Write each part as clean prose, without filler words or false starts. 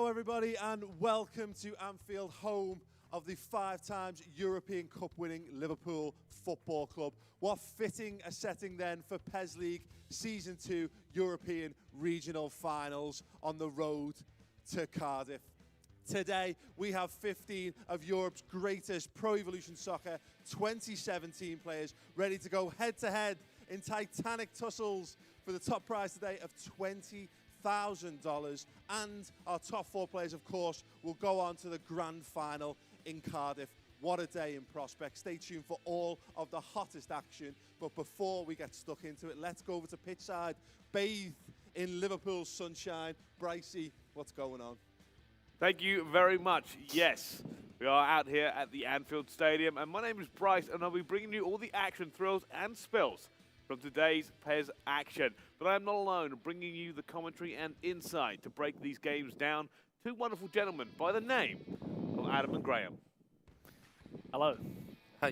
everybody, and welcome to Anfield, home of the 5 times European Cup winning Liverpool Football Club. What fitting a setting then for PES League Season 2 European Regional Finals on the road to Cardiff. Today, we have 15 of Europe's greatest Pro Evolution Soccer 2017 players ready to go head-to-head in titanic tussles for the top prize today of $20,000. And our top 4 players, of course, will go on to the grand final in Cardiff. What a day in prospect. Stay tuned for all of the hottest action. But before we get stuck into it, let's go over to pitchside, bathe in Liverpool's sunshine. Brycey, what's going on? Thank you very much. Yes, we are out here at the Anfield Stadium, and my name is Bryce, and I'll be bringing you all the action, thrills, and spills from today's PES action. But I am not alone, bringing you the commentary and insight to break these games down. 2 wonderful gentlemen by the name of Adam and Graham. Hello.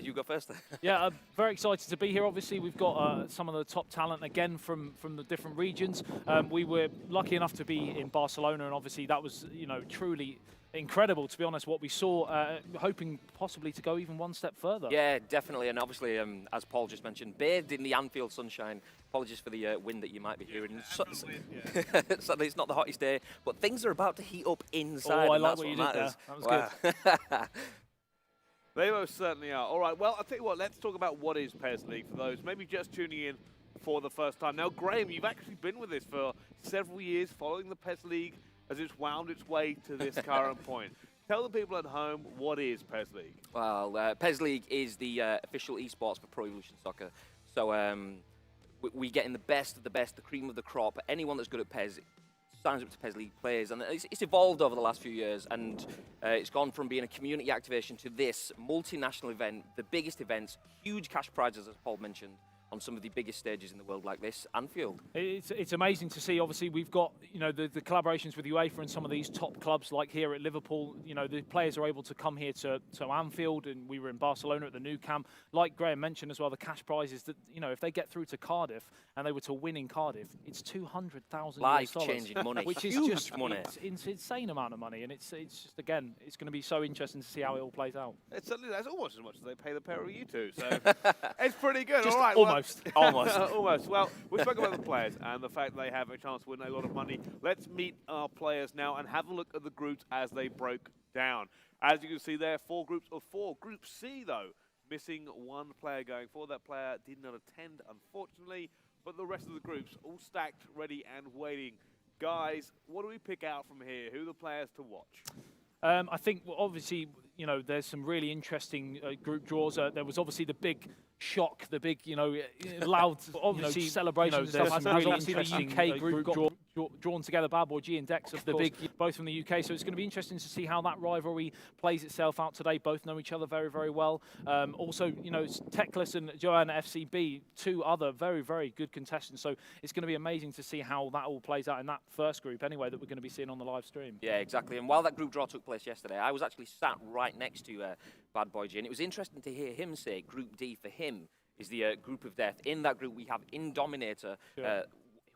You go first. Yeah, I'm very excited to be here. Obviously, we've got some of the top talent again from the different regions. We were lucky enough to be in Barcelona, and obviously that was, truly incredible, to be honest, what we saw, hoping possibly to go even one step further. Yeah, definitely, and obviously, as Paul just mentioned, bathed in the Anfield sunshine. Apologies for the wind that you might be hearing. Sadly, it's not the hottest day, but things are about to heat up inside. Oh, I and like that's what you what did matters. there. That was good. They most certainly are. All right, well, I'll tell you what, let's talk about what is PES League for those maybe just tuning in for the first time. Now, Graham, you've actually been with this for several years, following the PES League as it's wound its way to this current point. Tell the people at home, what is PES League? Well, PES League is the official esports for Pro Evolution Soccer. So we get in the best of the best, the cream of the crop. Anyone that's good at PES signs up to PES League players, and it's evolved over the last few years, and it's gone from being a community activation to this multinational event, the biggest events, huge cash prizes, as Paul mentioned, on some of the biggest stages in the world like this, Anfield. It's amazing to see. Obviously, we've got the collaborations with UEFA and some of these top clubs, like here at Liverpool. The players are able to come here to Anfield, and we were in Barcelona at the new camp. Like Graham mentioned as well, the cash prizes that if they get through to Cardiff and they were to win in Cardiff, it's $200,000. Life-changing money, which is huge just money. It's an insane amount of money, and it's just, again, it's going to be so interesting to see how it all plays out. That's almost as much as they pay the pair of you two, so it's pretty good. Just all right, almost. Almost. Almost. Well, we spoke about the players and the fact they have a chance to win a lot of money. Let's meet our players now and have a look at the groups as they broke down. As you can see there, 4 groups of 4. Group C, though, missing 1 player going forward. That player did not attend, unfortunately, but the rest of the groups all stacked, ready and waiting. Guys, what do we pick out from here? Who are the players to watch? I think, obviously, there's some really interesting group draws. There was obviously the big shock, the big, loud, obviously celebrations. There's some really interesting UK group drawn together. Bad Boy G and Dex, of course, both from the UK. So it's going to be interesting to see how that rivalry plays itself out today. Both know each other very, very well. Also, Techless and Joanna FCB, 2 other very, very good contestants. So it's going to be amazing to see how that all plays out in that first group, anyway, that we're going to be seeing on the live stream. Yeah, exactly. And while that group draw took place yesterday, I was actually sat right next to Bad Boy G, and it was interesting to hear him say Group D for him is the group of death. In that group, we have Indominator,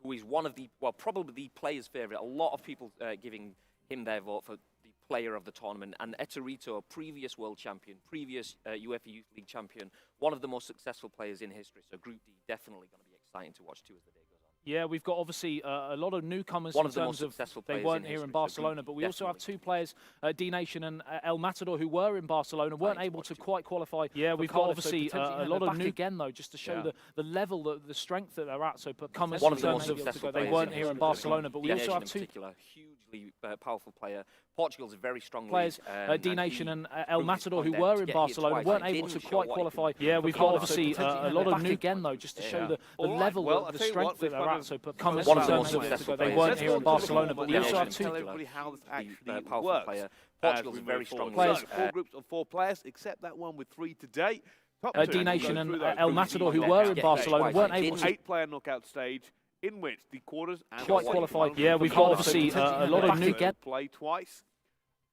who is one of the, well, probably the player's favourite. A lot of people giving him their vote for the player of the tournament. And Eterito, previous world champion, previous UEFA Youth League champion, one of the most successful players in history. So Group D definitely going to be exciting to watch too as the day goes on. Yeah, we've got obviously a lot of newcomers One in of the terms most successful of they players weren't in here in history, Barcelona, so but we also have definitely. 2 players, D-Nation and El Matador, who were in Barcelona, weren't able to quite qualify. Yeah, we've got obviously a lot of new again though, just to show the level, the strength that they're at. So comers One of the in most terms successful they players weren't in here in history. Barcelona, but we also have 2 particular, hugely powerful player. Portugal's a very strong players, D-Nation and El Matador, who were in Barcelona, weren't able to quite qualify. Yeah, we've got obviously a lot of new again though, just to show the level, the strength that they're at. So comers one of the most successful they players. weren't here in Barcelona, but we also have 2 Tell everybody how this actually powerful works. player. Portugal's a very strong players. So, 4 groups of 4 players, except that one with 3 today. D-Nation and El Matador, who were in Barcelona, weren't able to 8-player knockout stage, in which the quarters and quite qualified. Yeah, we've got obviously a lot of new play twice.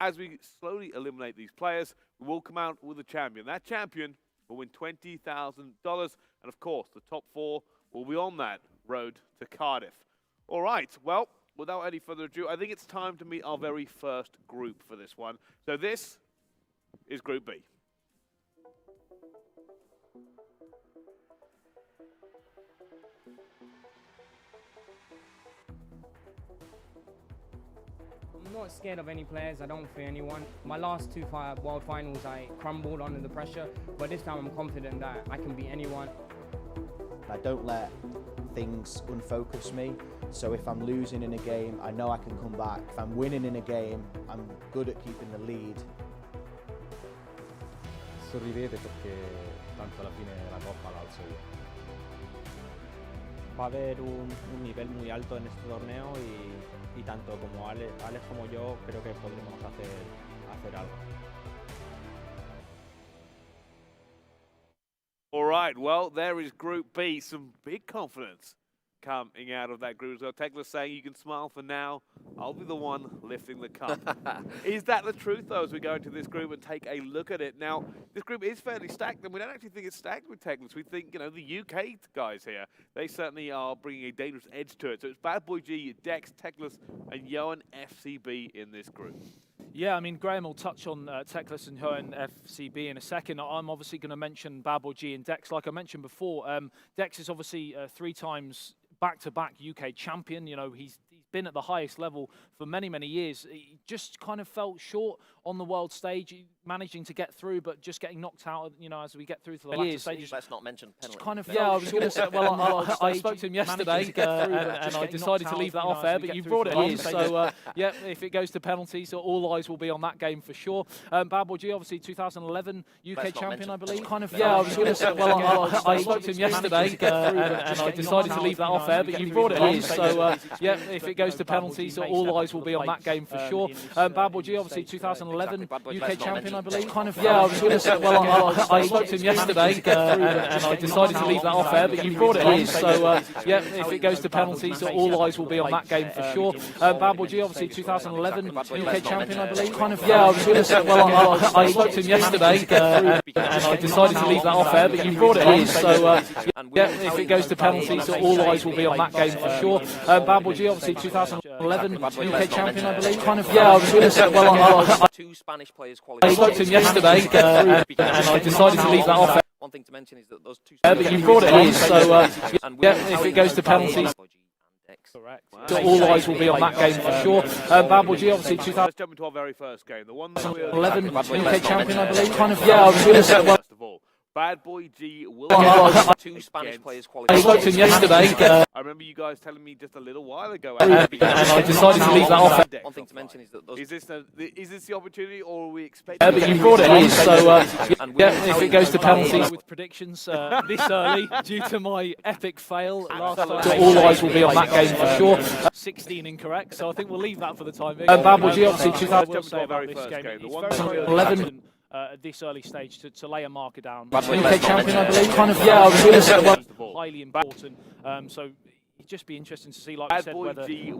As we slowly eliminate these players, we will come out with a champion. That champion will win $20,000, and of course, the top 4 will be on that road to Cardiff. All right, well, without any further ado, I think it's time to meet our very first group for this one. So this is Group B. I'm not scared of any players, I don't fear anyone. My last two World Finals, I crumbled under the pressure, but this time I'm confident that I can beat anyone. I don't let things unfocus me, so if I'm losing in a game, I know I can come back. If I'm winning in a game, I'm good at keeping the lead. Sorridete perché tanto alla fine la coppa la alzo io. Va a haber un nivel muy alto en este torneo y tanto como Alex como yo creo que podremos hacer algo. All right, well, there is Group B. Some big confidence coming out of that group as well. Tegler's saying you can smile for now. I'll be the one lifting the cup. Is that the truth, though, as we go into this group and take a look at it? Now, this group is fairly stacked, and we don't actually think it's stacked with Tegler's. We think, you know, the UK guys here, they certainly are bringing a dangerous edge to it. So it's Bad Boy G, Dex, Tegler's, and Johan FCB in this group. Yeah, I mean, Graham will touch on Techless and Hohen FCB in a second. I'm obviously going to mention Bad Boy G and Dex. Like I mentioned before, Dex is obviously 3 times back-to-back UK champion. You know, he's been at the highest level for many, many years. He just kind of felt short on the world stage, managing to get through, but just getting knocked out, you know, as we get through to the latter stages. Let's not mention penalty. Kind of yeah, I was going to say, well, I spoke to him yesterday, and I decided to leave that off air, but you brought it on. So, yeah, if it goes to penalties, all eyes will be on that game for sure. Bad Boy G, obviously 2011 UK champion, I believe. Kind of yeah, I was going to say, well, I spoke to him yesterday, and I decided to leave that off air, but you brought it on. So, yeah, if it goes to penalties, all eyes will be on that game for sure. Bad Boy G, obviously 2011 UK champion, I believe. Kind of yeah, I was going to say, well, I spoke to him yesterday, and I decided to leave that off air, but you brought it on. So, yeah, if it goes to penalties, all eyes will be on that game for sure. Bad Boy G, obviously 2011 UK champion, I believe. Kind of yeah, I was going to say, well, I spoke to him yesterday, and I decided to leave that off air, but you brought it on. So, yeah, if it goes to penalties, all eyes will be on that game for sure. Bad Boy G, obviously 2011 UK champion, I believe. Kind of yeah, I was going to say, well, 2 Spanish players qualified. I spoke to him yesterday, and I decided to leave that off. One thing to mention is that those 2 but you brought it on, so yeah, if it goes to penalties, correct. so all eyes will be on that game for sure. Bad Boy G, obviously 2011 Let's jump into our very first game. The one that we're UK champion, I believe. Kind of yeah, I was going to say, well, first of all, Bad Boy G will 2 Spanish players I qualified. spoke to him yesterday, I remember you guys telling me just a little while ago. and I decided to leave that off. One thing to mention is that those Is this the opportunity, or are we expecting? But you brought it on, so yeah, if it goes to penalties. With predictions this early, due to my epic fail last time, so all eyes will be on that game for sure. 16 incorrect, so I think we'll leave that for the time being. Bad Boy G, obviously 2011. At this early stage to lay a marker down. UK champion, I believe. Kind of yeah, I was going to say, well, highly important. So it'd just be interesting to see, like I said, whether 2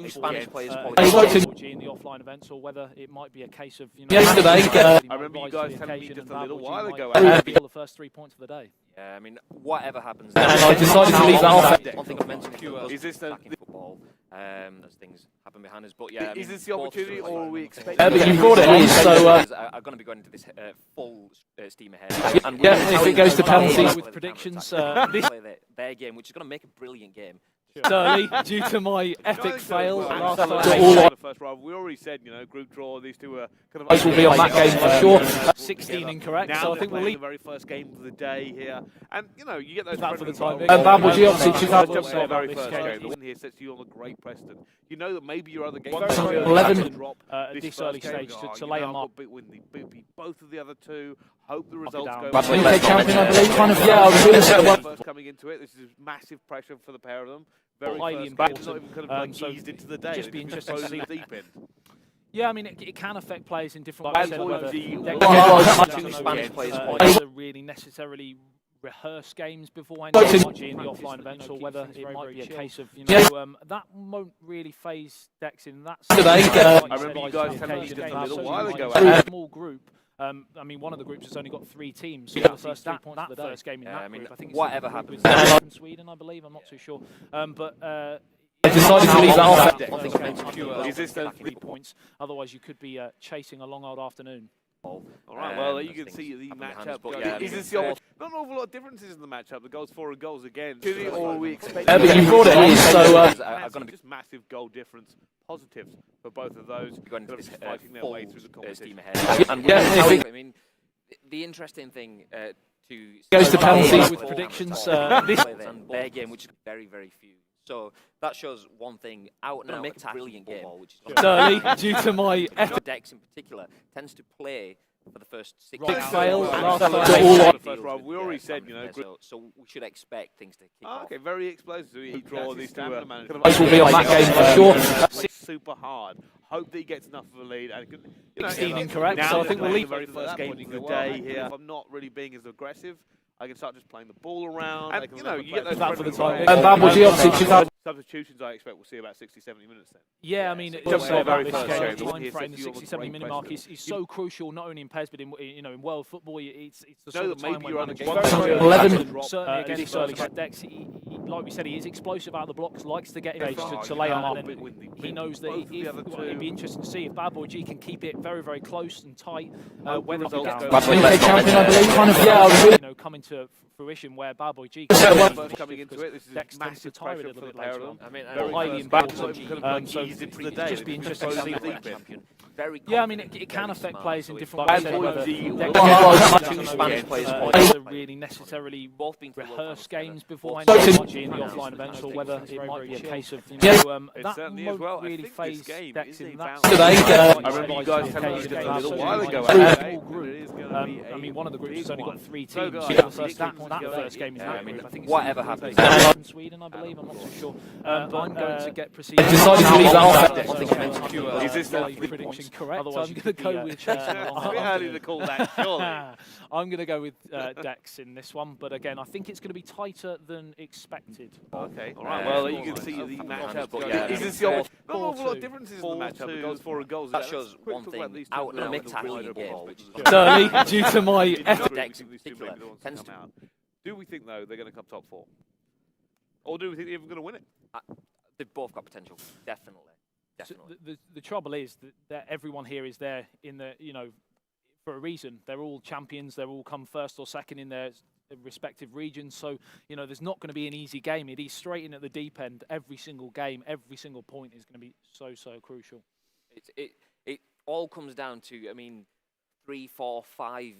Spanish players in qualified. the offline events, or whether it might be a case of yesterday. I remember you guys telling me just a little while ago. The first 3 points of the day. Yeah, I mean, whatever happens. And I decided to leave that off. One thing I've mentioned is this back in football, as things happen behind us. But yeah, is this the opportunity, or are we expecting? But you brought it on, so are going to be going into this full steam ahead. Yeah, if it goes to penalties. With predictions, this their game, which is going to make a brilliant game. early, due to my epic fail last time. The first round, we already said, you know, group draw. These two were kind of. This will be on that game for sure. 16 incorrect, now so I think we'll leave the very first game of the day here, and you know, you get those that for the time. Bad Boy G, obviously 2000. Our very first game. The win here sets you on a great precedent. You know that maybe your other games 11 drop this early stage to lay a mark. Beat both of the other two. Hope the results go. UK champion, I believe. Kind of yeah, I was going to say, well, first coming into it, this is massive pressure for the pair of them. Very highly important. Not even kind of like so eased into the day. Just be interesting to see deep in. Yeah, I mean, it can affect players in different Bad ways. Boy Whether G will- Two Spanish players qualified. really necessarily rehearse games beforehand in the offline events, or whether it might be a case of, you know, that won't really phase Dex in that sense. I remember you guys telling me just a little while ago. Small group. I mean, one of the groups has only got 3 teams. So Yeah. the first 3 points of the first game in that I mean, group, I think whatever it's happens. Sweden, I believe. I'm not too sure. decided to leave that off. Is this the 3 points? Otherwise, you could be chasing a long old afternoon. All right, well, you can see the matchup. Is this the not an awful lot of differences in the matchup? The goals for and goals against. Or are we expecting? But you brought it in, so just massive goal difference. Positives for both of those. Going to this fighting their way through the competition. I mean, the interesting thing to goes to penalties with predictions. Their game, which is very, very few. So that shows one thing out and out. A brilliant game, which is early due to my Dex in particular tends to play for the first 6 big rounds. fail. We already said, you know. So we should expect things to kick off. Okay, very explosive. He draw these stamina management. This will be on that game for sure. Super hard. Hope that he gets enough of a lead. And 16 incorrect, so I think we'll leave the very first game of the day here. If I'm not really being as aggressive, I can start just playing the ball around. And, you know, you get those for the time. Substitutions, I expect we'll see about 60, 70 minutes then. Yeah, I mean, Just also very about this first game, game. time frame, the 60, 70 minute mark is so crucial, not only in PES, but in in world football. It's the sort of time when managers 11 certainly against early Dex. Like we said, he is explosive out of the blocks, likes to get in to lay him up. He knows that it'd be interesting to see if Bad Boy G can keep it very, very close and tight. Whether they champion, I believe, kind of coming to fruition where Bad Boy G coming into it. This is Dex tends to tire it a little bit later on. I mean, highly important. So it'd just be interesting to see. Yeah, I mean, it can affect players in different ways. Players really necessarily rehearse games before in the offline events, or whether it might be a case of that won't really phase Dex in that. I remember you guys telling us a little while ago. I mean, one of the groups has only got 3 teams. That first game is I think whatever happens. In Sweden, I believe. I'm not too sure. But I'm going to get proceeded. Decided to leave that off. Is this the prediction correct? Otherwise, I'm going to go with. It's a bit early to call that, surely. I'm going to go with Dex in this one, but again, I think it's going to be tighter than expected. Okay. All right. Well, you can see the matchup. Is this the not an awful lot of differences in the matchup? The goals for and goals. That shows one thing out and out game. Early due to my Dex in particular tends to. Do we think though they're going to come top 4, or do we think they're even going to win it? They've both got potential, definitely. So the trouble is that everyone here is there in the for a reason. They're all champions. They're all come first or second in their respective regions. So there's not going to be an easy game. It is straight in at the deep end. Every single game, every single point is going to be so crucial. It all comes down to 3, 4, 5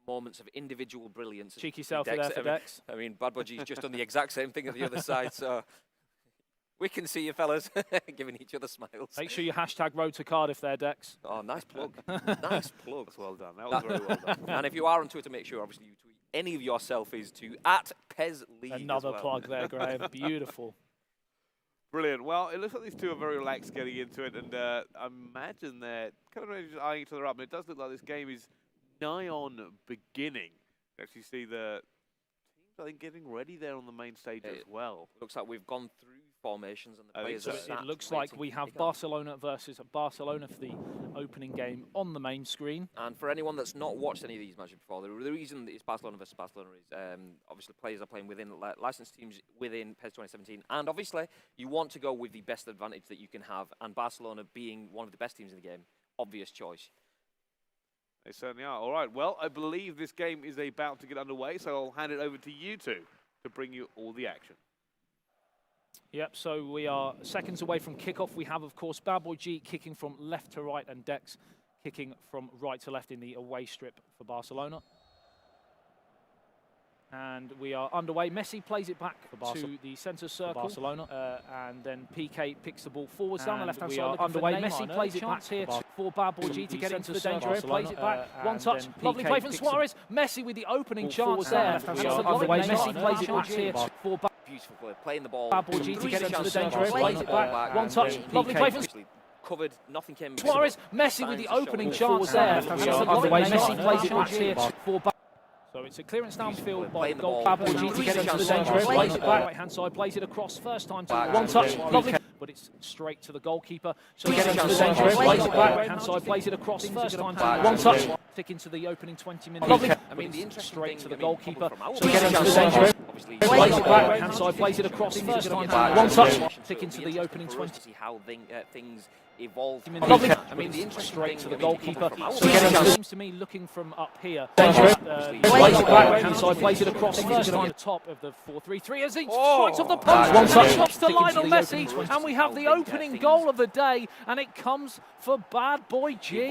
moments of individual brilliance. Cheeky selfie there for Dex. I mean, Bad Boy G's just done the exact same thing at the other side, so we can see you fellas giving each other smiles. Make sure you hashtag road to Cardiff there, Dex. Oh, nice plug. Nice plug. That's well done. That was very well done. And if you are on Twitter, make sure, obviously, you tweet any of your selfies to @PezLeague. Another plug there, Graham. Beautiful. Brilliant. Well, it looks like these two are very relaxed getting into it, and I imagine they're kind of just eyeing each other up. And it does look like this game is nigh on beginning. You actually see the teams, I think, getting ready there on the main stage as well. Looks like we've gone through formations and the players are it looks like we have Barcelona versus Barcelona for the opening game on the main screen. And for anyone that's not watched any of these matches before, the reason that it's Barcelona versus Barcelona is obviously players are playing within licensed teams within PES 2017, and obviously you want to go with the best advantage that you can have, and Barcelona being one of the best teams in the game, obvious choice. They certainly are. All right, well, I believe this game is about to get underway, so I'll hand it over to you two to bring you all the action. Yep, so we are seconds away from kickoff. We have, of course, Bad Boy G kicking from left to right and Dex kicking from right to left in the away strip for Barcelona. And we are underway. Messi plays it back to the centre circle. Barcelona. And then PK picks the ball forwards down the left-hand side. We are underway. Messi plays it back here for Bad Boy G to get into the danger area. Plays it back. One touch. Lovely play from Suarez. Messi with the opening chance there. Underway. Messi plays it back here for beautiful play. Playing the ball. Bad Boy G to get into the danger area. Plays it back. One touch. Lovely play from covered. Nothing came. Suarez. Messi with the opening chance there. Underway. Messi plays it back here for. So it's a clearance downfield by the goal. Bad Boy G to get into the danger area. Plays it back. Right hand side. Plays it across. First time to one touch. Lovely. but it's straight to the goalkeeper. So he gets into the centre, plays it back, right hand side, plays it across, first time, one touch, stick into the opening 20 minutes. I mean, the interesting straight thing, to the I mean, goalkeeper. coming So he gets into the centre, plays it back, right hand side, plays it across, first time, one touch, stick into the opening 20. See how things evolve. I mean, the interesting straight thing, to the I mean, goalkeeper. from So it seems to me, looking from up here, plays it back, right hand side, plays it across, first time, top of the 4-3-3 as he strikes off the post. One touch, stops to Lionel Messi, and we have the opening goal of the day, and it comes for Bad Boy G.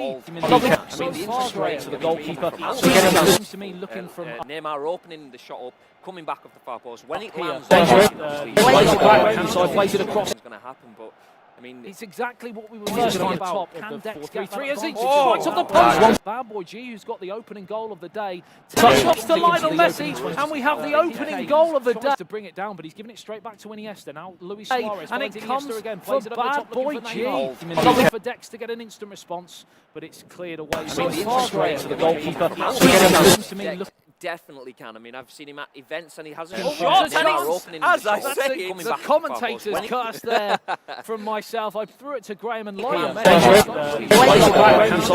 So far, straight to the goalkeeper. So it seems to me, looking from up Neymar opening the shot up, coming back off the far post. When it here, lands, plays it back, right hand side, plays it across. it's going to happen, but I mean, It's exactly what we were talking about. Can Dex get 3 as he strikes off the post? Bad Boy G, who's got the opening goal of the day, touch to Lionel Messi, and we have the opening goal of the day. To bring it down, but he's giving it straight back to Iniesta. Now Luis Suarez, and it comes again, for Bad Boy G. Looking for Dex to get an instant response, but it's cleared away. So far, straight to the goalkeeper. Seems to me, definitely can. I mean, I've seen him at events and he hasn't. Shots, and Neymar it's- opening as the I shot, say, coming the back off the far post. commentators When it- curse there from myself. I threw it to Graham and Lionel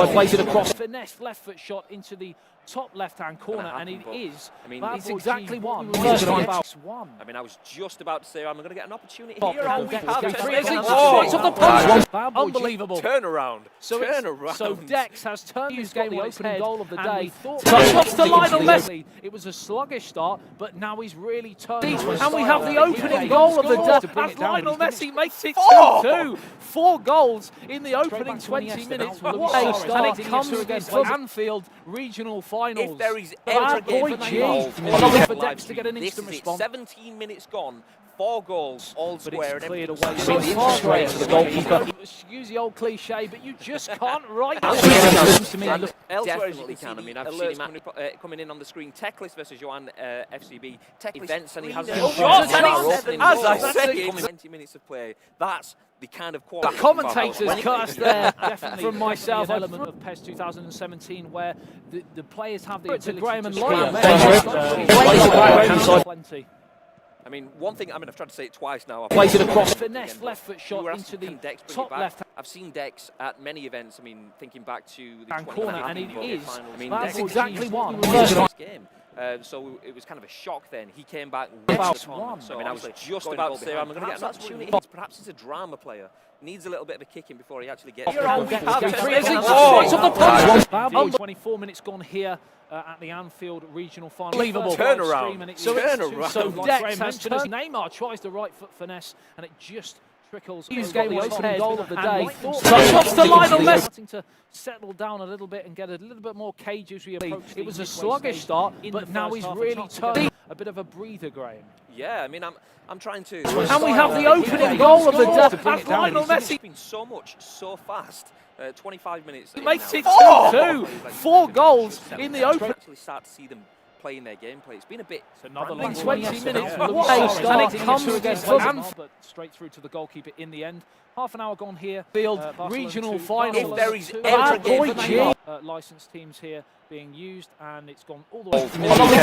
plays it across. Finesse left foot shot into the top left-hand corner, and it is. I mean, it's exactly what we first were time about. I mean, I was just about to say I'm going to get an opportunity Top here. hand We Dex have gets it. three as he Oh, strikes off the post. Unbelievable. Turnaround. So Turnaround. So Dex has turned this game the opening goal of the day. Touch Touch to Lionel Messi. It was a sluggish start, but now he's really turned. And we have the opening goal of the day as Lionel Messi makes it 2-2. 4 goals in the opening 20 minutes. What a start. And it comes against the Anfield Regional Finals. If there is ever a Bad game Boy for G. Neymar, For Dex to get an this instant is it. response. 17 minutes gone, 4 goals, all But square. it's and cleared everything. away. So So the far, straight to the goalkeeper. Excuse the old cliche, but you just can't write it. To me, And look, elsewhere, as you Definitely can see, can. I I mean, mean, I've seen him coming in on the screen. Teclis versus Johan FCB. Teclis events, and he has shots, and as I goals. said, 20 minutes of play. That's the kind of the quality. commentators curse there from myself. An element of PES 2017 where the players have the ability to Graham and Lionel. Plenty. I mean, one thing, I mean, I've tried to say it twice now. Plays it across. Finesse left foot shot into the top left I've seen Dex at many events. I mean, thinking back to the hand corner, and it 2019 is. final. I mean, That's Dex exactly what. this game. So it was kind of a shock then. He came back with About the tournament. one. I mean, I was just about to say, I'm going to get an opportunity. Perhaps he's a drama player. Needs a little bit of a kicking before he actually gets it. 24 minutes gone here at the Anfield Regional Final. Unbelievable. Turnaround. So Turnaround. Dex has turned. Neymar tries the right foot finesse, and it just trickles. His game was opening goal of the day. Shots to Lionel Messi. Starting to settle down a little bit and get a little bit more cage as we approach. It was a sluggish start, but now he's really turned. A bit of a breather, Graham. Yeah, I mean, I'm trying to. And we have the opening goal of the day. That's Lionel Messi. It's been so much, so fast. 25 minutes. He makes it 2-2. 4 goals in the open. Actually start to see them playing their gameplay. It's been a bit. Another random. 20 minutes. Yeah. And it comes against but straight through to the goalkeeper in the end. Half an hour gone here. Field regional final. If there is ever a game for licensed teams here being used, and it's gone all the way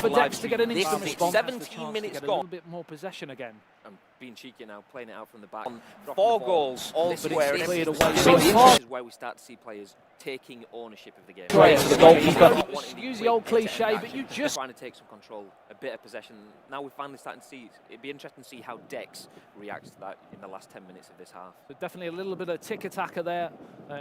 for Dex to get an instant response. 17 minutes get a gone. little bit more possession again. I'm being cheeky now, playing it out from the back. 4 goals, all square. It's cleared away. This is where we start to see players taking ownership of the game. Straight to the goalkeeper. Use the old cliche, but you just trying to take some control, a bit of possession. Now we're finally starting to see. It'd be interesting to see how Dex reacts to that in the last 10 minutes of this half. Definitely a little bit of tick-attacker there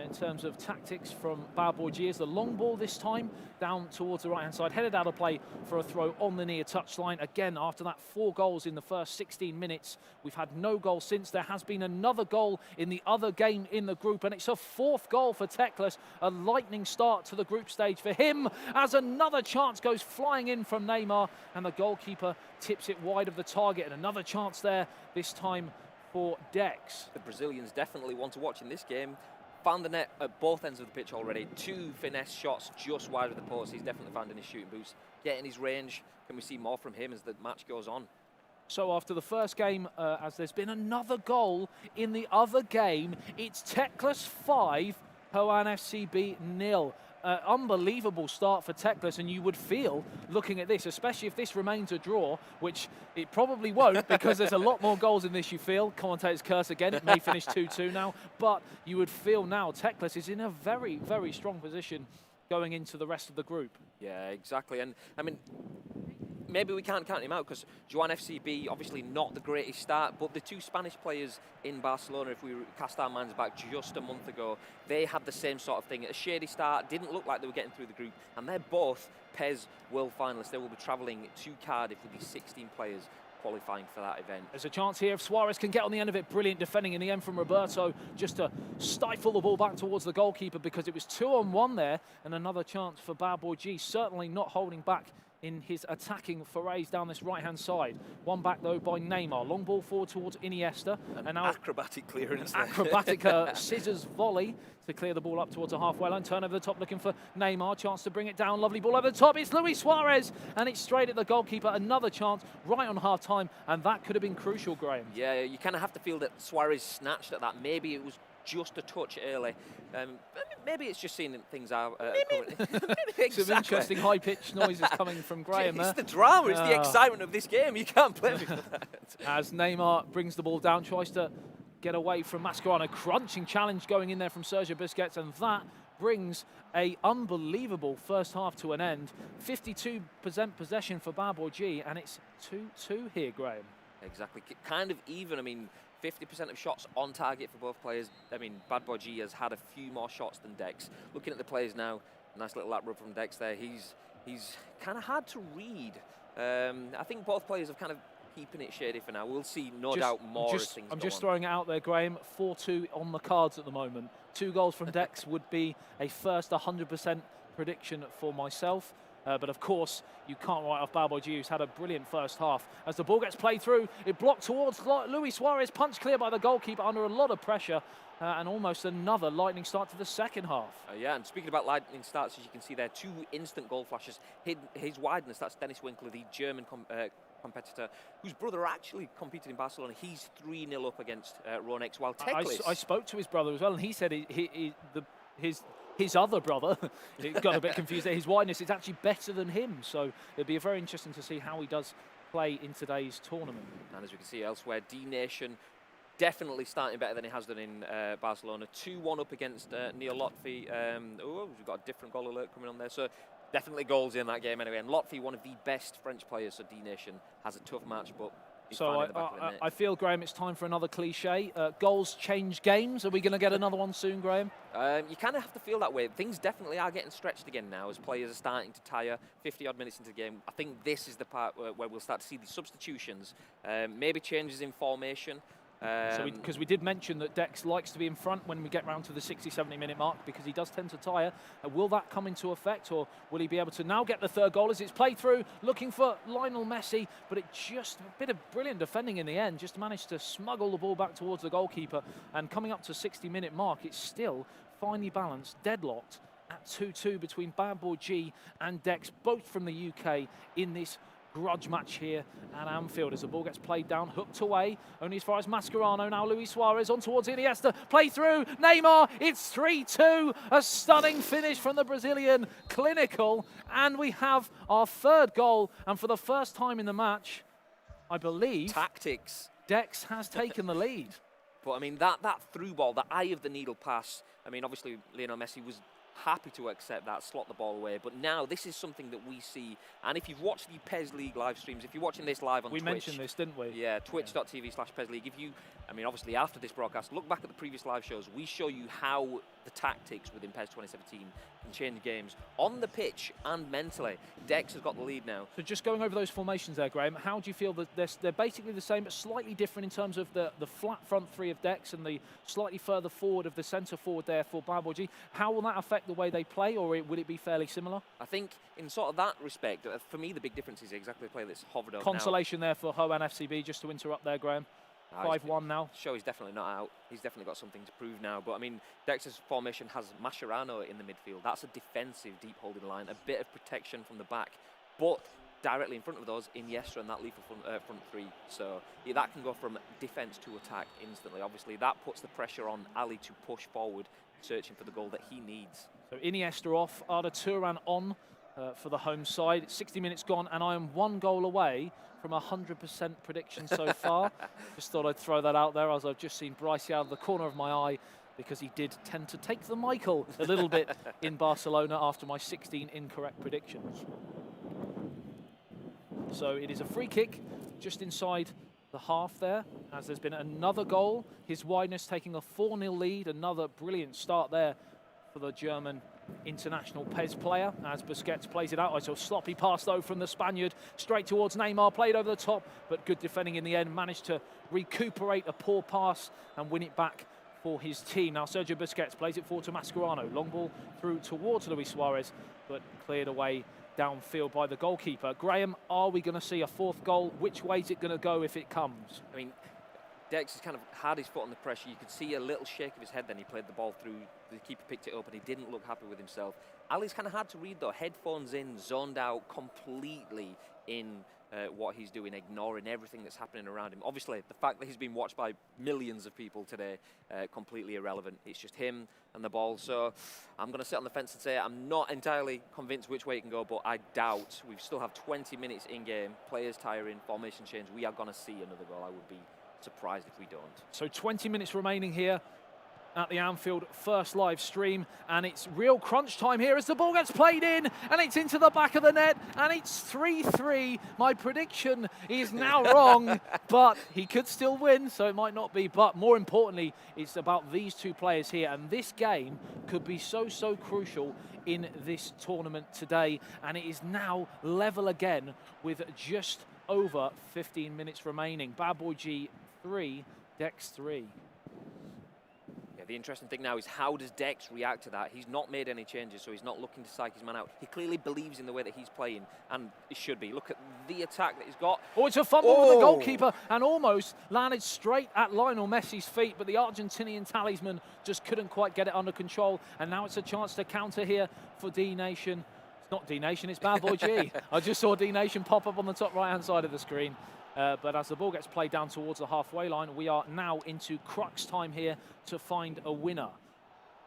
in terms of tactics from Bad Boy G. As the long ball this time down towards the right-hand side, headed out of play for a throw on the near touchline. Again, after that 4 goals in the first 16 minutes, we've had no goal since. There has been another goal in the other game in the group, and it's a 4th goal for Teclis. A lightning start to the group stage for him, as another chance goes flying in from Neymar, and the goalkeeper tips it wide of the target. And another chance there, this time for Dex. The Brazilians definitely want to watch in this game. Found the net at both ends of the pitch already. 2 finesse shots just wide of the post. He's definitely found in his shooting boots. Getting his range. Can we see more from him as the match goes on? So after the first game, as there's been another goal in the other game, it's Teclis 5, Johan FCB 0. unbelievable start for Teclis, and you would feel, looking at this, especially if this remains a draw, which it probably won't because there's a lot more goals in this, you feel. Commentator's curse again, it may finish 2-2 now, but you would feel now Teclis is in a very, very strong position going into the rest of the group. Yeah, exactly. And I mean, maybe we can't count him out because Joan FCB, obviously not the greatest start, but the two Spanish players in Barcelona, if we cast our minds back just a month ago, they had the same sort of thing. A shady start, didn't look like they were getting through the group, and they're both PES World Finalists. They will be travelling to Cardiff with these 16 players qualifying for that event. There's a chance here if Suarez can get on the end of it. Brilliant defending in the end from Roberto, just to stifle the ball back towards the goalkeeper because it was 2-on-1 there, and another chance for Bad Boy G, certainly not holding back in his attacking forays down this right-hand side. One back, though, by Neymar. Long ball forward towards Iniesta. And now acrobatic clearance. Acrobatic scissors volley to clear the ball up towards a halfway line. Turn over the top looking for Neymar. Chance to bring it down. Lovely ball over the top. It's Luis Suarez. And it's straight at the goalkeeper. Another chance right on half-time. And that could have been crucial, Graham. Yeah, you kind of have to feel that Suarez snatched at that. Maybe it was just a touch early. Maybe it's just seeing things out. Exactly. Some interesting high-pitched noises coming from Graham. It's the drama, it's the excitement of this game. You can't blame me for that. As Neymar brings the ball down, tries to get away from Mascherano. Crunching challenge going in there from Sergio Busquets, and that brings a unbelievable first half to an end. 52% possession for Bad Boy G, and it's 2-2 here, Graham. Exactly. Kind of even. I mean, 50% of shots on target for both players. I mean, Bad Boy G has had a few more shots than Dex. Looking at the players now, nice little lap rub from Dex there. He's kind of hard to read. I think both players have kind of keeping it shady for now. We'll see, no doubt, more as things go on. I'm just throwing it out there, Graham. 4-2 on the cards at the moment. 2 goals from Dex would be a first 100% prediction for myself. But of course, you can't write off Bad Boy G, who's had a brilliant first half. As the ball gets played through, it blocked towards Luis Suarez, punched clear by the goalkeeper under a lot of pressure, and almost another lightning start to the second half. Yeah, and speaking about lightning starts, as you can see there, 2 instant goal flashes. His wideness, that's Dennis Winkler, the German competitor, whose brother actually competed in Barcelona. He's 3-0 up against Ronex, while Teclis... I spoke to his brother as well, and he said his other brother, it got a bit confused there, his wideness is actually better than him. So it'll be very interesting to see how he does play in today's tournament. And as we can see elsewhere, D-Nation definitely starting better than he has done in Barcelona. 2-1 up against Neil Lotfi. We've got a different goal alert coming on there. So definitely goals in that game anyway. And Lotfi, one of the best French players, so D-Nation has a tough match, but... So I feel, Graham, it's time for another cliche. Goals change games. Are we going to get another one soon, Graham? You kind of have to feel that way. Things definitely are getting stretched again now as players are starting to tire 50-odd minutes into the game. I think this is the part where we'll start to see the substitutions, maybe changes in formation. Because we did mention that Dex likes to be in front when we get round to the 60-70 minute mark because he does tend to tire. Will that come into effect, or will he be able to now get the third goal as it's played through, looking for Lionel Messi, but it just a bit of brilliant defending in the end, just managed to smuggle the ball back towards the goalkeeper, and coming up to 60-minute mark, it's still finely balanced, deadlocked at 2-2 between Bad Boy G and Dex, both from the UK in this grudge match here at Anfield as the ball gets played down, hooked away, only as far as Mascherano, now Luis Suarez on towards Iniesta, play through, Neymar, it's 3-2, a stunning finish from the Brazilian, clinical, and we have our third goal, and for the first time in the match, I believe, tactics. Dex has taken the lead. But I mean, that through ball, the eye of the needle pass, I mean, obviously Lionel Messi was happy to accept that, slot the ball away. But now this is something that we see. And if you've watched the PES League live streams, if you're watching this live on Twitch. We mentioned this, didn't we? Yeah, twitch.tv/PES League. If you, I mean, obviously after this broadcast, look back at the previous live shows. We show you how the tactics within PES 2017 can change games on the pitch and mentally. Dex has got the lead now. So just going over those formations there, Graham, how do you feel that they're basically the same but slightly different in terms of the flat front three of Dex and the slightly further forward of the centre forward there for Bad Boy G? How will that affect the way they play, or would it be fairly similar? I think in sort of that respect, for me the big difference is exactly the play that's hovered over Consolation now there for Ho and FCB, just to interrupt there, Graham. 5-1 now. Show he's definitely not out. He's definitely got something to prove now. But I mean, Dex's formation has Mascherano in the midfield. That's a defensive deep holding line, a bit of protection from the back. But directly in front of those, Iniesta and that lethal front three. So that can go from defence to attack instantly. Obviously, that puts the pressure on Ali to push forward, searching for the goal that he needs. So Iniesta off, Arda Turan on for the home side. 60 minutes gone, and I am 1 goal away from 100% prediction so far. Just thought I'd throw that out there, as I've just seen Bryce out of the corner of my eye, because he did tend to take the Michael a little bit in Barcelona after my 16 incorrect predictions. So it is a free kick just inside the half there, as there's been another goal. His wideness taking a 4-0 lead. Another brilliant start there for the German international PES player, as Busquets plays it out. I saw a sloppy pass though from the Spaniard straight towards Neymar, played over the top, but good defending in the end. Managed to recuperate a poor pass and win it back for his team. Now Sergio Busquets plays it forward to Mascherano. Long ball through towards Luis Suarez, but cleared away downfield by the goalkeeper. Graham, are we going to see a fourth goal? Which way is it going to go if it comes? I mean, Dex has kind of had his foot on the pressure. You could see a little shake of his head then. He played the ball through. The keeper picked it up and he didn't look happy with himself. Ali's kind of hard to read though. Headphones in, zoned out completely in what he's doing, ignoring everything that's happening around him. Obviously, the fact that he's been watched by millions of people today, completely irrelevant. It's just him and the ball. So I'm going to sit on the fence and say I'm not entirely convinced which way it can go, but I doubt. We still have 20 minutes in game, players tiring, formation change. We are going to see another goal. I would be surprised if we don't. So 20 minutes remaining here at the Anfield first live stream, and it's real crunch time here as the ball gets played in and it's into the back of the net, and it's 3-3. My prediction is now wrong, but he could still win, so it might not be. But more importantly, it's about these two players here, and this game could be so crucial in this tournament today, and it is now level again with just over 15 minutes remaining. Bad Boy G 3, Dex 3. The interesting thing now is, how does Dex react to that? He's not made any changes, so he's not looking to psych his man out. He clearly believes in the way that he's playing, and he should be. Look at the attack that he's got. Oh, it's a fumble with the goalkeeper, and almost landed straight at Lionel Messi's feet, but the Argentinian talisman just couldn't quite get it under control, and now it's a chance to counter here for D-Nation. It's not D-Nation, it's Bad Boy G. I just saw D-Nation pop up on the top right-hand side of the screen. But as the ball gets played down towards the halfway line, we are now into crux time here to find a winner.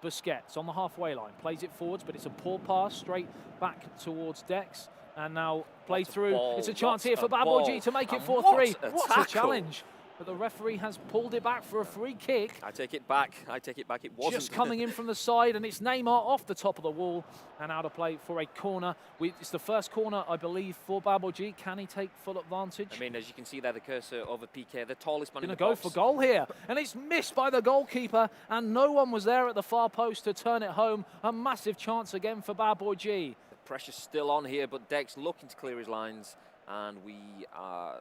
Busquets on the halfway line, plays it forwards, but it's a poor pass straight back towards Dex. And now played through. It's a chance here for Bad Boy G to make it 4-3. What a challenge. But the referee has pulled it back for a free kick. I take it back. I take it back. It wasn't. Just coming in from the side, and it's Neymar off the top of the wall and out of play for a corner. It's the first corner, I believe, for Bad Boy G. Can he take full advantage? I mean, as you can see there, the cursor over PK, the tallest man in the box. Going to go for goal here, and it's missed by the goalkeeper, and no one was there at the far post to turn it home. A massive chance again for Bad Boy G. The pressure's still on here, but Dex looking to clear his lines, and we are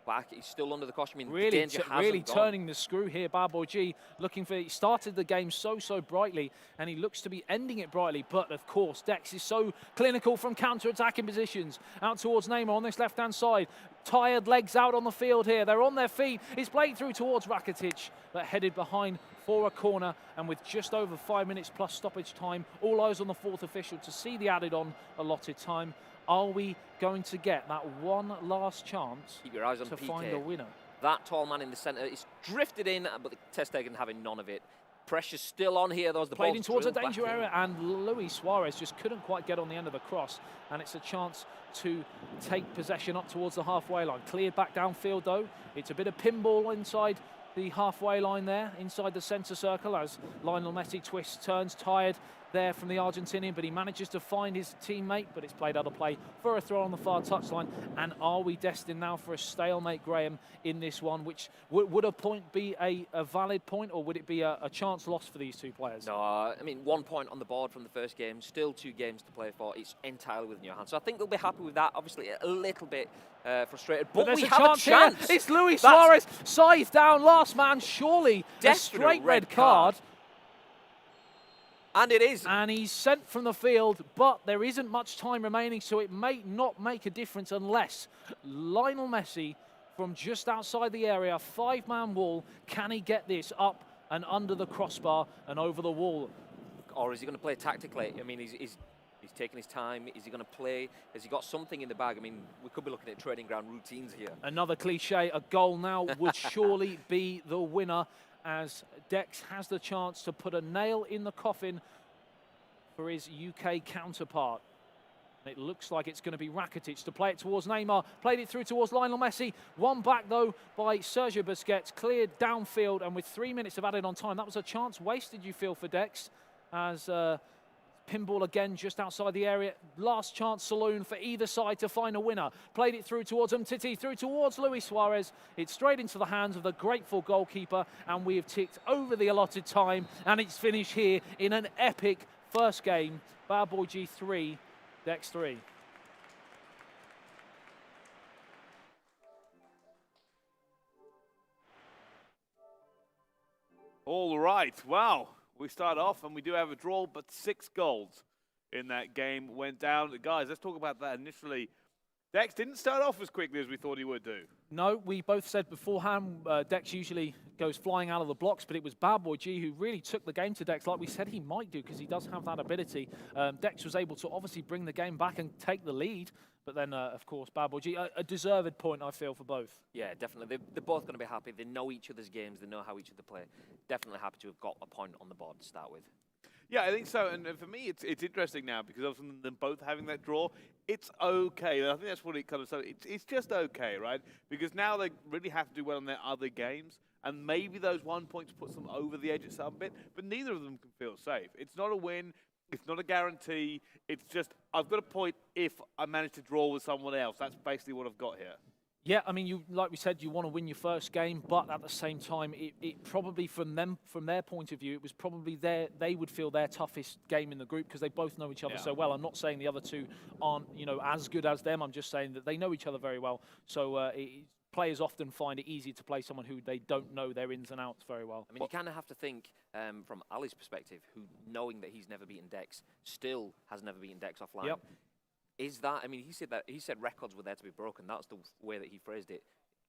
back. He's still under the caution. I mean, really turning the screw here, Bad Boy G, looking for. He started the game so brightly, and he looks to be ending it brightly. But of course, Dex is so clinical from counter-attacking positions. Out towards Neymar on this left-hand side. Tired legs out on the field here. They're on their feet. It's played through towards Rakitic, but headed behind for a corner. And with just over 5 minutes plus stoppage time, all eyes on the fourth official to see the added-on allotted time. Are we going to get that one last chance Keep your eyes on to PK. find a winner? That tall man in the centre is drifted in, but the Testegen having none of it. Pressure's still on here. Those the played in towards a danger area, and Luis Suarez just couldn't quite get on the end of the cross, and it's a chance to take possession up towards the halfway line. Cleared back downfield though. It's a bit of pinball inside the halfway line there, inside the centre circle, as Lionel Messi twists, turns, tired there from the Argentinian, but he manages to find his teammate, but it's played out of play for a throw on the far touchline. And are we destined now for a stalemate, Graham, in this one? Which would a point be a valid point, or would it be a chance lost for these two players? No, I mean, 1 point on the board from the first game, still 2 games to play for. It's entirely within your hands. So I think they'll be happy with that. Obviously, a little bit frustrated, but we have a chance. Here. It's Luis Suarez, scythe down, last man, surely a straight red card. And it is. And he's sent from the field, but there isn't much time remaining, so it may not make a difference unless Lionel Messi, from just outside the area, 5-man wall, can he get this up and under the crossbar and over the wall? Or is he going to play tactically? I mean, he's He's taking his time. Is he going to play? Has he got something in the bag? I mean, we could be looking at training ground routines here. Another cliche, a goal now would surely be the winner, as Dex has the chance to put a nail in the coffin for his UK counterpart. It looks like it's going to be Rakitic to play it towards Neymar. Played it through towards Lionel Messi. One back, though, by Sergio Busquets. Cleared downfield, and with 3 minutes of added on time, that was a chance wasted, you feel, for Dex, as pinball again just outside the area. Last chance saloon for either side to find a winner. Played it through towards Umtiti, through towards Luis Suarez. It's straight into the hands of the grateful goalkeeper, and we have ticked over the allotted time, and it's finished here in an epic first game. Bad Boy G 3, Dex 3. All right, wow. We start off and we do have a draw, but 6 goals in that game went down. Guys, let's talk about that initially. Dex didn't start off as quickly as we thought he would do. No, we both said beforehand Dex usually goes flying out of the blocks, but it was Bad Boy G who really took the game to Dex, like we said he might do, because he does have that ability. Dex was able to obviously bring the game back and take the lead, but then, of course, Bad Boy G, a deserved point, I feel, for both. Yeah, definitely. They're both going to be happy. They know each other's games. They know how each other play. Definitely happy to have got a point on the board to start with. Yeah, I think so. And for me, it's interesting now because of them both having that draw. It's okay. I think that's what it kind of said. It's just okay, right? Because now they really have to do well in their other games. And maybe those 1 points puts them over the edge at some bit. But neither of them can feel safe. It's not a win. It's not a guarantee. It's just, I've got a point if I manage to draw with someone else. That's basically what I've got here. Yeah, I mean, like we said, you want to win your first game, but at the same time, it probably from their point of view, it was probably they would feel their toughest game in the group because they both know each other so well. I'm not saying the other two aren't, as good as them. I'm just saying that they know each other very well. So players often find it easy to play someone who they don't know their ins and outs very well. I mean, you kind of have to think from Ali's perspective, who knowing that he's never beaten Dex, still has never beaten Dex offline. Yep. Is that, I mean, he said records were there to be broken. That's the way that he phrased it.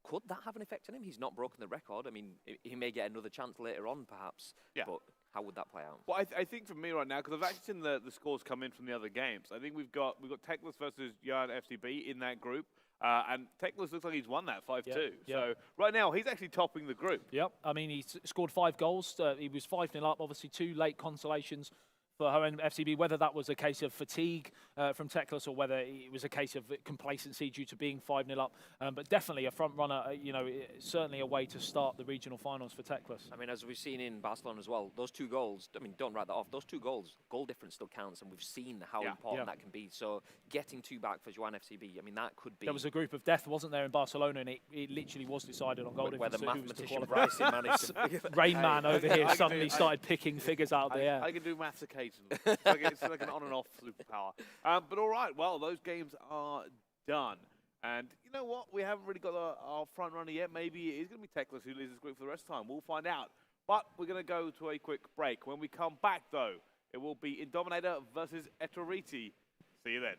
Could that have an effect on him? He's not broken the record. I mean, he may get another chance later on, perhaps. Yeah. But how would that play out? Well, I think for me right now, because I've actually seen the scores come in from the other games. I think we've got Teklas versus Jan FCB in that group. And Teklas looks like he's won that 5-2. Yep. So right now, he's actually topping the group. Yep. I mean, he scored 5 goals. He was 5-0 up, obviously 2 late consolations for her own FCB, whether that was a case of fatigue from Teklas or whether it was a case of complacency due to being 5-0 up. But definitely a front runner, certainly a way to start the regional finals for Teklas. I mean, as we've seen in Barcelona as well, those 2 goals, I mean, don't write that off. Those 2 goals, goal difference still counts, and we've seen how important that can be. So getting 2 back for Joan FCB, I mean, that could be... There was a group of death, wasn't there, in Barcelona, and it literally was decided on goal difference. Where the mathematician Bryson managed to figure that. Rain Man over here suddenly started picking figures out of the air. I can do maths occasionally. It's like an on and off superpower. But all right, well, those games are done. And you know what? We haven't really got our front runner yet. Maybe it is going to be Teklas who leads this group for the rest of the time. We'll find out. But we're going to go to a quick break. When we come back, though, it will be Indominator versus Etoriti. See you then.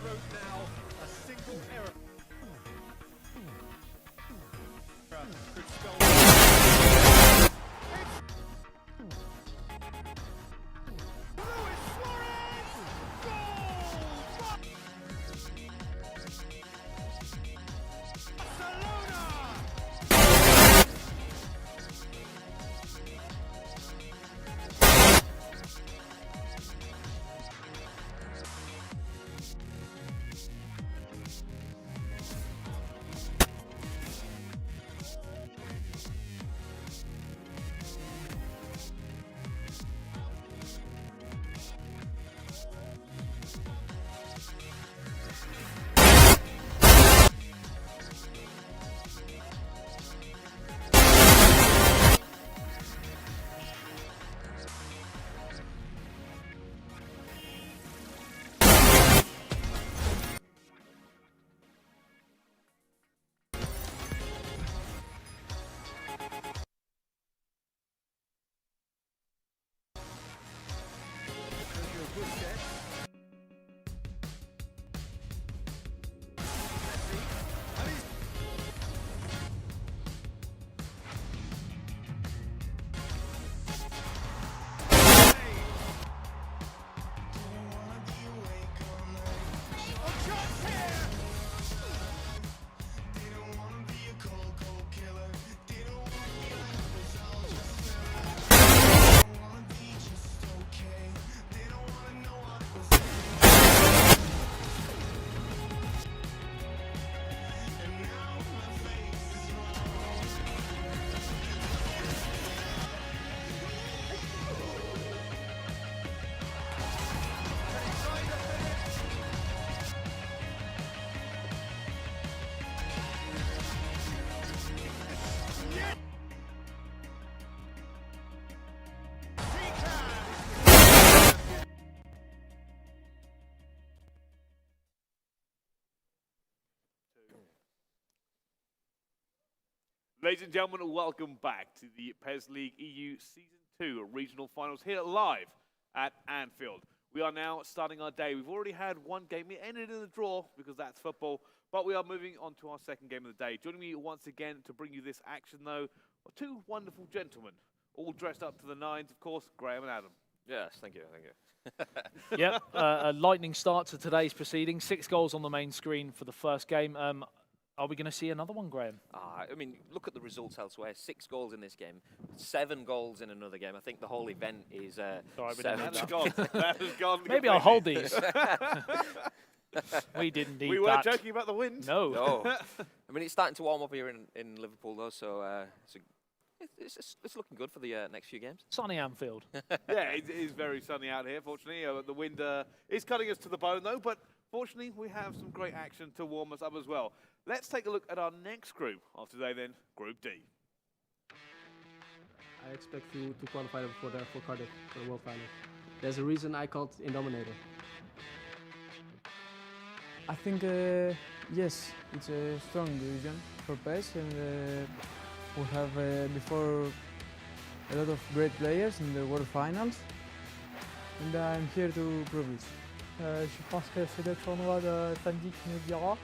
wrote now a single error. Could spell Ladies and gentlemen, welcome back to the PES League EU Season 2 Regional Finals here live at Anfield. We are now starting our day. We've already had one game. It ended in a draw because that's football, but we are moving on to our second game of the day. Joining me once again to bring you this action, though, are two wonderful gentlemen, all dressed up to the nines, of course, Graham and Adam. Yes, thank you, thank you. Yep, a lightning start to today's proceedings. 6 goals on the main screen for the first game. Are we going to see another one, Graham? I mean, look at the results elsewhere. 6 goals in this game, 7 goals in another game. I think the whole event is Sorry, that has gone. That has gone. Maybe I'll hold these. We didn't need We weren't joking about the wind. No. No. I mean, it's starting to warm up here in Liverpool, though, so it's looking good for the next few games. Sunny Anfield. Yeah, it is very sunny out here, fortunately. The wind is cutting us to the bone, though, but fortunately, we have some great action to warm us up as well. Let's take a look at our next group of today, then, Group D. I expect you to qualify for Cardiff for the World Final. There's a reason I called Indominator. I think, yes, it's a strong division for PES, and we have before a lot of great players in the World Finals, and I'm here to prove this. Je pense que c'est le tournoi de samedi qui nous dira,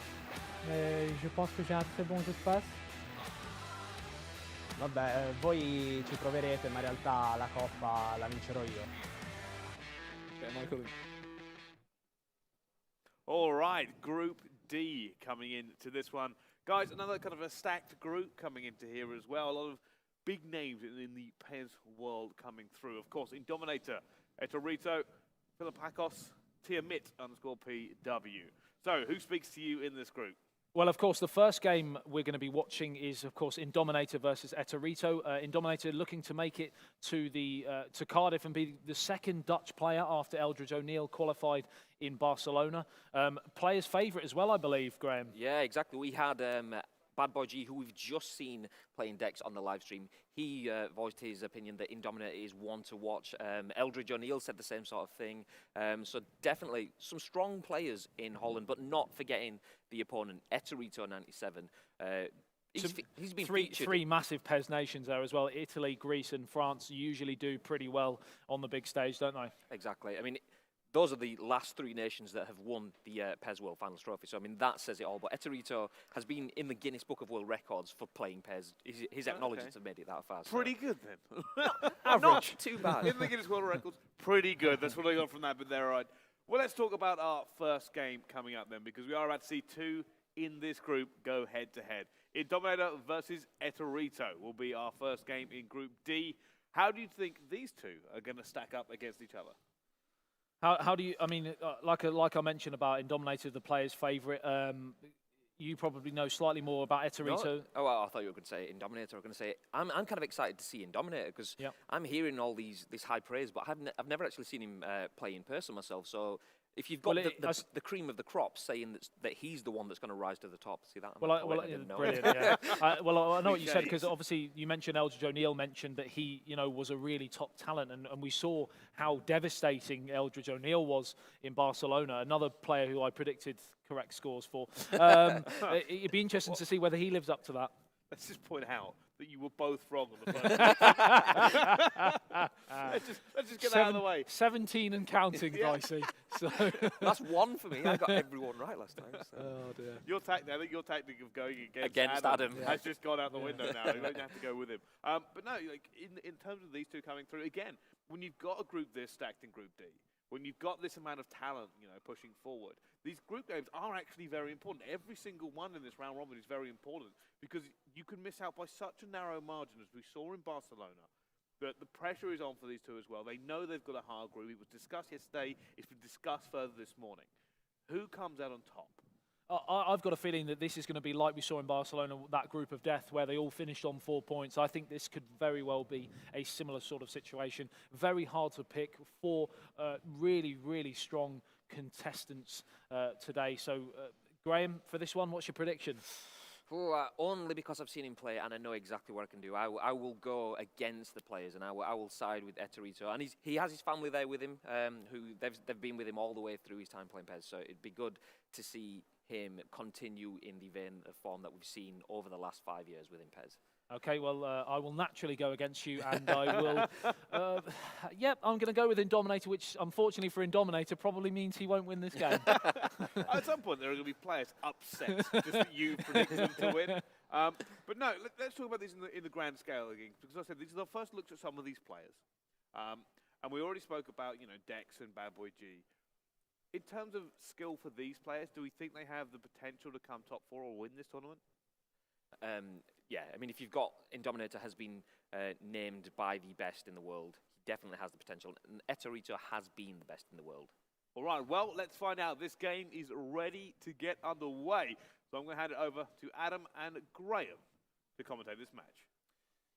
mais je pense que j'ai un très bon jeu de passe. Vabbè, voi ci proverete, ma in realtà la Coppa la vincerò io. All right, Group D coming into this one. Guys, another kind of a stacked group coming into here as well. A lot of big names in the PES world coming through. Of course, Indominator, Etorito, Filipakos, Tiamit_PW. So, who speaks to you in this group? Well, of course, the first game we're going to be watching is, of course, Indominator versus Etorito. Indominator looking to make it to to Cardiff and be the second Dutch player after Eldridge O'Neill qualified in Barcelona. Players' favourite as well, I believe, Graham. Yeah, exactly. We had Bad Boy G, who we've just seen playing decks on the live stream. He voiced his opinion that Indominator is one to watch. Eldridge O'Neill said the same sort of thing. So definitely some strong players in Holland, but not forgetting the opponent, Etorito 97. He's been three massive PES nations there as well. Italy, Greece and France usually do pretty well on the big stage, don't they? Exactly. I mean, those are the last 3 nations that have won the PES World Finals trophy. So, I mean, that says it all. But Eterito has been in the Guinness Book of World Records for playing PES. His acknowledgements have made it that far. Pretty good, then. Not too bad. In the Guinness World Records, pretty good. That's what I got from that, but they're all right. Well, let's talk about our first game coming up then, because we are about to see 2 in this group go head-to-head. Indominator versus Eterito will be our first game in Group D. How do you think these 2 are going to stack up against each other? How do you? I mean, like I mentioned about Indominator, the player's favourite. You probably know slightly more about Eterito. No? Oh, I thought you were going to say Indominator. I was going to say I'm kind of excited to see Indominator because I'm hearing all this high praise, but I've never actually seen him play in person myself. So if you've got the cream of the crop saying that he's the one that's going to rise to the top, see that? Brilliant. Yeah. Well, I know what you said, because obviously you mentioned Eldridge O'Neill mentioned that he, was a really top talent, and we saw how devastating Eldridge O'Neill was in Barcelona. Another player who I predicted correct scores for. It'd be interesting to see whether he lives up to that. Let's just point out that you were both wrong on the first. let's just get that out of the way. 17 and counting, Dicey. So that's 1 for me. I got everyone right last time. So. Oh dear. I think your tactic of going against Adam has just gone out the window now. You don't have to go with him. But no, like in terms of these 2 coming through, again, when you've got a group this stacked in Group D, when you've got this amount of talent, pushing forward, these group games are actually very important. Every single one in this round robin is very important because you can miss out by such a narrow margin, as we saw in Barcelona. That the pressure is on for these 2 as well. They know they've got a hard group. It was discussed yesterday. It's been discussed further this morning. Who comes out on top? I've got a feeling that this is going to be like we saw in Barcelona, that group of death where they all finished on 4 points. I think this could very well be a similar sort of situation. Very hard to pick. 4 really, really strong contestants today. So, Graham, for this one, what's your prediction? Only because I've seen him play and I know exactly what I can do. I will go against the players and I will side with Eterito. And he has his family there with him, who they've been with him all the way through his time playing PES. So it'd be good to see him continue in the vein of form that we've seen over the last 5 years within PES. Okay, well, I will naturally go against you, and I will... I'm going to go with Indominator, which, unfortunately for Indominator, probably means he won't win this game. At some point, there are going to be players upset just that you predicted them to win. But no, let's talk about these in the grand scale again, because I said these are the first looks at some of these players. And we already spoke about, Dex and Bad Boy G. In terms of skill for these players, do we think they have the potential to come top 4 or win this tournament? Yeah, I mean, if you've got Indominator has been named by the best in the world, he definitely has the potential. And Eterito has been the best in the world. All right, well, let's find out. This game is ready to get underway. So I'm going to hand it over to Adam and Graham to commentate this match.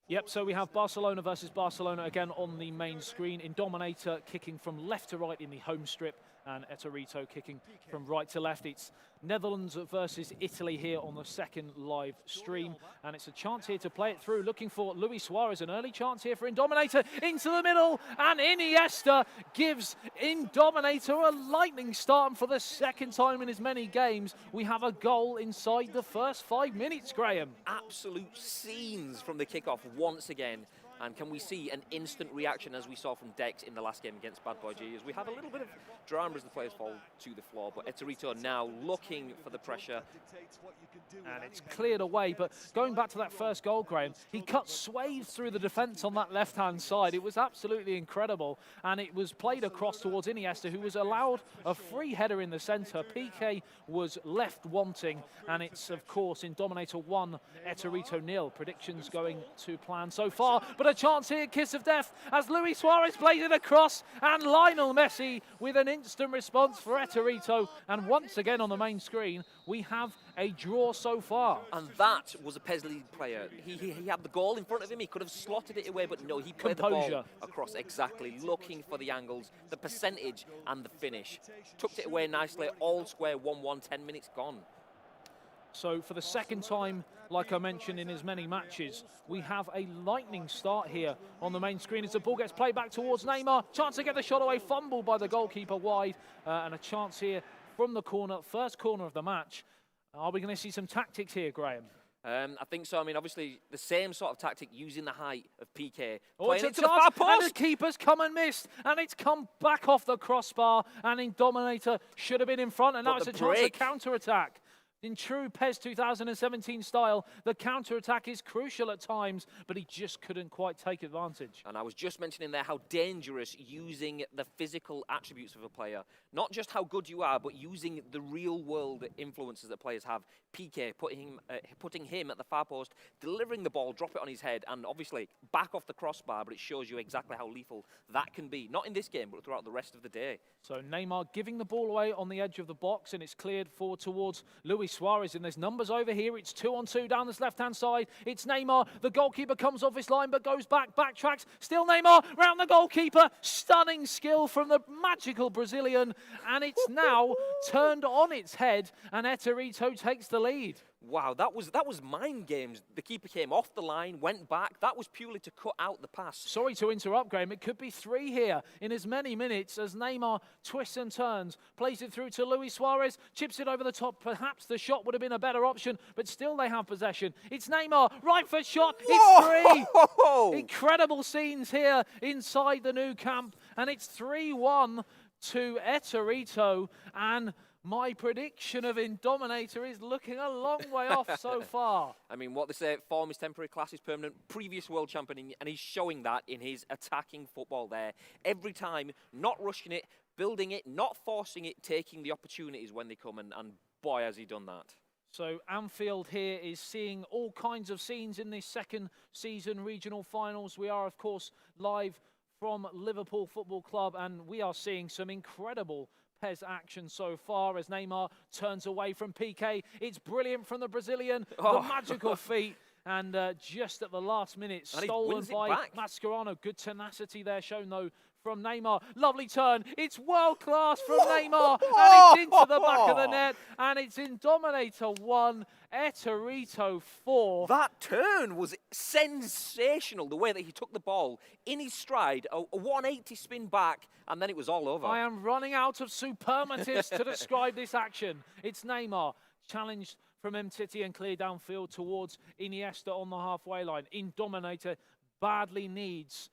Yep, so we have Barcelona versus Barcelona again on the main screen. Indominator kicking from left to right in the home strip, and Eterito kicking from right to left. It's Netherlands versus Italy here on the second live stream, and it's a chance here to play it through, looking for Luis Suarez. An early chance here for Indominator into the middle, and Iniesta gives Indominator a lightning start, and for the second time in as many games, we have a goal inside the first 5 minutes, Graham. Absolute scenes from the kickoff once again. And can we see an instant reaction as we saw from Dex in the last game against Bad Boy G, as we have a little bit of drama as the players fall to the floor, but Eterito now looking for the pressure. And it's cleared away, but going back to that first goal, Graham, he cut swathes through the defence on that left-hand side. It was absolutely incredible, and it was played across towards Iniesta, who was allowed a free header in the centre. PK was left wanting, and it's, of course, Indominator 1, Eterito 0. Predictions going to plan so far, but a chance here, kiss of death, as Luis Suarez plays it across, and Lionel Messi with an instant response for Eterito. And once again on the main screen, we have a draw so far. And that was a PES League player. He had the goal in front of him. He could have slotted it away, but no, he played the ball across exactly, looking for the angles, the percentage, and the finish. Tucked it away nicely, all square, 1-1, 10 minutes gone. So for the second time, like I mentioned in as many matches, we have a lightning start here on the main screen as the ball gets played back towards Neymar. Chance to get the shot away, fumbled by the goalkeeper wide, and a chance here from the corner, first corner of the match. Are we going to see some tactics here, Graham? I think so. I mean, obviously, the same sort of tactic, using the height of PK. Oh, it's playing a it to the far touch, and post. the keeper's come and missed, and it's come back off the crossbar, and Indominator should have been in front, and now it's a chance to counter-attack. In true PES 2017 style, the counter-attack is crucial at times, but he just couldn't quite take advantage. And I was just mentioning there how dangerous using the physical attributes of a player, not just how good you are, but using the real-world influences that players have. PK putting him at the far post, delivering the ball, drop it on his head, and obviously back off the crossbar, but it shows you exactly how lethal that can be. Not in this game, but throughout the rest of the day. So Neymar giving the ball away on the edge of the box, and it's cleared forward towards Luis Suarez, and there's numbers over here. It's 2-on-2 down this left-hand side. It's Neymar. The goalkeeper comes off his line, but goes back, backtracks. Still Neymar, round the goalkeeper. Stunning skill from the magical Brazilian, and it's now turned on its head, and Eterito takes the lead. Wow, that was mind games. The keeper came off the line, went back. That was purely to cut out the pass. Sorry to interrupt, Graham. It could be 3 here in as many minutes as Neymar twists and turns, plays it through to Luis Suarez, chips it over the top. Perhaps the shot would have been a better option, but still they have possession. It's Neymar, right foot shot. It's 3. Incredible scenes here inside the new camp, and it's 3-1 to Eterito, and my prediction of Indominator is looking a long way off so far. I mean, what they say, form is temporary, class is permanent. Previous world champion, and he's showing that in his attacking football there. Every time, not rushing it, building it, not forcing it, taking the opportunities when they come, and boy, has he done that. So Anfield here is seeing all kinds of scenes in this second season regional finals. We are, of course, live from Liverpool Football Club, and we are seeing some incredible PES action so far as Neymar turns away from PK. It's brilliant from the Brazilian, the magical feat, and just at the last minute, stolen by Mascherano. Good tenacity there shown, though, from Neymar. Lovely turn. It's world class from Neymar, and it's into the back of the net, and it's Indominator 1, Eterito 4. That turn was sensational, the way that he took the ball in his stride, a 180 spin back, and then it was all over. I am running out of superlatives to describe this action. It's Neymar, challenged from Mtiti and clear downfield towards Iniesta on the halfway line. Indominator badly needs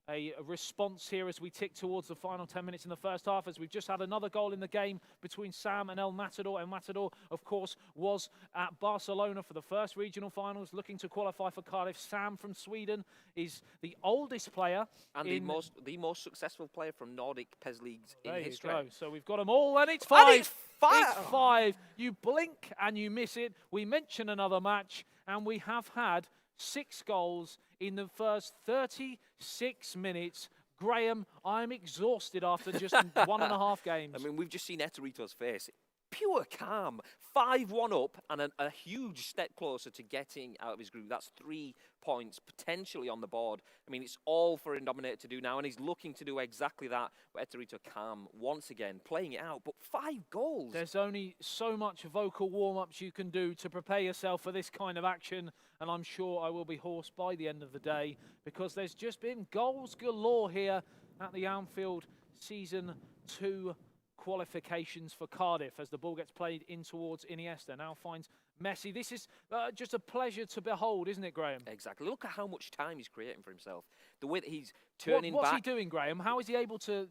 a response here as we tick towards the final 10 minutes in the first half, as we've just had another goal in the game between Sam and El Matador. El Matador, of course, was at Barcelona for the first regional finals, looking to qualify for Cardiff. Sam from Sweden is the oldest player. And the most successful player from Nordic PES leagues in history. There you go. So we've got them all, and it's 5. And it's 5. It's 5. You blink and you miss it. We mention another match, and we have had 6 goals in the first 36 minutes. Graham, I'm exhausted after just 1.5 games. I mean, we've just seen Eterito's face. Pure calm. 5-1 up and a huge step closer to getting out of his group. That's 3 points potentially on the board. I mean, it's all for Indominator to do now, and he's looking to do exactly that. But Eterito calm once again, playing it out. But 5 goals. There's only so much vocal warm-ups you can do to prepare yourself for this kind of action, and I'm sure I will be hoarse by the end of the day, because there's just been goals galore here at the Anfield Season 2 qualifications for Cardiff, as the ball gets played in towards Iniesta. Now finds Messi. This is just a pleasure to behold, isn't it, Graham? Exactly. Look at how much time he's creating for himself. The way that he's turning What's back. he doing, Graham? How is he able to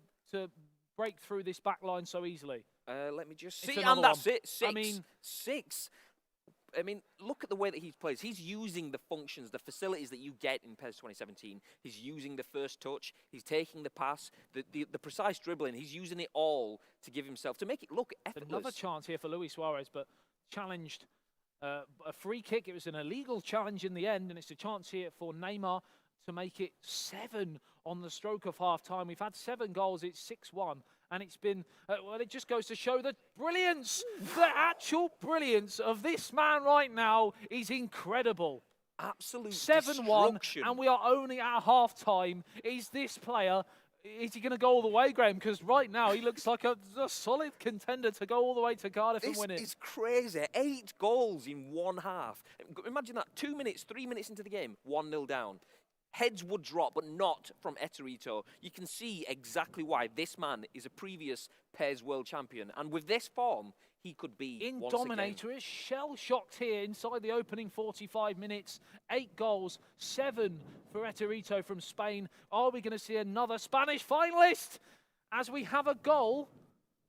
break through this back line so easily? Let me just see. It's And that's one. it. 6. I mean, 6. I mean, look at the way that he plays. He's using the functions, the facilities that you get in PES 2017. He's using the first touch. He's taking the pass, the precise dribbling. He's using it all to give himself, to make it look effortless. Another chance here for Luis Suarez, but challenged a free kick. It was an illegal challenge in the end, and it's a chance here for Neymar to make it 7 on the stroke of half-time. We've had 7 goals. It's 6-1. And it's been, well, it just goes to show the brilliance, the actual brilliance of this man right now is incredible. Absolute 7-1, and we are only at half-time. Is this player, is he going to go all the way, Graham? Because right now he looks like a solid contender to go all the way to Cardiff and win it. It's crazy. 8 goals in one half. Imagine that. 2 minutes, 3 minutes into the game, 1-0 down. heads would drop, but not from Eterito. You can see exactly why. This man is a previous PES world champion, and with this form, he could be Indominator is shell-shocked here inside the opening 45 minutes. 8 goals, 7 for Eterito from Spain. Are we going to see another Spanish finalist as we have a goal?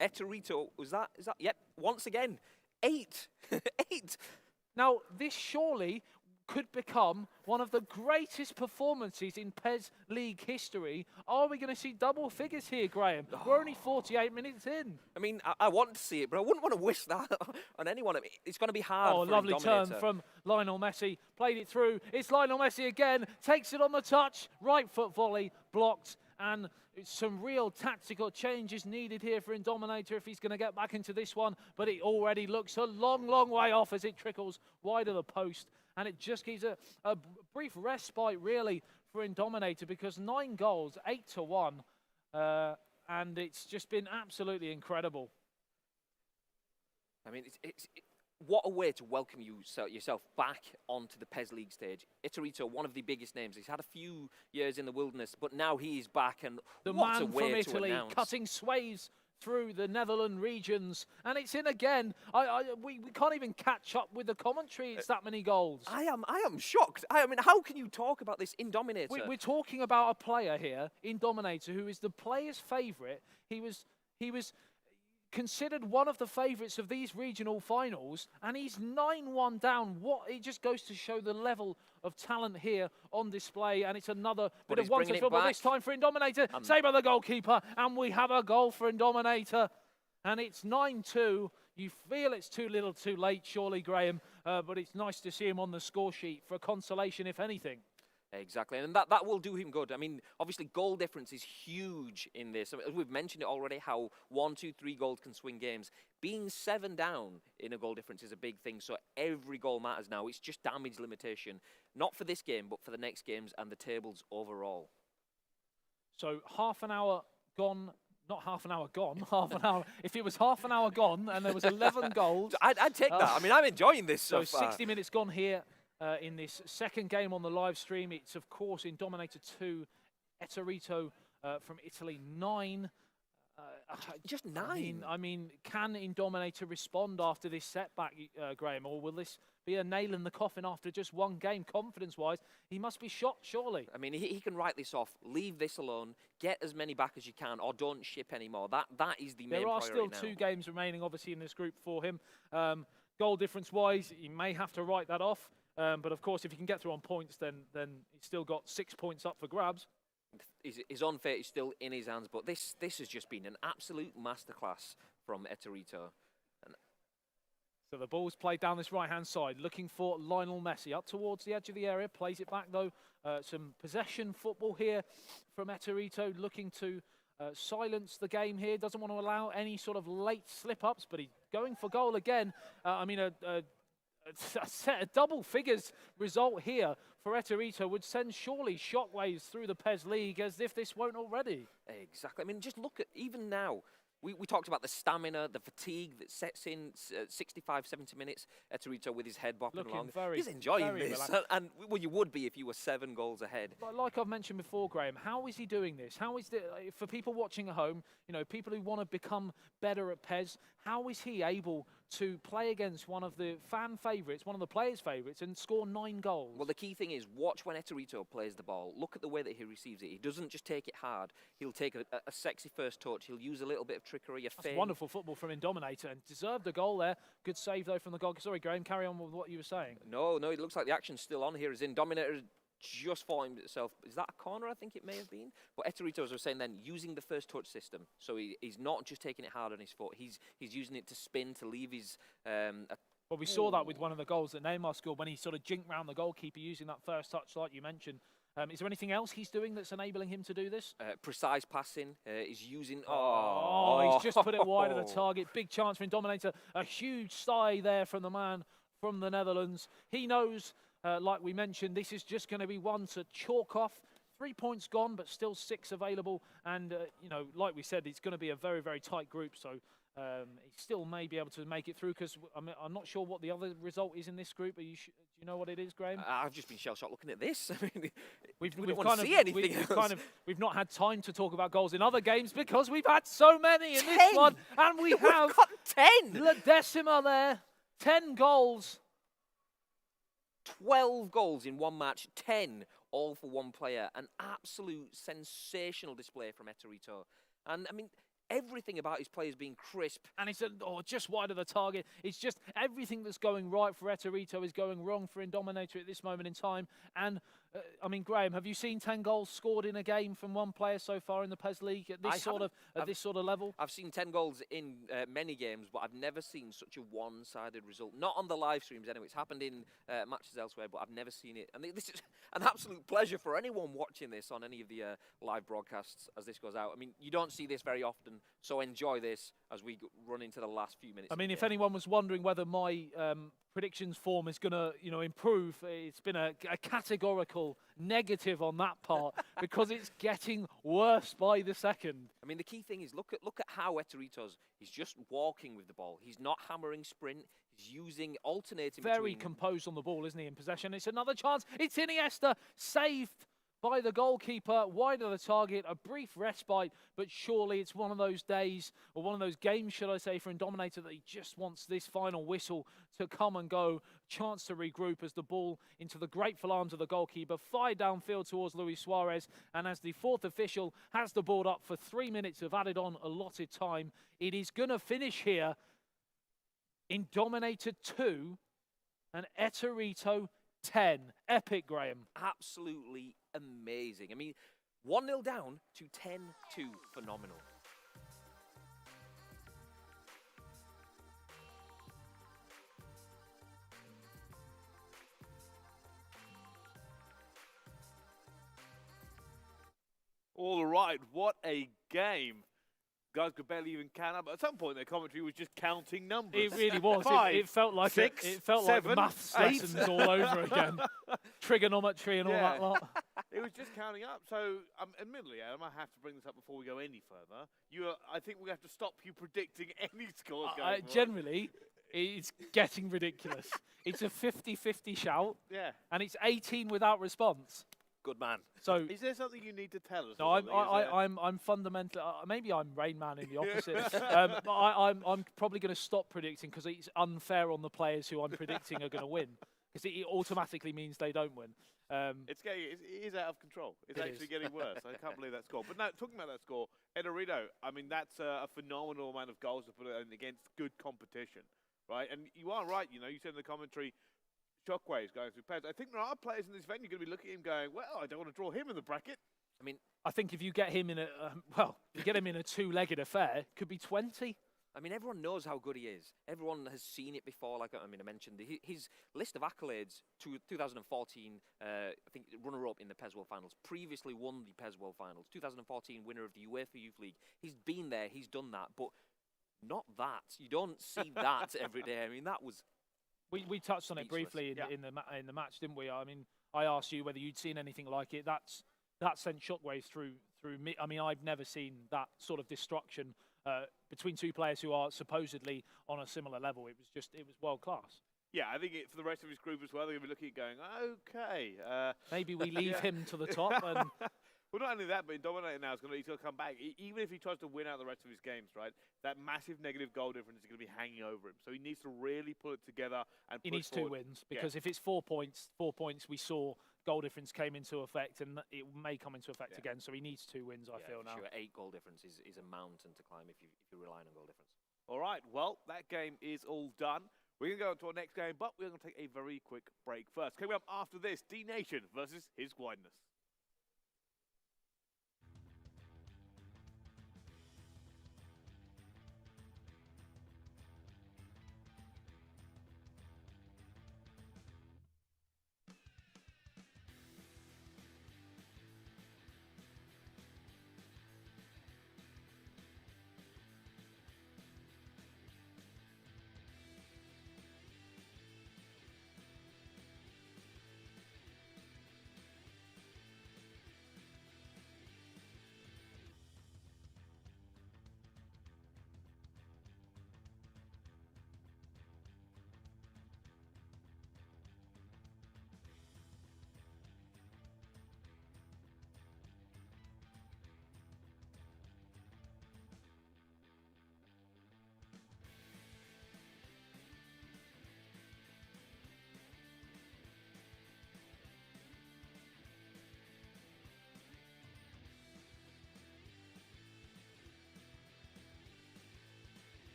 Eterito, is that? Yep, once again, 8. 8. Now, this surely could become one of the greatest performances in PES League history. Are we going to see double figures here, Graham? We're only 48 minutes in. I mean, I want to see it, but I wouldn't want to wish that on anyone. I mean, it's going to be hard. Oh, lovely turn from Lionel Messi. Played it through. It's Lionel Messi again. Takes it on the touch. Right foot volley. Blocked. And some real tactical changes needed here for Indominator if he's going to get back into this one. But it already looks a long, long way off as it trickles wide of the post. And it just gives a brief respite, really, for Indominator because 9 goals, 8-1. And it's just been absolutely incredible. I mean, what a way to welcome yourself back onto the PES League stage. Eterito, one of the biggest names. He's had a few years in the wilderness, but now he is back. And the what man a way from Italy, to announce. cutting sways through the Netherlands regions, and it's in again. We can't even catch up with the commentary. It's that many goals. I am shocked. I mean, how can you talk about this Indominator? We're talking about a player here, Indominator, who is the player's favourite. He was considered one of the favourites of these regional finals, and he's 9-1 down. It just goes to show the level of talent here on display, and it's another bit of one-touch football this time for Indominator. Saved by the goalkeeper, and we have a goal for Indominator, and it's 9-2. You feel it's too little too late, surely, Graham, but it's nice to see him on the score sheet for consolation, if anything. Exactly, and that will do him good. I mean, obviously, goal difference is huge in this. We've mentioned it already, how 1, 2, 3 goals can swing games. Being 7 down in a goal difference is a big thing, so every goal matters now. It's just damage limitation, not for this game, but for the next games and the tables overall. So half an hour gone. Not half an hour gone, half an hour. If it was half an hour gone and there was 11 goals. I'd take that. I mean, I'm enjoying this so so far. 60 minutes gone here. In this second game on the live stream, it's of course Indominator 2, Eterito from Italy 9. Just 9. I mean, can Indominator respond after this setback, Graham, or will this be a nail in the coffin after just one game, confidence-wise? He must be shocked, surely. I mean, he can write this off, leave this alone, get as many back as you can, or don't ship anymore. That is the main priority now. There are still 2 games remaining, obviously, in this group for him. Goal difference-wise, he may have to write that off. But of course, if he can get through on points, then he's still got 6 points up for grabs. His own fate is still in his hands, but this has just been an absolute masterclass from Eterito. So the ball's played down this right-hand side, looking for Lionel Messi. Up towards the edge of the area, plays it back though. Some possession football here from Eterito, looking to silence the game here. Doesn't want to allow any sort of late slip-ups, but he's going for goal again. I mean, a double figures result here for Eterito would send surely shockwaves through the PES League, as if this won't already. Exactly. I mean, just look at, even now, we talked about the stamina, the fatigue that sets in 65, 70 minutes. Eterito with his head bopping along. He's enjoying this. And well, you would be if you were 7 goals ahead. But like I've mentioned before, Graham, how is he doing this? How is for people watching at home, you know, people who want to become better at PES, how is he able to play against one of the fan favourites, one of the players' favourites, and score 9 goals? Well, the key thing is watch when Eterito plays the ball. Look at the way that he receives it. He doesn't just take it hard. He'll take a sexy first touch. He'll use a little bit of trickery, a feint. Wonderful football from Indominator, and deserved a goal there. Good save, though, from the goal. Sorry, Graham, carry on with what you were saying. No, it looks like the action's still on here. As Indominator just falling itself. Is that a corner? I think it may have been. But Eterito, as I was saying then, using the first touch system. So he's not just taking it hard on his foot. He's using it to spin, to leave his... Well, we saw that with one of the goals that Neymar scored when he sort of jinked round the goalkeeper using that first touch, like you mentioned. Is there anything else he's doing that's enabling him to do this? Precise passing. He's using... he's just put it wide of the target. Big chance for Indominator. A huge sigh there from the man from the Netherlands. He knows... like we mentioned, this is just going to be one to chalk off. 3 points gone, but still 6 available. And, you know, like we said, it's going to be a very, very tight group. So He still may be able to make it through because I'm not sure what the other result is in this group. Do you know what it is, Graham? I've just been shell-shocked looking at this. I mean, we've don't want to see anything else. We've not had time to talk about goals in other games because we've had so many in 10. this one, and we've got 10. La Decima there, 10 goals. 12 goals in one match, 10 all for one player. An absolute sensational display from Eterito. And, I mean, everything about his players being crisp. And it's just wide of the target. It's just everything that's going right for Eterito is going wrong for Indominator at this moment in time. And, I mean, Graham, have you seen 10 goals scored in a game from one player so far in the PES League at this sort of level? I've seen 10 goals in many games, but I've never seen such a one-sided result. Not on the live streams anyway. It's happened in matches elsewhere, but I've never seen it. And this is an absolute pleasure for anyone watching this on any of the live broadcasts as this goes out. I mean, you don't see this very often, so enjoy this as we run into the last few minutes. I mean, if anyone was wondering whether my predictions form is going to, improve, it's been a categorical negative on that part because it's getting worse by the second. I mean, the key thing is look at how Eterito's. He's just walking with the ball. He's not hammering sprint. He's using alternating. Very composed on the ball, isn't he? In possession, it's another chance. It's Iniesta, saved by the goalkeeper, wide of the target, a brief respite, but surely it's one of those days, or one of those games, should I say, for Indominator that he just wants this final whistle to come and go, chance to regroup as the ball into the grateful arms of the goalkeeper, fired downfield towards Luis Suarez, and as the fourth official has the ball up for 3 minutes of added on allotted time, it is going to finish here. Indominator 2 and Eterito 10. Epic, Graham. Absolutely amazing. I mean, 1-0 down to 10-2. Phenomenal. All right, what a game. Guys could barely even count up. At some point, their commentary was just counting numbers. It really was. 5, it felt like 6, it felt 7, like maths 8. lessons all over again. Trigonometry and all that lot. It was just counting up. So, admittedly, Adam, I have to bring this up before we go any further. I think we have to stop you predicting any scores going forward. Generally, it's getting ridiculous. It's a 50-50 shout. Yeah. And it's 18 without response. Good man. So, is there something you need to tell us? No, I'm fundamentally. Maybe I'm Rain Man in the opposite. I'm probably going to stop predicting because it's unfair on the players who I'm predicting are going to win, because it automatically means they don't win. It is out of control. It's actually getting worse. I can't believe that score. But now, talking about that score, Eterito, I mean, that's a phenomenal amount of goals to put in against good competition, right? And you are right. You said in the commentary, shockwaves going through players. I think there are players in this venue going to be looking at him going, well, I don't want to draw him in the bracket. I mean, I think if you get him in if you get him in a two-legged affair, it could be 20. I mean, everyone knows how good he is. Everyone has seen it before. Like, I mentioned his list of accolades to 2014, I think runner-up in the PES World Finals, previously won the PES World Finals, 2014 winner of the UEFA Youth League. He's been there, he's done that, but not that. You don't see that every day. I mean, that was... We touched on it briefly in the match, didn't we? I mean, I asked you whether you'd seen anything like it. That sent shockwaves through me. I mean, I've never seen that sort of destruction between two players who are supposedly on a similar level. It was world class. Yeah, I think for the rest of his group as well, they're going to be looking at going, okay. Maybe we leave him to the top. And well, not only that, but Indominator now he's going to come back. Even if he tries to win out the rest of his games, right, that massive negative goal difference is going to be hanging over him. So he needs to really pull it together and he needs forward. 2 wins, because if it's 4 points, we saw goal difference came into effect, and it may come into effect again. So he needs 2 wins, I feel now. Sure, 8 goal difference is a mountain to climb if you're relying on goal difference. All right, well, that game is all done. We're going to go on to our next game, but we're going to take a very quick break first. Coming up after this, D-Nation versus his Guidness.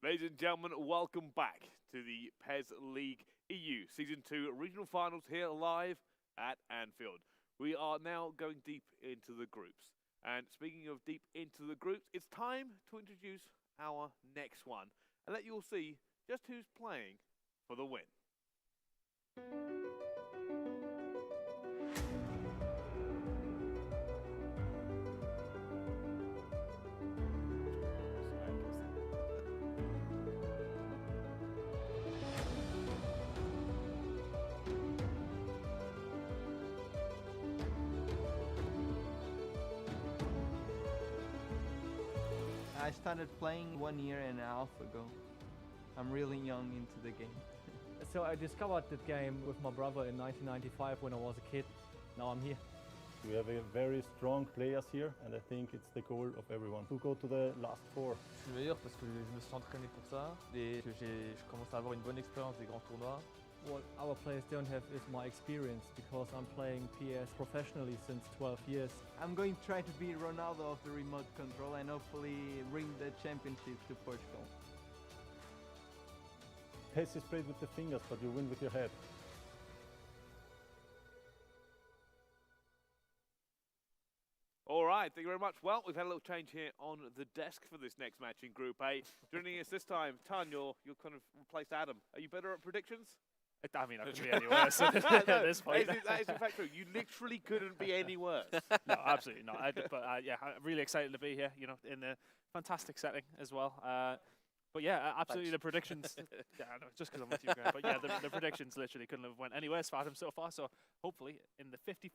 Ladies and gentlemen, welcome back to the PES League EU Season 2 Regional Finals here live at Anfield. We are now going deep into the groups. And speaking of deep into the groups, it's time to introduce our next one and let you all see just who's playing for the win. I started playing 1 year and a half ago. I'm really young into the game. So I discovered the game with my brother in 1995 when I was a kid. Now I'm here. We have a very strong players here, and I think it's the goal of everyone to go to the last four. Je suis meilleur parce que je me suis entraîné pour ça et que je commence à avoir une bonne expérience des grands tournois. What our players don't have is my experience because I'm playing PS professionally since 12 years. I'm going to try to be Ronaldo of the remote control and hopefully bring the championship to Portugal. PES is played with the fingers, but you win with your head. All right, thank you very much. Well, we've had a little change here on the desk for this next match in Group A. Joining us this time, Tan, you're kind of replaced Adam. Are you better at predictions? I mean, I couldn't be any worse at this point. That is in fact true. You literally couldn't be any worse. No, absolutely not. Yeah, I'm really excited to be here, you know, in a fantastic setting as well. But yeah, absolutely the predictions. Yeah, I know, just because I'm with you, Graham. But yeah, the predictions literally couldn't have went any worse for Adam so far. So hopefully, in the 50%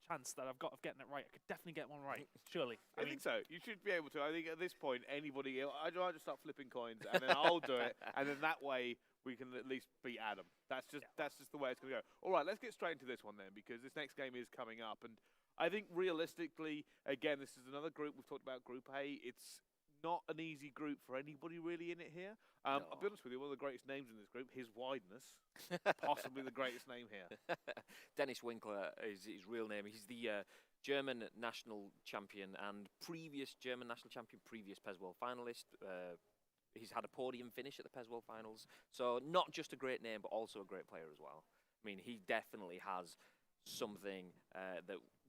chance that I've got of getting it right, I could definitely get one right. Surely. I think so. You should be able to. I think at this point, anybody, I'd rather just start flipping coins, and then I'll do it, and then that way we can at least beat Adam. That's just the way it's going to go. All right, let's get straight into this one then, because this next game is coming up, and I think realistically, again, this is another group. We've talked about Group A. It's not an easy group for anybody really in it here. I'll be honest with you, one of the greatest names in this group, his wideness, possibly the greatest name here. Dennis Winkler is his real name. He's the German national champion and previous German national champion, previous PES World finalist. He's had a podium finish at the PES World Finals. So not just a great name, but also a great player as well. I mean, he definitely has something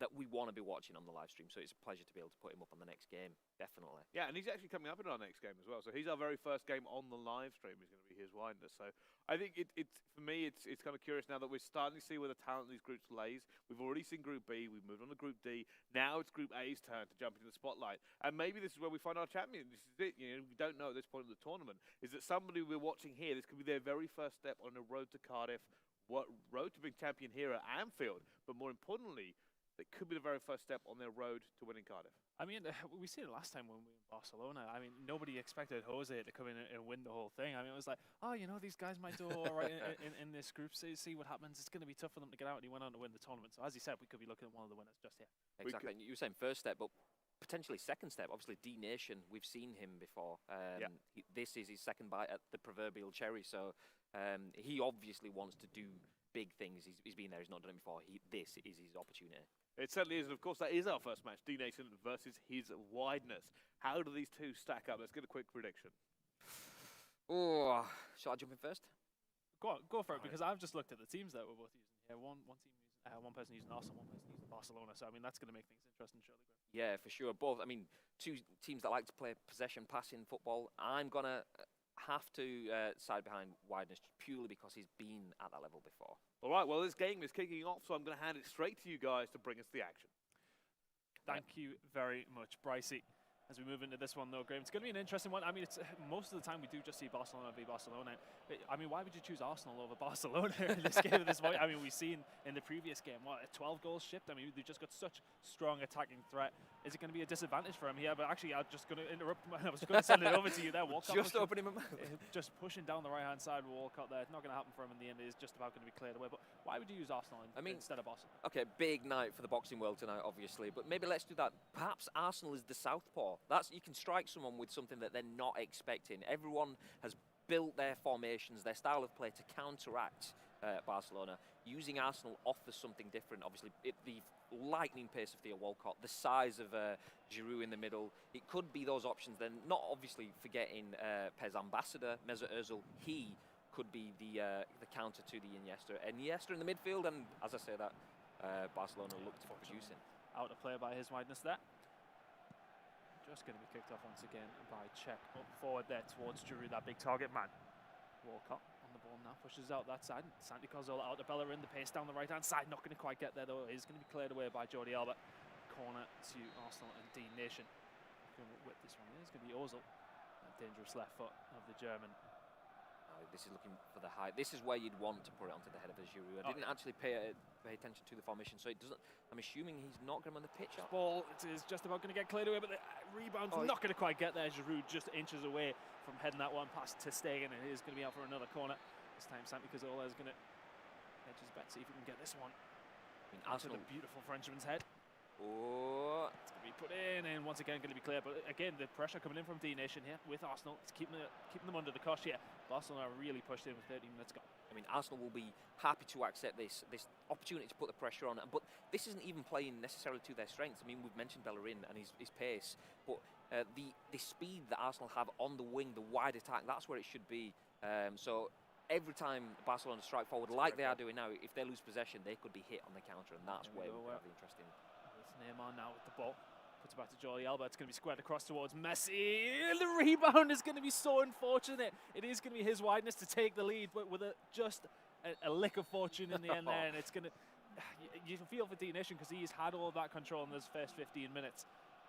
that we want to be watching on the live stream. So it's a pleasure to be able to put him up on the next game, definitely. Yeah, and he's actually coming up in our next game as well. So he's our very first game on the live stream is going to be his wideness. So I think it's for me, it's kind of curious now that we're starting to see where the talent in these groups lays. We've already seen Group B, we've moved on to Group D. Now it's Group A's turn to jump into the spotlight. And maybe this is where we find our champion. This is it. You know, we don't know at this point of the tournament. Is that somebody we're watching here, this could be their very first step on the road to Cardiff, road to being champion here at Anfield, but more importantly, it could be the very first step on their road to winning Cardiff. I mean, we seen it last time when we were in Barcelona. I mean, nobody expected Jose to come in and win the whole thing. I mean, it was like, oh, you know, these guys might do all right in this group. See what happens. It's going to be tough for them to get out, and he went on to win the tournament. So as you said, we could be looking at one of the winners just here. Exactly. And you were saying first step, but potentially second step. Obviously, D-Nation, we've seen him before. This is his second bite at the proverbial cherry. So he obviously wants to do big things. He's been there. He's not done it before. This is his opportunity. It certainly is, and of course that is our first match, D-Nation versus his wideness. How do these two stack up? Let's get a quick prediction. Oh, shall I jump in first? Go for it, because I've just looked at the teams that we're both using here. One person using Arsenal, one person using Barcelona. So I mean, that's going to make things interesting, surely. Yeah, for sure. Both. I mean, two teams that like to play possession, passing football. I'm gonna have to side behind wideness purely because he's been at that level before. All right, well, this game is kicking off, so I'm going to hand it straight to you guys to bring us the action. Thank you very much, Brycey. As we move into this one, though, Graham, it's going to be an interesting one. I mean, it's most of the time we do just see Barcelona v Barcelona. I mean, why would you choose Arsenal over Barcelona in this game at this point? I mean, we've seen in the previous game, 12 goals shipped? I mean, they've just got such strong attacking threat. Is it going to be a disadvantage for him here? But actually, I'm just going to interrupt. I was going to send it over to you there. Walcott just opening him. Just pushing down the right-hand side with Walcott there. It's not going to happen for him in the end. It is just about going to be cleared away. But why would you use Arsenal instead of Barcelona? Okay, big night for the boxing world tonight, obviously. But maybe let's do that. Perhaps Arsenal is the southpaw. You can strike someone with something that they're not expecting. Everyone has built their formations, their style of play to counteract Barcelona. Using Arsenal offers something different. Obviously, the lightning pace of Theo Walcott, the size of Giroud in the middle. It could be those options. Then, not obviously forgetting Pez ambassador Mesut Ozil. He could be the counter to the Iniesta in the midfield. And as I say that, Barcelona looked for producing. Out of play by his wideness there. Just going to be kicked off once again by Czech. Up forward there towards Giroud, that big target man. Walcott on the ball now, pushes out that side. Santi Cazorla out to Bellerin, the pace down the right-hand side. Not going to quite get there though. It is going to be cleared away by Jordi Alba. Corner to Arsenal and Dean Nation. Going to whip this one. It's going to be Ozil. That dangerous left foot of the German. This is looking for the height. This is where you'd want to put it onto the head of the Giroud. I didn't actually pay attention to the formation, so it doesn't. I'm assuming he's not going to on the pitch. Ball is just about going to get cleared away, but the rebound's not going to quite get there. Giroud just inches away from heading that one past ter Stegen, and it is going to be out for another corner. This time, Santi Cazorla is going to edge his bet, see if he can get this one. Arsenal, the beautiful Frenchman's head. Oh, it's going to be put in, and once again going to be clear. But again, the pressure coming in from D Nation here with Arsenal. It's keeping them under the cosh here. Barcelona are really pushed in with 13 minutes gone. I mean, Arsenal will be happy to accept this opportunity to put the pressure on. But this isn't even playing necessarily to their strengths. I mean, we've mentioned Bellerin and his pace, but the speed that Arsenal have on the wing, the wide attack, that's where it should be. So every time Barcelona strike forward, like they are doing now, if they lose possession, they could be hit on the counter, and that's where we have the interesting. Neymar now with the ball. Puts it back to Jordi Alba. It's going to be squared across towards Messi. The rebound is going to be so unfortunate. It is going to be his wideness to take the lead, but with just a lick of fortune in the end there. And it's going to... You can feel for D Nation because he's had all that control in those first 15 minutes.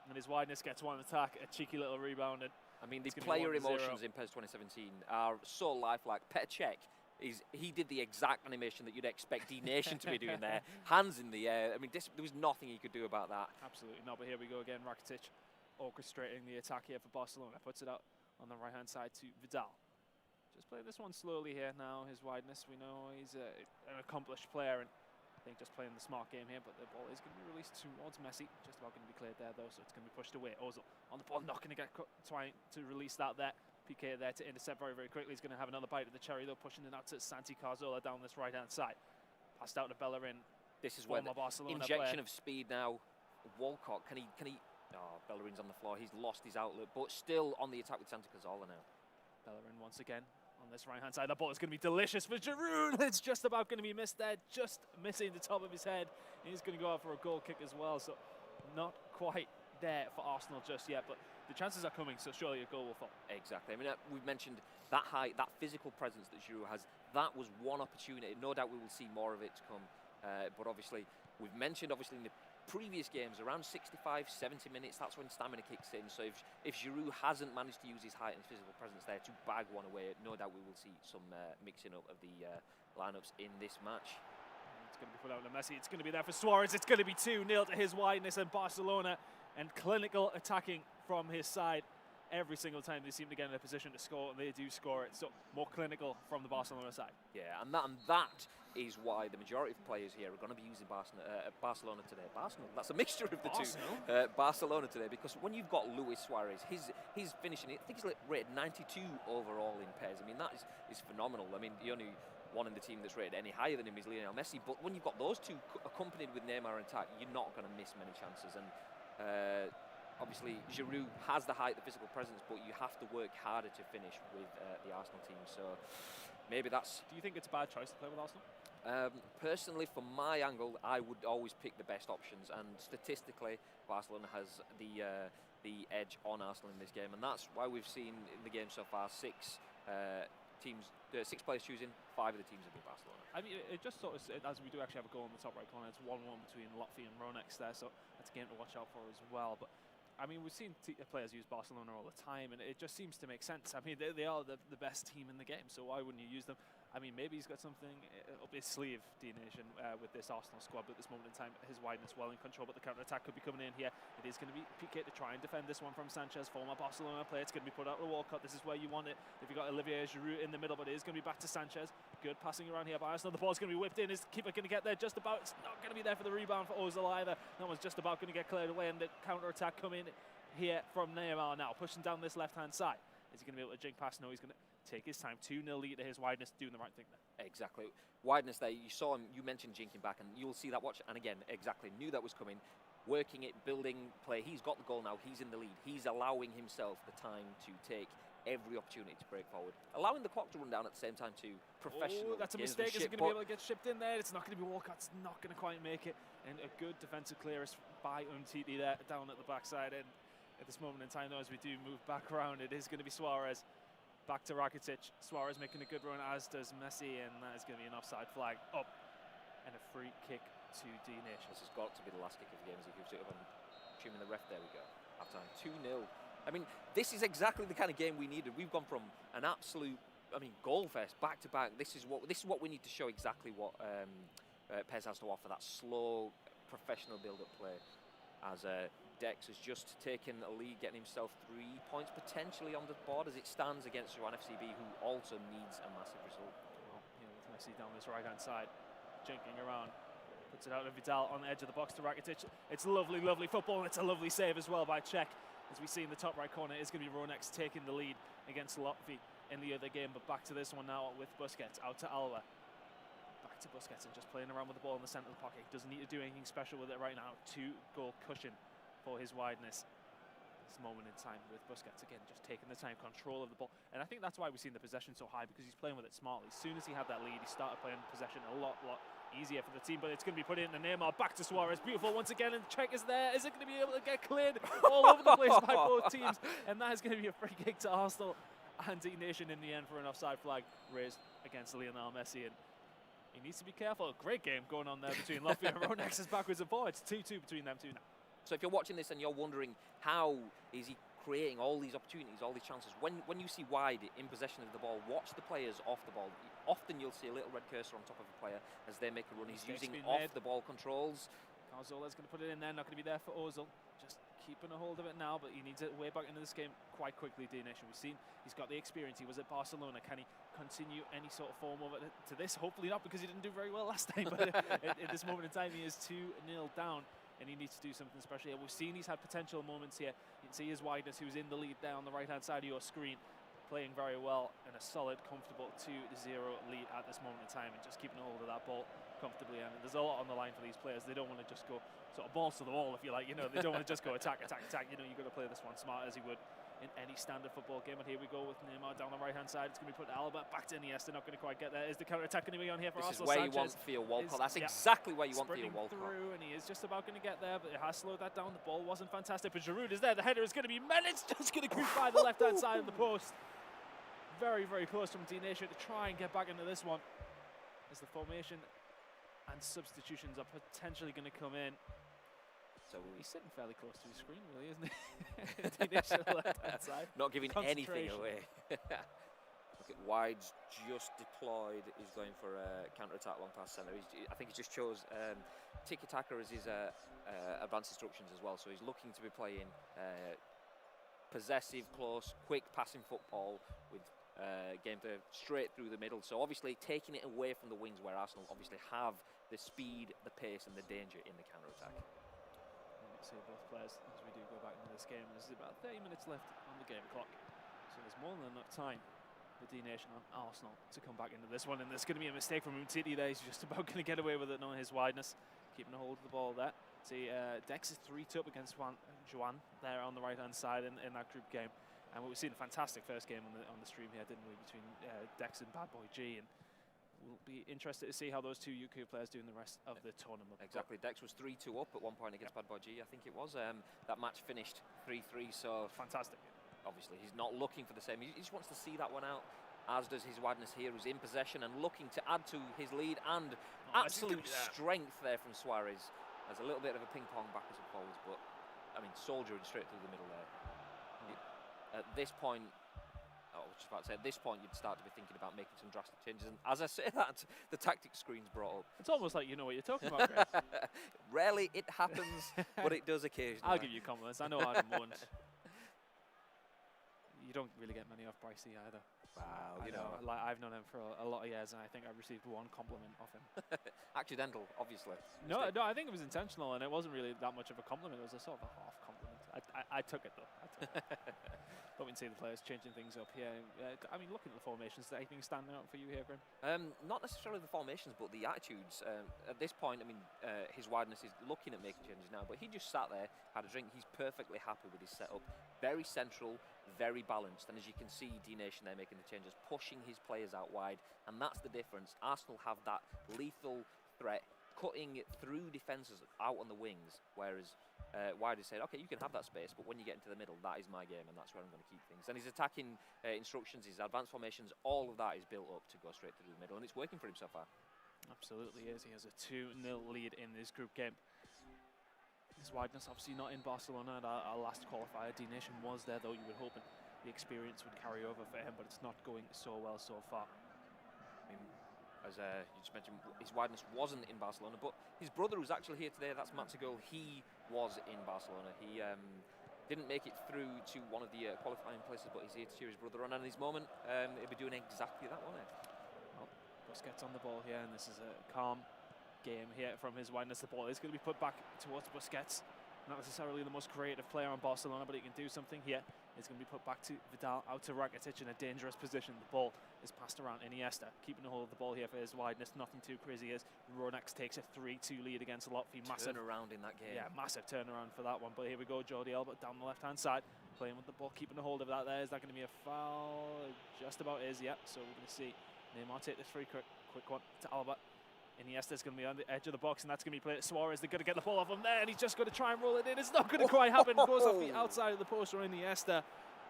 And his wideness gets one attack, a cheeky little rebound. And I mean, the player emotions in PES 2017 are so lifelike. Petr Cech, he did the exact animation that you'd expect D Nation to be doing there. Hands in the air. I mean, there was nothing he could do about that. Absolutely not, but here we go again. Rakitic orchestrating the attack here for Barcelona. Puts it out on the right-hand side to Vidal. Just play this one slowly here now. His wideness, we know he's an accomplished player, and I think just playing the smart game here, but the ball is going to be released towards Messi. Just about going to be cleared there, though, so it's going to be pushed away. Ozil on the ball, not going to get trying to release that there. PK there to intercept very, very quickly. He's going to have another bite of the cherry, though, pushing it out to Santi Cazorla down this right-hand side. Passed out to Bellerin. This is where the Barcelona injection of speed now. Walcott, can he? Oh, Bellerin's on the floor. He's lost his outlet, but still on the attack with Santi Cazorla now. Bellerin once again on this right-hand side. The ball is going to be delicious for Giroud. It's just about going to be missed there, just missing the top of his head. He's going to go out for a goal kick as well, so not quite there for Arsenal just yet, but the chances are coming, so surely a goal will fall. Exactly. I mean, we've mentioned that height, that physical presence that Giroud has. That was one opportunity. No doubt we will see more of it to come. But obviously, we've mentioned in the previous games, around 65, 70 minutes, that's when stamina kicks in. So if Giroud hasn't managed to use his height and his physical presence there to bag one away, no doubt we will see some mixing up of the lineups in this match. It's going to be put out to Messi. It's going to be there for Suarez. It's going to be 2-0 to his wideness, and Barcelona and clinical attacking from his side. Every single time they seem to get in a position to score, and they do score it. So more clinical from the Barcelona side. Yeah, and that is why the majority of players here are going to be using Barcelona today. Barcelona, that's a mixture of the two. Barcelona today, because when you've got Luis Suarez, his finishing, I think he's rated 92 overall in PES. I mean, that is phenomenal. I mean, the only one in the team that's rated any higher than him is Lionel Messi. But when you've got those two accompanied with Neymar in attack, you're not going to miss many chances. And obviously, Giroud has the height, the physical presence, but you have to work harder to finish with the Arsenal team. So maybe that's... Do you think it's a bad choice to play with Arsenal? Personally, from my angle, I would always pick the best options. And statistically, Barcelona has the edge on Arsenal in this game. And that's why we've seen in the game so far 6 players choosing, 5 of the teams have been Barcelona. I mean, it just sort of, as we do actually have a goal in the top right corner, it's 1-1 between Lotfi and Ronex there, so that's a game to watch out for as well. But I mean, we've seen players use Barcelona all the time, and it just seems to make sense. I mean, they are the best team in the game, so why wouldn't you use them? I mean, maybe he's got something up his sleeve, D Nation, with this Arsenal squad. But at this moment in time, his wideness well in control, but the counter-attack could be coming in here. It is going to be PK to try and defend this one from Sanchez, former Barcelona player. It's going to be put out to Walcott. This is where you want it. If you've got Olivier Giroud in the middle, but it is going to be back to Sanchez. Good passing around here by Arsenal. The ball's going to be whipped in. Is the keeper going to get there just about? It's not going to be there for the rebound for Ozil either. That one's just about going to get cleared away, and the counter-attack coming here from Neymar now, pushing down this left-hand side. Is he going to be able to jink past? No, he's going to take his time. 2-0 lead to his wideness, doing the right thing there. Exactly. Wideness there, you saw him, you mentioned jinking back, and you'll see that watch, and again, exactly, knew that was coming, working it, building play. He's got the goal now, he's in the lead. He's allowing himself the time to take every opportunity to break forward, allowing the clock to run down at the same time too. Professional. Oh, that's a mistake. Is it going to be able to get shipped in there? It's not going to be Walcott's not going to quite make it. And a good defensive clearance by Umtiti there, down at the backside. And at this moment in time, though, as we do move back around, it is going to be Suarez. Back to Rakitic. Suarez making a good run, as does Messi, and that is going to be an offside flag up. And a free kick to D-Nation. This has got to be the last kick of the game as he hoops it up. I'm assuming the ref, there we go. Half time, 2-0. I mean, this is exactly the kind of game we needed. We've gone from an absolute, goal fest back to back. This is what we need to show exactly what Pez has to offer. That slow, professional build-up play. As Dex has just taken a lead, getting himself 3 points potentially on the board as it stands against Juan FCB, who also needs a massive result. Well, with Messi down this right-hand side, jinking around. Puts it out to Vidal on the edge of the box to Rakitic. It's lovely, lovely football, and it's a lovely save as well by Czech. As we see in the top right corner, it's going to be Ronex taking the lead against Lotfi in the other game. But back to this one now with Busquets, out to Alba. Back to Busquets and just playing around with the ball in the centre of the pocket. He doesn't need to do anything special with it right now. 2-goal cushion for his wideness. This moment in time with Busquets, again, just taking the time, control of the ball. And I think that's why we've seen the possession so high, because he's playing with it smartly. As soon as he had that lead, he started playing possession a lot easier for the team, but it's going to be put in the Neymar, back to Suarez, beautiful once again, and Czech is there. Is it going to be able to get cleared all over the place by both teams? And that is going to be a free kick to Arsenal and D-Nation in the end for an offside flag raised against Lionel Messi, and he needs to be careful. Great game going on there between Lotfi and Ronex is backwards and forwards. 2-2 between them two now. So if you're watching this and you're wondering how is he creating all these opportunities, all these chances, when you see wide in possession of the ball, watch the players off the ball. Often you'll see a little red cursor on top of a player as they make a run. He's using off-the-ball controls. Carzola's going to put it in there, not going to be there for Ozil. Just keeping a hold of it now, but he needs it way back into this game quite quickly, D-Nation. We've seen he's got the experience. He was at Barcelona. Can he continue any sort of form of it to this? Hopefully not, because he didn't do very well last time. But at this moment in time, he is 2-0 down. And he needs to do something special here. We've seen he's had potential moments here. You can see his wideness, who's in the lead there on the right-hand side of your screen, playing very well and a solid, comfortable 2-0 lead at this moment in time, and just keeping a hold of that ball comfortably. And there's a lot on the line for these players. They don't want to just go sort of balls to the wall, if you like. They don't want to just go attack. You've got to play this one smart as he would in any standard football game. And here we go with Neymar down the right-hand side. It's going to be put to Alba, back to Iniesta, not going to quite get there. Is the counter-attack going to be on here for Arsenal? This is where you want Theo Walcott. That's exactly where you want Theo Walcott. Through, and he is just about going to get there, but it has slowed that down. The ball wasn't fantastic, but Giroud is there. The header is going to be met. It's just going to creep by the left-hand side of the post. Very, very close from D-Nation to try and get back into this one, as the formation and substitutions are potentially going to come in. So he's sitting fairly close to his screen, really, isn't he? D-Nation on the left-hand side. Not giving anything away. Look at Wide's just deployed. He's going for a counter-attack long pass centre. I think he just chose tiki-taka as his advanced instructions as well. So he's looking to be playing possessive, close, quick passing football with game to straight through the middle. So obviously taking it away from the wings, where Arsenal obviously have the speed, the pace and the danger in the counter-attack. See both players as we do go back into this game. There's about 30 minutes left on the game clock, so there's more than enough time for D-Nation on Arsenal to come back into this one. And there's going to be a mistake from Umtiti there. He's just about going to get away with it, knowing his wideness, keeping a hold of the ball there. See, Dex is 3-2 up against Juan there on the right-hand side in that group game. And we've seen a fantastic first game on the stream here, didn't we, between Dex and Bad Boy G. And we'll be interested to see how those two UK players do in the rest of the tournament. Exactly. Dex was 3-2 up at one point against Bad Boy G, I think it was. That match finished 3-3, so... Fantastic. Obviously, he's not looking for the same. He just wants to see that one out, as does his wideness here, who's in possession and looking to add to his lead. And absolute strength there from Suarez. There's a little bit of a ping-pong backwards and forwards, but, I mean, soldiering straight through the middle there. At this point... I was just about to say, at this point, you'd start to be thinking about making some drastic changes. And as I say that, the tactics screen's brought up. It's almost like you know what you're talking about, Chris. Rarely it happens, but it does occasionally. I'll give you compliments. I know Adam won't. You don't really get many off Brycey either. Wow, you know. Like, I've known him for a lot of years, and I think I've received one compliment off him. Accidental, obviously. No, I think it was intentional, and it wasn't really that much of a compliment. It was a sort of a half compliment. I took it though. But we can see the players changing things up here. I mean, looking at the formations, is there anything standing out for you here, Graham? Not necessarily the formations, but the attitudes. At this point, I mean, his wideness is looking at making changes now, but he just sat there, had a drink. He's perfectly happy with his setup. Very central, very balanced. And as you can see, D-Nation there making the changes, pushing his players out wide. And that's the difference. Arsenal have that lethal threat, cutting through defences out on the wings, whereas Wilder said, okay, you can have that space, but when you get into the middle, that is my game, and that's where I'm going to keep things. And his attacking instructions, his advanced formations, all of that is built up to go straight through the middle, and it's working for him so far. Absolutely is. He has a 2-0 lead in this group game. His wideness obviously not in Barcelona. Our last qualifier, D-Nation was there, though. You were hoping the experience would carry over for him, but it's not going so well so far. I mean, as you just mentioned, his wideness wasn't in Barcelona, but his brother was actually here today. That's Matago. He was in Barcelona. He didn't make it through to one of the qualifying places, but he's here to cheer his brother on. And in his moment, he'll be doing exactly that, won't he? Well, Busquets on the ball here, and this is a calm game here from his wideness. The ball is going to be put back towards Busquets. Not necessarily the most creative player on Barcelona, but he can do something here. It's going to be put back to Vidal, out to Rakitic in a dangerous position. The ball is passed around Iniesta, keeping a hold of the ball here for his wideness. Nothing too crazy as Ronex takes a 3-2 lead against Lotfi. Massive turnaround in that game. Yeah, massive turnaround for that one. But here we go, Jordi Alba down the left-hand side, playing with the ball, keeping a hold of that there. Is that going to be a foul? Just about is, yeah. So we're going to see Neymar take this free quick one to Alba. Iniesta's going to be on the edge of the box, and that's going to be played to Suarez. They're going to get the ball off him there, and he's just going to try and roll it in. It's not going to quite happen. Goes off the outside of the post for Iniesta.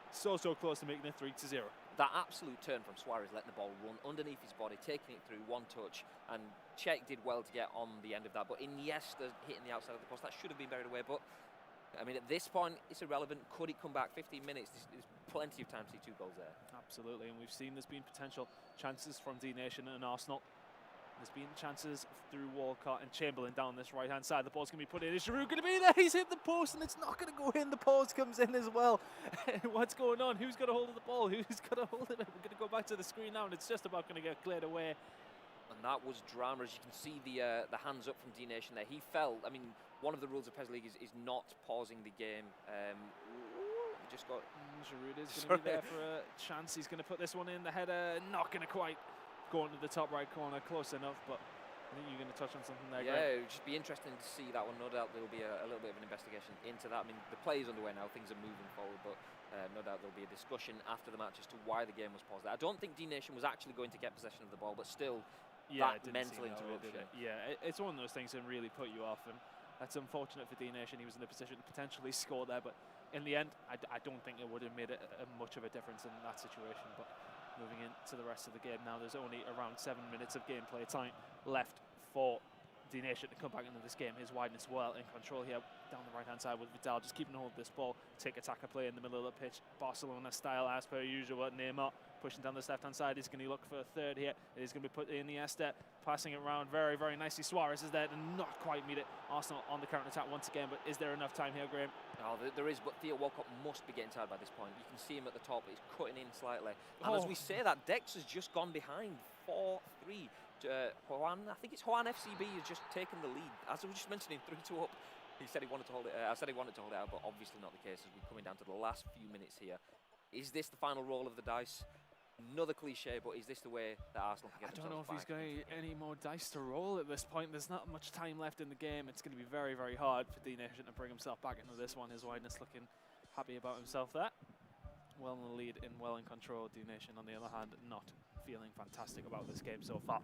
So close to making it 3-0. That absolute turn from Suarez, letting the ball run underneath his body, taking it through one touch, and Czech did well to get on the end of that. But Iniesta hitting the outside of the post, that should have been buried away. But I mean, at this point, it's irrelevant. Could it come back? 15 minutes. There's plenty of time to see 2 goals there. Absolutely, and we've seen there's been potential chances from D-Nation and Arsenal. There's been chances through Walcott and Chamberlain down this right-hand side. The ball's going to be put in. Is Giroud going to be there? He's hit the post, and it's not going to go in. The post comes in as well. What's going on? Who's got a hold of the ball? Who's got a hold of it? We're going to go back to the screen now, and it's just about going to get cleared away. And that was drama. As you can see, the hands up from D-Nation there. He fell. I mean, one of the rules of PES League is not pausing the game. Just got... Giroud is going to be there for a chance. He's going to put this one in. The header not going to quite going to the top right corner, close enough, but I think you're going to touch on something there. Yeah, it would just be interesting to see that one. No doubt there'll be a little bit of an investigation into that. I mean, the play is underway now, things are moving forward, but no doubt there'll be a discussion after the match as to why the game was paused. I don't think D-Nation was actually going to get possession of the ball, but still, that mental interruption. Yeah, it's one of those things that really put you off, and that's unfortunate for D-Nation. He was in a position to potentially score there, but in the end, I don't think it would have made much of a difference in that situation. But moving into the rest of the game now, there's only around 7 minutes of gameplay time left for D-Nation to come back into this game. His wideness well in control here down the right-hand side with Vidal just keeping hold of this ball. Take attacker play in the middle of the pitch. Barcelona style as per usual. Neymar pushing down this left-hand side. He's going to look for a third here. He's going to be put in Iniesta, passing it around very, very nicely. Suarez is there to not quite meet it. Arsenal on the counter-attack once again, but is there enough time here, Graham? Oh, there is, but Theo Walcott must be getting tired by this point. You can see him at the top. He's cutting in slightly. And as we say that, Dex has just gone behind 4-3. Juan, I think it's Juan FCB has just taken the lead. As I was just mentioning, 3-2 up. He said he wanted to hold it. I said he wanted to hold it out, but obviously not the case as we're coming down to the last few minutes here. Is this the final roll of the dice? Another cliche, but is this the way that Arsenal can get I don't know if he's got any more dice to roll at this point. There's not much time left in the game. It's going to be very, very hard for D-Nation to bring himself back into this one. His wideness looking happy about himself there. Well in the lead and well in control. D-Nation, on the other hand, not feeling fantastic about this game so far.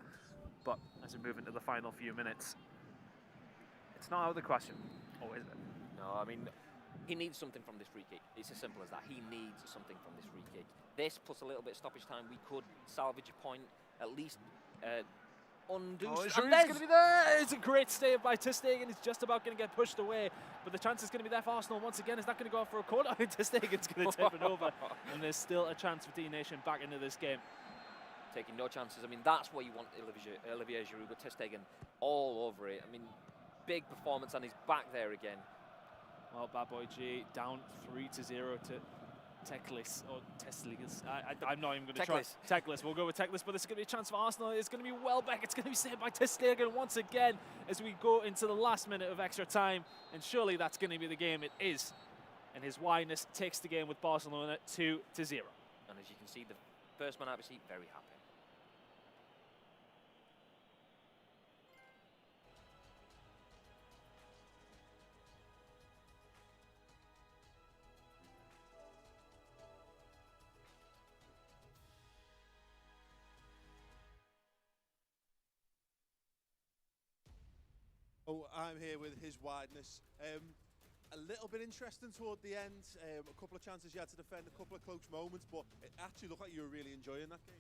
But as we move into the final few minutes, it's not out of the question. Or is it? No, I mean, he needs something from this free kick. It's as simple as that. He needs something from this free kick. This plus a little bit of stoppage time, we could salvage a point, at least undo. Oh, Giroud's going to be there. It's a great save by ter Stegen. It's just about going to get pushed away, but the chance is going to be there for Arsenal once again. Is that going to go out for a corner? ter Stegen's going to tip it over, and there's still a chance for D-Nation back into this game. Taking no chances. I mean, that's what you want Olivier Giroud, but ter Stegen all over it. I mean, big performance, and he's back there again. Well, Bad Boy G down 3-0 to Teklis, or Tesligas. I'm not even going to try. Teklis. We'll go with Teklis, but this is going to be a chance for Arsenal. It's going to be Welbeck. It's going to be saved by ter Stegen once again as we go into the last minute of extra time. And surely that's going to be the game. It is. and his wideness takes the game with Barcelona 2-0. And as you can see, the first man out of the seat very happy. Oh, I'm here with his wideness. A little bit interesting toward the end. A couple of chances you had to defend, a couple of close moments, but it actually looked like you were really enjoying that game.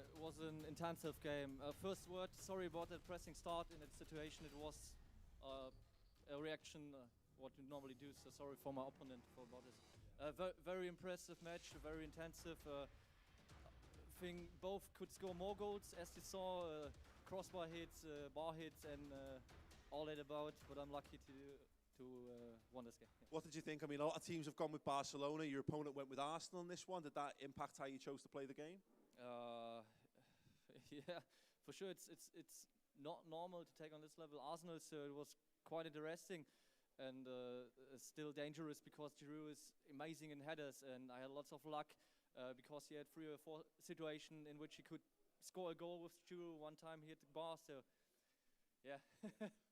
It was an intensive game. First word, sorry about that pressing start in that situation. It was a reaction, what you normally do, so sorry for my opponent for about this. Very impressive match, very intensive. I think both could score more goals, as you saw. Crossbar hits, bar hits, and all that about, but I'm lucky to win this game. Yeah. What did you think? I mean, a lot of teams have gone with Barcelona. Your opponent went with Arsenal in this one. Did that impact how you chose to play the game? Yeah, for sure. It's not normal to take on this level Arsenal, so it was quite interesting and still dangerous because Giroud is amazing in headers, and I had lots of luck because he had 3 or 4 situations in which he could score a goal with Giroud. One time he hit the bar, so yeah.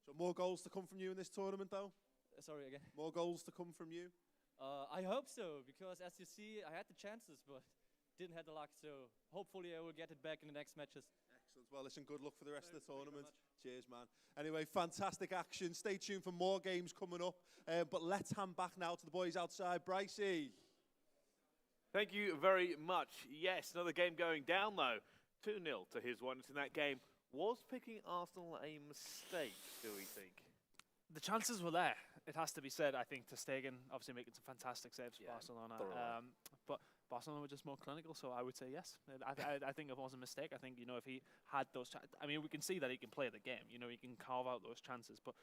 So more goals to come from you in this tournament, though? Sorry again. More goals to come from you? I hope so, because as you see, I had the chances, but didn't have the luck, so hopefully I will get it back in the next matches. Excellent. Well, listen, good luck for the rest of the tournament. Cheers, man. Anyway, fantastic action. Stay tuned for more games coming up. But let's hand back now to the boys outside. Brycey. Thank you very much. Yes, another game going down, though. 2-0 to his wideness in that game. Was picking Arsenal a mistake, do we think? The chances were there, it has to be said. I think ter Stegen obviously making some fantastic saves for Barcelona. But Barcelona were just more clinical, so I would say yes. I think it was a mistake. I think, you know, if he had those I mean, we can see that he can play the game. You know, he can carve out those chances. But,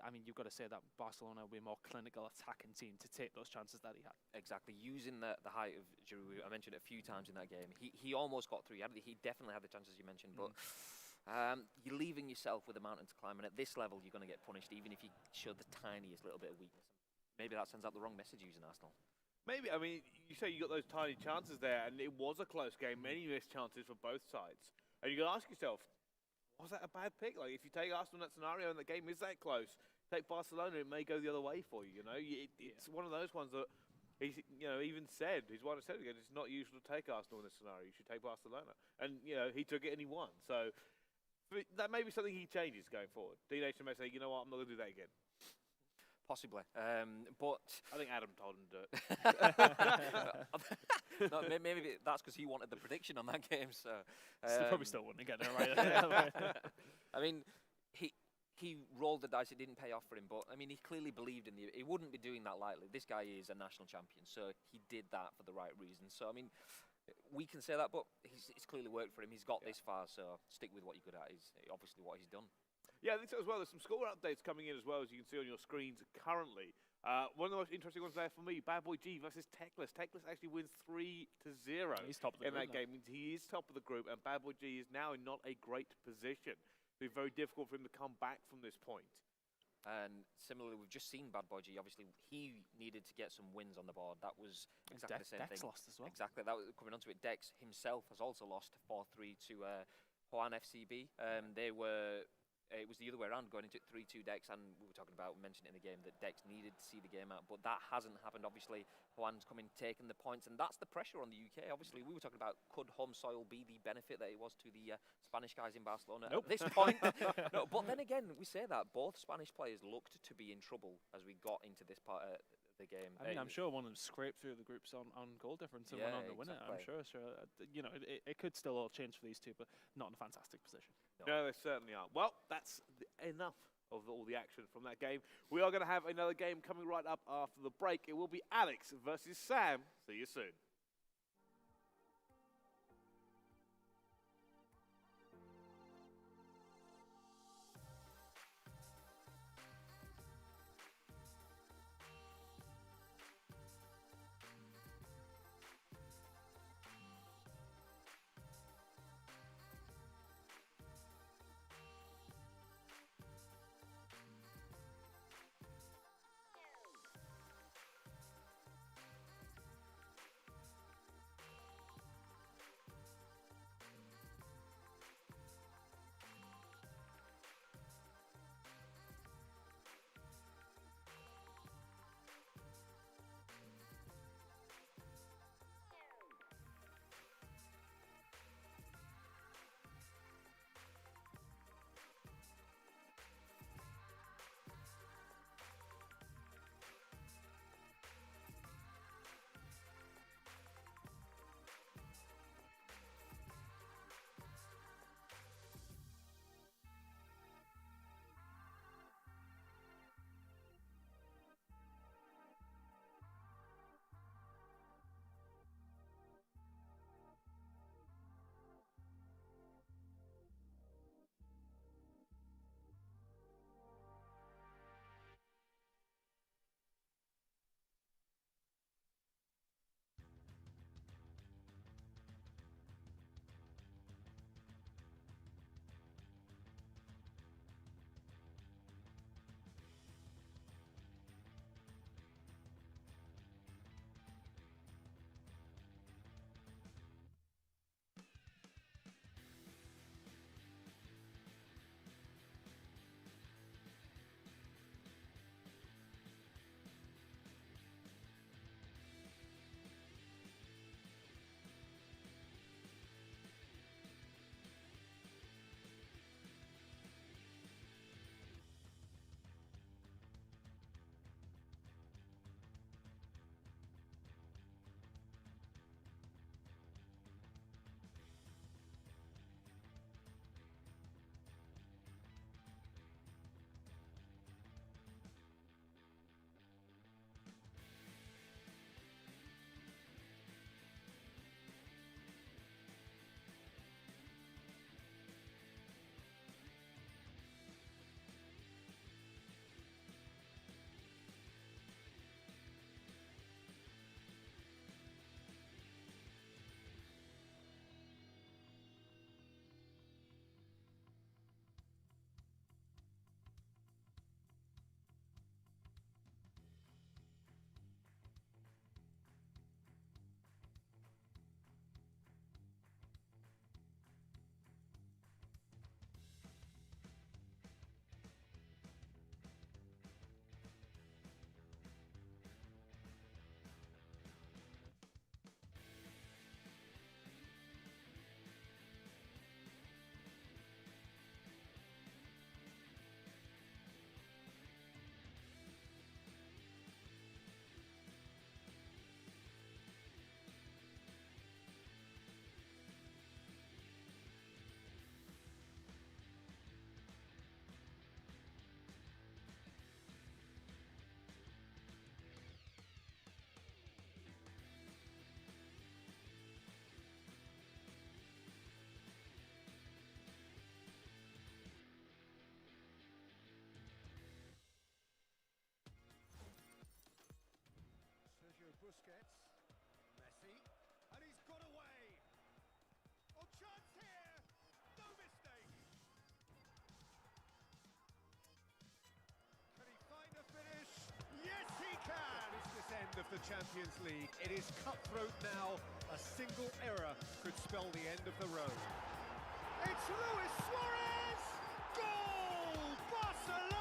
I mean, you've got to say that Barcelona were a more clinical attacking team to take those chances that he had. Exactly. Using the height of Giroud, I mentioned it a few times in that game. He almost got through. He definitely had the chances you mentioned, but you're leaving yourself with a mountain to climb, and at this level you're going to get punished even if you show the tiniest little bit of weakness. Maybe that sends out the wrong message using Arsenal. Maybe. I mean, you say you got those tiny chances there, and it was a close game. Many missed chances for both sides. And you got to ask yourself, was that a bad pick? Like, if you take Arsenal in that scenario and the game is that close, take Barcelona, it may go the other way for you. You know, it's one of those ones that he's, you know, even said, his wife said again, it's not usual to take Arsenal in this scenario. You should take Barcelona, and you know, he took it and he won. So that may be something he changes going forward. Dean H may say, you know what, I'm not going to do that again. Possibly, but I think Adam told him to do it. No, maybe that's because he wanted the prediction on that game. So probably still wouldn't get there, right? I mean, he rolled the dice. It didn't pay off for him, but I mean, he clearly believed in the. He wouldn't be doing that lightly. This guy is a national champion, so he did that for the right reasons. So I mean, we can say that, but it's clearly worked for him. He's got this far, so stick with what you're good at. Is obviously what he's done. Yeah, I think so as well. There's some score updates coming in as well, as you can see on your screens currently. One of the most interesting ones there for me, Bad Boy G versus Techless. Techless actually wins 3-0 He's top of the in that game. He is top of the group, and Bad Boy G is now in not a great position. It'll be very difficult for him to come back from this point. And similarly, we've just seen Bad Boy G. Obviously, he needed to get some wins on the board. That was exactly the same thing. Dex lost as well. Exactly. That was coming onto it. Dex himself has also lost 4-3 to Juan FCB. They were. It was the other way around, going into 3-2 Dex, and we mentioned in the game that Dex needed to see the game out, but that hasn't happened. Obviously, Juan's come in, taking the points, and that's the pressure on the UK. Obviously, we were talking about, could home soil be the benefit that it was to the Spanish guys in Barcelona at this point? No, but then again, we say that both Spanish players looked to be in trouble as we got into this part of the game. I mean, I'm sure one of them scraped through the groups on goal difference and went on to win it. I'm sure. You know, it could still all change for these two, but not in a fantastic position. No, they certainly are. Well, that's enough of all the action from that game. We are going to have another game coming right up after the break. It will be Alex versus Sam. See you soon. Busquets, Messi, and he's got away. Oh, chance here, no mistake. Can he find a finish? Yes, he can. It's this end of the Champions League. It is cutthroat now. A single error could spell the end of the road. It's Luis Suarez! Goal! Barcelona!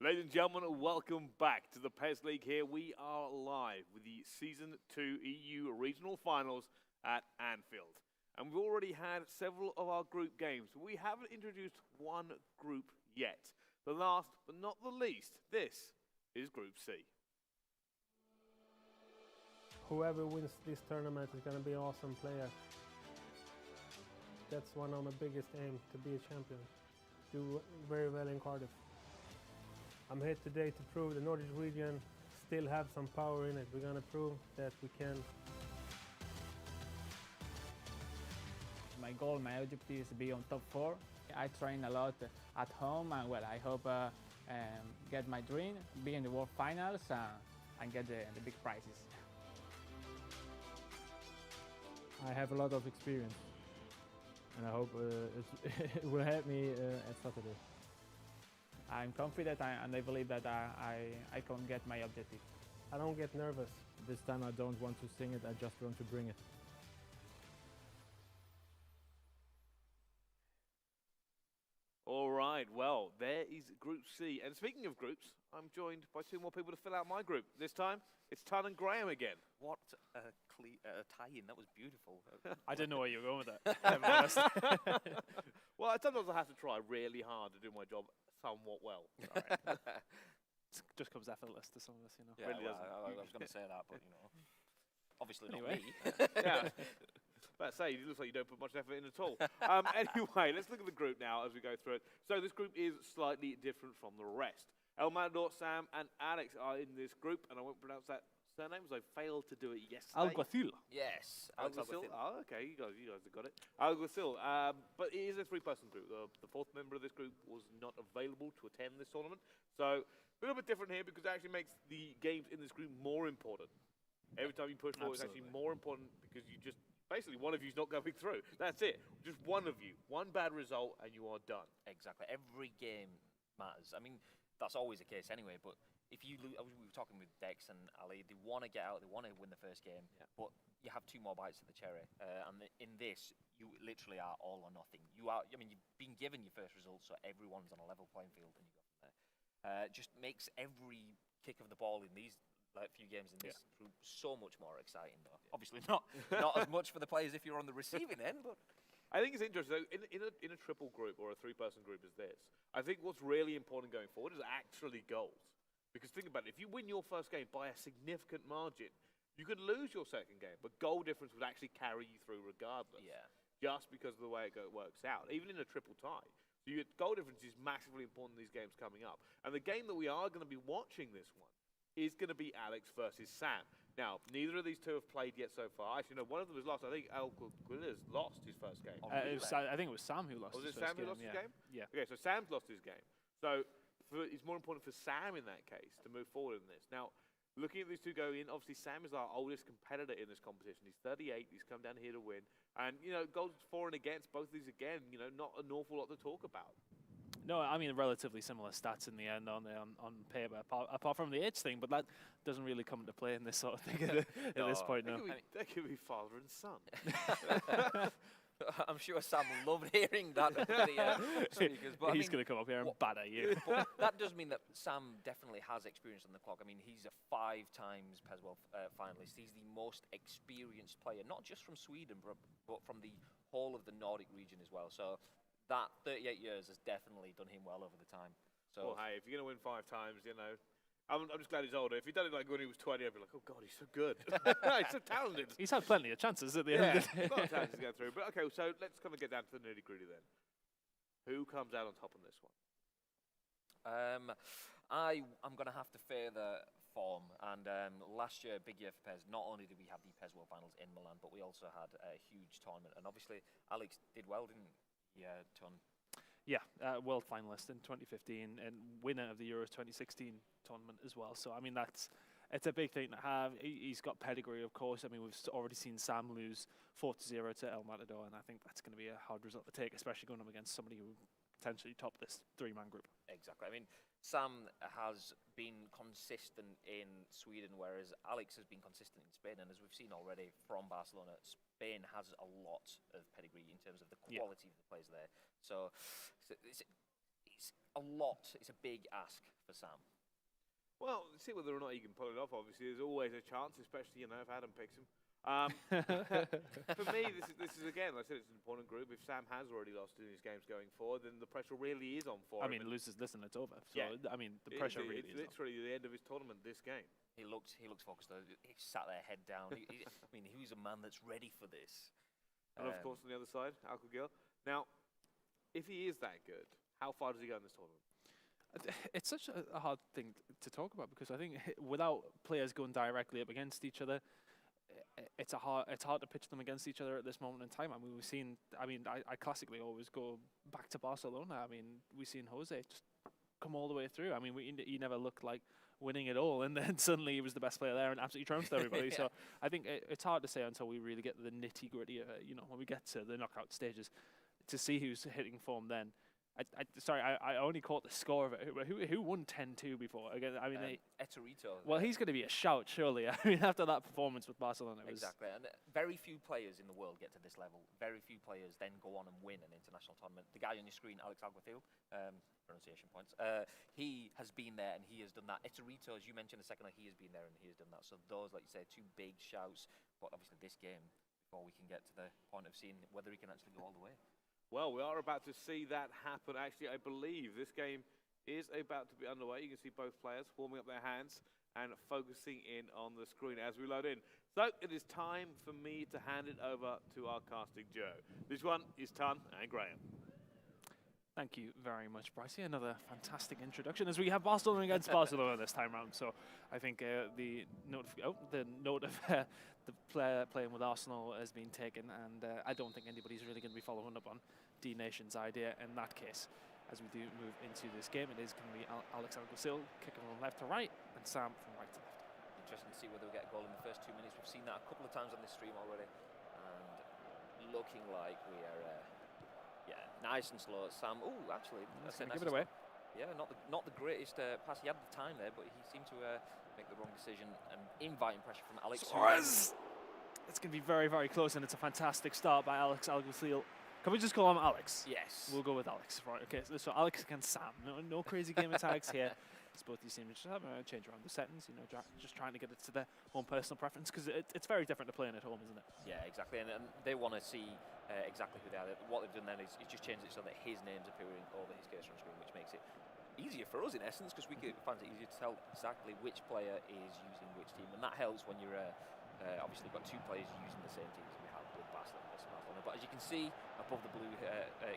Ladies and gentlemen, welcome back to the PES League here. We are live with the Season 2 EU Regional Finals at Anfield. And we've already had several of our group games. We haven't introduced one group yet. The last, but not the least, this is Group C. Whoever wins this tournament is going to be an awesome player. That's one of my biggest aims, to be a champion. Do very well in Cardiff. I'm here today to prove the Nordic region still have some power in it. We're going to prove that we can. My goal, my objective is to be on top 4. I train a lot at home, and well, I hope get my dream, be in the World Finals, and get the big prizes. I have a lot of experience, and I hope it will help me at Saturday. I'm confident and I believe that I can get my objective. I don't get nervous. This time I don't want to sing it, I just want to bring it. All right, well, there is Group C. And speaking of groups, I'm joined by two more people to fill out my group. This time, it's Tan and Graham again. What a tie-in, that was beautiful. I didn't know where you were going with that. Well, sometimes I have to try really hard to do my job somewhat well. Right. Just comes effortless to some of us, you know. Yeah, really well, doesn't. I was going to say that, but, you know, obviously anyway. not me. Yeah. But say, it looks like you don't put much effort in at all. Anyway, let's look at the group now as we go through it. So this group is slightly different from the rest. El Matador, Sam, and Alex are in this group, and I won't pronounce that surname because I failed to do it yesterday. Alguacil. Yes, Alguacil. Oh, okay, you guys have got it. Alguacil. But it is a three-person group. The fourth member of this group was not available to attend this tournament. So a little bit different here because it actually makes the games in this group more important. Every time you push forward, it's actually more important because you just... Basically, one of you's not going through. That's it. Just one of you. One bad result, and you are done. Exactly. Every game matters. I mean, that's always the case anyway, but if you we were talking with Dex and Ali, they want to get out, they want to win the first game, but you have 2 more bites of the cherry. And in this, you literally are all or nothing. You are, I mean, you've been given your first result, so everyone's on a level playing field, and you go from there. Just makes every kick of the ball in these few games in this group so much more exciting, though. Obviously not as much for the players if you're on the receiving end, but. I think it's interesting. In a triple group or a 3-person group as this, I think what's really important going forward is actually goals. Because think about it, if you win your first game by a significant margin, you could lose your second game, but goal difference would actually carry you through regardless. Yeah. Just because of the way it works out, even in a triple tie. So goal difference is massively important in these games coming up. And the game that we are going to be watching this one is going to be Alex versus Sam. Now, neither of these two have played yet so far. Actually, no, one of them has lost. I think Alquillas lost his first game. I think it was Sam who lost his first game. Was it Sam who lost his game? Yeah. Okay, so Sam's lost his game. So it's more important for Sam in that case to move forward in this. Now, looking at these two going in, obviously Sam is our oldest competitor in this competition. He's 38. He's come down here to win. And, goals for and against, both of these again, not an awful lot to talk about. No, I mean, relatively similar stats in the end on paper, apart from the age thing, but that doesn't really come into play in this sort of thing at this point. No. That could be father and son. I'm sure Sam loved hearing that. Speakers, but he's going to come up here and batter you. But that does mean that Sam definitely has experience on the clock. I mean, he's a 5 times PES World finalist. He's the most experienced player, not just from Sweden, but from the whole of the Nordic region as well. So that 38 years has definitely done him well over the time. So, well, hey, if you're going to win 5 times, I'm just glad he's older. If he'd done it like when he was 20, I'd be like, oh God, he's so good. He's so talented. He's had plenty of chances at the end of the day. A lot of chances to go through. But okay, so let's kind of get down to the nitty-gritty then. Who comes out on top on this one? I'm going to have to further form. And last year, big year for PES. Not only did we have the PES World Finals in Milan, but we also had a huge tournament. And obviously, Alex did well, didn't he? Yeah, world finalist in 2015 and winner of the Euros 2016 tournament as well. So, I mean, it's a big thing to have. He's got pedigree, of course. I mean, we've already seen Sam lose 4-0 to El Matador, and I think that's going to be a hard result to take, especially going up against somebody who potentially topped this 3-man group. Exactly. I mean, Sam has been consistent in Sweden, whereas Alex has been consistent in Spain. And as we've seen already from Barcelona, Spain has a lot of pedigree in terms of the quality of the players there. So it's a lot. It's a big ask for Sam. Well, see whether or not he can pull it off. Obviously, there's always a chance, especially if Adam picks him. For me, this is again, like I said, it's an important group. If Sam has already lost in his games going forward, then the pressure really is on for him. I mean, loses this and it's over. So yeah, I mean, the pressure really is. It's literally the end of his tournament. This game. He looks focused though. He sat there, head down. I mean, he's a man that's ready for this. And of course, on the other side, Alquillas. Now, if he is that good, how far does he go in this tournament? It's such a hard thing to talk about because I think without players going directly up against each other, it's hard to pitch them against each other at this moment in time. I mean, we've seen. I mean, I classically always go back to Barcelona. I mean, we've seen Jose just come all the way through. I mean, he never looked like winning it all, and then suddenly he was the best player there and absolutely trounced everybody. Yeah. So I think it's hard to say until we really get to the nitty gritty. When we get to the knockout stages, to see who's hitting form then. I only caught the score of it. Who won 10-2 before? Again, I mean, Etorito. Well, he's going to be a shout, surely. I mean, after that performance with Barcelona, exactly. And very few players in the world get to this level. Very few players then go on and win an international tournament. The guy on your screen, Alex Alguacil, pronunciation points. He has been there and he has done that. Etorito, as you mentioned a second ago, he has been there and he has done that. So those, like you say, 2 big shouts. But obviously, this game, before we can get to the point of seeing whether he can actually go all the way. Well, we are about to see that happen. Actually, I believe this game is about to be underway. You can see both players warming up their hands and focusing in on the screen as we load in. So it is time for me to hand it over to our casting Joe. This one is Ton and Graham. Thank you very much, Brycey. Another fantastic introduction as we have Barcelona against Barcelona this time round. So I think the note of the player playing with Arsenal has been taken, and I don't think anybody's really going to be following up on D-Nation's idea in that case. As we do move into this game, it is going to be Alex Alguacil kicking from left to right, and Sam from right to left. Interesting to see whether we get a goal in the first 2 minutes. We've seen that a couple of times on this stream already, and looking like we are. Yeah, nice and slow. Sam, actually, that's going to give it away. Yeah, not the greatest pass. He had the time there, but he seemed to make the wrong decision and inviting pressure from Alex. Suarez! It's going to be very, very close, and it's a fantastic start by Alex Alguacil. Can we just call him Alex? Yes. We'll go with Alex. Right, okay, so Alex against Sam. No crazy game attacks here. Both these teams just have a change around the settings, you know, just trying to get it to their own personal preference, because it's very different to playing at home, isn't it? Yeah, exactly, and they want to see exactly who they are. What they've done then is just changed it so that his name's appearing over his cursor on screen, which makes it easier for us in essence, because we find it easier to tell exactly which player is using which team, and that helps when you're obviously got two players using the same team as we have with Barcelona. But as you can see above the blue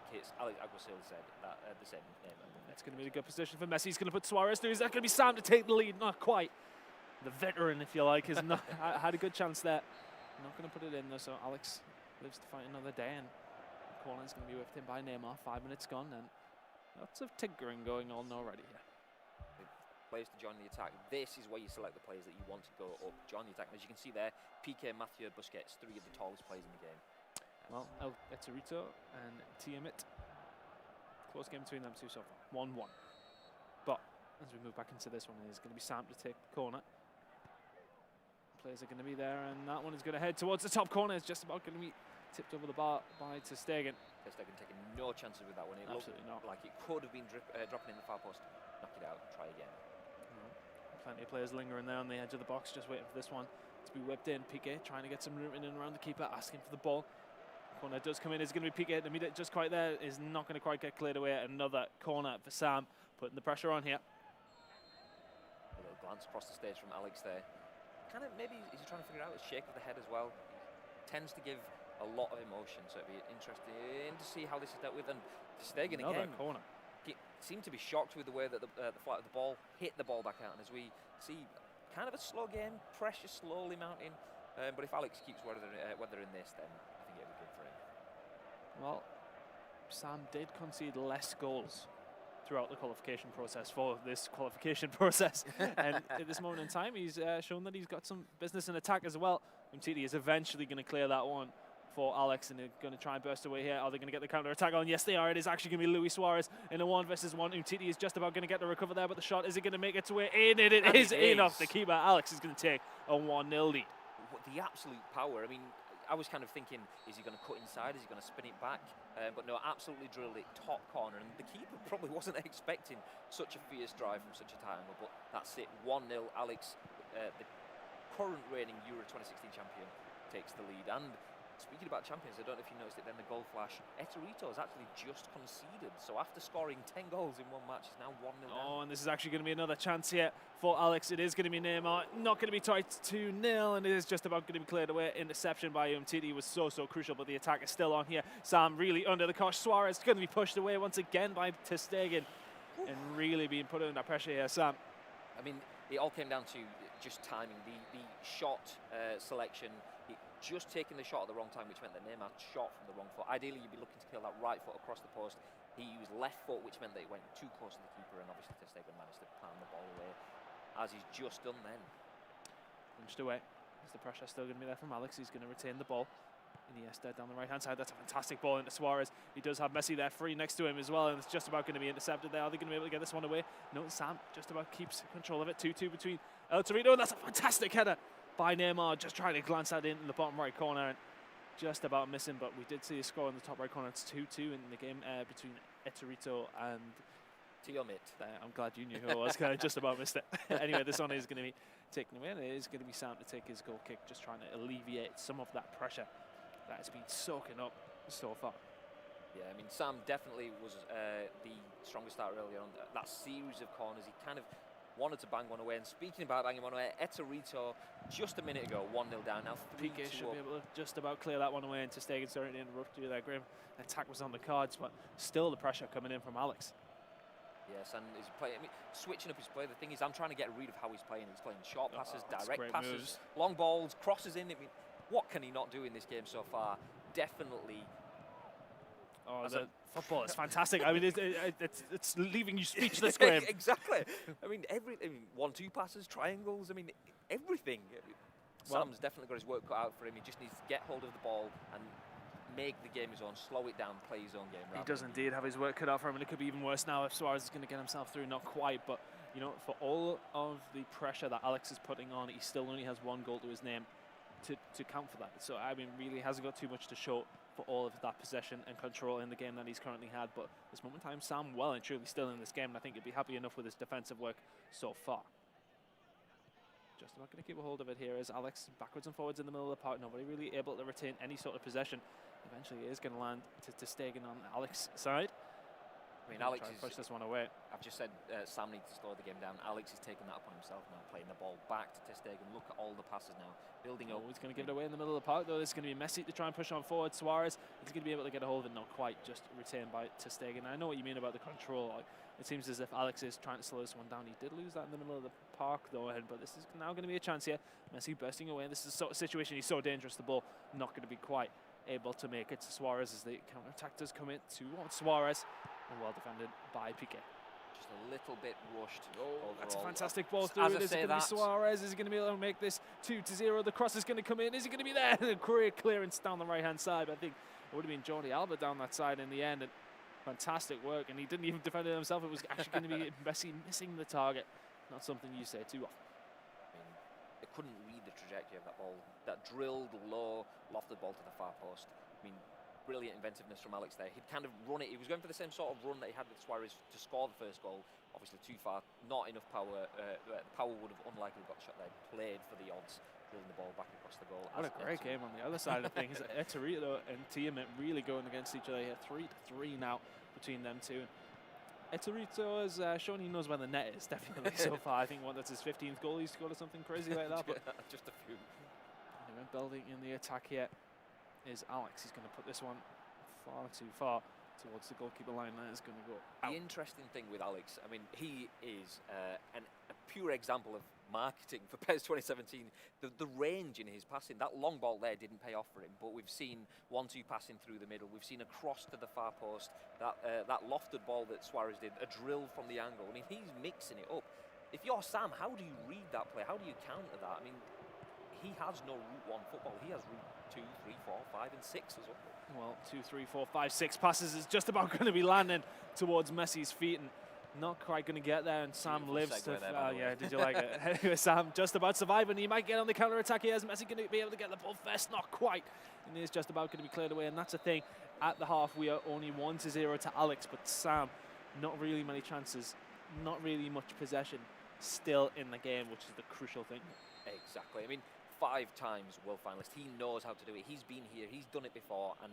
kits, Alex Alguacil said that the same name. It's going to be a good position for Messi. He's going to put Suarez through. Is that going to be Sam to take the lead? Not quite. The veteran, if you like, has not had a good chance there. Not going to put it in though, so Alex lives to fight another day, and the corner is going to be whipped in by Neymar. 5 minutes gone, and lots of tinkering going on already here. Players to join the attack. This is where you select the players that you want to go up, join the attack. And as you can see there, Piqué, Mathieu, Busquets, 3 of the tallest players in the game. Well, El Torito and Tiamat. Close game between them two so far. 1-1. But as we move back into this one, it's going to be Sam to take the corner. Players are going to be there, and that one is going to head towards the top corner. It's just about going to be tipped over the bar by ter Stegen. Ter Stegen taking no chances with that one. It Absolutely not. Like it could have been dropping in the far post. Knock it out. Try again. Plenty of players lingering there on the edge of the box, just waiting for this one to be whipped in. Piqué trying to get some room in and around the keeper, asking for the ball. Corner does come in. It's going to be Piqué. The meter just quite there is not going to quite get cleared away. Another corner for Sam, putting the pressure on here. A little glance across the stage from Alex there. Kind of maybe is he trying to figure out a shake of the head as well. He tends to give a lot of emotion, so it'd be interesting to see how this is dealt with. And ter Stegen again. Corner. He seemed to be shocked with the way that the flight of the ball hit the ball back out, and as we see, kind of a slow game, pressure slowly mounting. But if Alex keeps weathering this, then I think it'll be good for him. Well, Sam did concede less goals throughout the qualification process for this qualification process. And at this moment in time, he's shown that he's got some business in attack as well. Umtiti is eventually going to clear that one for Alex, and they're going to try and burst away here. Are they going to get the counter-attack on? Yes, they are. It is actually going to be Luis Suarez in a 1-versus-1. Umtiti is just about going to get the recover there, but the shot, is it going to make its way in? It is enough. The keeper, Alex, is going to take a 1-0 lead. The absolute power. I mean, I was kind of thinking, is he going to cut inside? Is he going to spin it back? But no, absolutely drilled it top corner. And the keeper probably wasn't expecting such a fierce drive from such a tight angle. But that's it, 1-0. Alex, the current reigning Euro 2016 champion, takes the lead. And speaking about champions, I don't know if you noticed it then, the goal flash. Etorito has actually just conceded. So after scoring 10 goals in one match, he's now 1-0 down. Oh, and this is actually going to be another chance here for Alex. It is going to be Neymar. Not going to be tight 2-0, and it is just about going to be cleared away. Interception by Umtiti was so crucial, but the attack is still on here. Sam really under the cosh. Suarez going to be pushed away once again by ter Stegen, and really being put under pressure here, Sam. I mean, it all came down to just timing. The shot selection, just taking the shot at the wrong time, which meant that Neymar shot from the wrong foot. Ideally, you'd be looking to kill that right foot across the post. He used left foot, which meant that it went too close to the keeper, and obviously ter Stegen managed to palm the ball away, as he's just done then. Punched away. Is the pressure still going to be there from Alex? He's going to retain the ball. Iniesta down the right-hand side. That's a fantastic ball into Suarez. He does have Messi there free next to him as well, and it's just about going to be intercepted there. Are they going to be able to get this one away? No, Sam just about keeps control of it. 2-2 between El Torito, and that's a fantastic header by Neymar, just trying to glance that in the bottom right corner, and just about missing, but we did see a score in the top right corner. It's 2-2 in the game between Etorito and Tiamat. I'm glad you knew who it was, because I just about missed it. Anyway, this one is going to be taken away, and it is going to be Sam to take his goal kick, just trying to alleviate some of that pressure that has been soaking up so far. Yeah, I mean, Sam definitely was the strongest starter earlier on. That series of corners, he kind of wanted to bang one away. And speaking about banging one away, Etorito just a minute ago, 1-0 down. Now 3-2 Piqué should be able to just about clear that one away, and ter Stegen starting to interrupt you there, Graham. Attack was on the cards, but still the pressure coming in from Alex. Yes, and he's playing, I mean, switching up his play. The thing is, I'm trying to get a read of how he's playing. He's playing short passes, direct passes, moves, long balls, crosses in. I mean, what can he not do in this game so far? Definitely. Oh, the football is fantastic. I mean, it's leaving you speechless, Graham. Exactly. I mean, 1-2 passes, triangles. I mean, everything. Sam's definitely got his work cut out for him. He just needs to get hold of the ball and make the game his own, slow it down, play his own game. He does indeed have his work cut out for him, and it could be even worse now if Suarez is going to get himself through. Not quite, but you know, for all of the pressure that Alex is putting on, he still only has 1 goal to his name to count for that. So I mean, really hasn't got too much to show for all of that possession and control in the game that he's currently had. But at this moment in time, Sam well and truly still in this game, and I think he'd be happy enough with his defensive work so far. Just about going to keep a hold of it here as Alex backwards and forwards in the middle of the park. Nobody really able to retain any sort of possession. Eventually it is going to land to Stegen on Alex's side. I mean, Alex is push this one away. I've just said Sam needs to slow the game down. Alex is taking that upon himself now, playing the ball back to Stegen. Look at all the passes now, building up. He's going to give it away in the middle of the park, though. It's going to be Messi to try and push on forward. Suarez is going to be able to get a hold of it, not quite, just retained by Stegen. I know what you mean about the control. It seems as if Alex is trying to slow this one down. He did lose that in the middle of the park, though, but this is now going to be a chance here. Messi bursting away. This is the sort of situation he's so dangerous. The ball not going to be quite able to make it to Suarez as the counter-attack does come in towards Suarez. And well defended by Piqué. Just a little bit rushed. Oh, that's a fantastic ball through. Is it going to be Suarez? Is he going to be able to make this 2-0? The cross is going to come in. Is he going to be there? Great clearance down the right-hand side. I think it would have been Jordi Alba down that side in the end. And fantastic work. And he didn't even defend it himself. It was actually going to be Messi missing the target. Not something you say too often. I mean, it couldn't read the trajectory of that ball. That drilled low, lofted ball to the far post. I mean, brilliant inventiveness from Alex there. He'd kind of run it. He was going for the same sort of run that he had with Suarez to score the first goal. Obviously too far, not enough power. Power would have unlikely got shot there. Played for the odds, drilling the ball back across the goal. What a great game on the other side of things. Eterito and Tiamat really going against each other here. 3-3 now between them two. Eterito has shown he knows where the net is, definitely, so far. I think that's his 15th goal he's scored or something crazy like that. But just a few. Anyway, building in the attack here is Alex. He's going to put this one far too far towards the goalkeeper line. That is going to go out. The interesting thing with Alex, I mean, he is a pure example of marketing for PES 2017. The range in his passing, that long ball there didn't pay off for him, but we've seen 1-2 passing through the middle. We've seen a cross to the far post, that lofted ball that Suarez did, a drill from the angle. I mean, he's mixing it up. If you're Sam, how do you read that play? How do you counter that? I mean, he has no route 1 football. He has route 2, 3, 4, 5 and 6 as well. Well, 2, 3, 4, 5, 6 passes is just about going to be landing towards Messi's feet and not quite going to get there. And Sam lives to. Yeah, did you like it? Anyway, Sam just about surviving. He might get on the counter attack here. Is Messi going to be able to get the ball first? Not quite. And he is just about going to be cleared away. And that's the thing. At the half, we are only 1-0 to Alex, but Sam, not really many chances, not really much possession, still in the game, which is the crucial thing. Exactly. I mean, 5 times world finalist. He knows how to do it. He's been here. He's done it before. And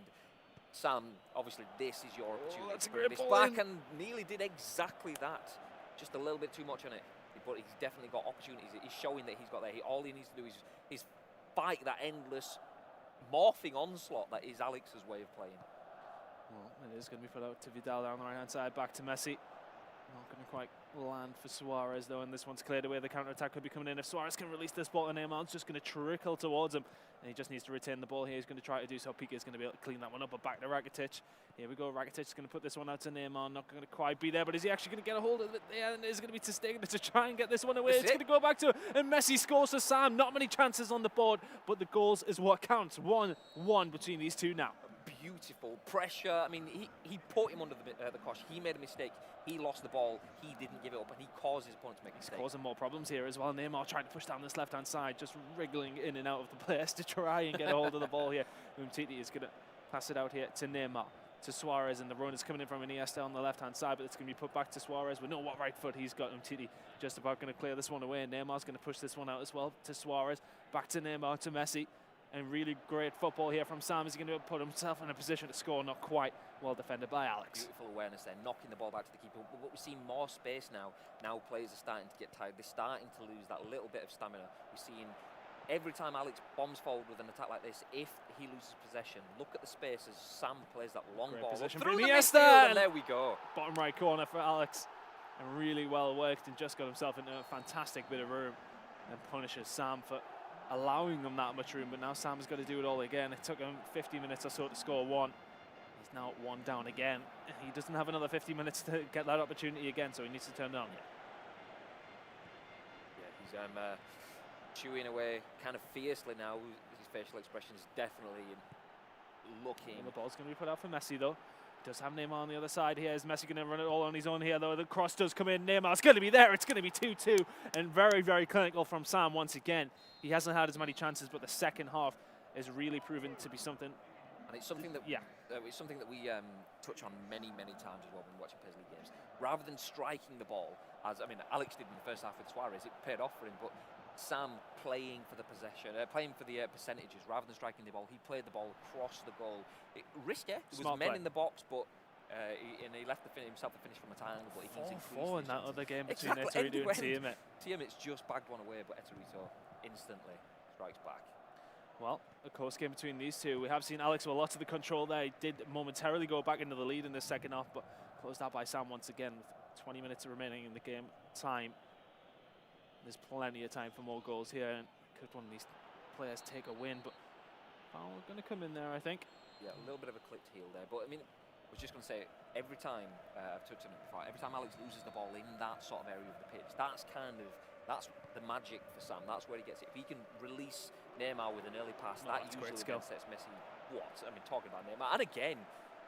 Sam, obviously, this is your opportunity that's to a bring great this ball back, and nearly did exactly that. Just a little bit too much on it, but he's definitely got opportunities. He's showing that he's got there. All he needs to do is fight that endless morphing onslaught that is Alex's way of playing. Well, it is going to be put out to Vidal down the right-hand side, back to Messi. Not going to quite land for Suarez, though, and this one's cleared away. The counter-attack could be coming in. If Suarez can release this ball, and Neymar's just going to trickle towards him, and he just needs to retain the ball here. He's going to try to do so. Piqué is going to be able to clean that one up, but back to Rakitic. Here we go. Rakitic is going to put this one out to Neymar. Not going to quite be there, but is he actually going to get a hold of it there? And it's going to be to Stegen to try and get this one away. It's going to go back to, and Messi scores for Sam. Not many chances on the board, but the goals is what counts. 1-1 between these two now. Beautiful pressure. I mean, he put him under the cosh. He made a mistake. He lost the ball. He didn't give it up, and he caused his opponent to make a mistake. He's causing more problems here as well. Neymar trying to push down this left-hand side, just wriggling in and out of the place to try and get a hold of the ball here. Umtiti is going to pass it out here to Neymar, to Suarez, and the run is coming in from Iniesta on the left-hand side, but it's going to be put back to Suarez. We know what right foot he's got. Umtiti just about going to clear this one away, and Neymar's going to push this one out as well to Suarez, back to Neymar, to Messi. And really great football here from Sam. Is he going to put himself in a position to score? Not quite. Well defended by Alex. Beautiful awareness there, knocking the ball back to the keeper. But we're seeing more space now. Now players are starting to get tired. They're starting to lose that little bit of stamina. We're seeing every time Alex bombs forward with an attack like this, if he loses possession, look at the space as Sam plays that long ball Position through for the Iniesta, midfield, and there we go. Bottom right corner for Alex. And really well worked, and just got himself into a fantastic bit of room and punishes Sam for allowing them that much room, but now Sam's got to do it all again. It took him 50 minutes or so to score 1. He's now at 1 down again. He doesn't have another 50 minutes to get that opportunity again, so he needs to turn down. Yeah, he's chewing away kind of fiercely now. His facial expression is definitely looking. And the ball's going to be put out for Messi, though. Does have Neymar on the other side here. Is Messi going to run it all on his own here, though? The cross does come in. Neymar's going to be there. It's going to be 2-2. And very, very clinical from Sam once again. He hasn't had as many chances, but the second half is really proven to be something. And it's something that it's something that we touch on many times as well when watching PES League games. Rather than striking the ball, as Alex did in the first half with Suarez, it paid off for him. But Sam playing for the possession, playing for the percentages rather than striking the ball, he played the ball across the goal. Risky. There was men in the box, but he left himself to finish from a triangle. But he needs to increase 4-4 in that other game between Eterito and Tiamat. Tiamat's just bagged one away, but Eterito instantly strikes back. Well, a close game between these two. We have seen Alex with lots of the control there. He did momentarily go back into the lead in the second half, but closed out by Sam once again with 20 minutes remaining in the game time. There's plenty of time for more goals here, and could one of these players take a win, but foul going to come in there, I think. Yeah, a little bit of a clipped heel there, but I mean, I was just going to say, every time, I've touched on it before, every time Alex loses the ball in that sort of area of the pitch, that's the magic for Sam. That's where he gets it. If he can release Neymar with an early pass, that usually sets Messi. Talking about Neymar, and again,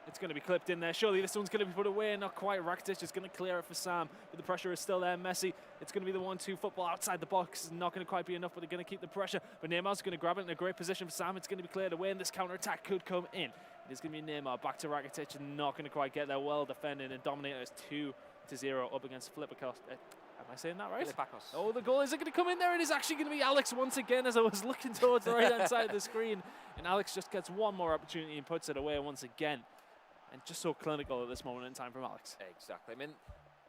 it's going to be clipped in there. Surely this one's going to be put away. Not quite. Rakitic is going to clear it for Sam, but the pressure is still there. Messi, it's going to be the 1-2 football outside the box. Not going to quite be enough, but they're going to keep the pressure. But Neymar's going to grab it in a great position for Sam. It's going to be cleared away, and this counter-attack could come in. It is going to be Neymar back to Rakitic, and not going to quite get there. Well defended, and Dominator is 2-0 up against Filipakos. Am I saying that right? Filipakos. Oh, the goal is going to come in there. It is actually going to be Alex once again, as I was looking towards the right-hand side of the screen. And Alex just gets one more opportunity and puts it away once again. And just so clinical at this moment in time from Alex. Exactly. I mean,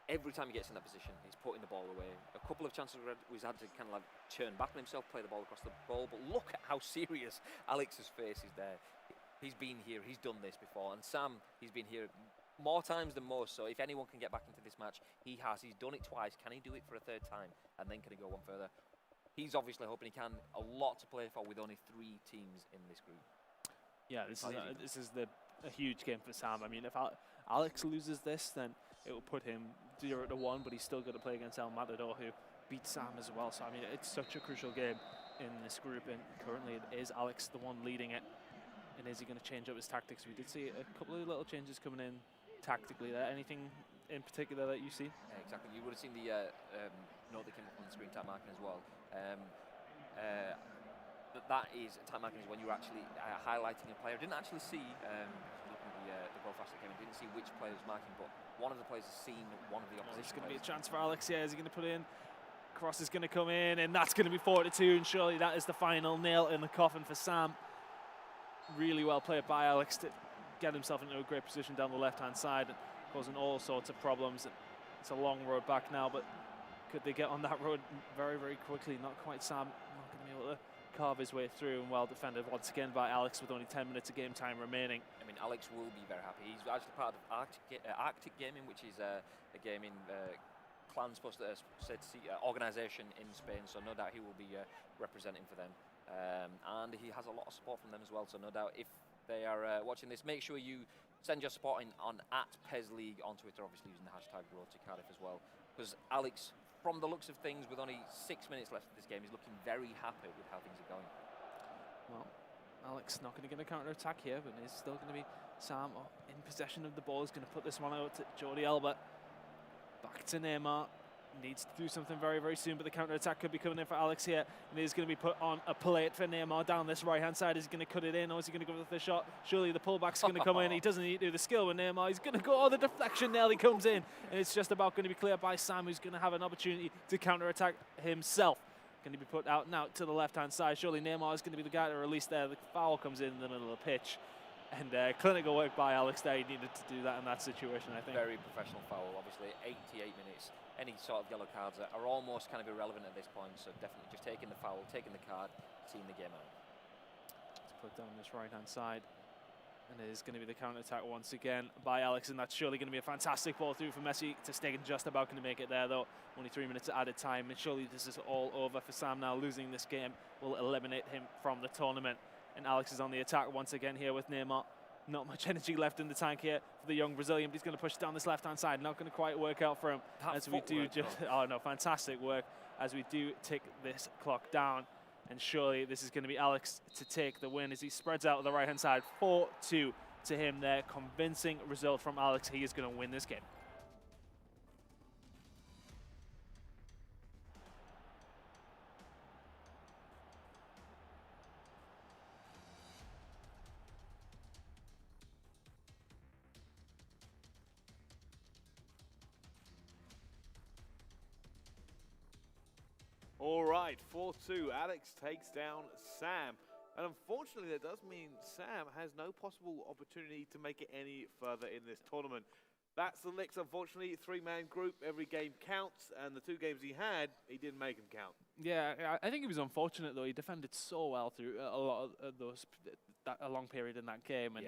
every time he gets in that position, he's putting the ball away. A couple of chances he's had to kind of like turn back on himself, play the ball across the ball. But look at how serious Alex's face is there. He's been here, he's done this before. And Sam, he's been here more times than most. So if anyone can get back into this match, he has. He's done it twice. Can he do it for a third time? And then can he go one further? He's obviously hoping he can. A lot to play for with only 3 teams in this group. Yeah, this is a huge game for Sam. I mean, if Alex loses this, then it will put him 0-1, but he's still got to play against El Matador, who beat Sam as well. So, I mean, it's such a crucial game in this group, and currently it is Alex the one leading it. And is he going to change up his tactics? We did see a couple of little changes coming in tactically there. Anything in particular that you see? Yeah, exactly. You would have seen the note that came up on the screen, time marking as well. That is time marking is when you're actually highlighting a player. I didn't actually see, looking at the goal flash that came in, didn't see which player was marking, but one of the players has seen one of the opposition. It's going to be a chance for Alex here. Is he going to put in? Cross is going to come in, and that's going to be 4-2, and surely that is the final nail in the coffin for Sam. Really well played by Alex to get himself into a great position down the left-hand side, and causing all sorts of problems. It's a long road back now, but could they get on that road very, very quickly? Not quite. Sam not going to be able to carve his way through, and well defended once again by Alex with only 10 minutes of game time remaining. I mean, Alex will be very happy. He's actually part of Arctic Gaming, which is a gaming organisation in Spain, so no doubt he will be representing for them. And he has a lot of support from them as well, so no doubt if they are watching this, make sure you send your support in on @PESLeague on Twitter, obviously using the hashtag #RoadToCardiff as well, because Alex, from the looks of things, with only 6 minutes left of this game, is looking very happy with how things are going. Well, Alex not going to get a counter-attack here, but it's still going to be Sam in possession of the ball. He's going to put this one out to Jordi Alba. Back to Neymar. Needs to do something very, very soon, but the counter-attack could be coming in for Alex here. And he's going to be put on a plate for Neymar down this right-hand side. Is he going to cut it in, or is he going to go with the shot? Surely the pullback's going to come in. He doesn't need to do the skill with Neymar. He's going to go, the deflection nearly comes in. And it's just about going to be cleared by Sam, who's going to have an opportunity to counter-attack himself. Going to be put out now to the left-hand side. Surely Neymar is going to be the guy to release there. The foul comes in the middle of the pitch. And clinical work by Alex there. He needed to do that in that situation, I think. Very professional foul, obviously. 88 minutes. Any sort of yellow cards are almost kind of irrelevant at this point, so definitely just taking the foul, taking the card, seeing the game out. Let's put down this right-hand side. And it is going to be the counter-attack once again by Alex, and that's surely going to be a fantastic ball through for Messi. Ter Stegen just about going to make it there, though. Only 3 minutes added time, and surely this is all over for Sam now. Losing this game will eliminate him from the tournament. And Alex is on the attack once again here with Neymar. Not much energy left in the tank here for the young Brazilian, but he's going to push down this left-hand side. Not going to quite work out for him as we do just... Oh, no, fantastic work as we do tick this clock down. And surely this is going to be Alex to take the win as he spreads out on the right-hand side. 4-2 to him there. Convincing result from Alex. He is going to win this game. All right, 4-2. Alex takes down Sam. And unfortunately, that does mean Sam has no possible opportunity to make it any further in this tournament. That's the licks, unfortunately. Three-man group, every game counts, and the 2 games he had, he didn't make them count. Yeah, I think he was unfortunate, though. He defended so well through a lot of those, a long period in that game. And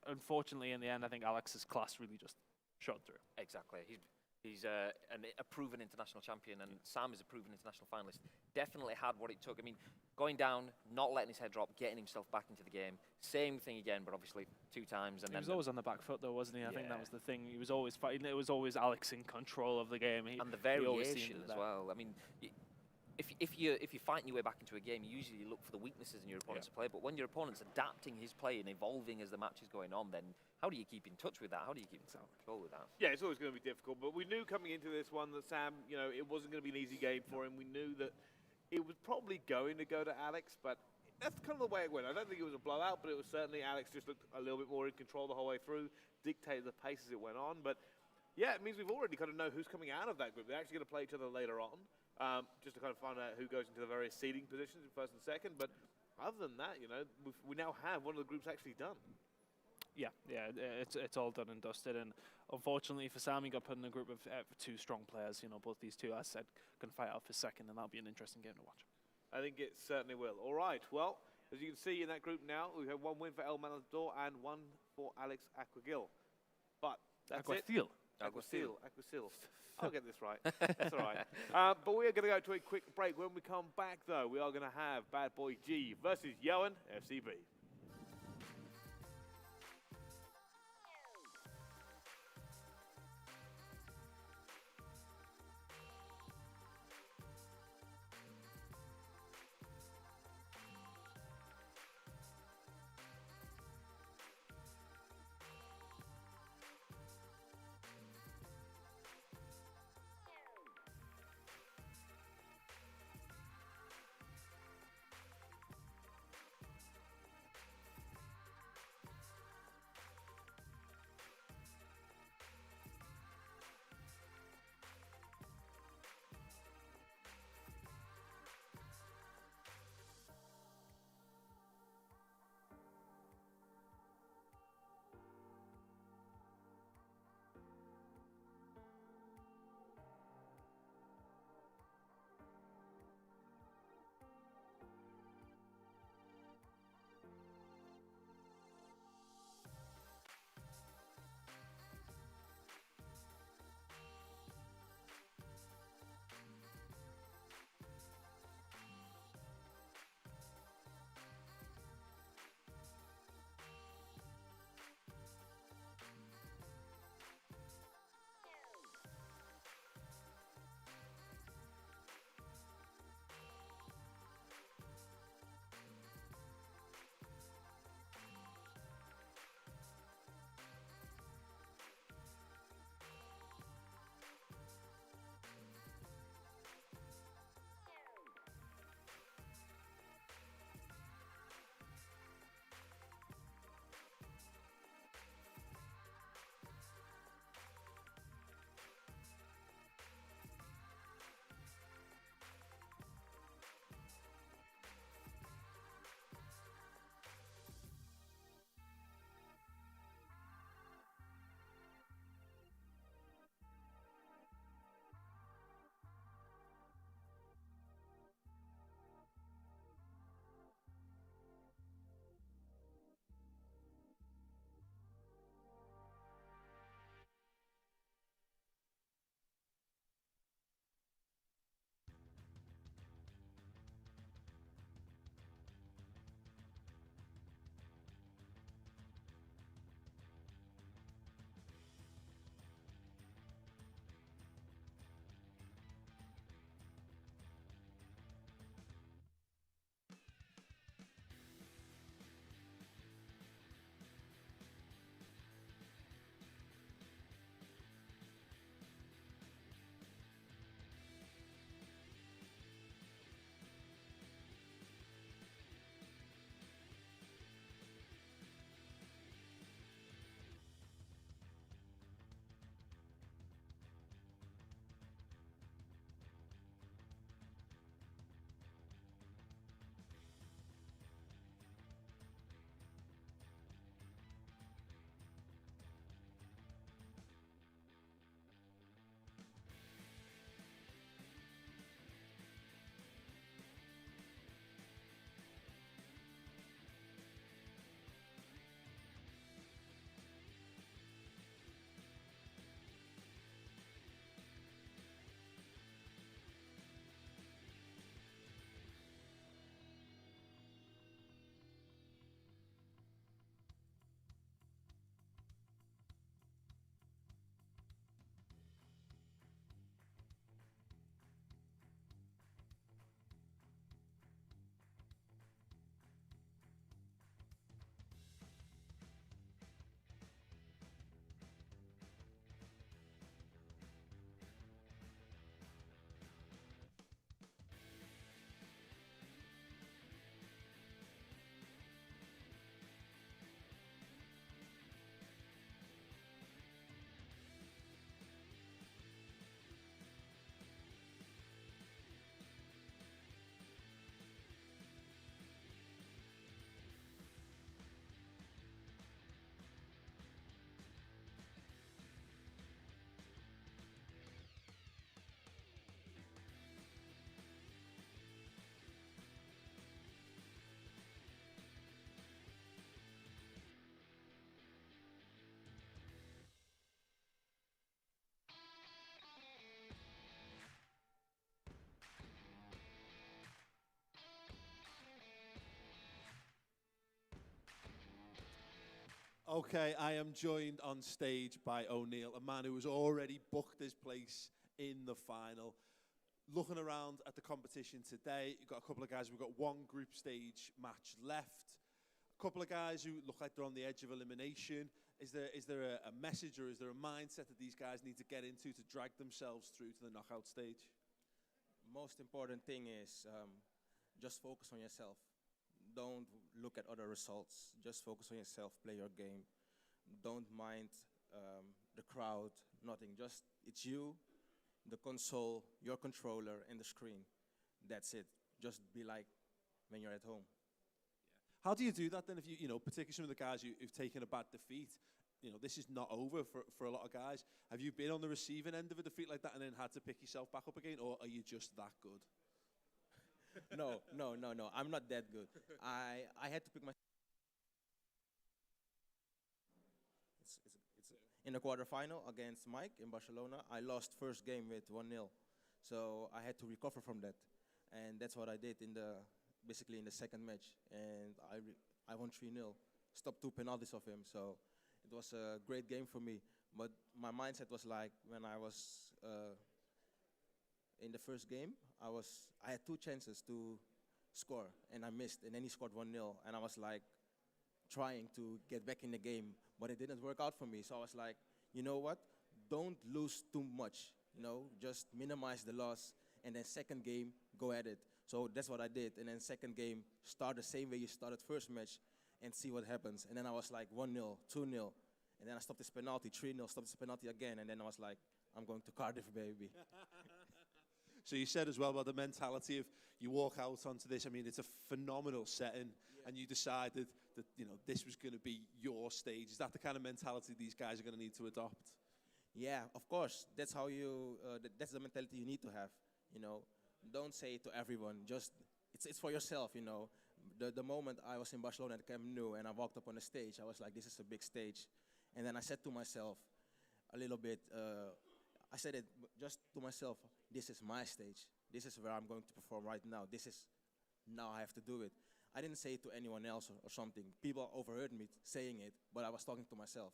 unfortunately, in the end, I think Alex's class really just shot through. Exactly. He's a proven international champion, and Sam is a proven international finalist. Definitely had what it took. I mean, going down, not letting his head drop, getting himself back into the game. Same thing again, but obviously 2 times. And he was always on the back foot, though, wasn't he? I think that was the thing. He was always fighting. It was always Alex in control of the game. And the variation as well. I mean, if you're fighting your way back into a game, you usually look for the weaknesses in your opponent's play. But when your opponent's adapting his play and evolving as the match is going on, then how do you keep in touch with that? How do you keep in control with that? Yeah, it's always going to be difficult. But we knew coming into this one that Sam, it wasn't going to be an easy game for him. We knew that it was probably going to go to Alex, but that's kind of the way it went. I don't think it was a blowout, but it was certainly Alex just looked a little bit more in control the whole way through, dictated the pace as it went on. But yeah, it means we've already kind of know who's coming out of that group. They're actually going to play each other later on. Just to kind of find out who goes into the various seeding positions in first and second. But other than that, we now have one of the groups actually done. Yeah, it's all done and dusted. And unfortunately for Sam, he got put in a group of 2 strong players. Both these 2, as I said, can fight out for second, and that'll be an interesting game to watch. I think it certainly will. All right, well, as you can see in that group now, we have 1 win for El Matador and 1 for Alex Aquagil. But that's Aquacil. Aquacil. I'll get this right. That's all right. But we are going to go to a quick break. When we come back, though, we are going to have Bad Boy G versus Johan FCB. Okay, I am joined on stage by O'Neill, a man who has already booked his place in the final. Looking around at the competition today, you've got a couple of guys, we've got one group stage match left. A couple of guys who look like they're on the edge of elimination. Is there a message or is there a mindset that these guys need to get into to drag themselves through to the knockout stage? Most important thing is just focus on yourself. Don't look at other results. Just focus on yourself, play your game. Don't mind the crowd, nothing. Just, it's you, the console, your controller, and the screen. That's it. Just be like when you're at home. How do you do that then if you know, particularly some of the guys who've taken a bad defeat, you know, this is not over for a lot of guys. Have you been on the receiving end of a defeat like that and then had to pick yourself back up again, or are you just that good? No. I'm not that good. I had to pick my. It's in the quarterfinal against Mike in Barcelona. I lost first game with 1-0, so I had to recover from that, and that's what I did basically in the second match, and I won 3-0. Stopped 2 penalties of him, so it was a great game for me. But my mindset was like when I was in the first game, I had 2 chances to score, and I missed, and then he scored 1-0, and I was like trying to get back in the game, but it didn't work out for me. So I was like, you know what? Don't lose too much. You know, just minimize the loss, and then second game, go at it. So that's what I did, and then second game, start the same way you started first match, and see what happens. And then I was like 1-0, 2-0, and then I stopped this penalty, 3-0, stopped this penalty again, and then I was like, I'm going to Cardiff, baby. So you said as well about the mentality of you walk out onto this. I mean, it's a phenomenal setting, and you decided that, you know, this was going to be your stage. Is that the kind of mentality these guys are going to need to adopt? Yeah, of course. That's how that's the mentality you need to have. You know, don't say it to everyone. Just it's for yourself. You know, the moment I was in Barcelona at Camp Nou and I walked up on the stage, I was like, this is a big stage, and then I said to myself, a little bit. I said it just to myself, this is my stage. This is where I'm going to perform right now. Now I have to do it. I didn't say it to anyone else or something. People overheard me saying it, but I was talking to myself.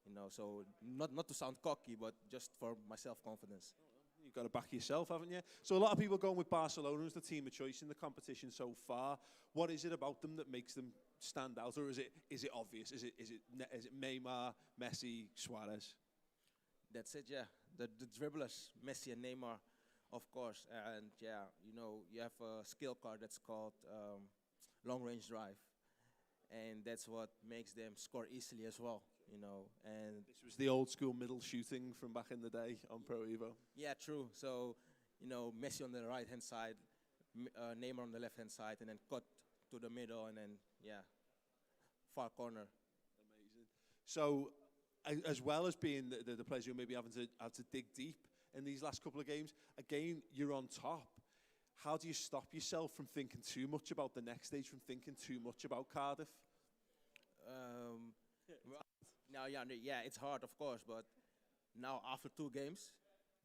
You know, so not to sound cocky, but just for my self-confidence. You've got to back yourself, haven't you? So a lot of people going with Barcelona as the team of choice in the competition so far. What is it about them that makes them stand out, or is it obvious? Is it Neymar, Messi, Suarez? That's it, yeah. The dribblers, Messi and Neymar, of course. And yeah, you know, you have a skill card that's called long-range drive. And that's what makes them score easily as well, you know. And this was the old school middle shooting from back in the day on Pro Evo. Yeah, true. So, you know, Messi on the right-hand side, Neymar on the left-hand side, and then cut to the middle, and then, yeah, far corner. Amazing. So, as well as being the players who maybe having to dig deep in these last couple of games, again, you're on top. How do you stop yourself from thinking too much about the next stage, from thinking too much about Cardiff? Yeah, it's hard, of course, but now after 2 games,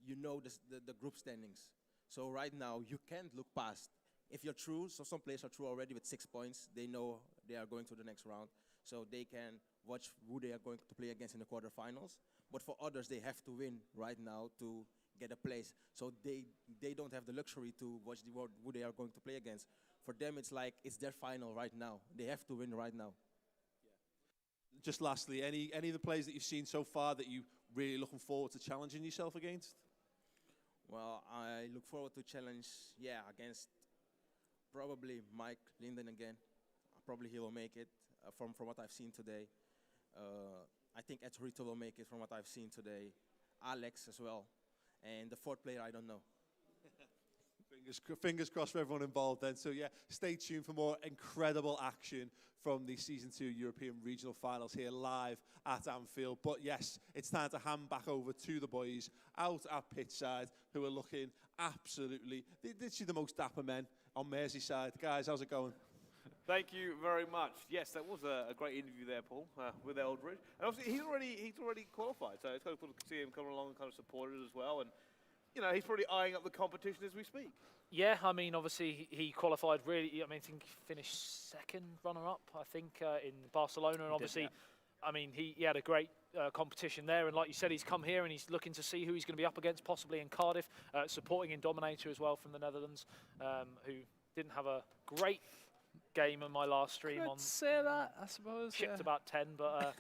you know the group standings. So right now, you can't look past. If you're through, so some players are through already with 6 points, they know they are going to the next round, so they can watch who they are going to play against in the quarterfinals. But for others, they have to win right now to get a place. So they don't have the luxury to watch who they are going to play against. For them, it's like it's their final right now. They have to win right now. Yeah. Just lastly, any of the players that you've seen so far that you really looking forward to challenging yourself against? Well, I look forward to challenge, against probably Mike Linden again. Probably he will make it from what I've seen today. I think Edrito will make it from what I've seen today. Alex as well. And the 4th player, I don't know. Fingers crossed for everyone involved then. So yeah, stay tuned for more incredible action from the Season 2 European Regional Finals here live at Anfield. But yes, it's time to hand back over to the boys out at pitchside who are looking absolutely, literally the most dapper men on Merseyside. Guys, how's it going? Thank you very much. Yes, that was a great interview there, Paul, with Eldridge. And obviously, he's already qualified, so it's kind of cool to see him come along and kind of support it as well. And, you know, he's probably eyeing up the competition as we speak. Yeah, I mean, obviously, he qualified really, I mean, I think he finished 2nd runner-up, I think, in Barcelona. And obviously, I mean, he had a great competition there, and like you said, he's come here and he's looking to see who he's going to be up against, possibly in Cardiff, supporting Indominator as well from the Netherlands, who didn't have a great game in my last stream. Could say that, I suppose. Shipped about 10, but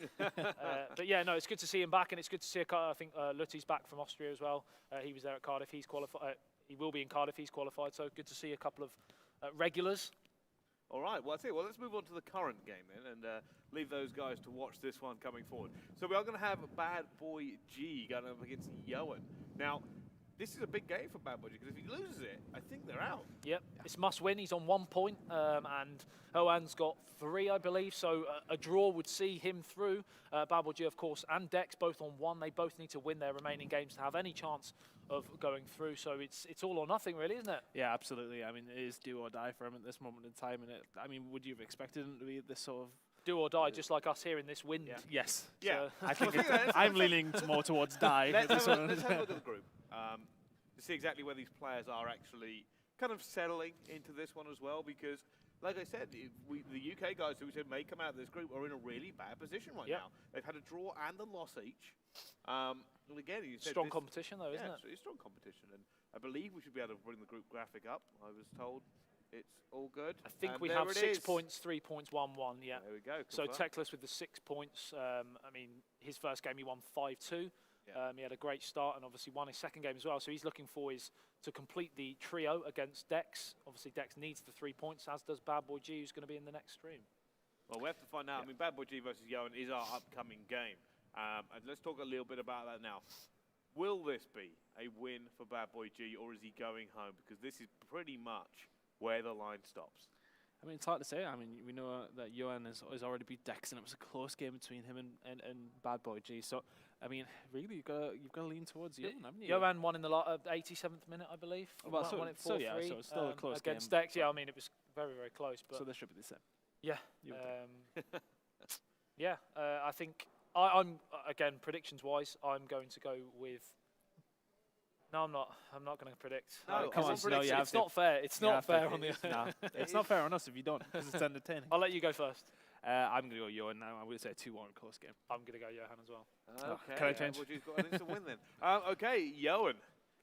yeah, no, it's good to see him back, and it's good to see. I think Lutti's back from Austria as well. He was there at Cardiff. He's qualified. He will be in Cardiff. He's qualified. So good to see a couple of regulars. All right, well, well, let's move on to the current game then, and leave those guys to watch this one coming forward. So we are going to have Bad Boy G going up against Johan. Now, this is a big game for Bad Boy G, because if he loses it, I think they're out. Yep, it's must win. He's on 1 point, and Johan's got 3, I believe, so a draw would see him through. Bad Boy G, of course, and Dex both on 1. They both need to win their remaining games to have any chance of going through, so it's all or nothing, really, isn't it? Yeah, absolutely. I mean, it is do or die for him at this moment in time, and I mean, would you have expected him to be this sort of do or die, just like us here in this wind? Yeah. Yes. Yeah. So I think I'm leaning more towards die. Let's have a look at the group to see exactly where these players are actually kind of settling into this one as well, because, like I said, the UK guys who said may come out of this group are in a really bad position right now. They've had a draw and a loss each. And again, you said strong competition, though, isn't it? It's strong competition, and I believe we should be able to bring the group graphic up. I was told it's all good. I think we have 6 points, 3 points, 1-1. Yeah. There we go. So Techless with the 6 points. I mean, his first game he won 5-2. He had a great start and obviously won his second game as well. So he's looking for to complete the trio against Dex. Obviously, Dex needs the 3 points, as does Bad Boy G, who's going to be in the next stream. Well, we have to find out. I mean, Bad Boy G versus Johan is our upcoming game. And let's talk a little bit about that now. Will this be a win for Bad Boy G, or is he going home? Because this is pretty much where the line stops. I mean, it's hard to say. I mean, we know that Johan has already beat Dex, and it was a close game between him and Bad Boy G. So, I mean, really, you've got to lean towards Johan, haven't you? Johan won in the 87th minute, I believe. Well, won it 4-3. So it's still a close against game. Dex. Yeah, I mean, it was very, very close. But so this should be the same. Yeah. Yeah, I think I'm again, predictions-wise, I'm going to go with. No, I'm not. I'm not going to predict. No, come on, no, you have it's not fair. It's not fair on the. No, it's not fair on us if you don't, because it's entertaining. I'll let you go first. I'm going to go Johan now. I would say 2-1 close game. I'm going to go Johan as well. Okay. Can I change? Well, got an instant win then. Okay, Johan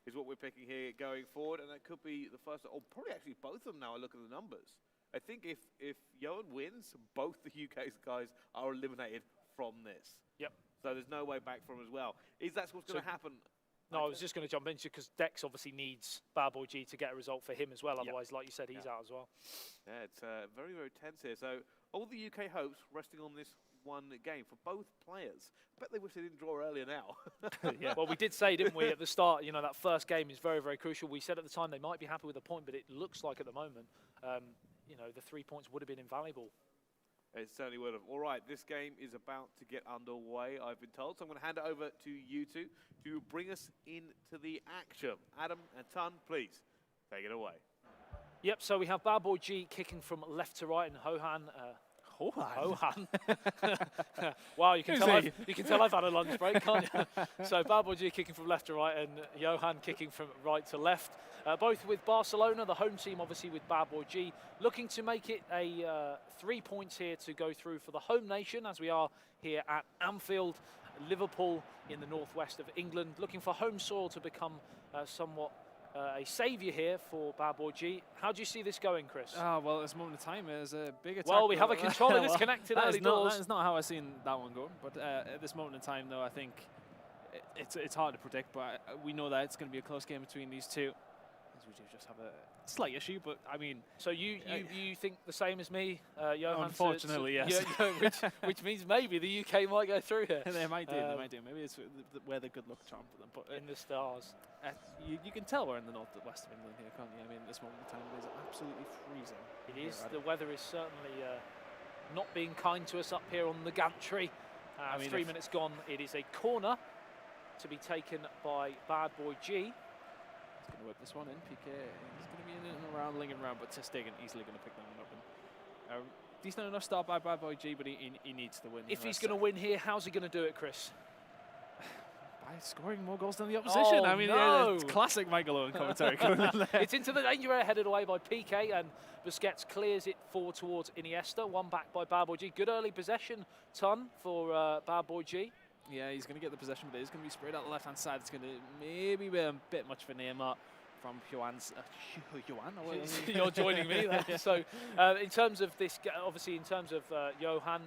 is what we're picking here going forward, and that could be the first, or probably actually both of them now. I look at the numbers. I think if Johan wins, both the UK guys are eliminated from this. Yep. So there's no way back from as well. Is that what's going to happen? No, I was just going to jump into because Dex obviously needs Bad Boy G to get a result for him as well. Otherwise, like you said, he's out as well. Yeah, it's very, very tense here. So all the UK hopes resting on this one game for both players. I bet they wish they didn't draw earlier now. Yeah. Well, we did say, didn't we, at the start, you know, that first game is very, very crucial. We said at the time they might be happy with a point, but it looks like at the moment, you know, the 3 points would have been invaluable. It certainly would have. All right, this game is about to get underway, I've been told. So I'm going to hand it over to you two to bring us into the action. Adam and Tun, please take it away. Yep, so we have Bad Boy G kicking from left to right, and Johan. Wow, you can tell I've had a lunch break, can't you? So Bad Boy G kicking from left to right, and Johan kicking from right to left. Both with Barcelona, the home team obviously with Bad Boy G, looking to make it a 3 points here to go through for the home nation, as we are here at Anfield, Liverpool in the northwest of England, looking for home soil to become somewhat a saviour here for Bad Boy G. How do you see this going, Chris? Well, at this moment in time, there's a big attack. Well, we have a controller disconnected early doors. That is not how I've seen that one go. But at this moment in time, though, I think it's hard to predict. But we know that it's going to be a close game between these two. We do just have a slight issue, but I mean... So you think the same as me, Johan? Unfortunately, yes. Which means maybe the UK might go through here. They might do, Maybe it's where the good luck charm for them. But in the stars. You can tell we're in the north-west of England here, can't you? I mean, at this moment in time, it is absolutely freezing. It is. The weather is certainly not being kind to us up here on the gantry. 3 minutes gone. It is a corner to be taken by Bad Boy G. He's going to whip this one in. PK, he's going to be in and around, lingering around, but Stegen easily going to pick that one up. And, decent enough start by Bad Boy G, but he needs to win. If he's going to win here, how's he going to do it, Chris? by scoring more goals than the opposition. Oh, I mean, no. it's classic Michael Owen commentary. It's into the danger area, headed away by Piqué, and Busquets clears it forward towards Iniesta. One back by Bad Boy G. Good early possession, ton, for Bad Boy G. Yeah, he's going to get the possession, but it's going to be sprayed out the left-hand side. It's going to maybe be a bit much for Neymar from Johan's. You're joining me there. So, in terms of this, obviously, in terms of Johan,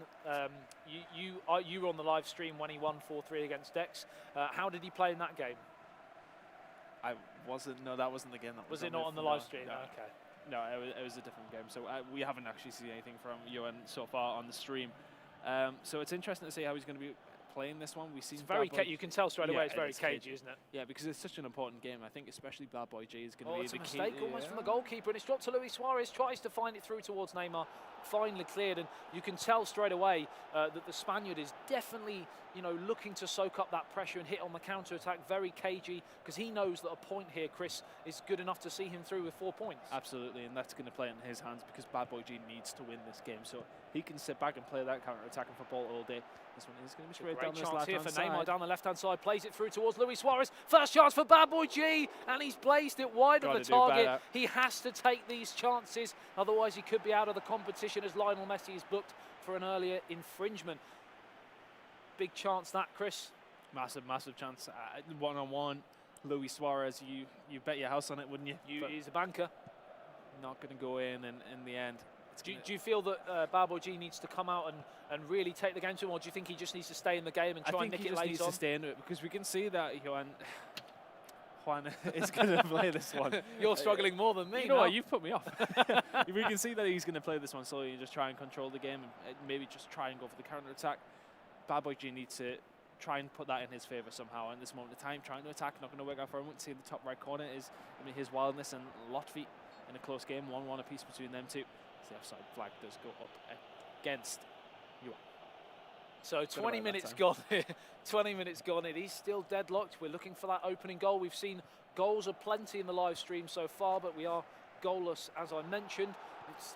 you were on the live stream when he won 4-3 against Dex. How did he play in that game? I wasn't. No, that wasn't the game. Was it not on the live stream? No. Okay. No, it was a different game. So we haven't actually seen anything from Johan so far on the stream. So it's interesting to see how he's going to be playing this one. We've seen you can tell straight away it's very cagey, isn't it? Yeah, because it's such an important game. I think especially Bad Boy G is going to be it's the a key. mistake almost from the goalkeeper, and it's dropped to Luis Suarez. Tries to find it through towards Neymar. Finally cleared, and you can tell straight away that the Spaniard is definitely, looking to soak up that pressure and hit on the counter attack. Very cagey, because he knows that a point here, Chris, is good enough to see him through with 4 points. Absolutely, and that's going to play in his hands because Bad Boy G needs to win this game, so he can sit back and play that counter attacking football all day. This one is going to be straight down this left-hand side. Neymar down the left-hand side, plays it through towards Luis Suarez. First chance for Bad Boy G, and he's blazed it wide of the target. He has to take these chances, otherwise he could be out of the competition as Lionel Messi is booked for an earlier infringement. Big chance that, Chris. Massive chance. One-on-one. Luis Suarez, you bet your house on it, wouldn't you? He's a banker. Not going to go in the end. Do you feel that Bad Boy G needs to come out and really take the game to him, or do you think he just needs to stay in the game and try and nick it later on? I think he just needs to stay into it, because we can see that Juan is going to play this one. You're struggling more than me. You know what? You've put me off. We can see that he's going to play this one slowly and just try and control the game and maybe just try and go for the counter-attack. Bad Boy G needs to try and put that in his favour somehow. In this moment of time, trying to attack, not going to work out for him. We can see in the top right corner is his wildness and Lotfi in a close game, 1-1 apiece between them two. The offside flag does go up against you. So 20 minutes gone. 20 minutes gone. It is still deadlocked. We're looking for that opening goal. We've seen goals aplenty in the live stream so far, but we are goalless, as I mentioned.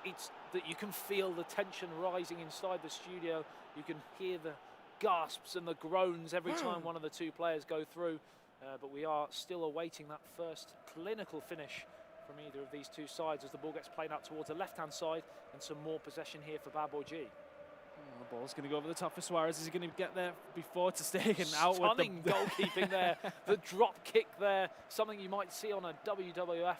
It's that you can feel the tension rising inside the studio. You can hear the gasps and the groans every time one of the two players go through. But we are still awaiting that first clinical finish from either of these two sides as the ball gets played out towards the left-hand side, and some more possession here for Bad Boy G. The ball's going to go over the top for Suarez. Is he going to get there before to stay and out with the goalkeeping there. The drop kick there, something you might see on a WWF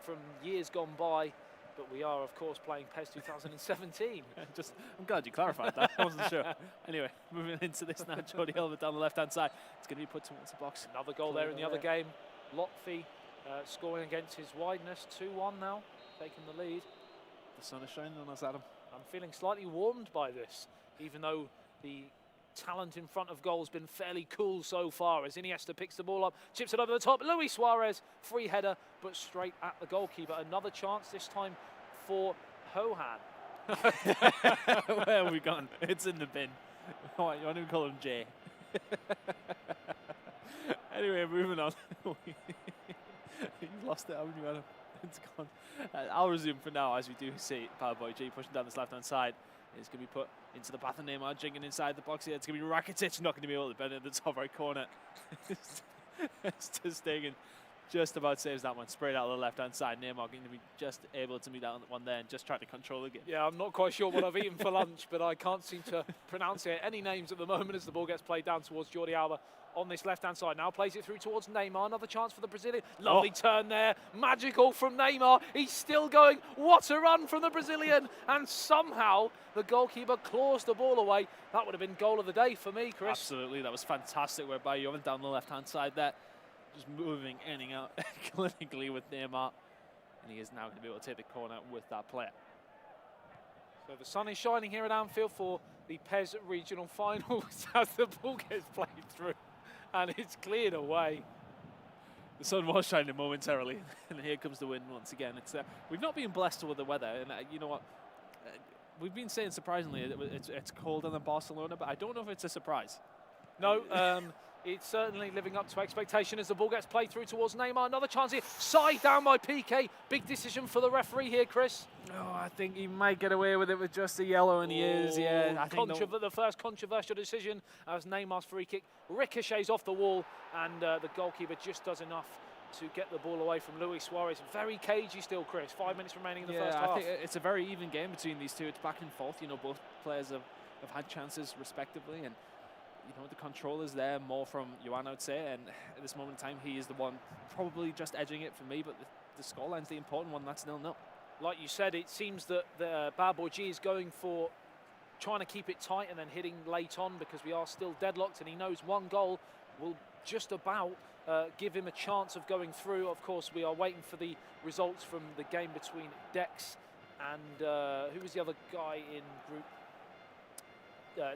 from years gone by. But we are, of course, playing PES 2017. I'm glad you clarified that. I wasn't sure. Anyway, moving into this now. Jordi Alba down the left-hand side. It's going to be put towards the box. Another goal there in the other game. Lotfi scoring against his wideness. 2-1 now, taking the lead. The sun is shining on us, Adam. I'm feeling slightly warmed by this, even though the talent in front of goal has been fairly cool so far, as Iniesta picks the ball up, chips it over the top. Luis Suarez, free header, but straight at the goalkeeper. Another chance, this time for Johan. Where have we gone? It's in the bin. You want to call him Jay. Anyway, moving on. You've lost it, haven't you, Adam? It's gone. I'll resume for now as we do see Bad Boy G pushing down this left-hand side. It's going to be put into the path of Neymar, jigging inside the box here. It's going to be Rakitic, not going to be able to bend it in the top right corner. It's just Stegen just about saves that one, sprayed out of the left-hand side. Neymar going to be just able to meet that one there and just try to control the game. Yeah, I'm not quite sure what I've eaten for lunch, but I can't seem to pronounce any names at the moment as the ball gets played down towards Jordi Alba on this left-hand side. Now plays it through towards Neymar. Another chance for the Brazilian. Lovely turn there. Magical from Neymar. He's still going. What a run from the Brazilian. And somehow the goalkeeper claws the ball away. That would have been goal of the day for me, Chris. Absolutely. That was fantastic work by Johan down the left-hand side there. Just moving in and out clinically with Neymar. And he is now going to be able to take the corner with that player. So the sun is shining here at Anfield for the PES regional finals as the ball gets played through. And it's cleared away. The sun was shining momentarily, and here comes the wind once again. It's we've not been blessed with the weather, and you know what? We've been saying surprisingly it's colder than Barcelona, but I don't know if it's a surprise. No, It's certainly living up to expectation as the ball gets played through towards Neymar. Another chance here. Side down by PK. Big decision for the referee here, Chris. Oh, I think he might get away with it with just a yellow, and he is, yeah. I think the first controversial decision as Neymar's free kick ricochets off the wall, and the goalkeeper just does enough to get the ball away from Luis Suarez. Very cagey still, Chris. 5 minutes remaining in the first half. I think it's a very even game between these two. It's back and forth. You know, both players have had chances respectively, and you know, the control is there more from Johan, I would say, and at this moment in time, he is the one probably just edging it for me, but the scoreline's the important one. That's 0-0. Like you said, it seems that Bad Boy G is going for trying to keep it tight and then hitting late on, because we are still deadlocked, and he knows one goal will just about give him a chance of going through. Of course, we are waiting for the results from the game between Dex and who was the other guy in group?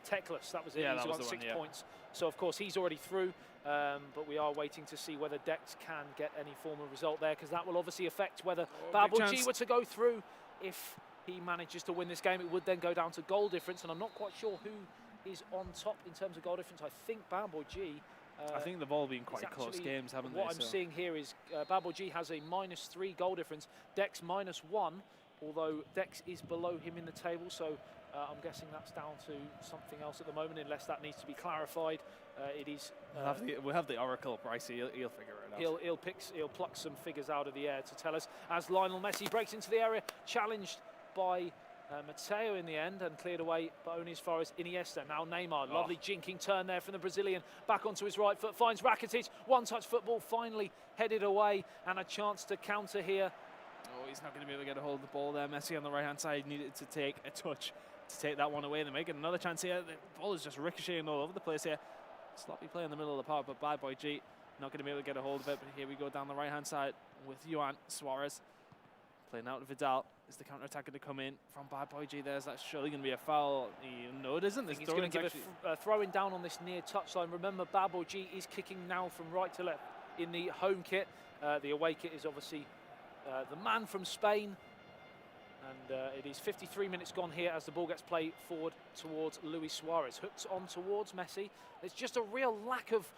Teclis, that was it. Yeah, he's got 6 points. So, of course, he's already through, but we are waiting to see whether Dex can get any form of result there, because that will obviously affect whether Bad Boy G were to go through. If he manages to win this game, it would then go down to goal difference, and I'm not quite sure who is on top in terms of goal difference. I think Bad Boy G... I think they've all been quite close games, haven't they? What I'm seeing here is Bad Boy G has a -3 goal difference, Dex -1, although Dex is below him in the table, so I'm guessing that's down to something else at the moment, unless that needs to be clarified. It is. We'll have the Oracle, Bryce. He'll figure it out. He'll pluck some figures out of the air to tell us, as Lionel Messi breaks into the area, challenged by Mateo in the end, and cleared away, but only as far as Iniesta. Now Neymar, lovely jinking turn there from the Brazilian, back onto his right foot, finds Rakitic, one-touch football, finally headed away, and a chance to counter here. Oh, he's not going to be able to get a hold of the ball there. Messi on the right-hand side needed to take a touch to take that one away, and they're making another chance here. The ball is just ricocheting all over the place here. Sloppy play in the middle of the park, but Bad Boy G not going to be able to get a hold of it. But here we go down the right-hand side with Johan Suarez playing out to Vidal. Is the counter-attack going to come in from Bad Boy G? That's surely going to be a foul. No, it isn't. He's going to give a throwing down on this near touchline. Remember, Bad Boy G is kicking now from right to left in the home kit. The away kit is obviously the man from Spain. And it is 53 minutes gone here as the ball gets played forward towards Luis Suarez. Hooks on towards Messi. There's just a real lack of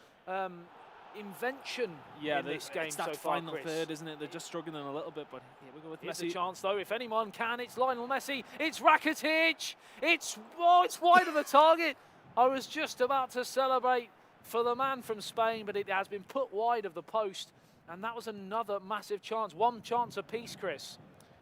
invention in this game it's that so far, final third, isn't it? They're just struggling a little bit, but here we go with Here's Messi. a chance, though. If anyone can, it's Lionel Messi. It's Rakitic. It's wide of the target. I was just about to celebrate for the man from Spain, but it has been put wide of the post. And that was another massive chance. One chance apiece, Chris.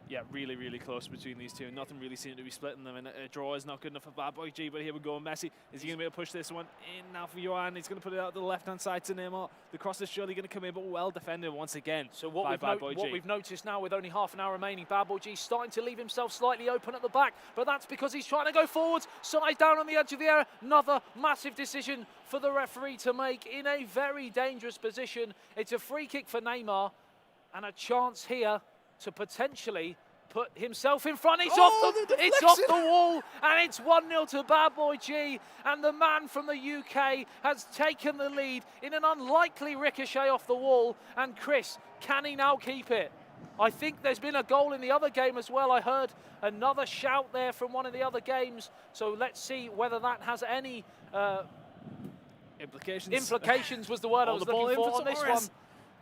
Yeah, really, really close between these two. Nothing really seemed to be splitting them, and a draw is not good enough for Bad Boy G, but here we go. Messi, is he going to be able to push this one in now for Johan? He's going to put it out to the left-hand side to Neymar. The cross is surely going to come in, but well defended once again by Bad Boy G. What we've noticed now with only half an hour remaining, Bad Boy G starting to leave himself slightly open at the back, but that's because he's trying to go forwards, side down on the edge of the area. Another massive decision for the referee to make in a very dangerous position. It's a free kick for Neymar, and a chance here to potentially put himself in front. It's off the wall, and it's 1-0 to Bad Boy G, and the man from the UK has taken the lead in an unlikely ricochet off the wall. And Chris, can he now keep it? I think there's been a goal in the other game as well. I heard another shout there from one of the other games, so let's see whether that has any implications was the word I was looking for on this one.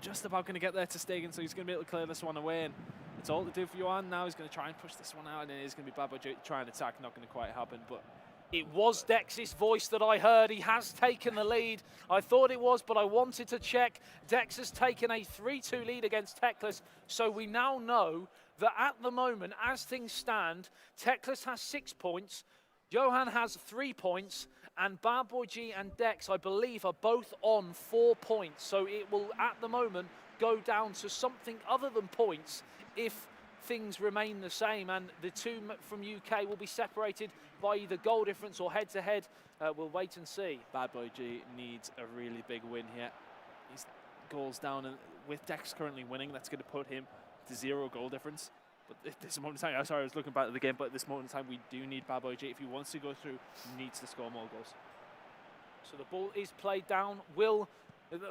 Just about going to get there to Stegen, so he's going to be able to clear this one away. And it's all to do for Johan. Now he's going to try and push this one out, and it is going to be Bad Boy G trying to attack. Not going to quite happen, but it was Dex's voice that I heard. He has taken the lead. I thought it was, but I wanted to check. Dex has taken a 3-2 lead against Teclis, so we now know that at the moment, as things stand, Teclis has 6 points, Johan has 3 points, and Bad Boy G and Dex, I believe, are both on 4 points. So it will, at the moment, go down to something other than points if things remain the same. And the two from UK will be separated by either goal difference or head-to-head. We'll wait and see. Bad Boy G needs a really big win here. He's goals down, and with Dex currently winning, that's going to put him to 0 goal difference. But at this moment in time, sorry, I was looking back at the game, but at this moment in time, we do need Bad Boy G. If he wants to go through, he needs to score more goals. So the ball is played down. Will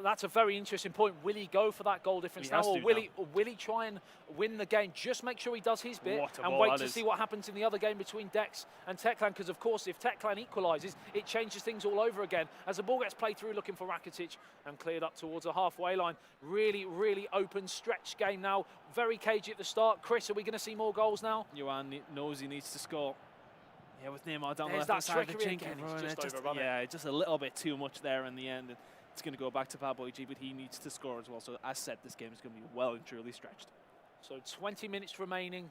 That's a very interesting point. Will he go for that goal difference now, or will he try and win the game? Just make sure he does his bit and wait to see what happens in the other game between Dex and Teklan, because of course if Teklan equalises, it changes things all over again. As the ball gets played through, looking for Rakitic and cleared up towards the halfway line. Really, really open stretch game now. Very cagey at the start. Chris, are we going to see more goals now? Johan knows he needs to score. Yeah, with Neymar down the There's left side, that trickery again. He's just overrun it. Yeah, just a little bit too much there in the end. And it's going to go back to Bad Boy G, but he needs to score as well. So as said, this game is going to be well and truly stretched. So 20 minutes remaining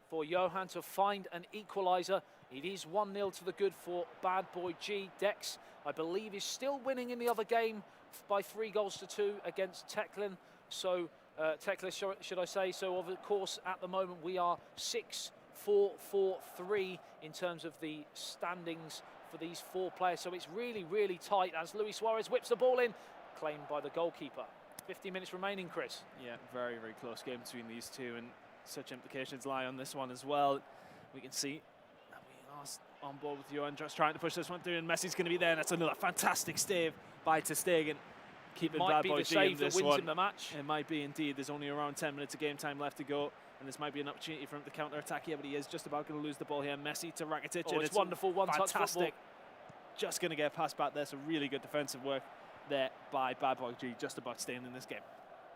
for Johan to find an equaliser. It is 1-0 to the good for Bad Boy G. Dex, I believe, is still winning in the other game by 3-2 against Teklan. So Teklan, should I say? So of course, at the moment we are 6-4-4-3 in terms of the standings for these 4 players. So it's really, really tight as Luis Suarez whips the ball in, claimed by the goalkeeper. 50 minutes remaining, Chris. Yeah, very, very close game between these two, and such implications lie on this one as well. We can see that we are on board with Johan, just trying to push this one through, and Messi's going to be there, and that's another fantastic save by Ter Stegen. Keeping Bad Boy G in this one. The match. It might be indeed. There's only around 10 minutes of game time left to go, and this might be an opportunity for him to counter-attack here, but he is just about going to lose the ball here. Messi to Rakitic. Oh, it's wonderful one-touch football. Just going to get past back there, so really good defensive work there by Bad Boy G, just about staying in this game.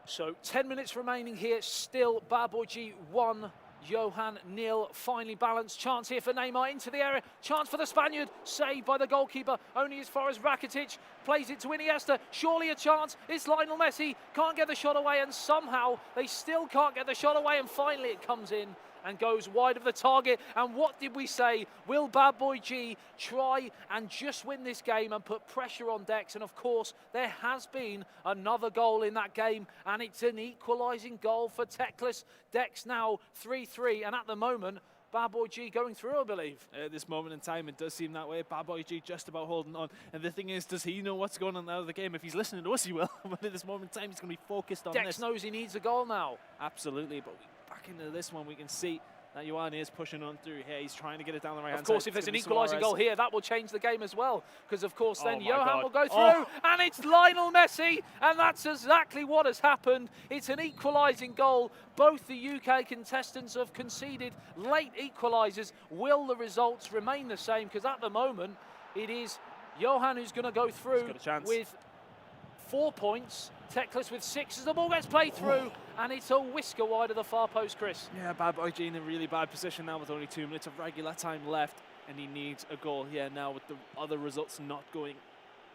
So 10 minutes remaining here, still Bad Boy G 1, Johan 0. Finally balanced chance here for Neymar into the area. Chance for the Spaniard, saved by the goalkeeper, only as far as Rakitic. Plays it to Iniesta, surely a chance. It's Lionel Messi, can't get the shot away, and somehow they still can't get the shot away, and finally it comes in and goes wide of the target. And what did we say? Will Bad Boy G try and just win this game and put pressure on Dex? And of course, there has been another goal in that game, and it's an equalising goal for Teklas. Dex now 3-3, and at the moment, Bad Boy G going through, I believe. At this moment in time, it does seem that way. Bad Boy G just about holding on. And the thing is, does he know what's going on out of the game? If he's listening to us, he will. But at this moment in time, he's going to be focused on Dex this. knows he needs a goal now. Absolutely, but back into this one, we can see that Johan is pushing on through here. He's trying to get it down the right hand side. Of course, if there's an equalising goal here, that will change the game as well. Because, of course, then Johan will go through, and it's Lionel Messi, and that's exactly what has happened. It's an equalising goal. Both the UK contestants have conceded late equalisers. Will the results remain the same? Because at the moment, it is Johan who's going to go through with 4 points. Teklas with 6 as the ball gets played through, and it's a whisker wide of the far post, Chris. Yeah, Bad Boy G in a really bad position now with only 2 minutes of regular time left, and he needs a goal here now with the other results not going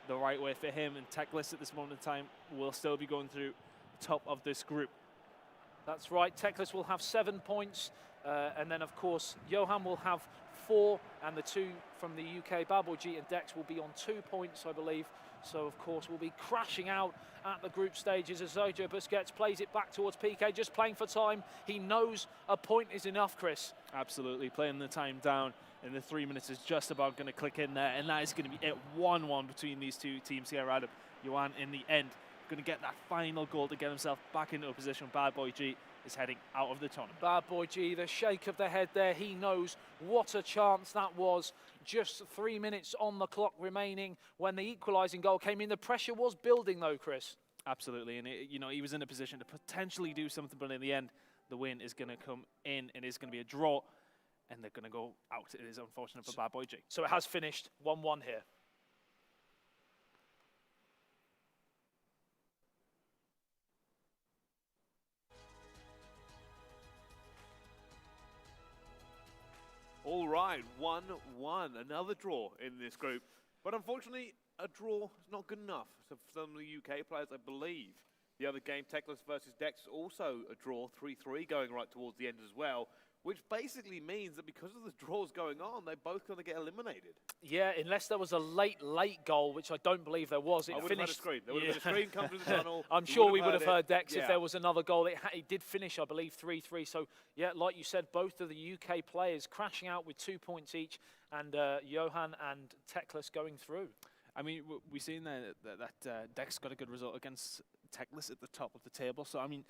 the right way for him. And Teklas at this moment in time will still be going through top of this group. That's right, Teklas will have 7 points, and then of course Johan will have 4, and the 2 from the UK, Bad Boy G and Dex, will be on 2 points, I believe. So, of course, we'll be crashing out at the group stages as Sergio Busquets plays it back towards PK, just playing for time. He knows a point is enough, Chris. Absolutely, playing the time down, and the 3 minutes is just about going to click in there, and that is going to be it, 1-1 between these two teams here, Adam. Johan, in the end, going to get that final goal to get himself back into a position. Bad Boy G is heading out of the tournament. Bad Boy G, the shake of the head there. He knows what a chance that was. Just 3 minutes on the clock remaining when the equalising goal came in. The pressure was building, though, Chris. Absolutely, and he was in a position to potentially do something, but in the end, the win is going to come in. It is going to be a draw, and they're going to go out. It is unfortunate for Bad Boy G. So it has finished 1-1 here. All right, 1-1, another draw in this group. But unfortunately, a draw is not good enough. So for some of the UK players, I believe. The other game, Teklas versus Dex, also a draw, 3-3, going right towards the end as well, which basically means that because of the draws going on, they're both going to get eliminated. Yeah, unless there was a late goal, which I don't believe there was. It finished. There would have been a screen come through the tunnel. I'm sure we would have heard Dex if there was another goal. It did finish, I believe, 3-3. So, yeah, like you said, both of the UK players crashing out with 2 points each, and Johan and Teklas going through. I mean, we've seen that Dex got a good result against Techless at the top of the table. So, I mean,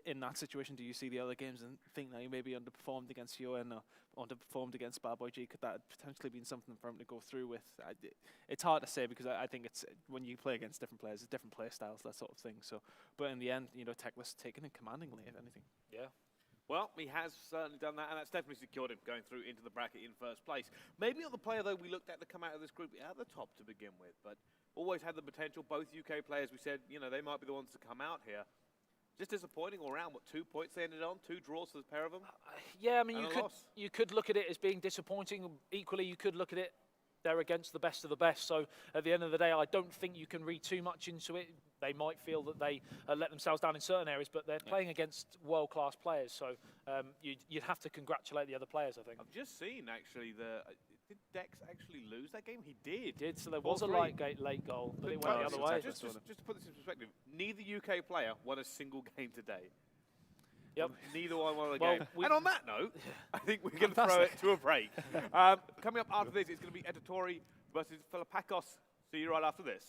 in that situation, do you see the other games and think that he maybe underperformed against UN or underperformed against Bad Boy G? Could that have potentially been something for him to go through with? It's hard to say because I think it's when you play against different players, it's different play styles, that sort of thing. So, but in the end, you know, Techless taken it commandingly, if anything. Yeah. Well, he has certainly done that, and that's definitely secured him going through into the bracket in first place. Maybe not the player, though, we looked at to come out of this group at the top to begin with, but always had the potential. Both UK players, we said, you know, they might be the ones to come out here. Just disappointing all around. What, 2 points they ended on? 2 draws for the pair of them? Yeah, I mean, you could look at it as being disappointing. Equally, you could look at it, they're against the best of the best. So at the end of the day, I don't think you can read too much into it. They might feel that they let themselves down in certain areas, but they're playing against world-class players. So you'd have to congratulate the other players, I think. I've just seen, actually, did Dex actually lose that game? He did. He did, so there was a late goal, but it went the other way. Just to put this in perspective, neither UK player won a single game today. Yep. Neither one won a game. And on that note, I think we're going to throw it to a break. Coming up after this, it's going to be Editori versus Filipakos. See you right after this.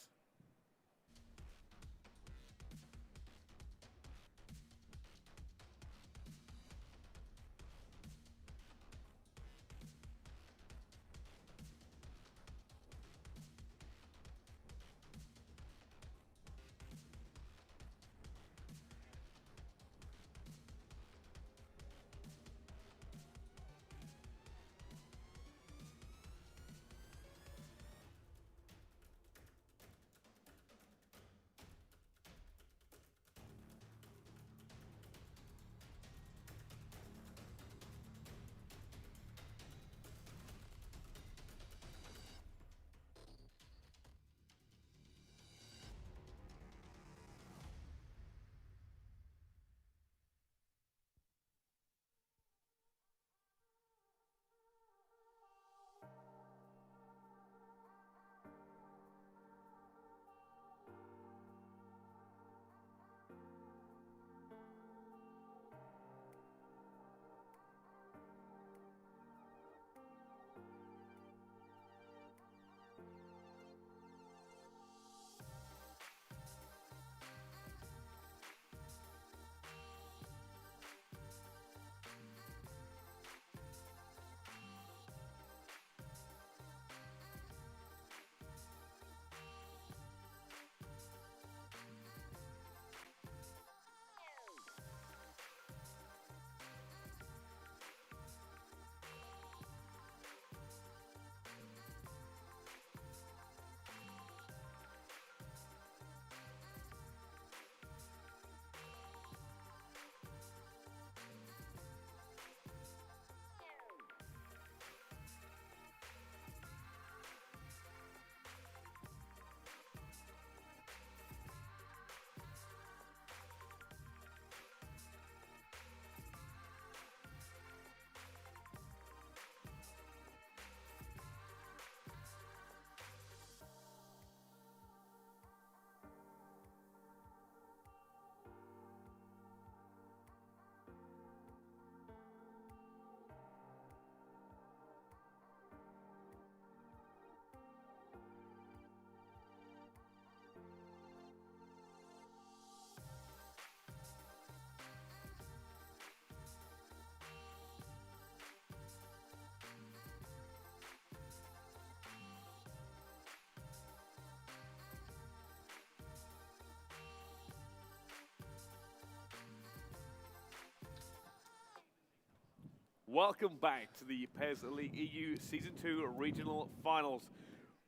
Welcome back to the PES Elite EU Season 2 Regional Finals.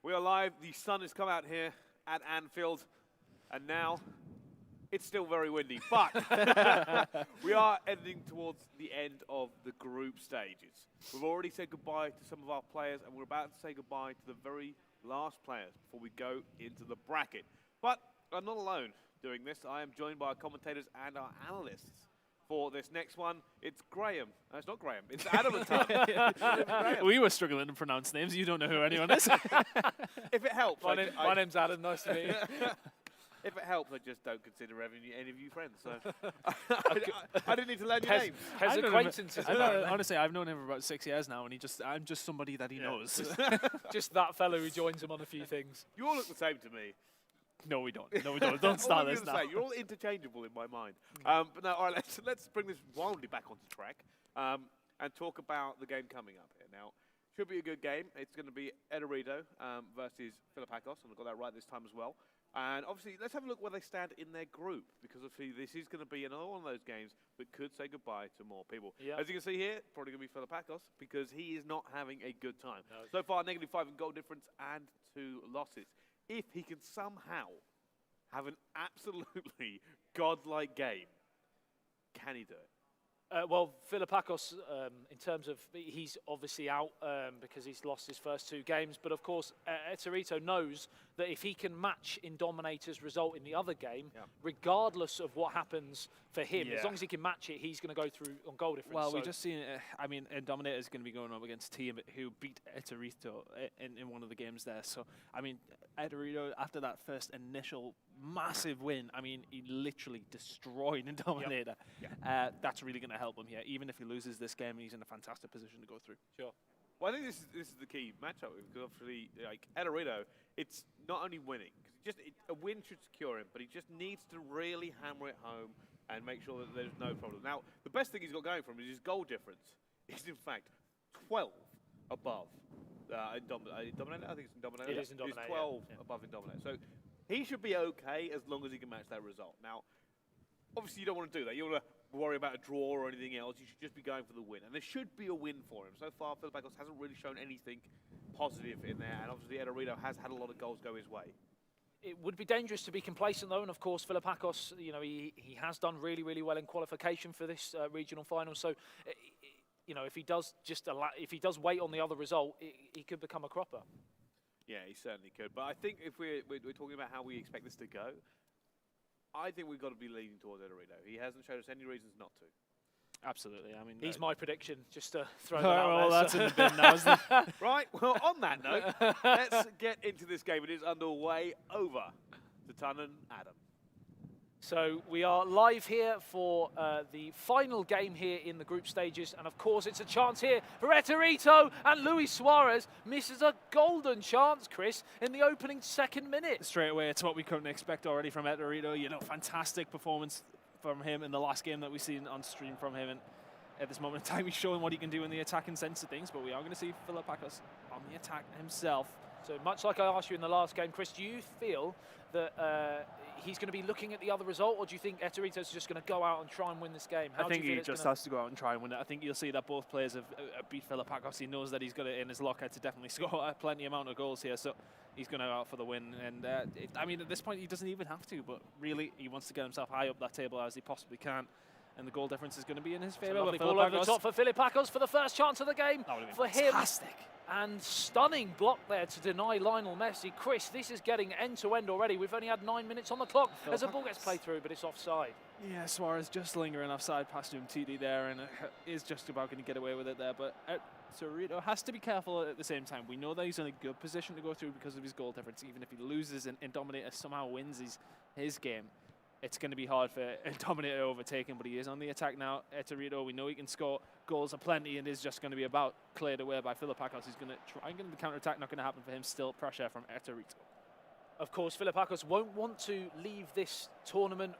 We are live, the sun has come out here at Anfield, and now it's still very windy, but we are heading towards the end of the group stages. We've already said goodbye to some of our players, and we're about to say goodbye to the very last players before we go into the bracket. But I'm not alone doing this. I am joined by our commentators and our analysts. For this next one, it's Graham. No, it's not Graham. It's Adam and Tom. We were struggling to pronounce names. You don't know who anyone is. If it helps. My name's Adam. Nice to meet you. If it helps, I just don't consider any of you friends. So I didn't need to learn your names. Has acquaintances. Honestly, I've known him for about 6 years now, and I'm just somebody that he knows. Just that fellow who joins him on a few things. You all look the same to me. No, we don't. No, we don't. Don't start this now. You're all interchangeable in my mind. But no, all right, let's bring this wildly back onto track and talk about the game coming up here. Now, should be a good game. It's going to be Edorito versus Filipakos, and I got that right this time as well. And obviously, let's have a look where they stand in their group, because obviously this is going to be another one of those games that could say goodbye to more people. Yeah. As you can see here, probably going to be Filipakos, because he is not having a good time. No. So far, -5 in goal difference and 2 losses. If he can somehow have an absolutely godlike game, can he do it? Well, Filipakos, in terms of, he's obviously out because he's lost his first 2 games. But of course, Edorito knows that if he can match Indominator's result in the other game, regardless of what happens for him, as long as he can match it, he's going to go through on goal difference. Well, we just seen, I mean, Indominator is going to be going up against a team who beat Edorito in one of the games there. So, I mean, Edorito, after that first initial massive win, I mean, he literally destroyed Indominator. That's really going to help him here. Even if he loses this game, he's in a fantastic position to go through. Sure. Well, I think this is the key matchup, because obviously, like Edorito, it's not only winning. A win should secure him, but he just needs to really hammer it home and make sure that there's no problem. Now, the best thing he's got going for him is his goal difference is, in fact, 12 above Indominator. I think it's Indominator. It is Indominator. It's 12 above Indominator. So he should be okay as long as he can match that result. Now, obviously, you don't want to do that. You don't want to worry about a draw or anything else. You should just be going for the win. And there should be a win for him. So far, Filipakos hasn't really shown anything positive in there. And obviously, Edorito has had a lot of goals go his way. It would be dangerous to be complacent, though, and of course, Filipakos, you know, he has done really, really well in qualification for this regional final. So, you know, if he does wait on the other result, he could become a cropper. Yeah, he certainly could. But I think if we're talking about how we expect this to go, I think we've got to be leaning towards Edorito. He hasn't showed us any reasons not to. Absolutely. I mean, he's my prediction. Just to throw that out well, there. That's in the bin now, isn't it? Right. Well, on that note, let's get into this game. It is underway. Over to Tannen Adam. So we are live here for the final game here in the group stages, and of course it's a chance here for Edorito, and Luis Suarez misses a golden chance, Chris, in the opening 2nd minute. Straight away, it's what we couldn't expect already from Edorito. You know, fantastic performance from him in the last game that we've seen on stream from him, and at this moment in time he's showing what he can do in the attacking sense of things, but we are going to see Filipakos on the attack himself. So much like I asked you in the last game, Chris, do you feel that he's going to be looking at the other result, or do you think Edorito's just going to go out and try and win this game? I think he just has to go out and try and win it. I think you'll see that both players have beat Filipakos. He knows that he's got it in his locker to definitely score plenty amount of goals here, so he's going to go out for the win. And I mean, at this point, he doesn't even have to, but really, he wants to get himself high up that table as he possibly can. And the goal difference is going to be in his favour. Lovely ball over the top for Filipakos for the first chance of the game for him. Fantastic. And stunning block there to deny Lionel Messi. Chris, this is getting end-to-end already. We've only had 9 minutes on the clock as the ball gets played through, but it's offside. Yeah, Suarez just lingering offside past TD there, and is just about going to get away with it there. But Edorito has to be careful at the same time. We know that he's in a good position to go through because of his goal difference. Even if he loses and Indominator somehow wins his game, it's going to be hard for Indominator to overtake him, but he is on the attack now. Edorito, we know he can score goals aplenty, and is just going to be about cleared away by Filipakos. He's going to try and get the counter-attack, not going to happen for him. Still pressure from Edorito. Of course, Filipakos won't want to leave this tournament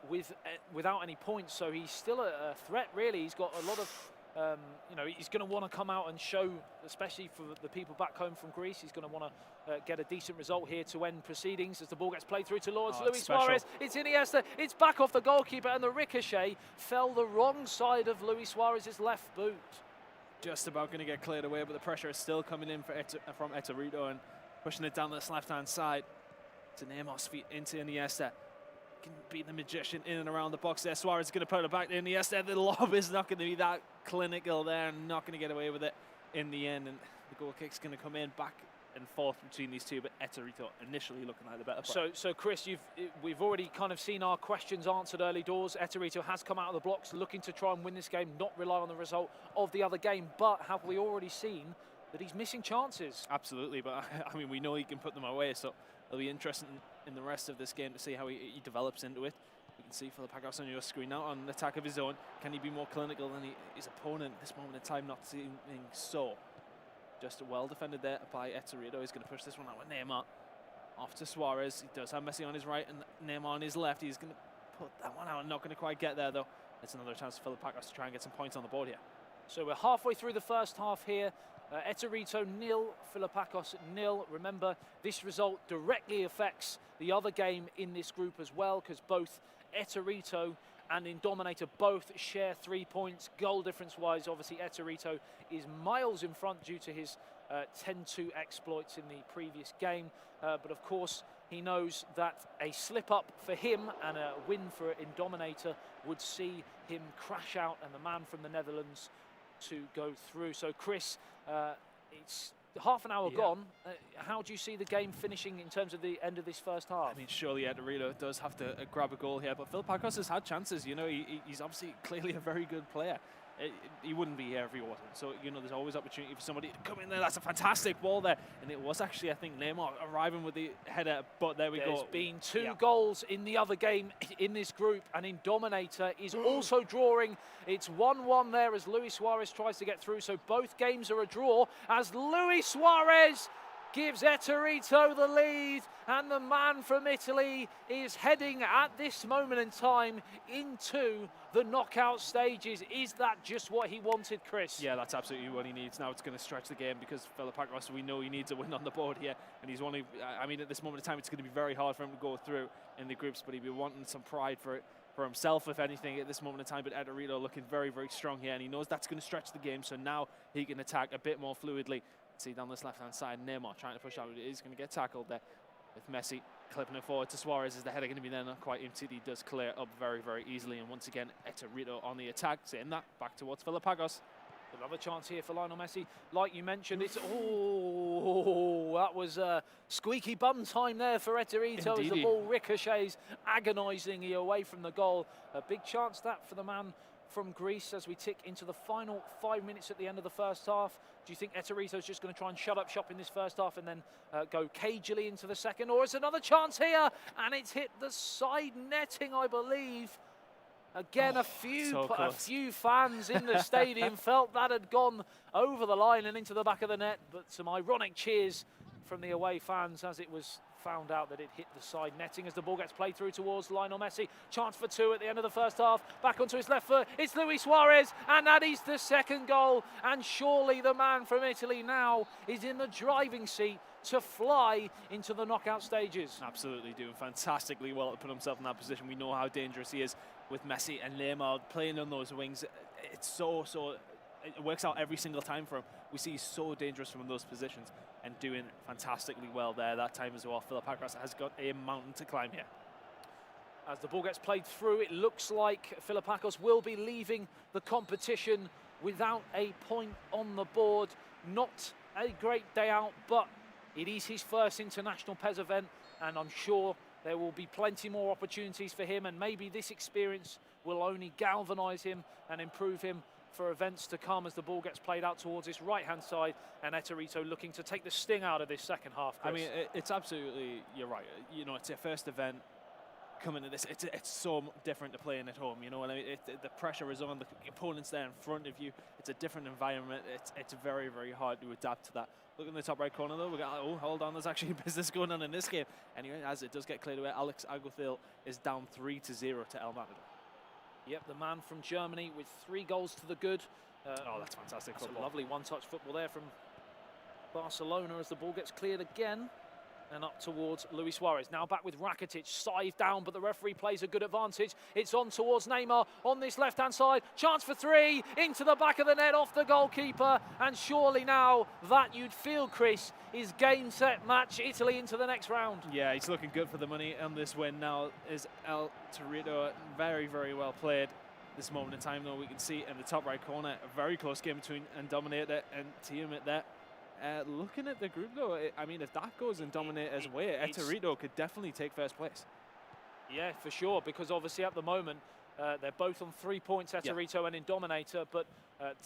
without any points, so he's still a threat, really. He's got a lot of, you know, he's going to want to come out and show, especially for the people back home from Greece, he's going to want to get a decent result here to end proceedings as the ball gets played through towards Luis Suarez. It's Iniesta, it's back off the goalkeeper, and the ricochet fell the wrong side of Luis Suarez's left boot. Just about going to get cleared away, but the pressure is still coming in from Edorito and pushing it down this left-hand side to Neymos' feet into Iniesta. Can beat the magician in and around the box there. Suarez is going to put it back to Iniesta. The lob is not going to be that clinical there, and not going to get away with it in the end. And the goal kick's going to come in back and forth between these two, but Edorito initially looking like the better player. So Chris, we've already kind of seen our questions answered early doors. Edorito has come out of the blocks looking to try and win this game, not rely on the result of the other game. But have we already seen that he's missing chances? Absolutely, but I mean, we know he can put them away, so it'll be interesting in the rest of this game to see how he develops into it. You can see Filipakos on your screen now on an attack of his own. Can he be more clinical than his opponent at this moment in time? Not seeing so. Just well defended there by Eterito. He's going to push this one out with Neymar. Off to Suarez. He does have Messi on his right and Neymar on his left. He's going to put that one out. Not going to quite get there, though. It's another chance for Filipakos to try and get some points on the board here. So we're halfway through the first half here. Eterito 0, Filipakos 0. Remember, this result directly affects the other game in this group as well, because both Eterito and Indominator both share 3 points. Goal difference-wise, obviously, Eterito is miles in front due to his 10-2 exploits in the previous game. But, of course, he knows that a slip-up for him and a win for Indominator would see him crash out and the man from the Netherlands to go through. So, Chris, it's half an hour gone. How do you see the game finishing in terms of the end of this first half? I mean, surely Eterito does have to grab a goal here, but Filipakos has had chances. You know, he's obviously clearly a very good player. He wouldn't be here if he wasn't. So, you know, there's always opportunity for somebody to come in there. That's a fantastic ball there. And it was actually, I think, Neymar arriving with the header, but there we go. There's been 2 goals in the other game in this group, and Indominator is also drawing. It's 1-1 there as Luis Suarez tries to get through. So both games are a draw as Luis Suarez gives Eterito the lead, and the man from Italy is heading at this moment in time into the knockout stages. Is that just what he wanted, Chris? Yeah, that's absolutely what he needs. Now it's going to stretch the game because Filipakos, we know he needs a win on the board here, and he's only, I mean, at this moment in time, it's going to be very hard for him to go through in the groups, but he'd be wanting some pride for himself, if anything, at this moment in time. But Eterito looking very, very strong here, and he knows that's going to stretch the game, so now he can attack a bit more fluidly. See down this left-hand side, Neymar trying to push out. He's going to get tackled there with Messi clipping it forward to Suarez. Is the header going to be there? Not quite empty. He does clear up very, very easily. And once again, Eterito on the attack. Seeing that back towards Filipakos. Another chance here for Lionel Messi. Like you mentioned, it's that was squeaky bum time there for Eterito as the ball ricochets agonisingly away from the goal. A big chance that for the man from Greece as we tick into the final 5 minutes at the end of the first half. Do you think Eterito's just going to try and shut up shop in this first half and then go cagily into the second? Or is another chance here? And it's hit the side netting, I believe. Again, a few fans in the stadium felt that had gone over the line and into the back of the net. But some ironic cheers from the away fans as it was found out that it hit the side netting as the ball gets played through towards Lionel Messi. Chance for 2 at the end of the first half. Back onto his left foot. It's Luis Suarez, and that is the second goal. And surely the man from Italy now is in the driving seat to fly into the knockout stages. Absolutely doing fantastically well to put himself in that position. We know how dangerous he is with Messi and Neymar playing on those wings. It's it works out every single time for him. We see he's so dangerous from those positions and doing fantastically well there that time as well. Filipakos has got a mountain to climb here. As the ball gets played through, it looks like Filipakos will be leaving the competition without a point on the board. Not a great day out, but it is his first international PES event, and I'm sure there will be plenty more opportunities for him, and maybe this experience will only galvanise him and improve him for events to come as the ball gets played out towards his right-hand side, and Eterito looking to take the sting out of this second half, Chris. I mean, it's absolutely, you're right. You know, it's your first event coming to this. It's so different to playing at home, you know what I mean? The pressure is on, the opponent's there in front of you. It's a different environment. It's very, very hard to adapt to that. Look in the top right corner, though. We got, oh, hold on, there's actually business going on in this game. Anyway, as it does get cleared away, Alex Aguthil is down 3-0 to El Matador. Yep, the man from Germany with 3 goals to the good. Oh, that's fantastic That's football. a lovely one-touch football there from Barcelona as the ball gets cleared again. And up towards Luis Suarez. Now back with Rakitic, scythe down, but the referee plays a good advantage. It's on towards Neymar on this left-hand side. Chance for 3, into the back of the net, off the goalkeeper. And surely now that you'd feel, Chris, is game, set, match, Italy into the next round. Yeah, he's looking good for the money on this win now. Is Eterito very, very well played. This moment in time, though, we can see in the top right corner, a very close game between Indominator and Tiamat there. Looking at the group, though, I mean, if that goes in Dominator's way, Eterito could definitely take first place. Yeah, for sure, because obviously at the moment, they're both on 3 points, Eterito and Indominator, but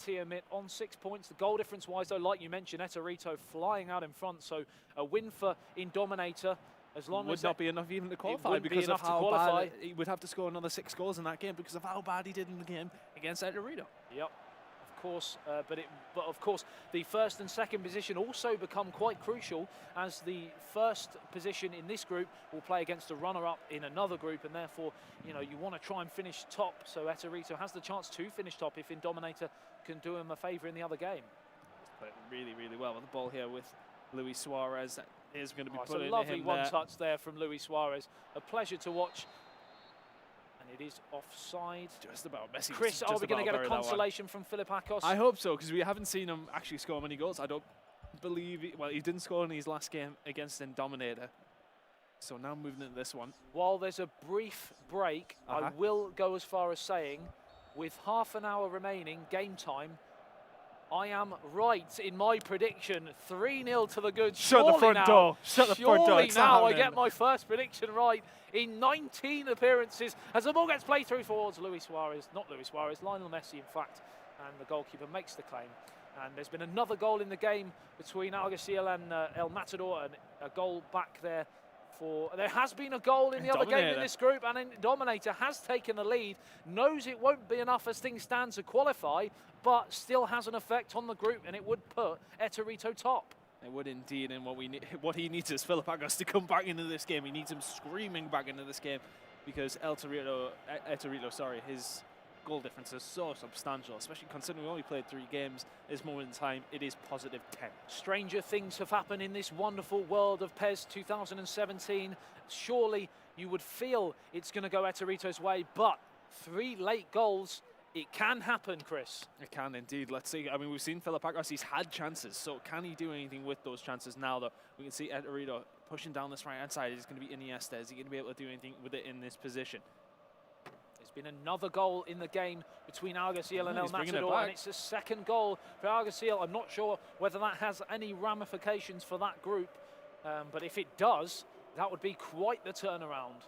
Tiamat on 6 points. The goal difference-wise, though, like you mentioned, Eterito flying out in front, so a win for Indominator. As long would as not be enough even to qualify wouldn't be because of enough to how qualify. bad he would have to score another 6 goals in that game because of how bad he did in the game against El Torito. Yep, of course. But of course, the first and second position also become quite crucial, as the first position in this group will play against the runner-up in another group, and therefore, you know, you want to try and finish top. So El Torito has the chance to finish top if Indominator can do him a favour in the other game. He's played really, really well with the ball here with Luis Suarez. Is going to be It's put a into lovely him one-touch there from Luis Suarez. A pleasure to watch. And it is offside. Just about Messi. Chris, are we going to get a consolation from Filipakos? I hope so, because we haven't seen him actually score many goals. I don't believe he didn't score in his last game against Indominator. So now moving into this one. While there's a brief break, I will go as far as saying, with half an hour remaining, game time, I am right in my prediction. 3-0 to the good. Shut the front door. Shut the front door. Surely now I get my first prediction right in 19 appearances as the ball gets played through towards Luis Suarez. Not Luis Suarez, Lionel Messi, in fact. And the goalkeeper makes the claim. And there's been another goal in the game between Alguacil and El Matador, and a goal back there. There has been a goal in the other game in this group, and Dominator has taken the lead, knows it won't be enough as things stand to qualify, but still has an effect on the group, and it would put El Torito top. It would indeed, and what he needs is Filipakos to come back into this game. He needs him screaming back into this game, because El Torito, his goal difference is so substantial, especially considering we only played 3 games. At this moment in time, it is positive 10. Stranger things have happened in this wonderful world of PES 2017. Surely you would feel it's going to go El Torito's way, but 3 late goals, it can happen, Chris. It can indeed. Let's see. I mean, we've seen Filipakos, he's had chances, so can he do anything with those chances now, though? We can see El Torito pushing down this right-hand side. It's going to be Iniesta. Is he going to be able to do anything with it in this position? There's been another goal in the game between Alguacil and El Matador, and it's a second goal for Alguacil. I'm not sure whether that has any ramifications for that group, but if it does, that would be quite the turnaround.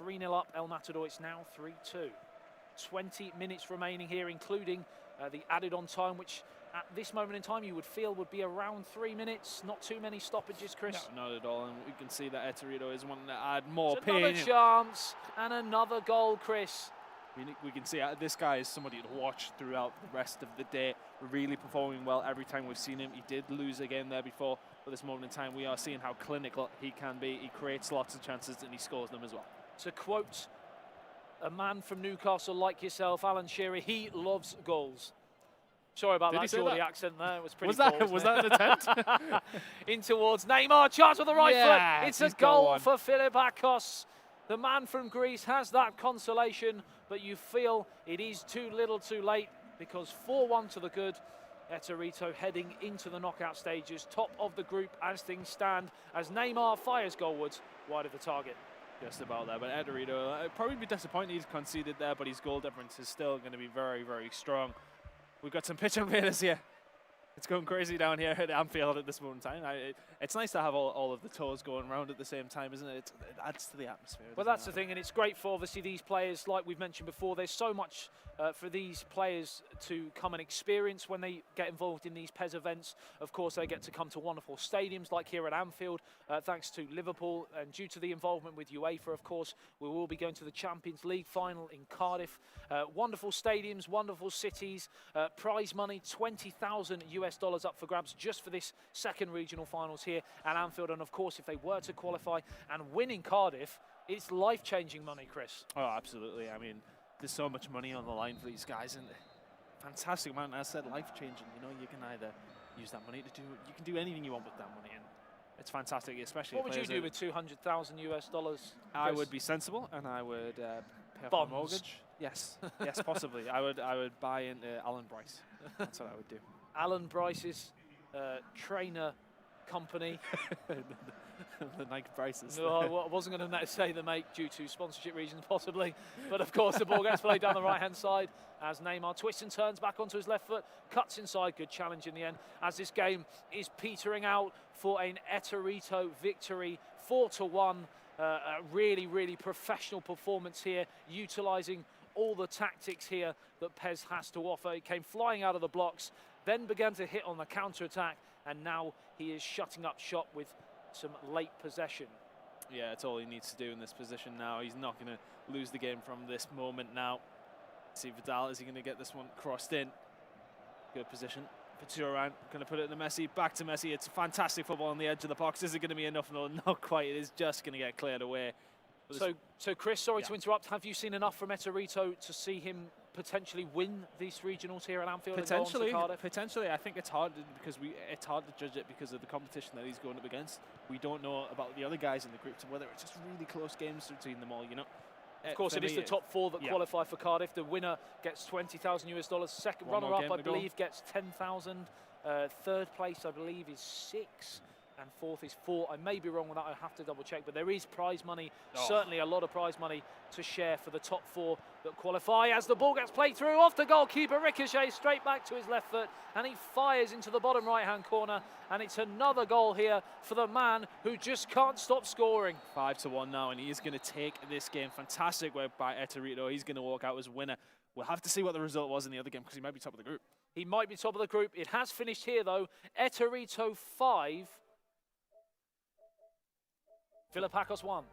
3-0 up El Matador, it's now 3-2. 20 minutes remaining here, including the added on time, which at this moment in time you would feel would be around 3 minutes. Not too many stoppages, Chris. No, not at all, and we can see that El Torito is one that add more it's pain. Another chance and another goal, Chris. We can see this guy is somebody to watch throughout the rest of the day, really performing well every time we've seen him. He did lose again there before, but this moment in time we are seeing how clinical he can be. He creates lots of chances and he scores them as well. To quote a man from Newcastle like yourself, Alan Shearer, he loves goals. Sorry about that, the accent there. It was pretty cool, was that an attempt? In towards Neymar, charge with the right foot. It's a goal for Filipakos. The man from Greece has that consolation, but you feel it is too little too late, because 4-1 to the good. El Torito heading into the knockout stages, top of the group as things stand, as Neymar fires goalwards wide of the target. Just about there, but El Torito probably be disappointed he's conceded there, but his goal difference is still going to be very, very strong. We've got some pitch invaders here. It's going crazy down here at Anfield at this moment in time. It's nice to have all of the toes going around at the same time, isn't it? It adds to the atmosphere. Well, that's the thing, and it's great for obviously these players, like we've mentioned before. There's so much for these players to come and experience when they get involved in these PES events. Of course, they get to come to wonderful stadiums like here at Anfield, thanks to Liverpool, and due to the involvement with UEFA, of course, we will be going to the Champions League final in Cardiff. Wonderful stadiums, wonderful cities, prize money, $20,000 US up for grabs just for this second regional finals here at Anfield. And of course, if they were to qualify and win in Cardiff, it's life-changing money, Chris. Oh, absolutely. I mean, there's so much money on the line for these guys, and fantastic amount. As I said, life-changing. You know, you can either use that money to you can do anything you want with that money, and it's fantastic, especially. What would you do with $200,000 US? I would be sensible, and I would pay off Bonds. my mortgage. Yes, yes, possibly. I would buy into Alan Bryce. That's what I would do. Alan Bryce's trainer company. The Nike Bryces. No, I wasn't going to say the mate due to sponsorship reasons, possibly. But of course, the ball gets played down the right-hand side as Neymar twists and turns back onto his left foot, cuts inside. Good challenge in the end as this game is petering out for an El Torito victory, 4-1. A really, really professional performance here, utilising all the tactics here that PES has to offer. He came flying out of the blocks, then began to hit on the counter-attack, and now he is shutting up shop with some late possession. Yeah, it's all he needs to do in this position now. He's not going to lose the game from this moment now. See Vidal, is he going to get this one crossed in? Good position. Turan going to put it to Messi, back to Messi. It's fantastic football on the edge of the box. Is it going to be enough? No, not quite. It is just going to get cleared away. So Chris, sorry to interrupt. Have you seen enough from Eterito to see him potentially win these regionals here at Anfield? Potentially. I think it's hard because it's hard to judge it because of the competition that he's going up against. We don't know about the other guys in the group, whether it's just really close games between them all. You know. Of course, it is the top 4 that qualify for Cardiff. The winner gets $20,000. Second runner-up, I believe, gets 10,000. Third place, I believe, is 6. And fourth is 4. I may be wrong with that. I have to double check. But there is prize money, certainly a lot of prize money to share for the top 4 that qualify. As the ball gets played through off the goalkeeper, ricochets straight back to his left foot, and he fires into the bottom right-hand corner. And it's another goal here for the man who just can't stop scoring. 5-1 now, and he is going to take this game. Fantastic work by Eterito. He's going to walk out as winner. We'll have to see what the result was in the other game because he might be top of the group. He might be top of the group. It has finished here, though. Eterito 5. Philippakos 1.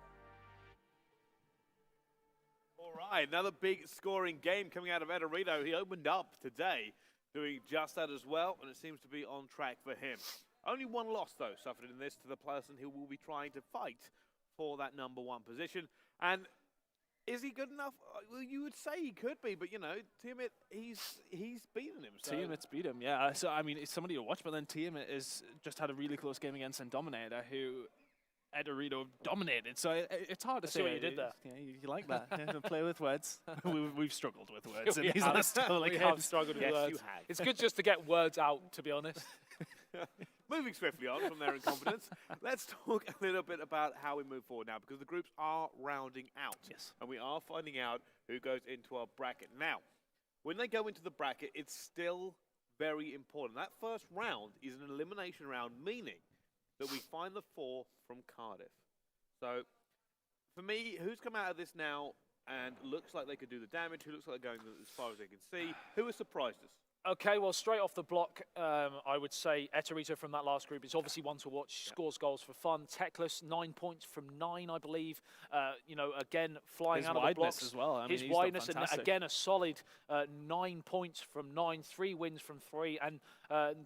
All right, another big scoring game coming out of Eterito. He opened up today, doing just that as well, and it seems to be on track for him. Only one loss, though, suffered in this to the person who will be trying to fight for that number 1 position. And is he good enough? Well, you would say he could be, but, you know, Tiamat, he's beaten him. So. Tiamat's beat him, yeah. So, I mean, it's somebody to watch, but then Tiamat has just had a really close game against Indominator, who Eterito dominated. So it's hard to say what you did there. Yeah, you like that. Play with words. We've struggled with words in these have. last couple of We games. have struggled with words. You have. It's good just to get words out, to be honest. Moving swiftly on from their incompetence, let's talk a little bit about how we move forward now, because the groups are rounding out. Yes. And we are finding out who goes into our bracket. Now, when they go into the bracket, it's still very important. That first round is an elimination round, meaning that we find the 4 from Cardiff. So, for me, who's come out of this now and looks like they could do the damage, who looks like they're going as far as they can see, who has surprised us? Okay, well, straight off the block, I would say Eterito from that last group is obviously one to watch, scores goals for fun. Teclis, 9 points from 9, I believe. You know, again, flying his out of the blocks. As well. I mean, his wideness, and again, a solid 9 points from 9, 3 wins from 3. And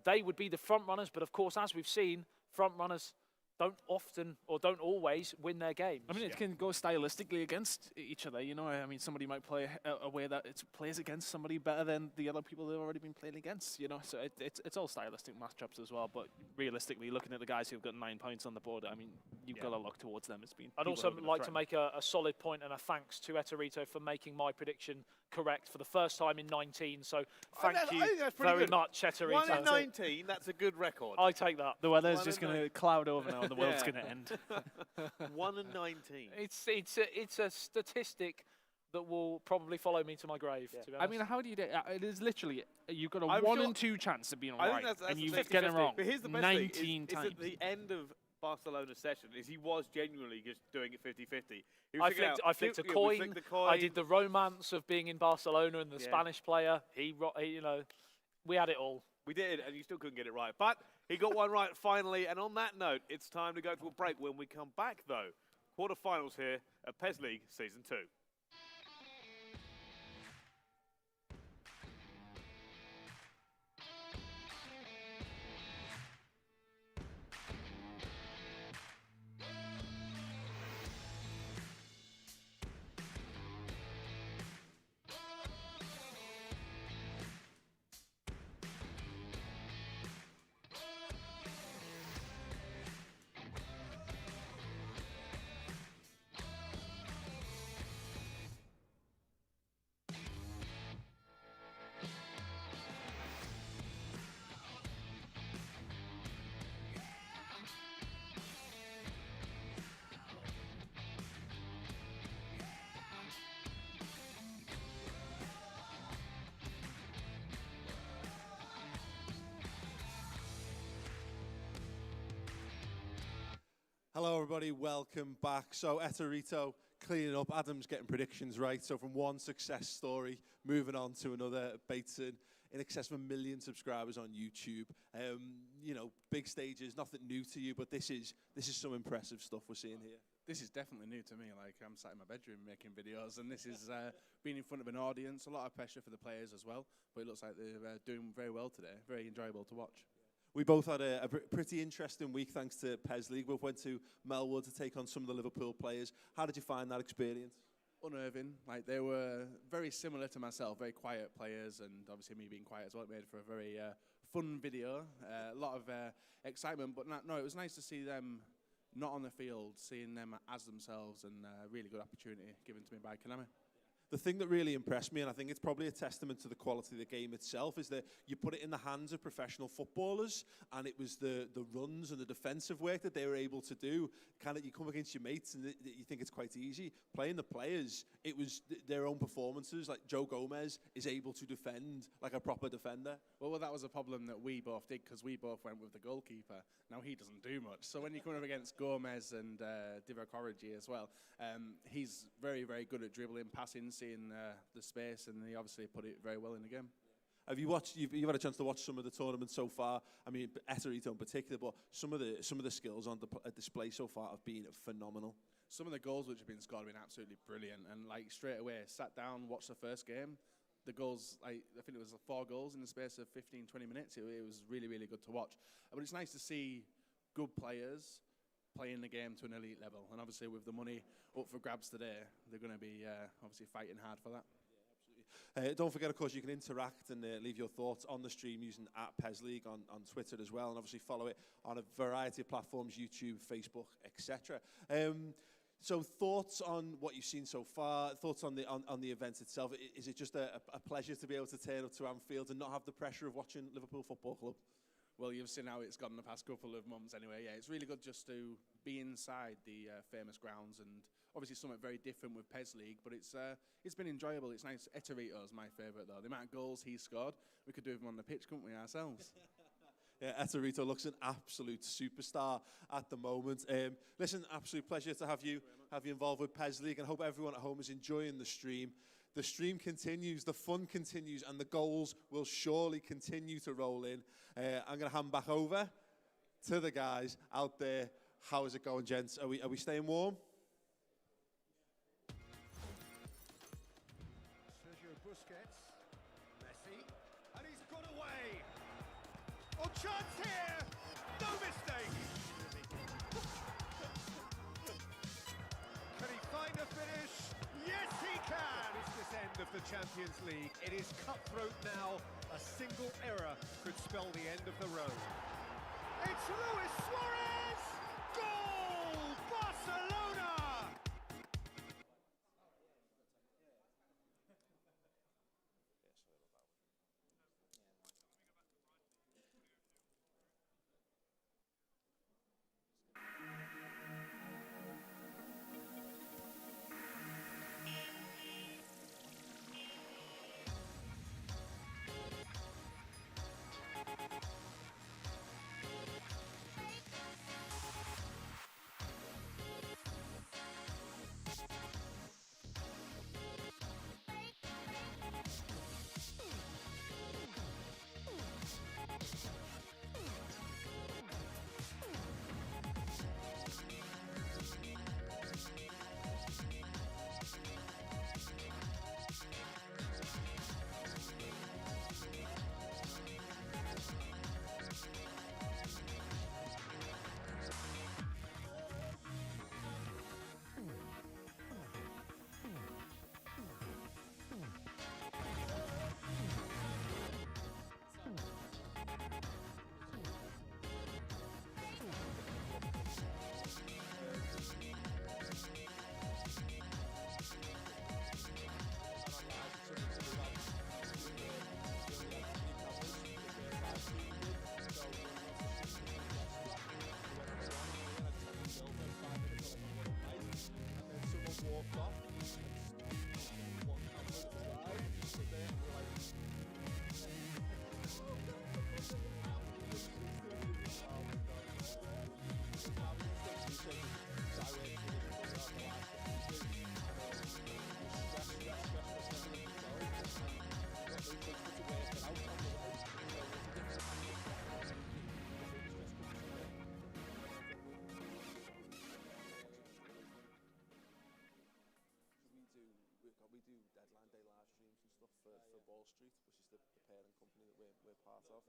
they would be the front runners, but of course, as we've seen, front runners don't often or don't always win their games. I mean, it can go stylistically against each other. You know, I mean, somebody might play a way that it plays against somebody better than the other people they've already been playing against. You know, so it's all stylistic matchups as well. But realistically, looking at the guys who've got 9 points on the board, I mean, you've got to look towards them as being. I'd also like to make a solid point and a thanks to Eterito for making my prediction correct for the first time in 19. So thank you very much, Eterito. 1 in 19, that's a good record. I take that. The weather's just going to cloud over now and the world's going to end. 1 in 19. It's a statistic that will probably follow me to my grave, to be honest. I mean, how do you do it? It is literally, you've got a 1 in 2 chance of being right, and you get it wrong. But here's the best 19 thing, times. is at the end of Barcelona's session, is he was genuinely just doing it 50-50. I flicked a coin. I did the romance of being in Barcelona and the Spanish player. He, you know, we had it all. We did, and you still couldn't get it right. But he got one right finally. And on that note, it's time to go to a break. When we come back, though, quarterfinals here at PES League Season 2. Hello, everybody. Welcome back. So, Eterito cleaning up. Adam's getting predictions right. So, from one success story, moving on to another. Bateson, in excess of 1 million subscribers on YouTube. You know, big stages, nothing new to you, but this is some impressive stuff we're seeing here. This is definitely new to me. Like, I'm sat in my bedroom making videos, and this is being in front of an audience. A lot of pressure for the players as well, but it looks like they're doing very well today. Very enjoyable to watch. We both had a pretty interesting week thanks to PES League. We went to Melwood to take on some of the Liverpool players. How did you find that experience? Unnerving. Like, they were very similar to myself, very quiet players, and obviously me being quiet as well. It made for a very fun video. A lot of excitement, but no, it was nice to see them not on the field, seeing them as themselves, and a really good opportunity given to me by Konami. The thing that really impressed me, and I think it's probably a testament to the quality of the game itself, is that you put it in the hands of professional footballers, and it was the runs and the defensive work that they were able to do. Kind of, you come against your mates and you think it's quite easy. Playing the players, it was their own performances. Like Joe Gomez is able to defend like a proper defender. Well, that was a problem that we both did, because we both went with the goalkeeper. Now he doesn't do much. So when you come up against Gomez and Divock Origi as well, he's very, very good at dribbling, passing, seeing the space, and he obviously put it very well in the game. Have you watched? You've had a chance to watch some of the tournament so far. I mean, Eterito in particular, but some of the skills on display so far have been phenomenal. Some of the goals which have been scored have been absolutely brilliant, and like straight away sat down, watched the first game. The goals, like, I think it was 4 goals in the space of 15-20 minutes. It was really, really good to watch. But it's nice to see good players playing the game to an elite level, and obviously with the money up for grabs today, they're going to be obviously fighting hard for that. Don't forget, of course, you can interact and leave your thoughts on the stream using @PES League on Twitter as well, and obviously follow it on a variety of platforms, YouTube, Facebook, etc. So thoughts on what you've seen so far, thoughts on the event itself. Is it just a pleasure to be able to turn up to Anfield and not have the pressure of watching Liverpool Football Club? Well, you've seen how it's gone the past couple of months anyway. Yeah, it's really good just to be inside the famous grounds, and obviously something very different with PES League, but it's been enjoyable. It's nice. Eterito's my favourite though. The amount of goals he scored, we could do him on the pitch, couldn't we, ourselves? Yeah, Eterito looks an absolute superstar at the moment. Listen, absolute pleasure to have you involved with PES League, and I hope everyone at home is enjoying the stream. The stream continues, the fun continues, and the goals will surely continue to roll in. I'm going to hand back over to the guys out there. How is it going, gents? Are we staying warm? Sergio Busquets, Messi, and he's got away. Oh, chance here! No mistake! Can he find a finish? Yes, he can! It's this end of the Champions League. It is cutthroat now. A single error could spell the end of the road. It's Luis Suarez! Goal! Barcelona! we do deadline day live streams and stuff for Ball Street, which is the parent company that we're part of.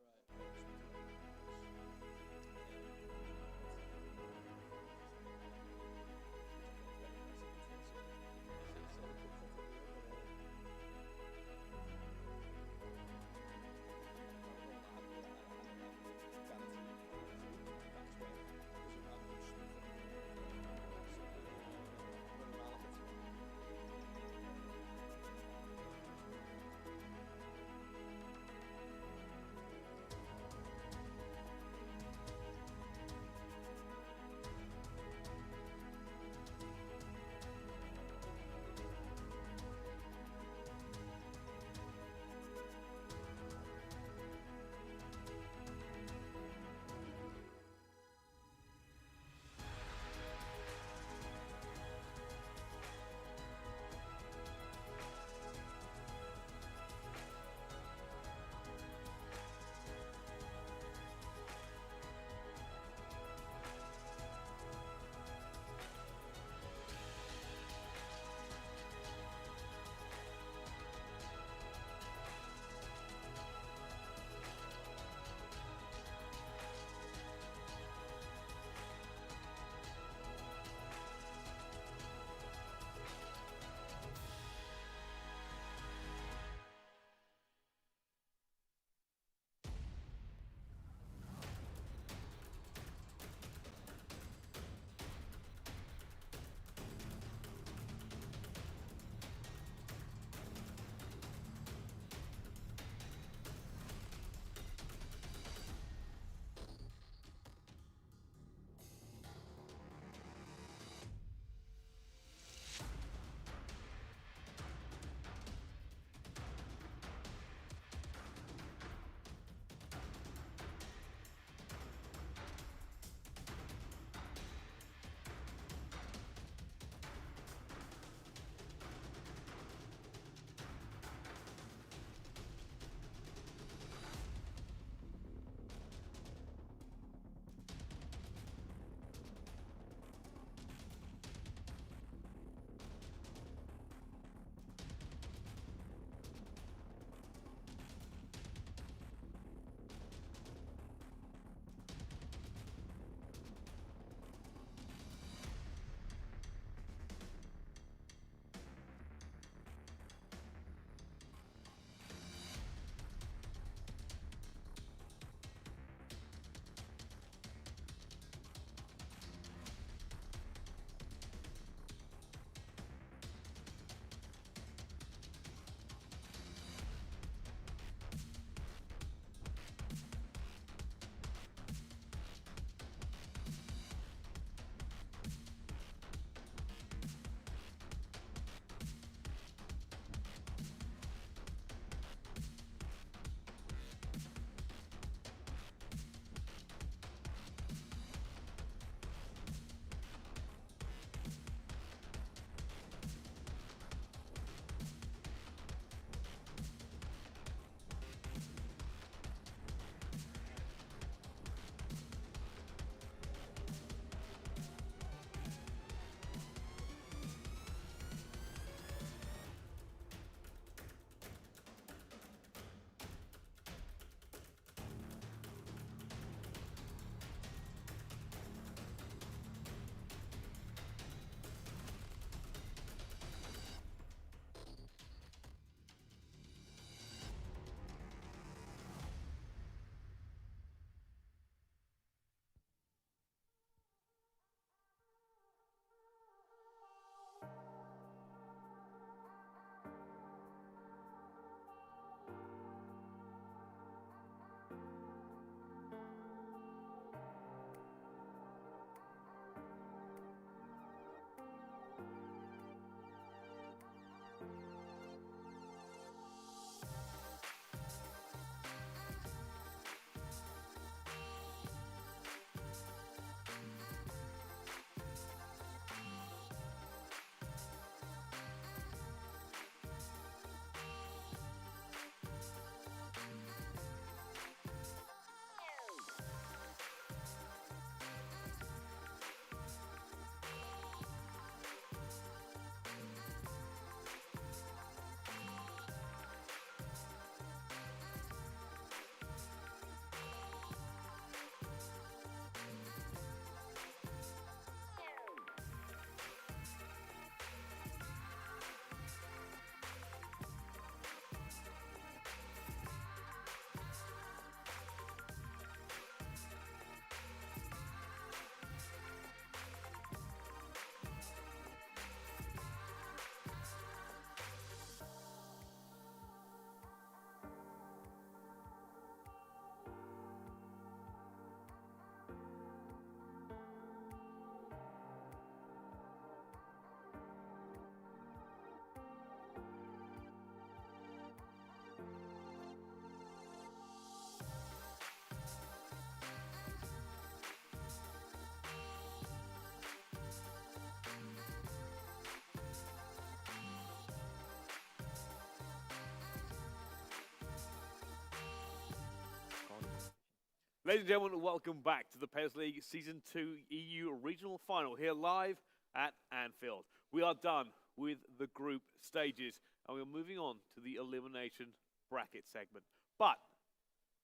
Ladies and gentlemen, welcome back to the PES League Season 2 EU Regional Final here live at Anfield. We are done with the group stages and we are moving on to the elimination bracket segment. But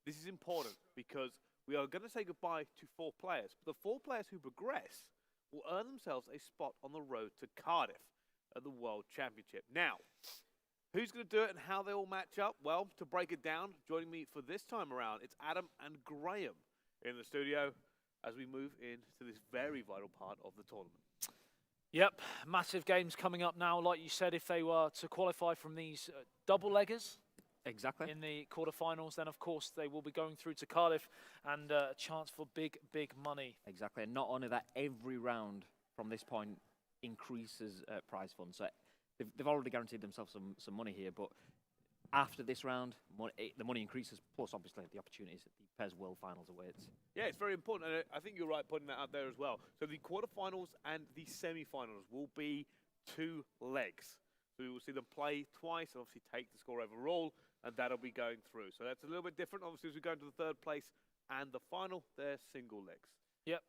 this is important because we are going to say goodbye to 4 players. But the 4 players who progress will earn themselves a spot on the road to Cardiff at the World Championship. Now, who's going to do it and how they all match up? Well, to break it down, joining me for this time around, it's Adam and Graham in the studio as we move into this very vital part of the tournament. Yep, massive games coming up now. Like you said, if they were to qualify from these double-leggers in the quarterfinals, then of course they will be going through to Cardiff and a chance for big, big money. Exactly, and not only that, every round from this point increases prize funds. So they've already guaranteed themselves some money here, but after this round, the money increases, plus obviously the opportunities at the PES World Finals awaits. Yeah, it's very important, and I think you're right putting that out there as well. So the quarterfinals and the semi-finals will be 2 legs. So we will see them play twice, and obviously take the score overall, and that'll be going through. So that's a little bit different, obviously, as we go into the 3rd place and the final, they're single legs. Yep,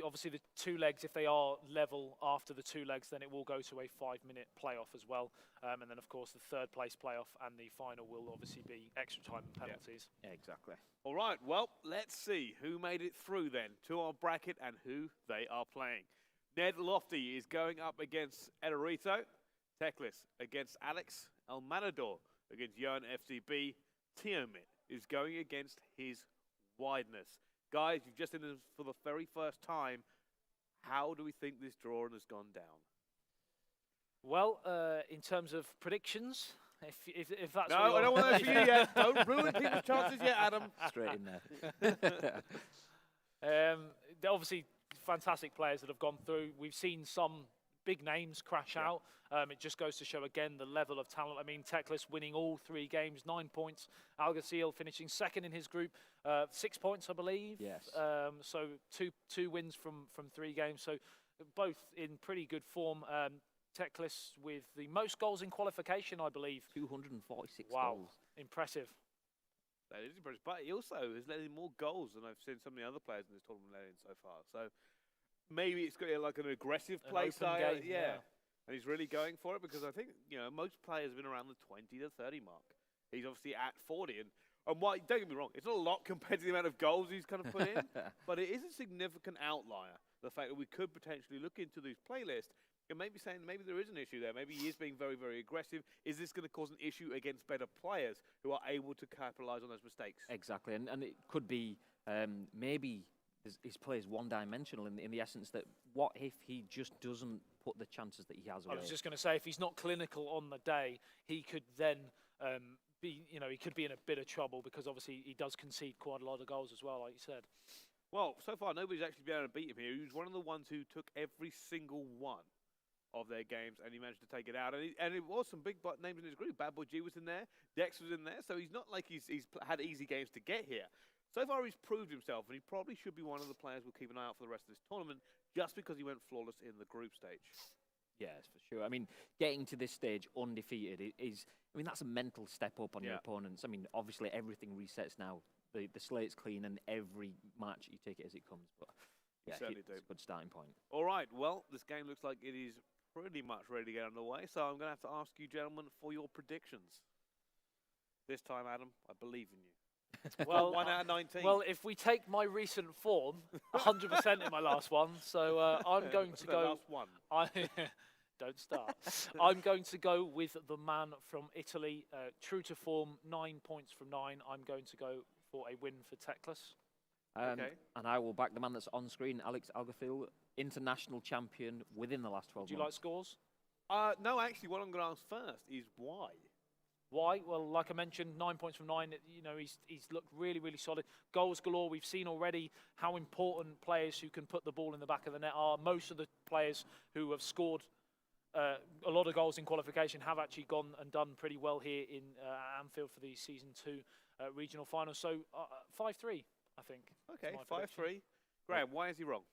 obviously the 2 legs, if they are level after the 2 legs, then it will go to a 5-minute playoff as well. And then, of course, the 3rd place playoff and the final will obviously be extra time and penalties. Yeah, exactly. All right, well, let's see who made it through then to our bracket and who they are playing. Ned Lofty is going up against Ederito. Teclis against Alex. El Matador against Johan FCB. Tiomit is going against his Wideness. Guys, you've just seen this for the very first time. How do we think this drawing has gone down? Well, in terms of predictions, if that's no, I don't want that for you yet. Don't ruin people's chances yet, Adam. Straight in there. They're obviously fantastic players that have gone through. We've seen some big names crash out. It just goes to show again the level of talent. I mean, Teclis winning all 3 games, 9 points. Alguacil finishing 2nd in his group, 6 points, I believe. Yes. So two wins from 3 games. So both in pretty good form. Teclis with the most goals in qualification, I believe. 246 wow. goals. Impressive. That is impressive. But he also has let in more goals than I've seen some of the other players in this tournament let in so far. So maybe it's got like an aggressive play style. Yeah. And he's really going for it because I think, you know, most players have been around the 20 to 30 mark. He's obviously at 40. And why, don't get me wrong, it's not a lot compared to the amount of goals he's kind of put in, but it is a significant outlier. The fact that we could potentially look into these playlists and maybe saying maybe there is an issue there. Maybe he is being very, very aggressive. Is this going to cause an issue against better players who are able to capitalize on those mistakes? Exactly. And it could be maybe his play is one-dimensional in the essence that what if he just doesn't put the chances that he has away? I was just going to say, if he's not clinical on the day, he could then he could be in a bit of trouble because obviously he does concede quite a lot of goals as well, like you said. Well, so far nobody's actually been able to beat him here. He was one of the ones who took every single one of their games and he managed to take it out. And it was some big names in his group. Bad Boy G was in there, Dex was in there, so he's not like he's had easy games to get here. So far, he's proved himself, and he probably should be one of the players we'll keep an eye out for the rest of this tournament, just because he went flawless in the group stage. Yes, for sure. I mean, getting to this stage undefeated is, I mean, that's a mental step up on your opponents. I mean, obviously, everything resets now. The slate's clean, and every match you take it as it comes. But yeah, it's a good starting point. All right, well, this game looks like it is pretty much ready to get underway, so I'm going to have to ask you, gentlemen, for your predictions. This time, Adam, I believe in you. Well, 1 out of 19. Well, if we take my recent form, 100% in my last one, so I'm going to go. Last one. Don't start. I'm going to go with the man from Italy, true to form, 9 points from 9. I'm going to go for a win for Teclis. Okay. And I will back the man that's on screen, Alex Alguacil, international champion within the last 12 months. Do you like scores? No, actually, what I'm going to ask first is why. Why? Well, like I mentioned, 9 points from 9. You know, he's looked really, really solid. Goals galore. We've seen already how important players who can put the ball in the back of the net are. Most of the players who have scored a lot of goals in qualification have actually gone and done pretty well here in Anfield for the Season 2 regional final. So 5-3, I think. Okay, 5-3. Graham, why is he wrong?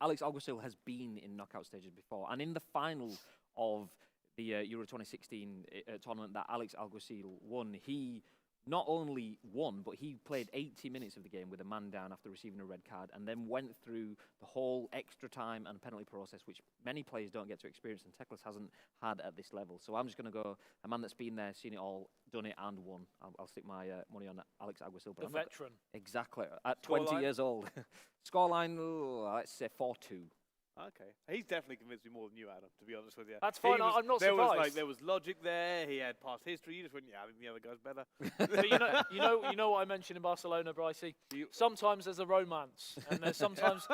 Alex Alguacil has been in knockout stages before, and in the final of the Euro 2016 tournament that Alex Alguacil won, he not only won, but he played 80 minutes of the game with a man down after receiving a red card, and then went through the whole extra time and penalty process, which many players don't get to experience, and Teklas hasn't had at this level. So I'm just going to go a man that's been there, seen it all, done it, and won. I'll stick my money on Alex Aguasil. The veteran. Exactly. At 20 years old. Scoreline, let's say 4-2. Okay, he's definitely convinced me more than you, Adam. To be honest with you, that's fine. I'm not surprised. There was logic there. He had past history. You just went, yeah, I think the other guy's better. But you know what I mentioned in Barcelona, Brycey. Sometimes there's a romance, and there's sometimes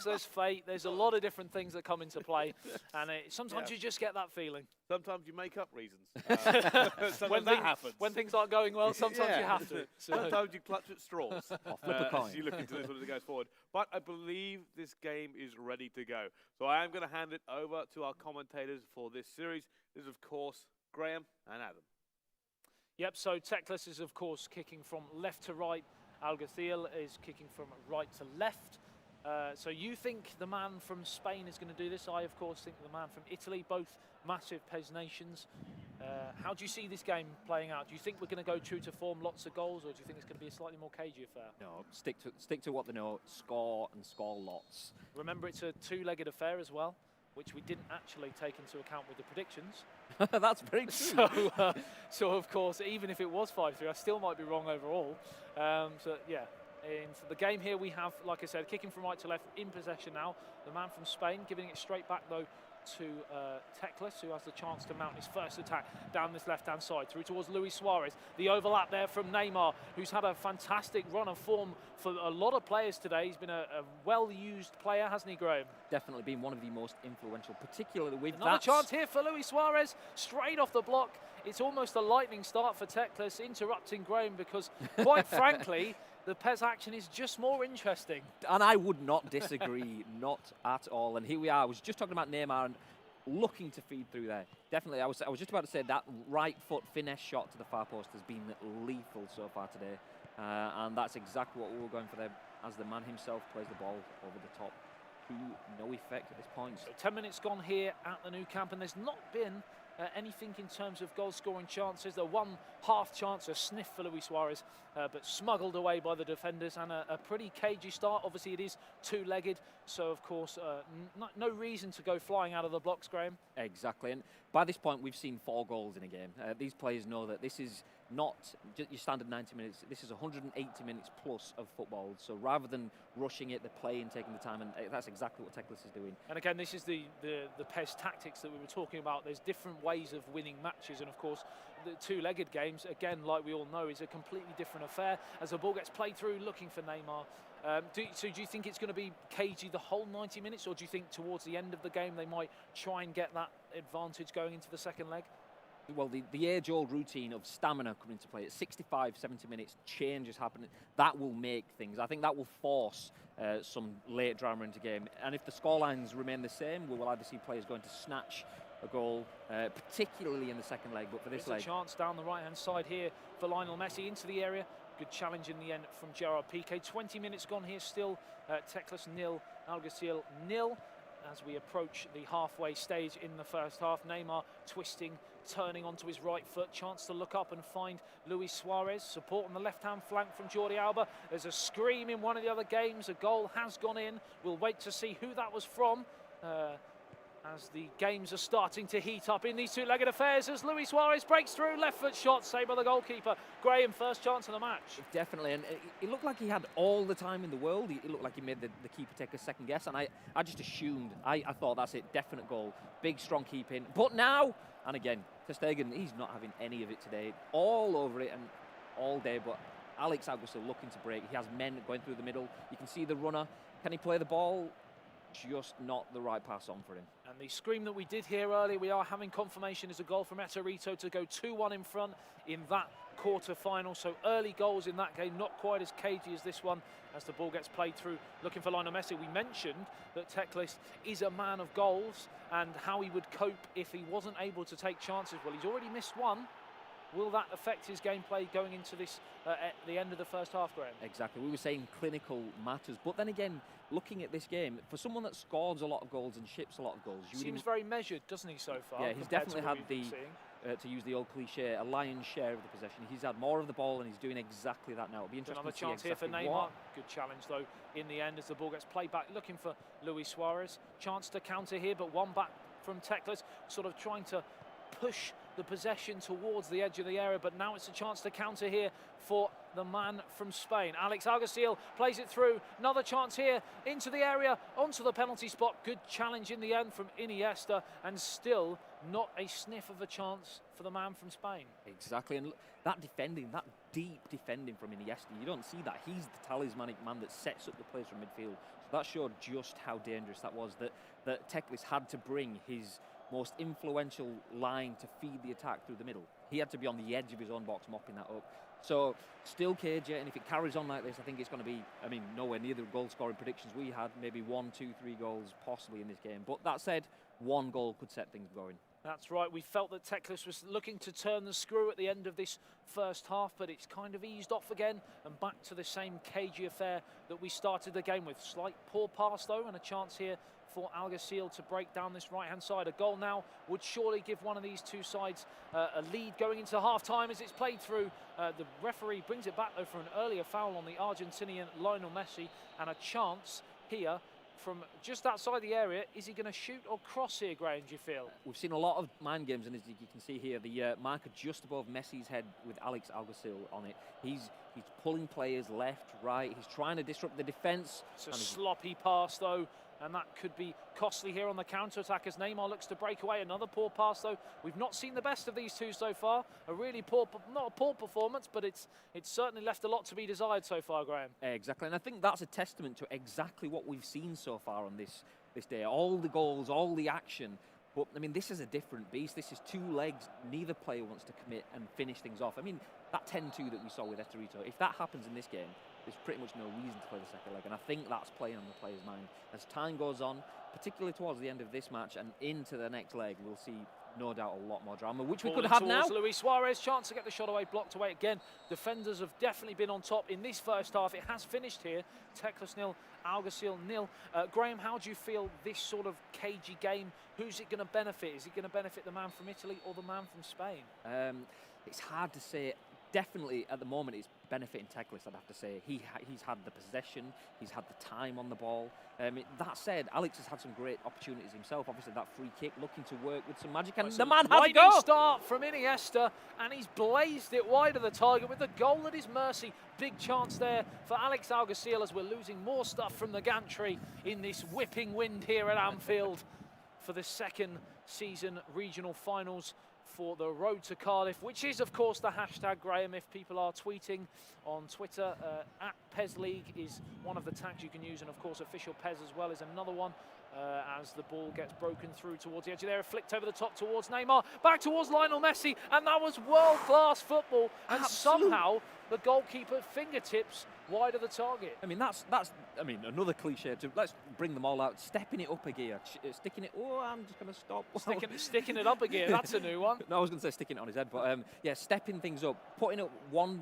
there's fate. There's a lot of different things that come into play, and sometimes you just get that feeling. Sometimes you make up reasons. When that happens. When things aren't going well, sometimes you have to. So. Sometimes you clutch at straws. Flip a coin. As you look into this one as it goes forward. But I believe this game is ready to go. So I am going to hand it over to our commentators for this series. This is, of course, Graham and Adam. Yep, so Teklas is, of course, kicking from left to right. Alguacil is kicking from right to left. So you think the man from Spain is going to do this? I, of course, think the man from Italy, both massive PES nations. How do you see this game playing out? Do you think we're going to go true to form, lots of goals, or do you think it's going to be a slightly more cagey affair? No, stick to what they know, score and score lots. Remember, it's a two-legged affair as well, which we didn't actually take into account with the predictions. That's very true. So, of course, even if it was 5-3, I still might be wrong overall. So, yeah. In the game here, we have, like I said, kicking from right to left in possession now. The man from Spain giving it straight back, though, to Teklas, who has the chance to mount his first attack down this left-hand side, through towards Luis Suarez. The overlap there from Neymar, who's had a fantastic run of form for a lot of players today. He's been a well-used player, hasn't he, Graham? Definitely been one of the most influential, particularly with Another chance here for Luis Suarez, straight off the block. It's almost a lightning start for Teklas, interrupting Graham, because, quite frankly, the PES action is just more interesting. And I would not disagree, not at all. And here we are. I was just talking about Neymar and looking to feed through there. Definitely, I was just about to say that right foot finesse shot to the far post has been lethal so far today. And that's exactly what we were going for there, as the man himself plays the ball over the top to no effect at this point. So 10 minutes gone here at the new camp, and there's not been anything in terms of goal-scoring chances. The one half chance, a sniff for Luis Suarez, but smuggled away by the defenders, and a pretty cagey start. Obviously, it is two-legged, so of course, no reason to go flying out of the blocks, Graham. Exactly, and by this point, we've seen 4 goals in a game. These players know that this is not just your standard 90 minutes. This is 180 minutes plus of football. So rather than rushing it, they're playing, taking the time, and that's exactly what Teklas is doing. And again, this is the PES tactics that we were talking about. There's different ways of winning matches, and of course, the two-legged games, again, like we all know, is a completely different affair. As the ball gets played through, looking for Neymar. So do you think it's going to be cagey the whole 90 minutes, or do you think towards the end of the game they might try and get that advantage going into the second leg? Well, the age-old routine of stamina coming into play at 65, 70 minutes, changes happening. That will make things. I think that will force some late drama into game. And if the scorelines remain the same, we will either see players going to snatch a goal, particularly in the second leg. But for this leg, a chance down the right-hand side here for Lionel Messi into the area. Good challenge in the end from Gerard Piqué. 20 minutes gone here still. Teklas 0, Alguacil 0. As we approach the halfway stage in the first half, Neymar twisting, turning onto his right foot. Chance to look up and find Luis Suarez. Support on the left-hand flank from Jordi Alba. There's a scream in one of the other games. A goal has gone in. We'll wait to see who that was from. As the games are starting to heat up in these two-legged affairs, as Luis Suarez breaks through, left foot shot, saved by the goalkeeper. Graham, first chance of the match. Definitely, and it looked like he had all the time in the world. It looked like he made the keeper take a second guess, and I just assumed, I thought that's it, definite goal. Big, strong keeping. But now, and again, ter Stegen, he's not having any of it today. All over it and all day, but Alex Aguasil looking to break. He has men going through the middle. You can see the runner. Can he play the ball? Just not the right pass on for him. And the scream that we did hear earlier, we are having confirmation as a goal from Eterito to go 2-1 in front in that quarter-final. So early goals in that game, not quite as cagey as this one, as the ball gets played through, looking for Lionel Messi. We mentioned that Teklas is a man of goals and how he would cope if he wasn't able to take chances. Well, he's already missed one. Will that affect his gameplay going into this at the end of the first half, Graham? Exactly. We were saying clinical matters, but then again, looking at this game, for someone that scores a lot of goals and ships a lot of goals, Seems very measured, doesn't he, so far? Yeah, he's definitely had the to use the old cliche, a lion's share of the possession. He's had more of the ball and he's doing exactly that now. It'll be interesting Another to see chance exactly here for Neymar. what. Good challenge though in the end as the ball gets played back, looking for Luis Suarez. Chance to counter here, but one back from Teclis, sort of trying to push the possession towards the edge of the area, but now it's a chance to counter here for the man from Spain. Alex Alguacil plays it through. Another chance here into the area, onto the penalty spot. Good challenge in the end from Iniesta, and still not a sniff of a chance for the man from Spain. Exactly, and that defending, that deep defending from Iniesta, you don't see that. He's the talismanic man that sets up the plays from midfield. So that showed just how dangerous that was, that Teclis had to bring his most influential line to feed the attack through the middle. He had to be on the edge of his own box, mopping that up. So, still cage it, and if it carries on like this, I think it's going to be, I mean, nowhere near the goal-scoring predictions we had. Maybe 1, 2, 3 goals possibly in this game. But that said, 1 goal could set things going. That's right. We felt that Teclis was looking to turn the screw at the end of this first half, but it's kind of eased off again and back to the same cagey affair that we started the game with. Slight poor pass, though, and a chance here for Alguacil to break down this right-hand side. A goal now would surely give one of these two sides a lead going into half-time as it's played through. The referee brings it back, though, for an earlier foul on the Argentinian Lionel Messi, and a chance here from just outside the area. Is he going to shoot or cross here, Graham, do you feel? We've seen a lot of mind games, and as you can see here, the marker just above Messi's head with Alex Alguacil on it. He's pulling players left, right. He's trying to disrupt the defence. It's a sloppy pass, though, and that could be costly here on the counter-attack as Neymar looks to break away. Another poor pass, though. We've not seen the best of these two so far. A really poor, not a poor performance, but it's certainly left a lot to be desired so far, Graham. Exactly, and I think that's a testament to exactly what we've seen so far on this day. All the goals, all the action. But, I mean, this is a different beast. This is 2 legs. Neither player wants to commit and finish things off. I mean, that 10-2 that we saw with Estorito, if that happens in this game, there's pretty much no reason to play the second leg, and I think that's playing on the player's mind. As time goes on, particularly towards the end of this match and into the next leg, we'll see no doubt a lot more drama, which we could have now. Luis Suarez, chance to get the shot away, blocked away again. Defenders have definitely been on top in this first half. It has finished here. Teclis 0, Alguacil 0. Graham, how do you feel this sort of cagey game? Who's it going to benefit? Is it going to benefit the man from Italy or the man from Spain? It's hard to say. Definitely, at the moment, it's benefiting Teclis, I'd have to say. He's had the possession, he's had the time on the ball. That said, Alex has had some great opportunities himself. Obviously, that free kick, looking to work with some magic, and the man has a goal! Start from Iniesta, and he's blazed it wide of the target with the goal at his mercy. Big chance there for Alex Alguacil as we're losing more stuff from the gantry in this whipping wind here at Anfield for the second season regional finals for the road to Cardiff, which is, of course, the hashtag, Graham. If people are tweeting on Twitter, at Pez League is one of the tags you can use, and, of course, official Pez as well is another one. As the ball gets broken through towards the edge of the area, flicked over the top towards Neymar, back towards Lionel Messi, and that was world-class football. And somehow the goalkeeper fingertips wide of the target. I mean, that's another cliche. Let's bring them all out. Stepping it up a gear, sticking it. Oh, I'm just going to stop. Sticking it up a gear. That's a new one. No, I was going to say sticking it on his head, but yeah, stepping things up, putting up one.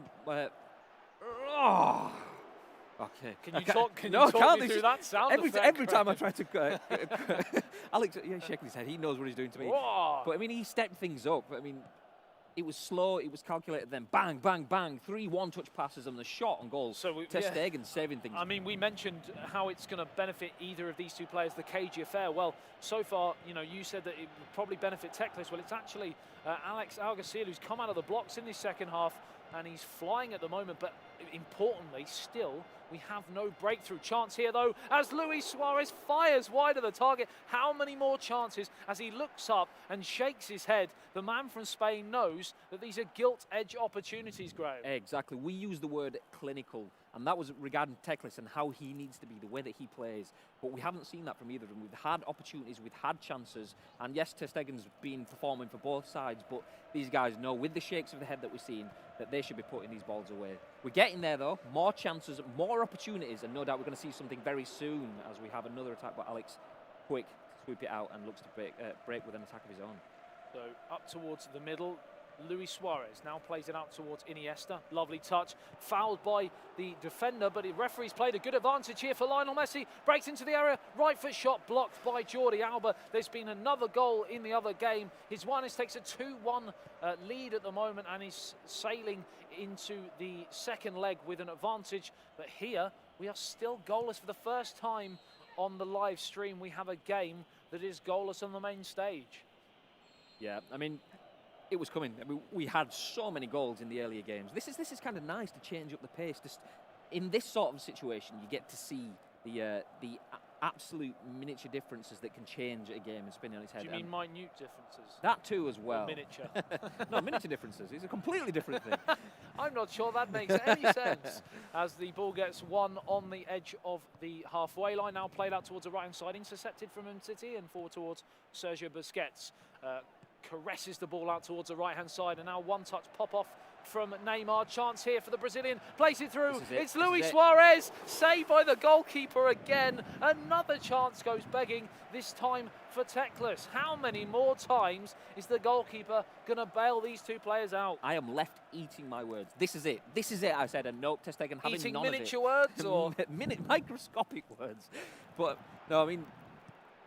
Okay. Can you talk me through that sound effect? Every time I try to... Alex, yeah, shaking his head. He knows what he's doing to me. Whoa. But, I mean, he stepped things up. I mean, it was slow, it was calculated, then bang, bang, bang. 3 one-touch passes and the shot on goal. So Ter Stegen saving things. I mean, we mentioned how it's going to benefit either of these two players, the cagey affair. Well, so far, you said that it would probably benefit Teclis. Well, it's actually Alex Alguacil who's come out of the blocks in this second half, and he's flying at the moment, but importantly, still, we have no breakthrough. Chance here, though, as Luis Suarez fires wide of the target. How many more chances as he looks up and shakes his head? The man from Spain knows that these are gilt-edge opportunities, Graham. Exactly. We use the word clinical, and that was regarding Teclis and how he needs to be, the way that he plays. But we haven't seen that from either of them. We've had opportunities, we've had chances, and yes, Ter Stegen's been performing for both sides, but these guys know, with the shakes of the head that we've seen, that they should be putting these balls away. We're getting there, though. More chances, more opportunities, and no doubt we're going to see something very soon as we have another attack, but Alex, quick, swoop it out and looks to break with an attack of his own. So up towards the middle, Luis Suarez now plays it out towards Iniesta. Lovely touch, fouled by the defender, but the referee's played a good advantage here for Lionel Messi. Breaks into the area, right foot shot blocked by Jordi Alba. There's been another goal in the other game. His Juanes takes a 2-1 lead at the moment and is sailing into the second leg with an advantage. But here we are still goalless for the first time on the live stream. We have a game that is goalless on the main stage. Yeah, I mean, it was coming. I mean, we had so many goals in the earlier games. This is kind of nice to change up the pace. Just in this sort of situation, you get to see the absolute miniature differences that can change a game and spin on its head. Do you mean minute differences? That too as well. Or miniature? No, miniature differences. It's a completely different thing. I'm not sure that makes any sense. As the ball gets won on the edge of the halfway line, now played out towards the right-hand side, intercepted from City and forward towards Sergio Busquets. Caresses the ball out towards the right-hand side, and now one-touch pop-off from Neymar. Chance here for the Brazilian. Plays it through. It's Luis Suarez. Saved by the goalkeeper again. Another chance goes begging, this time for Teclis. How many more times is the goalkeeper going to bail these two players out? I am left eating my words. This is it. This is it, I said. And nope, Ter Stegen having Eating none of it. miniature words? Or microscopic words. But, no, I mean,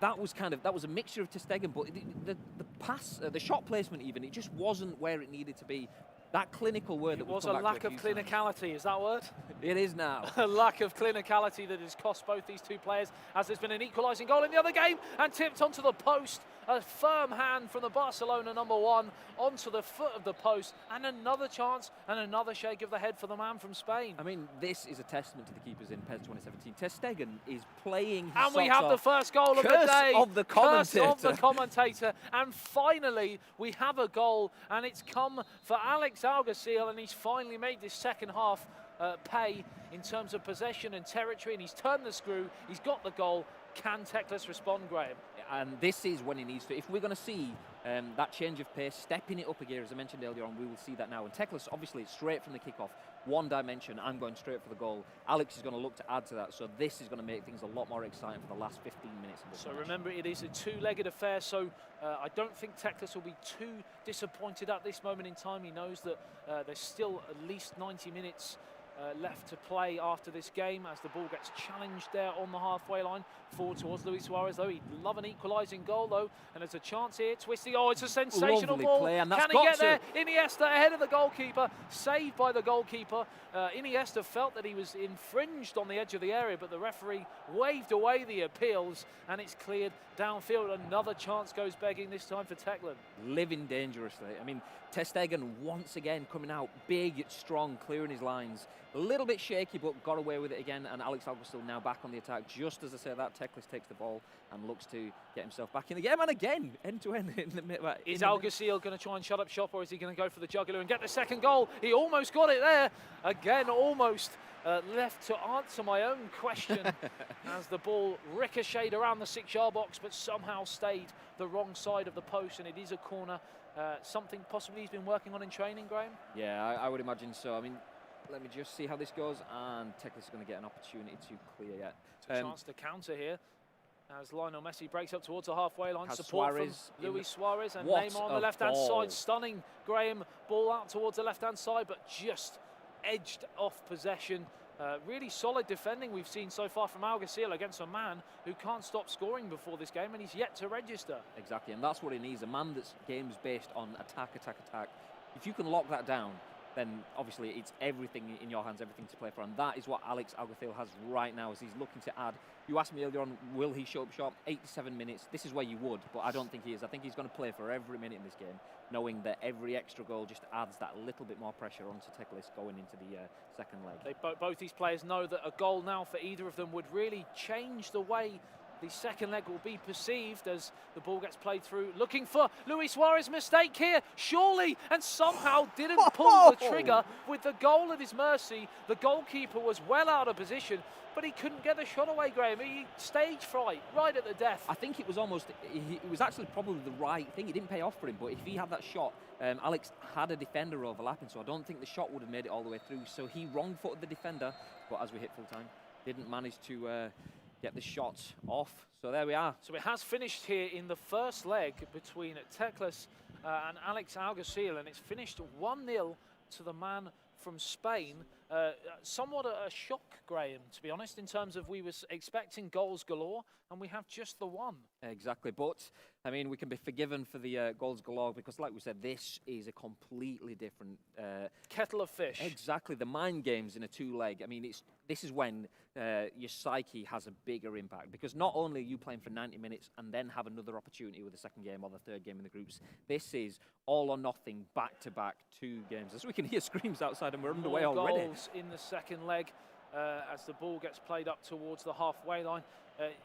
that was a mixture of Ter Stegen, but the pass, the shot placement even, it just wasn't where it needed to be. That clinical word that was a lack of clinicality, is that word? It is now. A lack of clinicality that has cost both these two players, as there's been an equalising goal in the other game and tipped onto the post. A firm hand from the Barcelona #1 onto the foot of the post, and another chance and another shake of the head for the man from Spain. I mean, this is a testament to the keepers in PES 2017. Ter Stegen is playing his And we have the first goal of the day. Of the commentator. Curse of the commentator. And finally, we have a goal, and it's come for Alex Alguacil, and he's finally made this second half pay in terms of possession and territory, and he's turned the screw, he's got the goal. Can Teclis respond, Graham? And this is when he needs to. If we're going to see that change of pace, stepping it up a gear, as I mentioned earlier on, we will see that now. And Teclis, obviously, straight from the kickoff, one dimension, I'm going straight for the goal. Alex is going to look to add to that, so this is going to make things a lot more exciting for the last 15 minutes of the So match. remember, it is a two-legged affair, so I don't think Teclis will be too disappointed at this moment in time. He knows that there's still at least 90 minutes left to play after this game, as the ball gets challenged there on the halfway line forward towards Luis Suarez, though. He'd love an equalising goal, though, and there's a chance here. Twisty, oh, it's a sensational Lovely ball. Play, and that's Can he get there? Iniesta ahead of the goalkeeper, saved by the goalkeeper. Iniesta felt that he was infringed on the edge of the area, but the referee waved away the appeals, and it's cleared downfield. Another chance goes begging, this time for Teclis. Living dangerously. I mean, Ter Stegen once again coming out big, strong, clearing his lines. A little bit shaky, but got away with it again. And Alex Alguacil now back on the attack. Just as I say that, Teclis takes the ball and looks to get himself back in the game. And again, end-to-end in the middle. Is Alguacil going to try and shut up shop, or is he going to go for the jugular and get the second goal? He almost got it there. Again, almost left to answer my own question as the ball ricocheted around the 6-yard box, but somehow stayed the wrong side of the post, and it is a corner. Something possibly he's been working on in training, Graham? Yeah, I would imagine so. I mean, let me just see how this goes, and Teclis is going to get an opportunity to clear yet. Chance to counter here as Lionel Messi breaks up towards the halfway line. Has Support Suarez from Luis Suarez, and What Neymar on the a left-hand ball. side. Stunning, Graham. Ball out towards the left-hand side, but just edged off possession. Really solid defending we've seen so far from Alguacil against a man who can't stop scoring before this game, and he's yet to register. Exactly, and that's what he needs, a man that's game's based on attack, attack, attack. If you can lock that down, then obviously it's everything in your hands, everything to play for, and that is what Alex Alguacil has right now as he's looking to add. You asked me earlier on, will he show up sharp? 87 minutes, this is where you would, but I don't think he is. I think he's going to play for every minute in this game, knowing that every extra goal just adds that little bit more pressure onto Teclis going into the second leg. Both these players know that a goal now for either of them would really change the way the second leg will be perceived, as the ball gets played through. Looking for Luis Suarez, mistake here, surely, and somehow didn't pull the trigger with the goal at his mercy. The goalkeeper was well out of position, but he couldn't get the shot away, Graham. He stage fright right at the death. I think it was almost, it was actually probably the right thing. It didn't pay off for him, but if he had that shot, Alex had a defender overlapping, so I don't think the shot would have made it all the way through. So he wrong-footed the defender, but as we hit full time, didn't manage to get the shot off. So there we are. So it has finished here in the first leg between Teclis and Alex Alguacil, and it's finished 1-0 to the man from Spain. Somewhat a shock, Graham, to be honest, in terms of we were expecting goals galore, and we have just the one. Exactly, but I mean, we can be forgiven for the goals galore because, like we said, this is a completely different kettle of fish. Exactly, the mind games in a two-leg. I mean, this is when your psyche has a bigger impact, because not only are you playing for 90 minutes and then have another opportunity with the second game or the third game in the groups, this is all or nothing, back-to-back 2 games. As we can hear screams outside and we're underway already. Goals in the second leg as the ball gets played up towards the halfway line.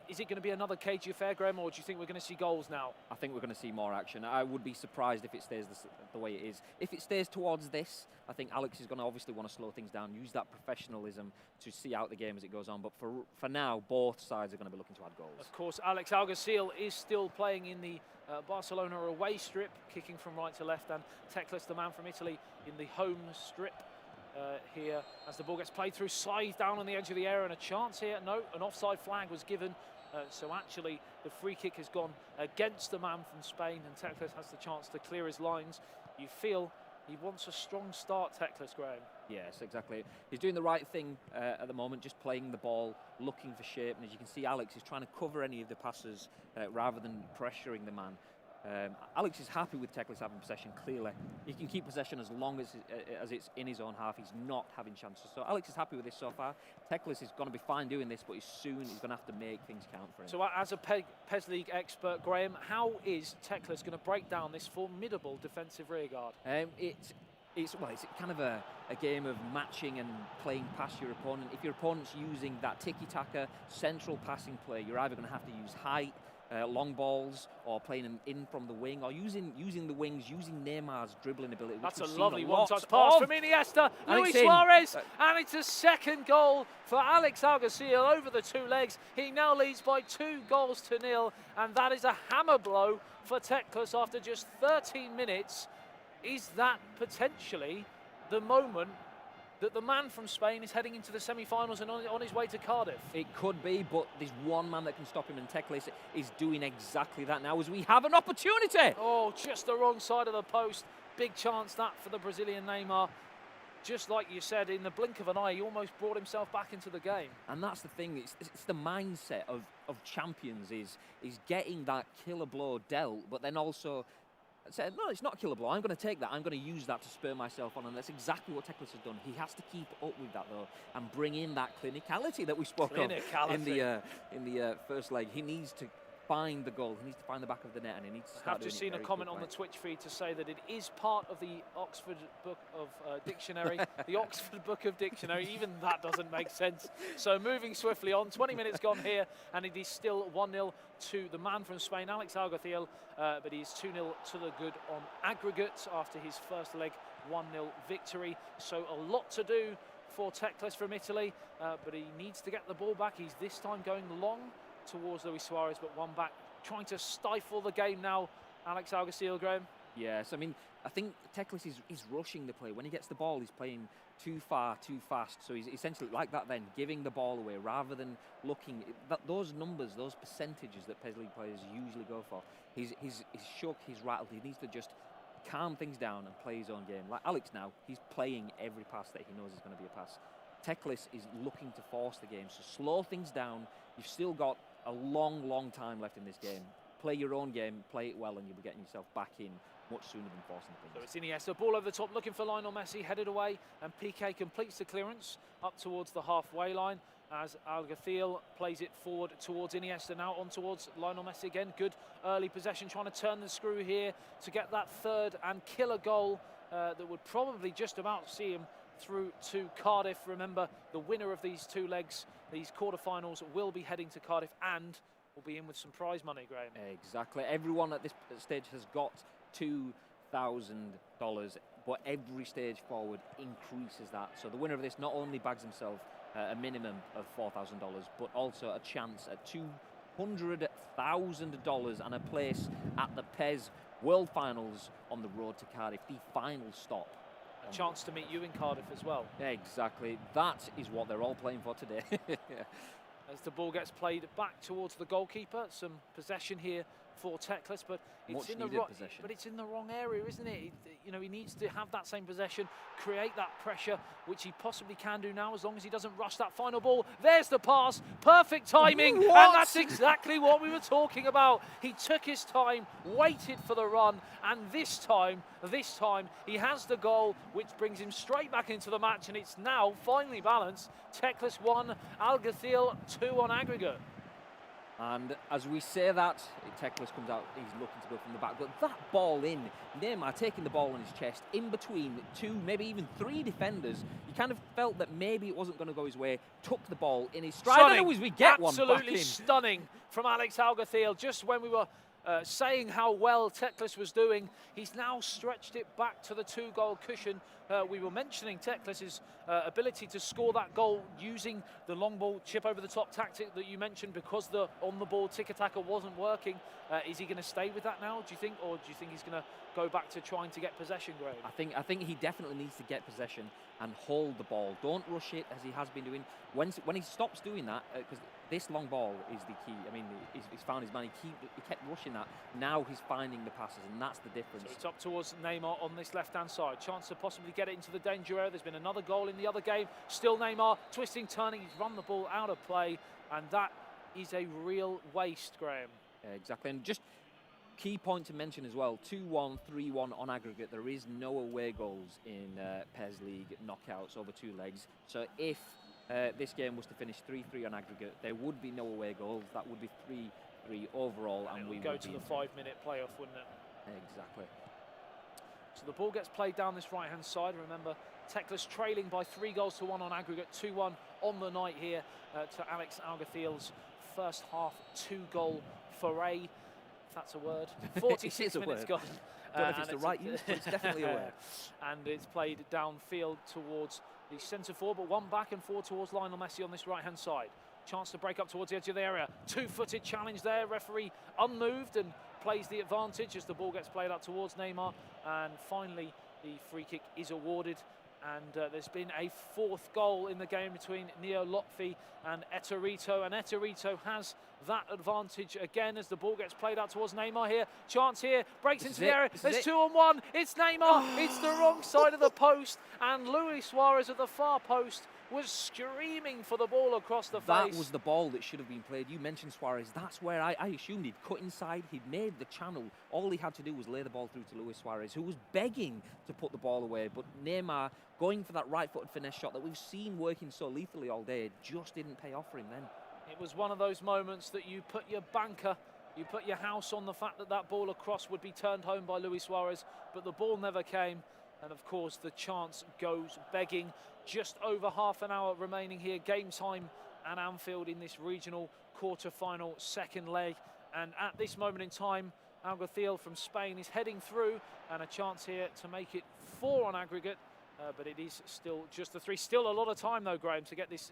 Is it going to be another cagey affair, Graham, or do you think we're going to see goals now? I think we're going to see more action. I would be surprised if it stays the way it is. If it stays towards this, I think Alex is going to obviously want to slow things down, use that professionalism to see out the game as it goes on. But for now, both sides are going to be looking to add goals. Of course, Alex Alguacil is still playing in the Barcelona away strip, kicking from right to left, and Teclis, the man from Italy, in the home strip. Here as the ball gets played through, side down on the edge of the area, and a chance here. No, an offside flag was given, so actually the free kick has gone against the man from Spain, and Teclis has the chance to clear his lines. You feel he wants a strong start, Teclis, Graham. Yes, exactly. He's doing the right thing at the moment, just playing the ball, looking for shape, and as you can see, Alex is trying to cover any of the passes rather than pressuring the man. Alex is happy with Teclis having possession, clearly. He can keep possession as long as it's in his own half. He's not having chances. So Alex is happy with this so far. Teclis is going to be fine doing this, but soon he's going to have to make things count for him. So as a PES League expert, Graham, how is Teclis going to break down this formidable defensive rearguard? It's kind of a game of matching and playing past your opponent. If your opponent's using that tiki-taka central passing play, you're either going to have to use height, long balls, or playing them in from the wing, or using the wings, using Neymar's dribbling ability. That's a lovely one-touch pass from Iniesta, Luis Suarez, and it's a second goal for Alex Alguacil over the 2 legs. He now leads by 2-0, and that is a hammer blow for Teclis after just 13 minutes. Is that potentially the moment that the man from Spain is heading into the semi-finals and on his way to Cardiff? It could be, but there's one man that can stop him, and Teclis is doing exactly that now as we have an opportunity. Oh, just the wrong side of the post. Big chance that for the Brazilian Neymar. Just like you said, in the blink of an eye, he almost brought himself back into the game. And that's the thing, it's the mindset of champions is getting that killer blow dealt, but then also said, no, it's not a killer blow. I'm going to take that. I'm going to use that to spur myself on, and that's exactly what Teclis has done. He has to keep up with that though, and bring in that clinicality that we spoke of in the first leg. He needs to find the goal. He needs to find the back of the net, and he needs to start. I've just seen a comment on the Twitch feed to say that it is part of the Oxford Book of Dictionary. The Oxford Book of Dictionary. Even that doesn't make sense. So moving swiftly on, 20 minutes gone here, and it is still 1-0 to the man from Spain, Alex Alguacil, but he's 2-0 to the good on aggregate after his first leg 1-0 victory. So a lot to do for Teclis from Italy, but he needs to get the ball back. He's this time going long towards Luis Suarez, but one back, trying to stifle the game now, Alex Alguacil, Graham. Yes, I mean, I think Teclis is rushing the play. When he gets the ball, he's playing too far, too fast. So he's essentially like that then, giving the ball away rather than looking. Those numbers, those percentages that PES League players usually go for, he's shook, he's rattled. He needs to just calm things down and play his own game. Like Alex now, he's playing every pass that he knows is going to be a pass. Teclis is looking to force the game, so slow things down. You've still got a long time left in this game. Play your own game, play it well, and you'll be getting yourself back in much sooner than forcing things. So it's Iniesta, ball over the top, looking for Lionel Messi, headed away, and PK completes the clearance up towards the halfway line as Alguacil plays it forward towards Iniesta, now on towards Lionel Messi again. Good early possession, trying to turn the screw here to get that third and killer goal that would probably just about see him through to Cardiff. Remember, the winner of these 2 legs, these quarterfinals, will be heading to Cardiff and will be in with some prize money, Graham. Exactly. Everyone at this stage has got $2,000, but every stage forward increases that. So the winner of this not only bags himself a minimum of $4,000, but also a chance at $200,000 and a place at the PES World Finals on the road to Cardiff, the final stop. A chance to meet you in Cardiff as well. Exactly. That is what they're all playing for today. As the ball gets played back towards the goalkeeper, some possession here for Teklis, but it's in the possession. but it's in the wrong area, isn't it? You know, he needs to have that same possession, create that pressure, which he possibly can do now, as long as he doesn't rush that final ball. There's the pass, perfect timing, and that's exactly what we were talking about. He took his time, waited for the run, and this time, he has the goal, which brings him straight back into the match, and it's now finally balanced. Teklis 1, Alguacil 2 on aggregate. And as we say that, Teklis comes out, he's looking to go from the back, but that ball in, Neymar taking the ball on his chest, in between 2, maybe even 3 defenders, you kind of felt that maybe it wasn't going to go his way, took the ball in his stride, and always we get one back in. Absolutely stunning from Alex Alguacil, just when we were saying how well Teklis was doing, he's now stretched it back to the 2-goal cushion. We were mentioning Teklis' ability to score that goal using the long ball chip over the top tactic that you mentioned, because the on-the-ball tiki-taka wasn't working. Is he going to stay with that now, do you think, or do you think he's going to go back to trying to get possession, Graham? I think he definitely needs to get possession and hold the ball. Don't rush it as he has been doing. When he stops doing that, because this long ball is the key. I mean, he's found his man. He kept rushing that. Now he's finding the passes, and that's the difference. So it's up towards Neymar on this left-hand side. Chance to possibly get it into the danger area. There's been another goal in the other game. Still Neymar, twisting, turning. He's run the ball out of play, and that is a real waste, Graham. Yeah, exactly. And just key point to mention as well, 2-1, 3-1 on aggregate. There is no away goals in PES League knockouts over 2 legs. So if this game was to finish 3-3 on aggregate, there would be no away goals. That would be 3-3 overall, and we would go to the 5-minute playoff, wouldn't it? Exactly. So the ball gets played down this right-hand side. Remember, Teklis trailing by 3-1 on aggregate, 2-1 on the night here to Alex Alguacil's first half 2-goal foray, if that's a word. 46 minutes gone. I don't know if it's the right use, but it's definitely a word. And it's played downfield towards the centre forward, but one back and forward towards Lionel Messi on this right-hand side. Chance to break up towards the edge of the area. 2-footed challenge there. Referee unmoved and plays the advantage as the ball gets played up towards Neymar. And finally, the free kick is awarded. And there's been a 4th goal in the game between Neo Lotfi and Eterito. And Eterito has that advantage again as the ball gets played out towards Neymar here. Chance here, breaks into the area. There's 2-on-1. It's Neymar. It's the wrong side of the post. And Luis Suarez at the far post was screaming for the ball across the face. That was the ball that should have been played. You mentioned Suarez. That's where I assumed he'd cut inside. He'd made the channel. All he had to do was lay the ball through to Luis Suarez, who was begging to put the ball away. But Neymar, going for that right-footed finesse shot that we've seen working so lethally all day, just didn't pay off for him then. It was one of those moments that you put your banker, you put your house on the fact that that ball across would be turned home by Luis Suarez, but the ball never came. And of course, the chance goes begging. Just over half an hour remaining here. Game time at Anfield in this regional quarter-final 2nd leg. And at this moment in time, Alguacil from Spain is heading through, and a chance here to make it 4 on aggregate. But it is still just the 3. Still a lot of time, though, Graham, to get this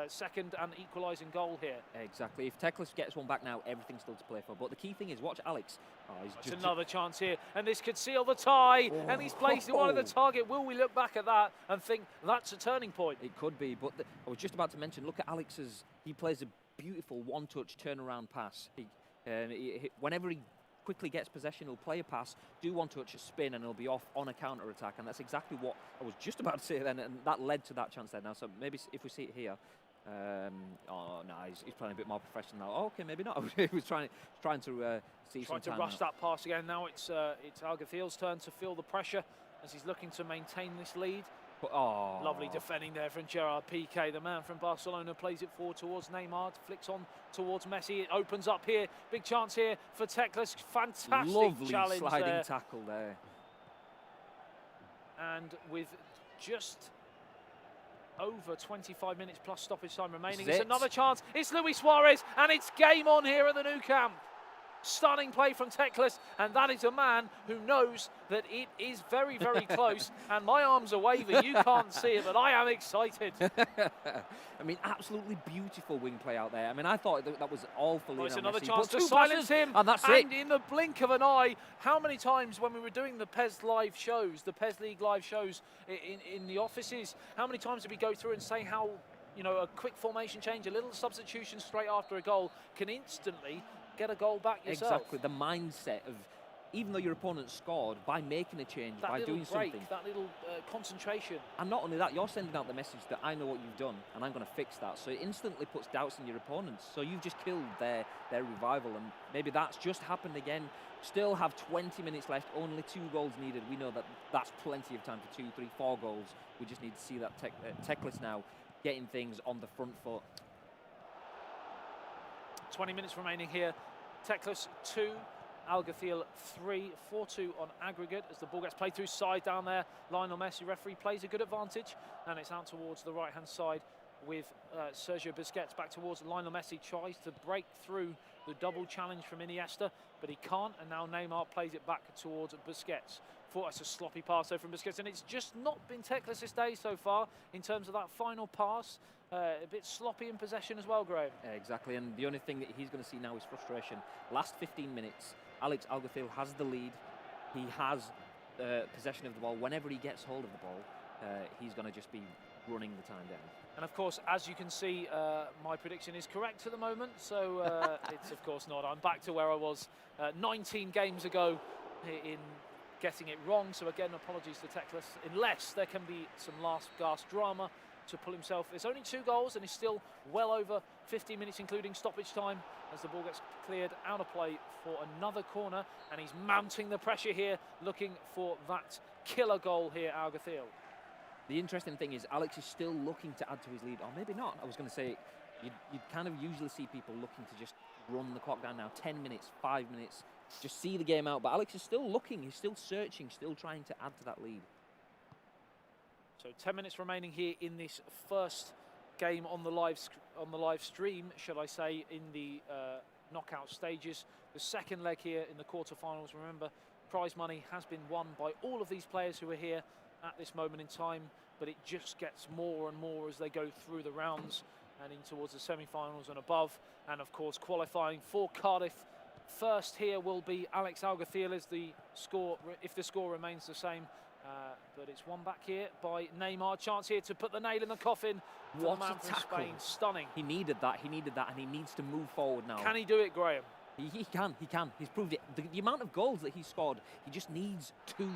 second and equalising goal here. Exactly. If Teklis gets one back now, everything's still to play for. But the key thing is, watch Alex. It's another chance here, and this could seal the tie. And he's placed it wide of the target. Will we look back at that and think that's a turning point? It could be. But I was just about to mention, look at Alex's. He plays a beautiful one-touch turnaround pass. Whenever he quickly gets possession, he'll play a pass, do one touch, a spin, and he'll be off on a counter-attack. And that's exactly what I was just about to say then, and that led to that chance there. Now, so maybe if we see it here, oh no, he's playing a bit more professional now. Oh, okay, maybe not. He was trying to see some time. Trying to rush that pass again. Now it's Alguacil's turn to feel the pressure as he's looking to maintain this lead. Oh. Lovely defending there from Gerard Piqué. The man from Barcelona plays it forward towards Neymar, flicks on towards Messi. It opens up here. Big chance here for Teklis. Fantastic Lovely challenge sliding there. tackle there. And with just over 25 minutes plus stoppage time remaining, it's another chance. It's Luis Suarez, and it's game on here at the Nou Camp. Stunning play from Teklis, and that is a man who knows that it is very, very close. And my arms are waving. You can't see it, but I am excited. I mean, absolutely beautiful wing play out there. I mean, I thought that was all for Lionel Messi. It's another chance to silence him. And that's it. And in the blink of an eye, how many times when we were doing the PES live shows, the PES League live shows in the offices, how many times did we go through and say how, you know, a quick formation change, a little substitution straight after a goal can instantly get a goal back yourself. Exactly, the mindset of, even though your opponent scored, by making a change, that by little doing break, something. that little concentration. And not only that, you're sending out the message that I know what you've done and I'm going to fix that. So it instantly puts doubts in your opponents. So you've just killed their revival, and maybe that's just happened again. Still have 20 minutes left, only 2 goals needed. We know that that's plenty of time for 2, 3, 4 goals. We just need to see that Teclis now getting things on the front foot. 20 minutes remaining here. Teclis 2, Alguacil 3, 4-2 on aggregate as the ball gets played through side down there. Lionel Messi, referee, plays a good advantage, and it's out towards the right-hand side with Sergio Busquets back towards Lionel Messi. Tries to break through the double challenge from Iniesta, but he can't, and now Neymar plays it back towards Busquets. Thought that's a sloppy pass though from Busquets, and it's just not been Teclis' day so far in terms of that final pass. A bit sloppy in possession as well, Graham. Exactly, and the only thing that he's going to see now is frustration. Last 15 minutes, Alex Alguacil has the lead. He has possession of the ball. Whenever he gets hold of the ball, he's going to just be running the time down. And of course, as you can see, my prediction is correct at the moment, so it's of course not. I'm back to where I was 19 games ago in getting it wrong, so again, apologies to Teclis, unless there can be some last-gasp drama to pull himself. There's only 2 goals and he's still well over 15 minutes, including stoppage time, as the ball gets cleared out of play for another corner, and he's mounting the pressure here, looking for that killer goal here, Alguacil. The interesting thing is Alex is still looking to add to his lead, or maybe not. I was going to say, you'd kind of usually see people looking to just run the clock down now, 10 minutes, 5 minutes, just see the game out, but Alex is still looking, he's still searching, still trying to add to that lead. So 10 minutes remaining here in this first game on the live stream, should I say, in the knockout stages. The second leg here in the quarterfinals. Remember, prize money has been won by all of these players who are here at this moment in time, but it just gets more and more as they go through the rounds and in towards the semi-finals and above. And of course, qualifying for Cardiff first here will be Alex Alguacil as the score, if the score remains the same. But it's won back here by Neymar. Chance here to put the nail in the coffin for the man from Spain. Stunning. He needed that, and he needs to move forward now. Can he do it, Graham? He can. He's proved it. The amount of goals that he scored, he just needs 2.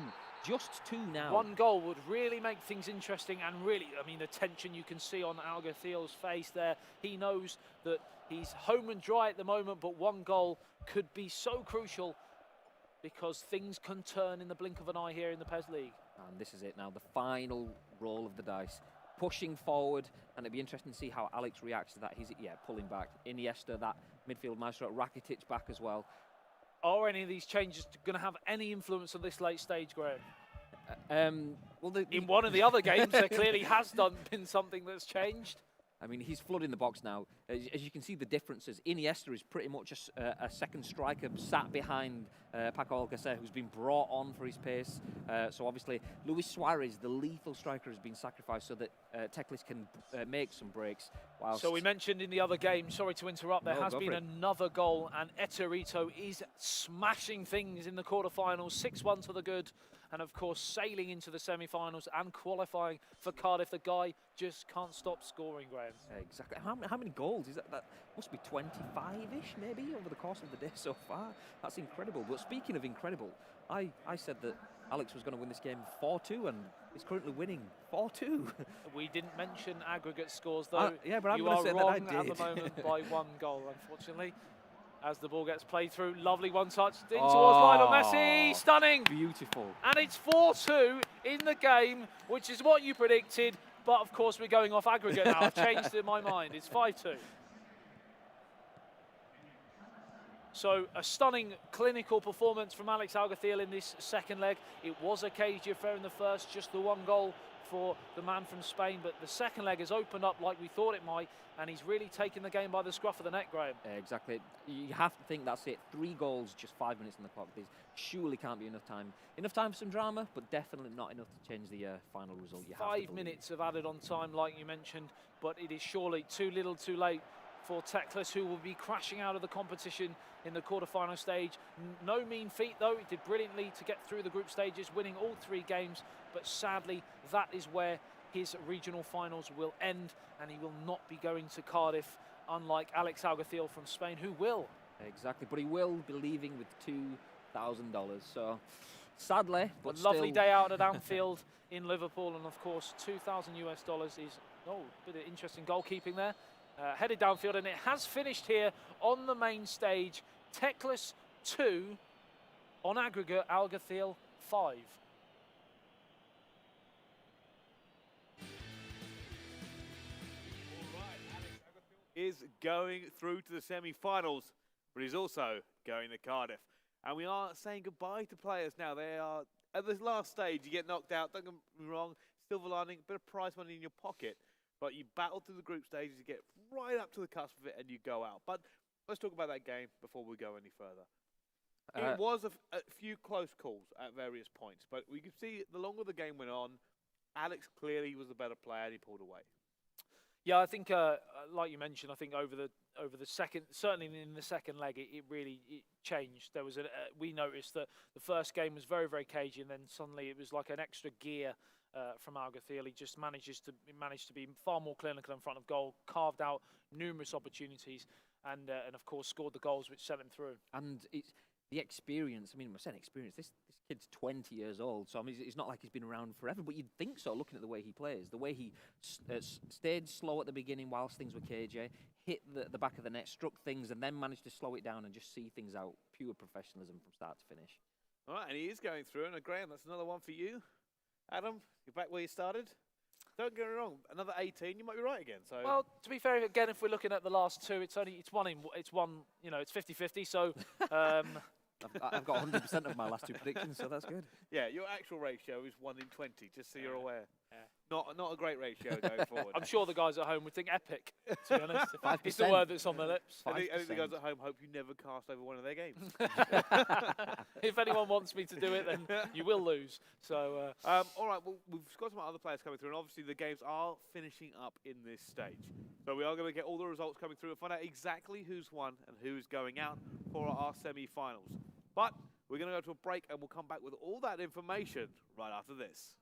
Just 2 now. 1 goal would really make things interesting, and really, I mean, the tension you can see on Alguacil's face there. He knows that he's home and dry at the moment, but 1 goal could be so crucial because things can turn in the blink of an eye here in the PES League. And this is it now, the final roll of the dice. Pushing forward, and it'd be interesting to see how Alex reacts to that. He's, pulling back. Iniesta, that midfield maestro, Rakitic back as well. Are any of these changes going to have any influence on this late stage, Graham? Well, in one of the other games, there clearly has been something that's changed. I mean, he's flooding the box now. As you can see, the differences. Iniesta is pretty much a second striker sat behind Paco Alcacer, who's been brought on for his pace. So obviously, Luis Suarez, the lethal striker, has been sacrificed so that Teclis can make some breaks. So we mentioned in the other game, sorry to interrupt, there has been another goal, and Eterito is smashing things in the quarterfinals, 6-1 to the good. And of course, sailing into the semi-finals and qualifying for Cardiff. The guy just can't stop scoring, Graham. Exactly. How many goals is that? That must be 25-ish, maybe, over the course of the day so far. That's incredible. But speaking of incredible, I said that Alex was going to win this game 4-2, and he's currently winning 4-2. We didn't mention aggregate scores, though. Yeah, but I'm going to say wrong that I did. at the moment by 1 goal, unfortunately. As the ball gets played through, lovely one-touch in towards Lionel Messi, stunning! Beautiful. And it's 4-2 in the game, which is what you predicted, but of course we're going off aggregate now. I've changed in my mind, it's 5-2. So a stunning clinical performance from Alex Alguacil in this second leg. It was a cagey affair in the first, just the 1 goal for the man from Spain, but the second leg has opened up like we thought it might, and he's really taken the game by the scruff of the neck, Graham. Exactly. You have to think that's it. 3 goals, just 5 minutes on the clock. There surely can't be enough time. Enough time for some drama, but definitely not enough to change the final result. You have 5 minutes of added on time, like you mentioned, but it is surely too little too late for Teclis, who will be crashing out of the competition in the quarterfinal stage. No mean feat, though. He did brilliantly to get through the group stages, winning all 3 games, but sadly, that is where his regional finals will end, and he will not be going to Cardiff, unlike Alex Alguacil from Spain, who will. Exactly, but he will be leaving with $2,000. So, sadly, but a lovely still day out at Anfield in Liverpool, and of course, $2,000 is a bit of interesting goalkeeping there. Headed downfield, and it has finished here on the main stage. Teclis 2 on aggregate, Algathiel 5. Is going through to the semi-finals, but he's also going to Cardiff. And we are saying goodbye to players now. They are at this last stage. You get knocked out, don't get me wrong, silver lining, a bit of prize money in your pocket, but you battle through the group stages, you get right up to the cusp of it, and you go out. But let's talk about that game before we go any further. It was a few close calls at various points, but we could see the longer the game went on, Alex clearly was the better player, and he pulled away. Yeah, I think, like you mentioned, I think over the second, certainly in the second leg, it really changed. There was we noticed that the first game was very, very cagey, and then suddenly it was like an extra gear from Algathiel. He just managed to be far more clinical in front of goal, carved out numerous opportunities, and of course scored the goals which sent him through. And it's the experience. I mean, we're saying experience. This kid's 20 years old, so I mean, it's not like he's been around forever. But you'd think so, looking at the way he plays, the way he stayed slow at the beginning whilst things were cagey, hit the back of the net, struck things, and then managed to slow it down and just see things out. Pure professionalism from start to finish. All right, and he is going through. And Graham, that's another one for you. Adam, you're back where you started. Don't get me wrong, another 18, you might be right again. So, well, to be fair, again, if we're looking at the last two, it's 50-50. So. I've got 100% of my last two predictions, so that's good. Yeah, your actual ratio is 1 in 20, just so you're aware. Yeah. Not a great ratio going forward. I'm sure the guys at home would think epic, to be honest. It's the word that's on their lips. I think the guys at home hope you never cast over one of their games. If anyone wants me to do it, then you will lose. So, all right, well, we've got some other players coming through, and obviously the games are finishing up in this stage. So we are going to get all the results coming through and find out exactly who's won and who's going out for our semi-finals. But we're going to go to a break, and we'll come back with all that information right after this.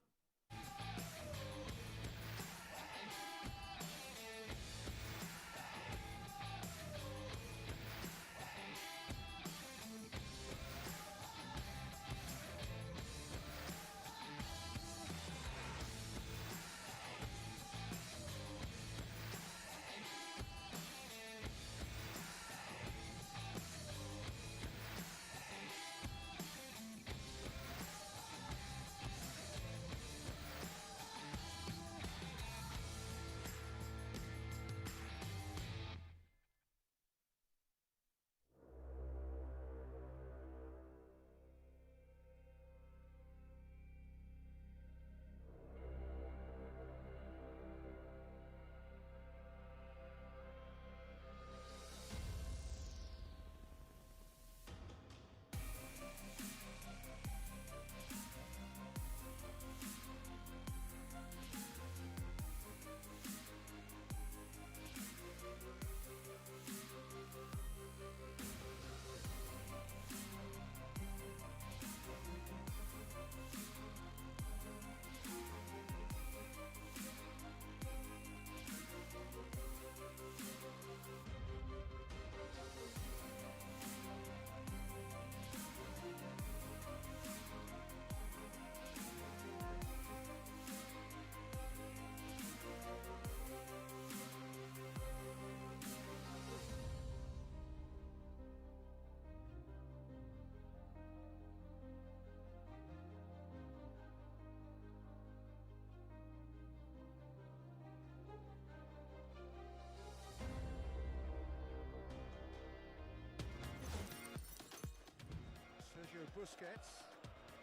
Busquets,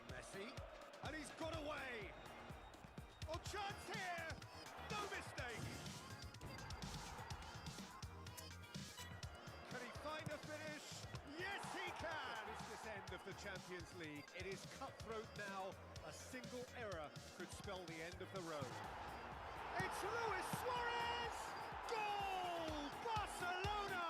Messi, and he's got away. Oh, chance here, no mistake. Can he find a finish? Yes, he can. It's this end of the Champions League. It is cutthroat now. A single error could spell the end of the road. It's Luis Suarez! Goal! Barcelona!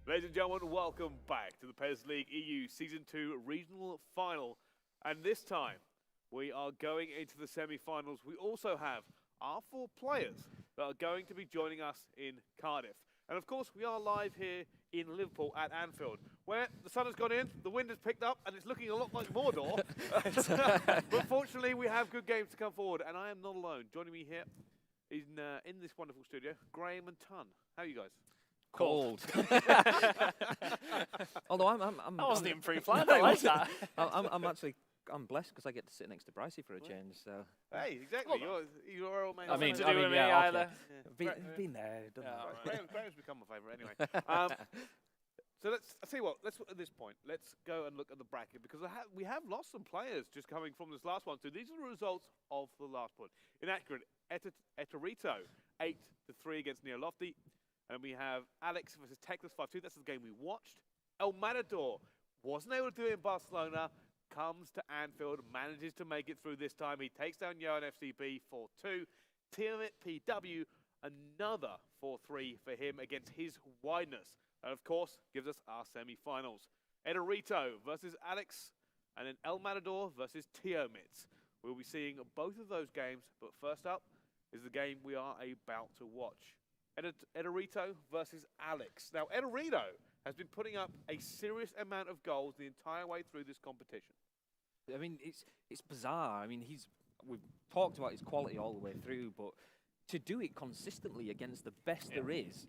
Ladies and gentlemen, welcome back to the PES League EU Season 2 Regional Final. And this time, we are going into the semi-finals. We also have our 4 players that are going to be joining us in Cardiff. And of course, we are live here in Liverpool at Anfield, where the sun has gone in, the wind has picked up, and it's looking a lot like Mordor. But fortunately, we have good games to come forward, and I am not alone. Joining me here in this wonderful studio, Graham and Ton. How are you guys? Cold. Although I'm I wasn't even pre-planned. I like that. I'm blessed because I get to sit next to Brycey for a change. So. Hey, exactly. You're all mate. I mean, yeah, either. Yeah. Been there, done that. Graham's become my favourite anyway. So I'll tell you what, at this point, let's go and look at the bracket, because we have lost some players just coming from this last one. So these are the results of the last one. Inaccurate, Eterito, 8-3 against Neo Lofty. And we have Alex versus Teclis 5-2. That's the game we watched. El Matador wasn't able to do it in Barcelona. Comes to Anfield, manages to make it through this time. He takes down Yohan FCB 4-2. Tiamat PW, another 4-3 for him against his wideness. And of course, gives us our semi-finals. Eterito versus Alex, and then El Matador versus Tiamat. We'll be seeing both of those games, but first up is the game we are about to watch. Eterito versus Alex. Now, Eterito has been putting up a serious amount of goals the entire way through this competition. I mean, it's bizarre. I mean, we've talked about his quality all the way through, but to do it consistently against the best there is,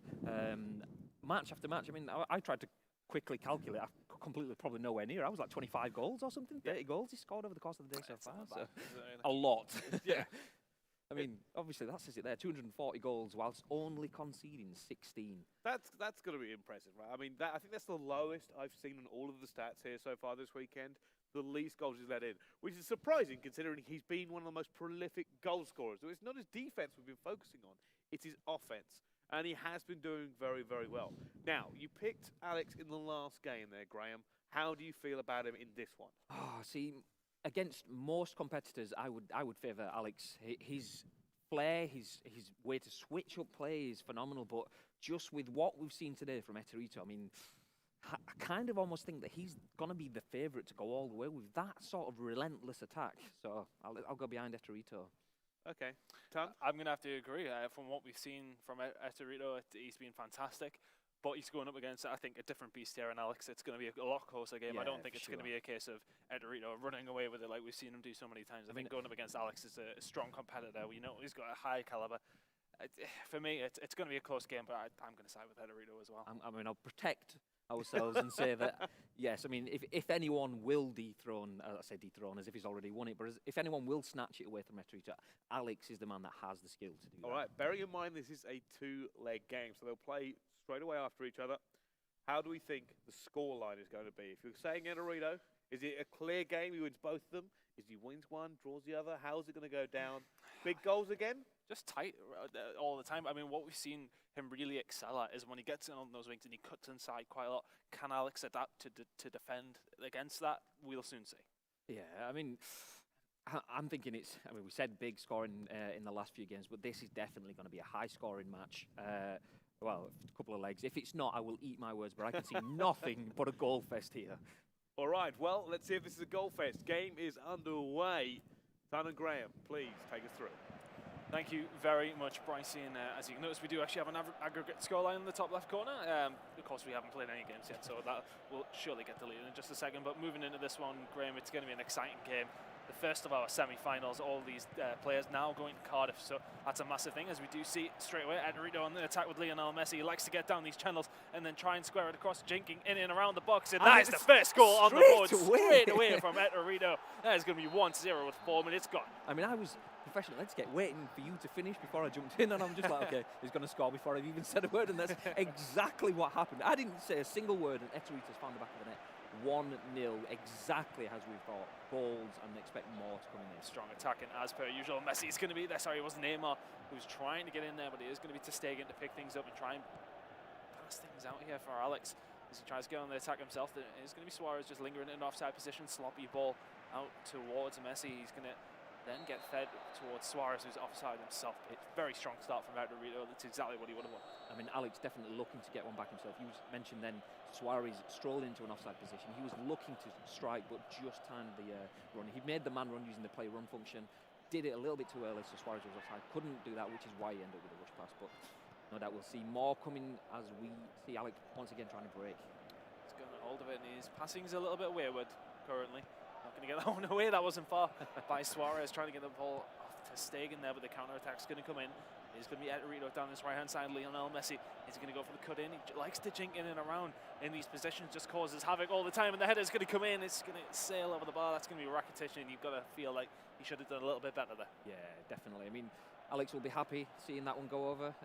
match after match. I mean, I tried to quickly calculate. I completely probably nowhere near. I was like 25 goals or something, 30 goals he scored over the course of the day so far. So a lot. Yeah. I mean, obviously that says it there. 240 goals whilst only conceding 16. That's going to be impressive, right? I mean, I think that's the lowest I've seen on all of the stats here so far this weekend. The least goals he's let in, which is surprising considering he's been one of the most prolific goal scorers. So it's not his defense we've been focusing on, it's his offense. And he has been doing very, very well. Now, you picked Alex in the last game there, Graham. How do you feel about him in this one? Oh, see, against most competitors, I would favour Alex. His flair, his way to switch up play is phenomenal. But just with what we've seen today from Eterito, I mean, I kind of almost think that he's going to be the favourite to go all the way with that sort of relentless attack. So I'll go behind Eterito. Okay. Tom? I'm going to have to agree. From what we've seen from Eterito, he's been fantastic. But he's going up against, I think, a different beast here in Alex. It's going to be a lot closer game. Yeah, I don't think it's going to be a case of Eterito running away with it like we've seen him do so many times. I think going up against Alex is a strong competitor. We know he's got a high caliber. For me, it's going to be a close game, but I'm going to side with Eterito as well. I mean, I'll protect ourselves and say that, yes, I mean, if anyone will dethrone, I say dethrone as if he's already won it, but if anyone will snatch it away from Eterito, Alex is the man that has the skill to do that. All right, bearing in mind this is a 2-leg game, so they'll play straight away after each other. How do we think the scoreline is going to be? If you're saying Eterito, is it a clear game? He wins both of them? Is he wins one, draws the other? How's it going to go down? Big goals again? Just tight all the time. I mean, what we've seen him really excel at is when he gets in on those wings and he cuts inside quite a lot. Can Alex adapt to defend against that? We'll soon see. Yeah, I mean, I'm thinking we said big scoring in the last few games, but this is definitely going to be a high-scoring match. Well, a couple of legs. If it's not, I will eat my words, but I can see nothing but a goal fest here. All right, well, let's see if this is a goal fest. Game is underway. Tan and Graham, please take us through. Thank you very much, Brycey. And as you can notice, we do actually have an aggregate scoreline in the top left corner. Of course, we haven't played any games yet, so that will surely get deleted in just a second. But moving into this one, Graham, it's going to be an exciting game. The first of our semi-finals, all these players now going to Cardiff, so that's a massive thing, as we do see straight away. Eterito on the attack with Lionel Messi. He likes to get down these channels and then try and square it across, jinking in and around the box, and that is the first goal on the board straight away from Eterito. That is going to be 1-0 with 4 minutes gone. I mean, I was professional etiquette waiting for you to finish before I jumped in, and I'm just like, okay, he's going to score before I've even said a word, and that's exactly what happened. I didn't say a single word, and Eterito's found the back of the net. 1-0, exactly as we thought. Goals, and expect more to come in there. Strong attacking as per usual. Messi's going to be there. Sorry, it wasn't Neymar who's trying to get in there, but it is going to be ter Stegen to pick things up and try and pass things out here for Alex as he tries to get on the attack himself. It's going to be Suarez just lingering in an offside position. Sloppy ball out towards Messi. He's going to then get fed towards Suarez, who's offside himself. It's a very strong start from Edwarito. That's exactly what he would have wanted. I mean, Alex definitely looking to get one back himself. You mentioned then Suarez strolling into an offside position. He was looking to strike, but just timed the run. He made the man run using the play run function. Did it a little bit too early, so Suarez was offside. Couldn't do that, which is why he ended up with a rush pass. But no doubt we'll see more coming as we see Alex once again trying to break. He's got a hold of it, and his passing's a little bit wayward currently. Not going to get that one away. That wasn't far by Suarez, trying to get the ball off to Stegen there, but the counter-attack's going to come in. It's going to be Edwarito down this right-hand side. Lionel Messi is going to go for the cut-in. He likes to jink in and around in these positions, just causes havoc all the time, and the header's going to come in. It's going to sail over the bar. That's going to be Rakitic, and you've got to feel like he should have done a little bit better there. Yeah, definitely. I mean, Alex will be happy seeing that one go over.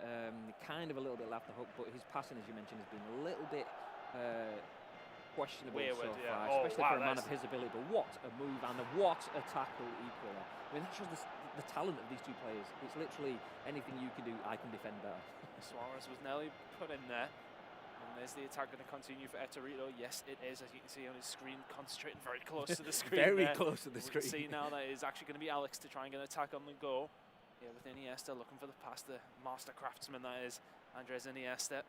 Kind of a little bit left the hook, but his passing, as you mentioned, has been a little bit questionable wayward, so yeah. far, especially for a man that's of his ability. But what a move and what a tackle equally. I mean, that shows the talent of these two players. It's literally anything you can do, I can defend better. Suarez was nearly put in there. And there's the attack going to continue for Edwarito. Yes, it is, as you can see on his screen, concentrating very close to the screen. Very close to the screen. We can see now that it's actually going to be Alex to try and get an attack on the go. Here with Iniesta looking for the pass, the master craftsman that is Andres Iniesta.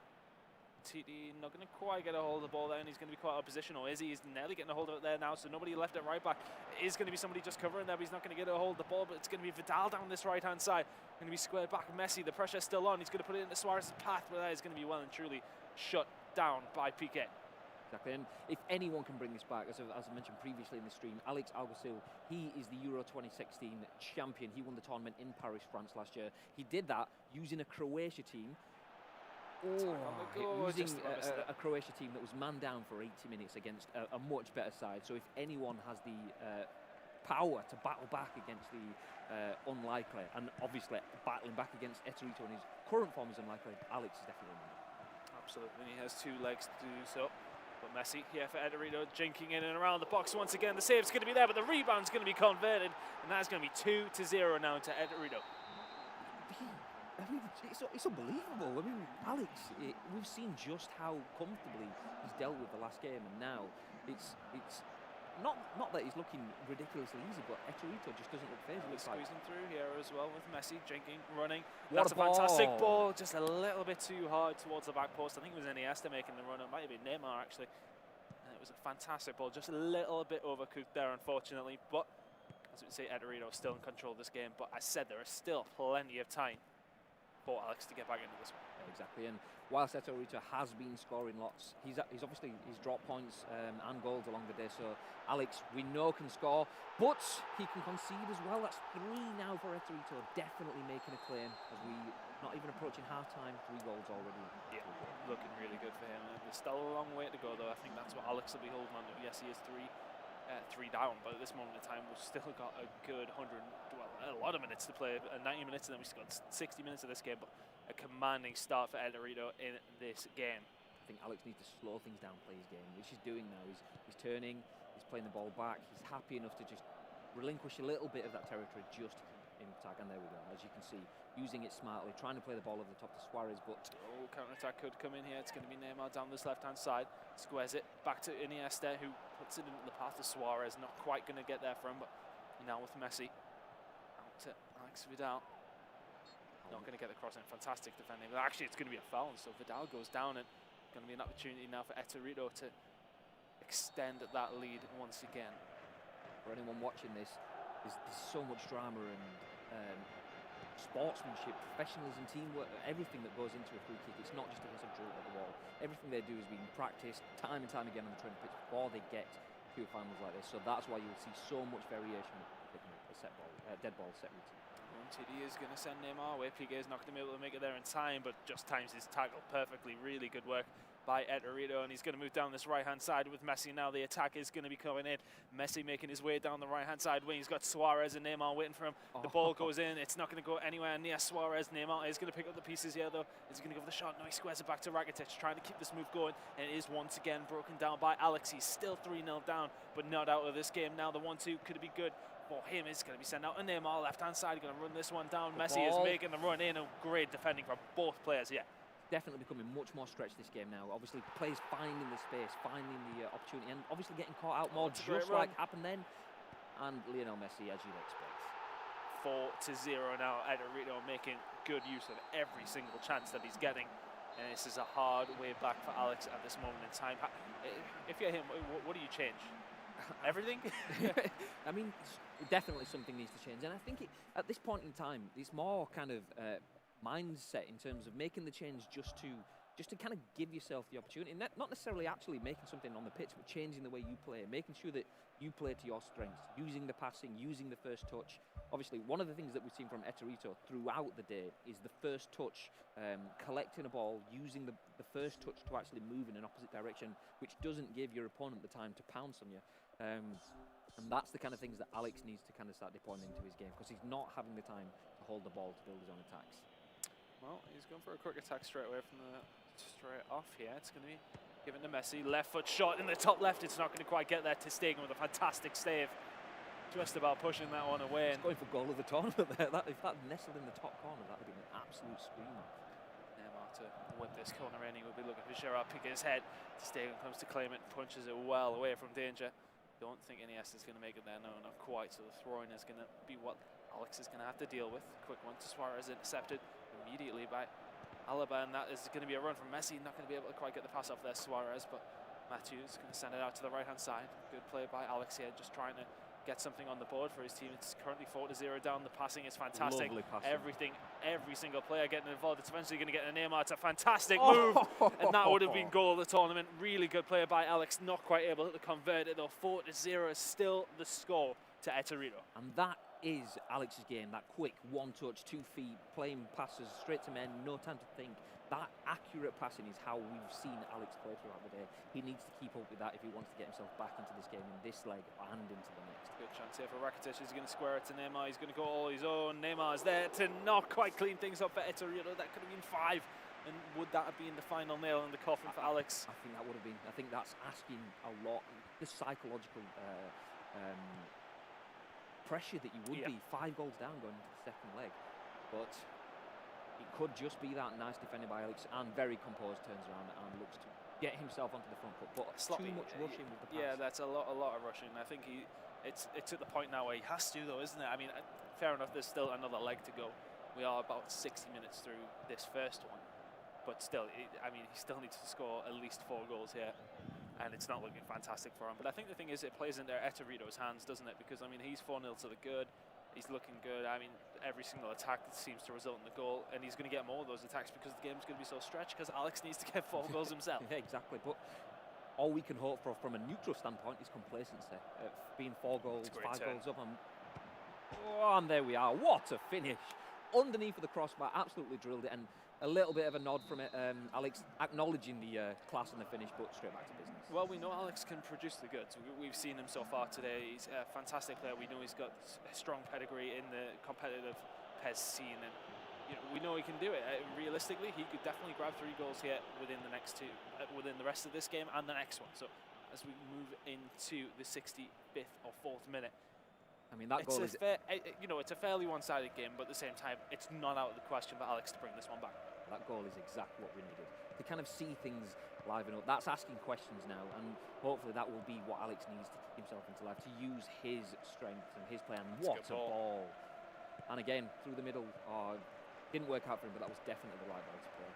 TD not going to quite get a hold of the ball there, and he's going to be quite out of position, or is he? He's nearly getting a hold of it there now, so nobody left at right back. It is going to be somebody just covering there, but he's not going to get a hold of the ball, but it's going to be Vidal down this right-hand side. Going to be squared back. Messi, the pressure's still on. He's going to put it into Suarez's path, but that is going to be well and truly shut down by Piqué. Exactly, and if anyone can bring this back, as I mentioned previously in the stream, Alex Alguacil, he is the Euro 2016 champion. He won the tournament in Paris, France last year. He did that using a Croatia team. Using a Croatia team that was man down for 80 minutes against a much better side. So if anyone has the power to battle back against the unlikely, and obviously battling back against Edwarito in his current form is unlikely, Alex is definitely one. Absolutely, he has two legs to do so. But Messi here for Edwarito, jinking in and around the box once again. The save's going to be there, but the rebound's going to be converted, and that's going to be 2-0 now to Edwarito. I mean, it's unbelievable. I mean, Alex, we've seen just how comfortably he's dealt with the last game, and now it's not that he's looking ridiculously easy, but Edwarito just doesn't look phased. He's squeezing through here as well with Messi, jinking, running. What That's a fantastic ball, just a little bit too hard towards the back post. I think it was Iniesta making the run. It might have been Neymar, actually. And it was a fantastic ball, just a little bit overcooked there, unfortunately. But, as we say, Edwarito is still in control of this game. But as said, there is still plenty of time for Alex to get back into this one. Yeah, exactly, and whilst Edwarito has been scoring lots, he's obviously dropped points and goals along the day, so Alex, we know, can score, but he can concede as well. That's 3 now for Edwarito, definitely making a claim as we not even approaching half-time, 3 goals already. Yeah, looking really good for him. There's still a long way to go, though. I think that's what Alex will be holding on to. Yes, he is 3 down, but at this moment in time we've still got a good a lot of minutes to play, 90 minutes, and then we've got 60 minutes of this game, but a commanding start for Edwarito in this game. I think Alex needs to slow things down, play his game, which he's doing now. He's turning, he's playing the ball back, he's happy enough to just relinquish a little bit of that territory just in attack, and there we go, as you can see, using it smartly, trying to play the ball over the top to Suarez, but... Oh, counter-attack could come in here. It's going to be Neymar down this left-hand side, squares it back to Iniesta, who puts it into the path of Suarez, not quite going to get there for him, but now with Messi, out to Alex Vidal. Not going to get the cross in, fantastic defending, but actually it's going to be a foul, so Vidal goes down, and going to be an opportunity now for Edwarito to extend that lead once again. For anyone watching this, there's so much drama and sportsmanship, professionalism, teamwork, everything that goes into a free kick. It's not just a case of drill at the wall. Everything they do is being practiced time and time again on the training pitch before they get to finals like this. So that's why you'll see so much variation in a dead ball set routine. TD is going to send Neymar away. Piqué is not going to be able to make it there in time, but just times his tackle perfectly. Really good work by Edwarito, and he's going to move down this right-hand side with Messi now. The attack is going to be coming in. Messi making his way down the right-hand side wing. He's got Suarez and Neymar waiting for him. The ball goes in. It's not going to go anywhere near Suarez. Neymar is going to pick up the pieces here, though. Is he going to go for the shot? No, he squares it back to Rakitic, trying to keep this move going, and it is once again broken down by Alex. He's still 3-0 down, but not out of this game now. The 1-2 could be good for him. Is going to be sent out, and Neymar left-hand side going to run this one down. Messi is making the run in, and great defending from both players. Yeah. Definitely becoming much more stretched this game now. Obviously, players finding the space, finding the opportunity, and obviously getting caught out more, just like happened then. And Lionel Messi, as you'd expect. 4-0 now. Eterito making good use of every single chance that he's getting. And this is a hard way back for Alex at this moment in time. If you're him, what do you change? Everything? I mean, definitely something needs to change. And I think at this point in time, it's more kind of mindset in terms of making the change just to kind of give yourself the opportunity. Not necessarily actually making something on the pitch, but changing the way you play, making sure that you play to your strengths, using the passing, using the first touch. Obviously, one of the things that we've seen from Eterito throughout the day is the first touch, collecting a ball, using the first touch to actually move in an opposite direction, which doesn't give your opponent the time to pounce on you. And that's the kind of things that Alex needs to kind of start deploying into his game, because he's not having the time to hold the ball to build his own attacks. Well, he's going for a quick attack straight away from the straight off here. It's going to be given to Messi. Left foot shot in the top left. It's not going to quite get there. Ter Stegen with a fantastic save. Just about pushing that one away. He's going for goal of the tournament there. If that nestled in the top corner, that would have been an absolute screamer. Neymar to whip this corner in. He would be looking for Gerrard picking his head. Ter Stegen comes to claim it, punches it well away from danger. Don't think Iniesta is going to make it there. No, not quite. So the throw-in is going to be what Alex is going to have to deal with. Quick one to Suarez, intercepted immediately by Alaba, and that is going to be a run from Messi. Not going to be able to quite get the pass off there, Suarez, but Matthews going to send it out to the right-hand side. Good play by Alex here, just trying to get something on the board for his team. It's currently 4-0 down. The passing is fantastic. Lovely passing. Every single player getting involved. It's eventually going to get a Neymar. It's a fantastic move, and that would have been goal of the tournament. Really good play by Alex. Not quite able to convert it though. 4-0 is still the score to Eterito. And that is Alex's game. That quick one touch, 2 feet, playing passes straight to men, no time to think. That accurate passing is how we've seen Alex play throughout the day. He needs to keep up with that if he wants to get himself back into this game in this leg and into the next. Good chance here for Rakitic. He's going to square it to Neymar. He's going to go all his own. Neymar is there to not quite clean things up for Eterito. That could have been 5. And would that have been the final nail in the coffin for Alex? I think that would have been. I think that's asking a lot. The psychological pressure that you would be 5 goals down going into the second leg. But it could just be that nice defending by Alex, and very composed, turns around and looks to get himself onto the front foot. But Sloppy. Too much rushing with the pass. Yeah, that's a lot of rushing. I think it's at the point now where he has to, though, isn't it? I mean, fair enough, there's still another leg to go. We are about 60 minutes through this first one. But still, I mean, he still needs to score at least 4 goals here. And it's not looking fantastic for him. But I think the thing is, it plays into Eterito's hands, doesn't it? Because, I mean, he's 4-0 to the good. He's looking good. I mean, every single attack seems to result in the goal, and he's going to get more of those attacks because the game's going to be so stretched, because Alex needs to get 4 goals himself. Yeah, exactly. But all we can hope for from a neutral standpoint is complacency. Being 4 goals, 5 goals up, and there we are. What a finish. Underneath of the crossbar, absolutely drilled it, and a little bit of a nod from it, Alex acknowledging the class and the finish, but straight back to business. Well, we know Alex can produce the goods. We've seen him so far today. He's a fantastic player. We know he's got a strong pedigree in the competitive PES scene, and we know he can do it. Realistically, he could definitely grab 3 goals here within the next 2, within the rest of this game and the next one. So as we move into the 65th or 4th minute, I mean, that goal is... it's a fairly one-sided game, but at the same time, it's not out of the question for Alex to bring this one back. That goal is exactly what we needed. To kind of see things liven up. That's asking questions now, and hopefully that will be what Alex needs to keep himself into life, to use his strength and his play. And what a ball. And again, through the middle, didn't work out for him, but that was definitely the right ball to play.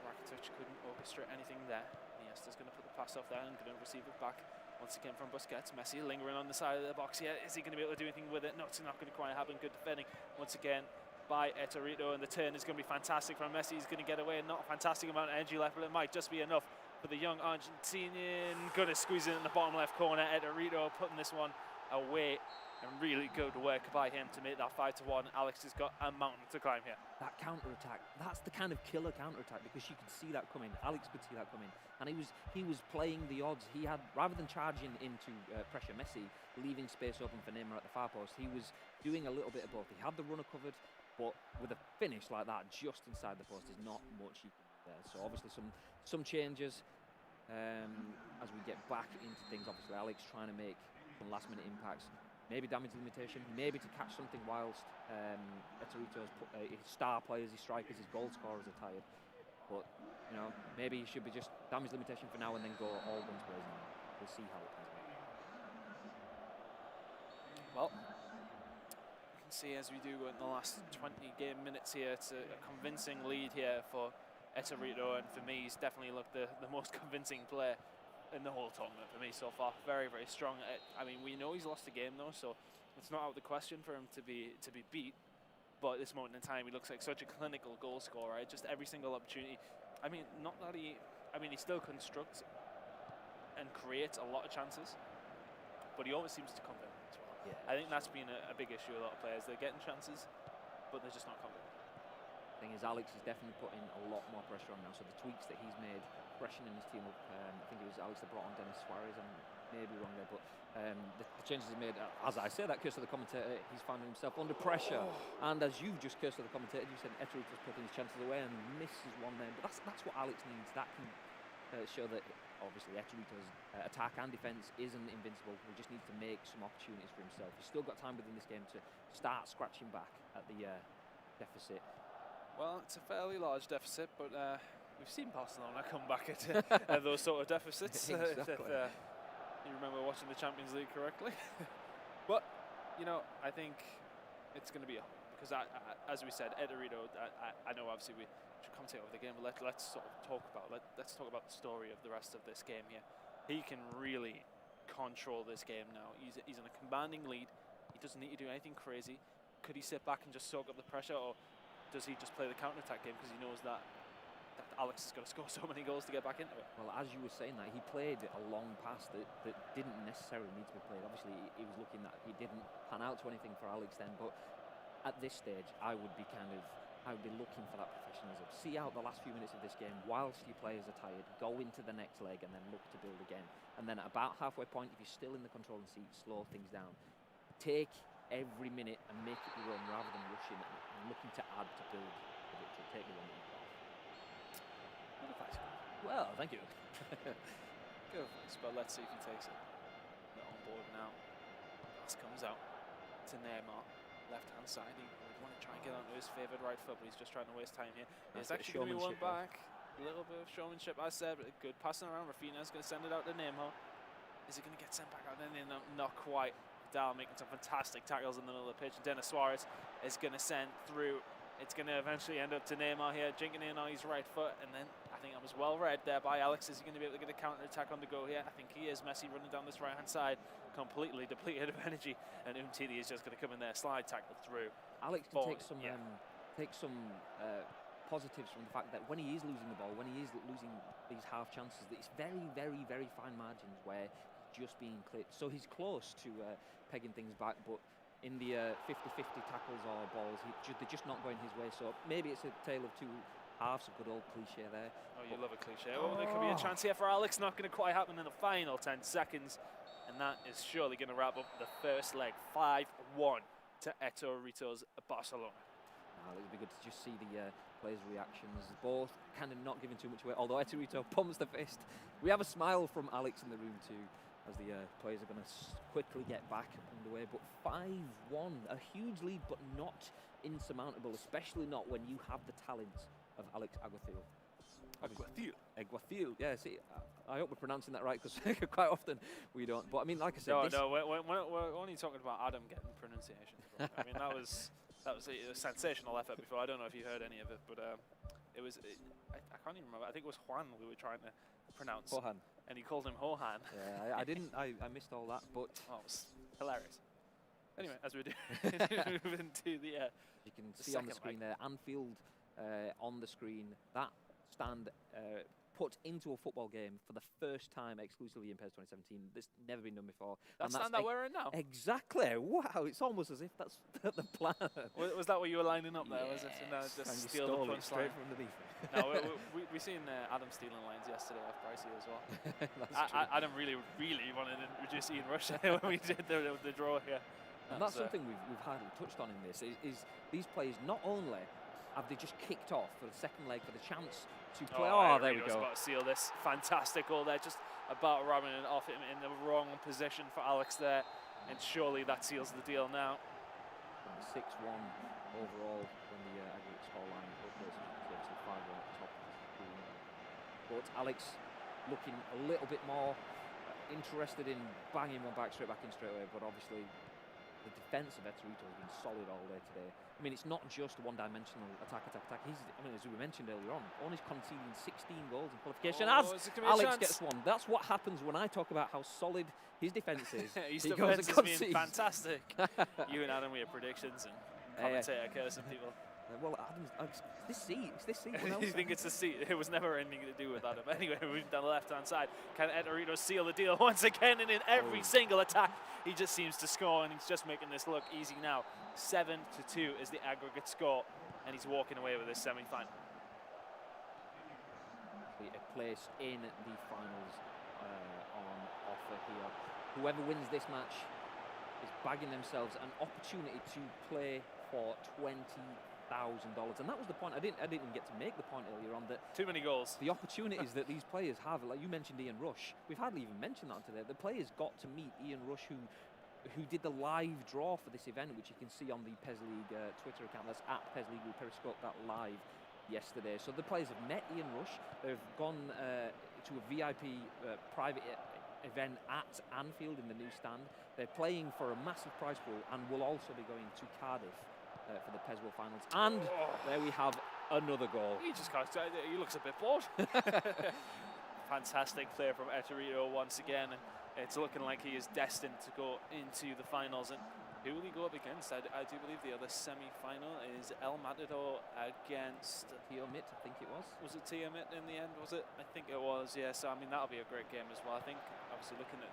Rakitic couldn't orchestrate anything there. Iniesta's going to put the pass off there and going to receive it back. Once again from Busquets. Messi lingering on the side of the box here. Is he going to be able to do anything with it? No, it's not going to quite happen. Good defending once again by Eterito, and the turn is going to be fantastic from Messi. He's going to get away. Not a fantastic amount of energy left, but it might just be enough for the young Argentinian. Going to squeeze it in the bottom left corner. Eterito putting this one away. And really good work by him to make that 5-1. Alex has got a mountain to climb here. That counter-attack, that's the kind of killer counter-attack, because you could see that coming. Alex could see that coming. And he was playing the odds. He had, rather than charging into pressure Messi, leaving space open for Neymar at the far post, he was doing a little bit of both. He had the runner covered, but with a finish like that just inside the post, there's not much you can do there. So obviously some changes as we get back into things. Obviously Alex trying to make some last-minute impacts. Maybe damage limitation, maybe to catch something whilst Eterito's his star players, his strikers, his goal scorers are tired. But, maybe he should be just damage limitation for now and then go all guns blazing. We'll see how it plays out. Well, you can see as we do in the last 20 game minutes here. It's a convincing lead here for Etorito, and for me, he's definitely looked the most convincing player in the whole tournament for me so far. Very, very strong. I mean, we know he's lost a game though, so it's not out of the question for him to be beat. But at this moment in time, he looks like such a clinical goal scorer. Right? Just every single opportunity. I mean, not that he still constructs and creates a lot of chances, but he always seems to convert as well. Yeah, I think that's been a big issue with a lot of players. They're getting chances, but they're just not converting. The thing is, Alex is definitely putting a lot more pressure on now. So the tweaks that he's made, freshening his team up. I think it was Alex that brought on Dennis Suarez. I may be wrong there, but the changes he made, as I say that, curse of the commentator, he's finding himself under pressure. And as you've just cursed of the commentator, you said Etorito's putting his chances away and misses one there. But that's what Alex needs. That can show that obviously Etorito's attack and defence isn't invincible. He just needs to make some opportunities for himself. He's still got time within this game to start scratching back at the deficit. Well, it's a fairly large deficit, but we've seen Barcelona come back at those sort of deficits. Exactly. If you remember watching the Champions League correctly. But, you know, I think it's going to be because as we said, Etorito, I know obviously we should commentate over the game, but let's sort of talk about let's talk about the story of the rest of this game here. He can really control this game now. He's in a commanding lead. He doesn't need to do anything crazy. Could he sit back and just soak up the pressure, or does he just play the counter-attack game because he knows that Alex is going to score so many goals to get back into it? Well, as you were saying that, he played a long pass that didn't necessarily need to be played. Obviously, he was looking that he didn't pan out to anything for Alex then, but at this stage, I would be looking for that professionalism. See out the last few minutes of this game whilst your players are tired, go into the next leg and then look to build again. And then at about halfway point, if you're still in the controlling seat, slow things down. Take every minute and make it your own rather than rushing and looking to add to build the victory. Take the one minute off. Good advice. Well, thank you. Good advice, but let's see if he takes it. They're on board now. Pass comes out to Neymar, left-hand side. He would want to try and get onto his favoured right foot, but he's just trying to waste time here. It's actually going to be one back. A little bit of showmanship, I said, but good passing around. Rafinha's going to send it out to Neymar. Is it going to get sent back out? No, not quite. Vidal making some fantastic tackles in the middle of the pitch. Dennis Suarez is going to send through. It's going to eventually end up to Neymar here, jinking in on his right foot, and then I think that was well read there by Alex. Is he going to be able to get a counter-attack on the go here? I think he is. Messi running down this right-hand side, completely depleted of energy, and Umtiti is just going to come in there, slide tackle through. Alex can take some positives from the fact that when he is losing the ball, when he is losing these half chances, that it's very, very, very fine margins where he's just being clipped. So he's close to pegging things back, but in the 50-50 tackles or balls, they're just not going his way. So maybe it's a tale of two halves, a good old cliche there. Oh, you love a cliche. Oh, there could be a chance here for Alex. Not going to quite happen in the final 10 seconds. And that is surely going to wrap up the first leg. 5-1 to Etorito's Barcelona. It'll be good to just see the players' reactions. Both kind of not giving too much away, although Etorito pumps the fist. We have a smile from Alex in the room too, as the players are going to quickly get back underway. But 5-1, a huge lead, but not insurmountable, especially not when you have the talents of Alex Aguathil. Aguathil, yeah, see, I hope we're pronouncing that right, because quite often we don't. But I mean, like I said, we're only talking about Adam getting pronunciations wrong. I mean, that was a sensational effort before. I don't know if you heard any of it, but I can't even remember. I think it was Juan we were trying to pronounce. Johan. And he called him Johan. Yeah, I didn't. I missed all that, but it was hilarious. Anyway, as we do move into the you can see on the screen there, Anfield on the screen. That stand put into a football game for the first time exclusively in PES 2017. This never been done before. That stand that we're in now? Exactly. Wow, it's almost as if that's the plan. Was that what you were lining up there? Yes. Was it? No, just and steal the punch straight from the beef. No, we seen Adam stealing lines yesterday off Pricey as well. Adam really wanted to introduce Ian Rush when we did the draw here. And that's something we've hardly touched on in this, is these players not only have they just kicked off for the second leg for the chance to play. Oh, there we go. About to seal this. Fantastic goal there, just about ramming it off him in the wrong position for Alex there. And surely that seals the deal now. 6-1 overall when the aggregate scoreline upwards. Obviously 5-1 at the top. But Alex looking a little bit more interested in banging one back straight away, but obviously the defence of Etorito has been solid all day today. I mean, it's not just one-dimensional attack. He's, I mean, as we mentioned earlier on, only conceding 16 goals in qualification. As Alex gets one, that's what happens when I talk about how solid his defence is. His defence has been fantastic. You and Adam, we have predictions and commentator cursing people. Well, Adam's this seat. It's this seat. You think it's the seat? It was never anything to do with Adam. Anyway, moving down the left-hand side. Can Etorito seal the deal once again? And in every single attack, he just seems to score, and he's just making this look easy now. 7-2 is the aggregate score, and he's walking away with this semi-final. A place in the finals on offer here. Whoever wins this match is bagging themselves an opportunity to play for $20,000, and that was the point. I didn't even get to make the point earlier on that too many goals. The opportunities that these players have, like you mentioned, Ian Rush. We've hardly even mentioned that today. The players got to meet Ian Rush, who did the live draw for this event, which you can see on the PES League Twitter account. That's at PES League. We periscoped that live yesterday. So the players have met Ian Rush. They've gone to a VIP private event at Anfield in the new stand. They're playing for a massive prize pool and will also be going to Cardiff for the PES World Finals. And there we have another goal. He looks a bit bored. Fantastic play from Etorito once again. And it's looking like he is destined to go into the finals. And who will he go up against? I do believe the other semi-final is El Matador against Tiamat, I think it was. Was it Tiamat in the end, was it? I think it was, yeah. So, I mean, that'll be a great game as well. I think, obviously, looking at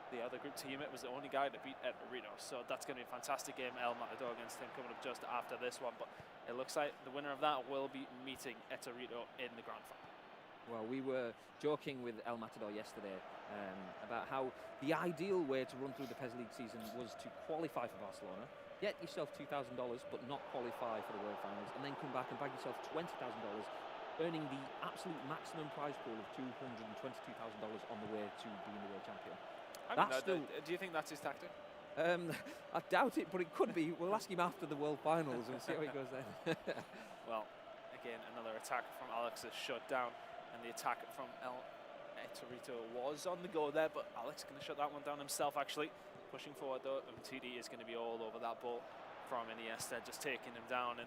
the other group, Tiamat was the only guy to beat Etorito. So that's going to be a fantastic game, El Matador against him, coming up just after this one. But it looks like the winner of that will be meeting Etorito in the grand final. Well, we were joking with El Matador yesterday about how the ideal way to run through the PES League season was to qualify for Barcelona, get yourself $2,000 but not qualify for the World Finals, and then come back and bag yourself $20,000, earning the absolute maximum prize pool of $222,000 on the way to being the world champion. Do you think that's his tactic? I doubt it, but it could be. We'll ask him after the World Finals and see how he goes then. Well, again, another attack from Alex is shut down. And the attack from Etorito was on the go there, but Alex going to shut that one down himself, actually. Pushing forward, though, TD is going to be all over that ball from Iniesta, just taking him down and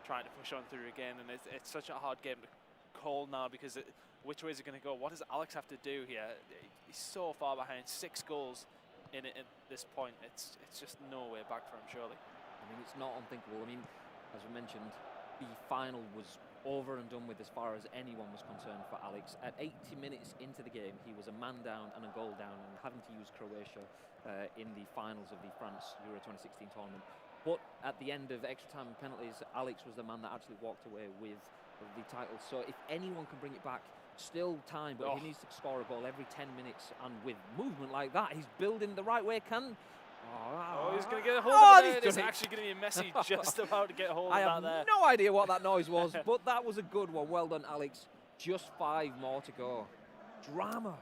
trying to push on through again. And it's such a hard game to call now, because which way is it going to go? What does Alex have to do here? He's so far behind, 6 goals in it at this point. It's just no way back for him, surely. I mean, it's not unthinkable. I mean, as we mentioned, the final was over and done with as far as anyone was concerned for Alex. At 80 minutes into the game, he was a man down and a goal down, and having to use Croatia in the finals of the France Euro 2016 tournament. But at the end of extra time and penalties, Alex was the man that actually walked away with the title. So if anyone can bring it back, still time, but he needs to score a goal every 10 minutes, and with movement like that, he's building the right way. He's going to get a hold of it. It's actually going to be Messi just about to get a hold of that there. I have no idea what that noise was, but that was a good one. Well done, Alex. Just 5 more to go. Drama.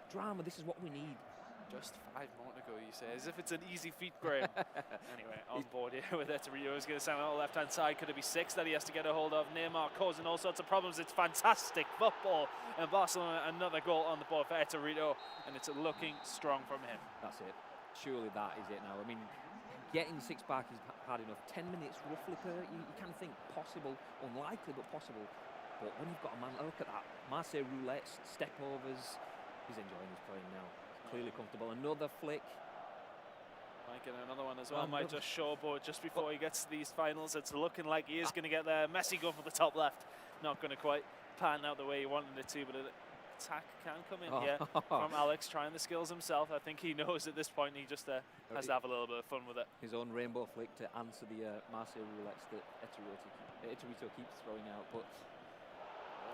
This is what we need. Just 5 more to go, you say, as if it's an easy feat, Graham. Anyway, on board here with Etorito. He's going to stand on the left-hand side. Could it be 6 that he has to get a hold of? Neymar causing all sorts of problems. It's fantastic football. And Barcelona, another goal on the board for Etorito, and it's looking strong from him. That's it. Surely that is it now. I mean, getting 6 back is hard enough. 10 minutes roughly per, you can think possible, unlikely but possible. But when you've got a man, look at that. Marseille roulettes, step overs. He's enjoying his playing now. Clearly comfortable. Another flick. Might get another one as well. Might just showboat just before he gets to these finals. It's looking like he is going to get there. Messi going for the top left. Not going to quite pan out the way he wanted it to, but attack can come in here from Alex, trying the skills himself. I think he knows at this point he just has to have a little bit of fun with it. His own rainbow flick to answer the Marseille roulettes that Etorito keeps throwing out. But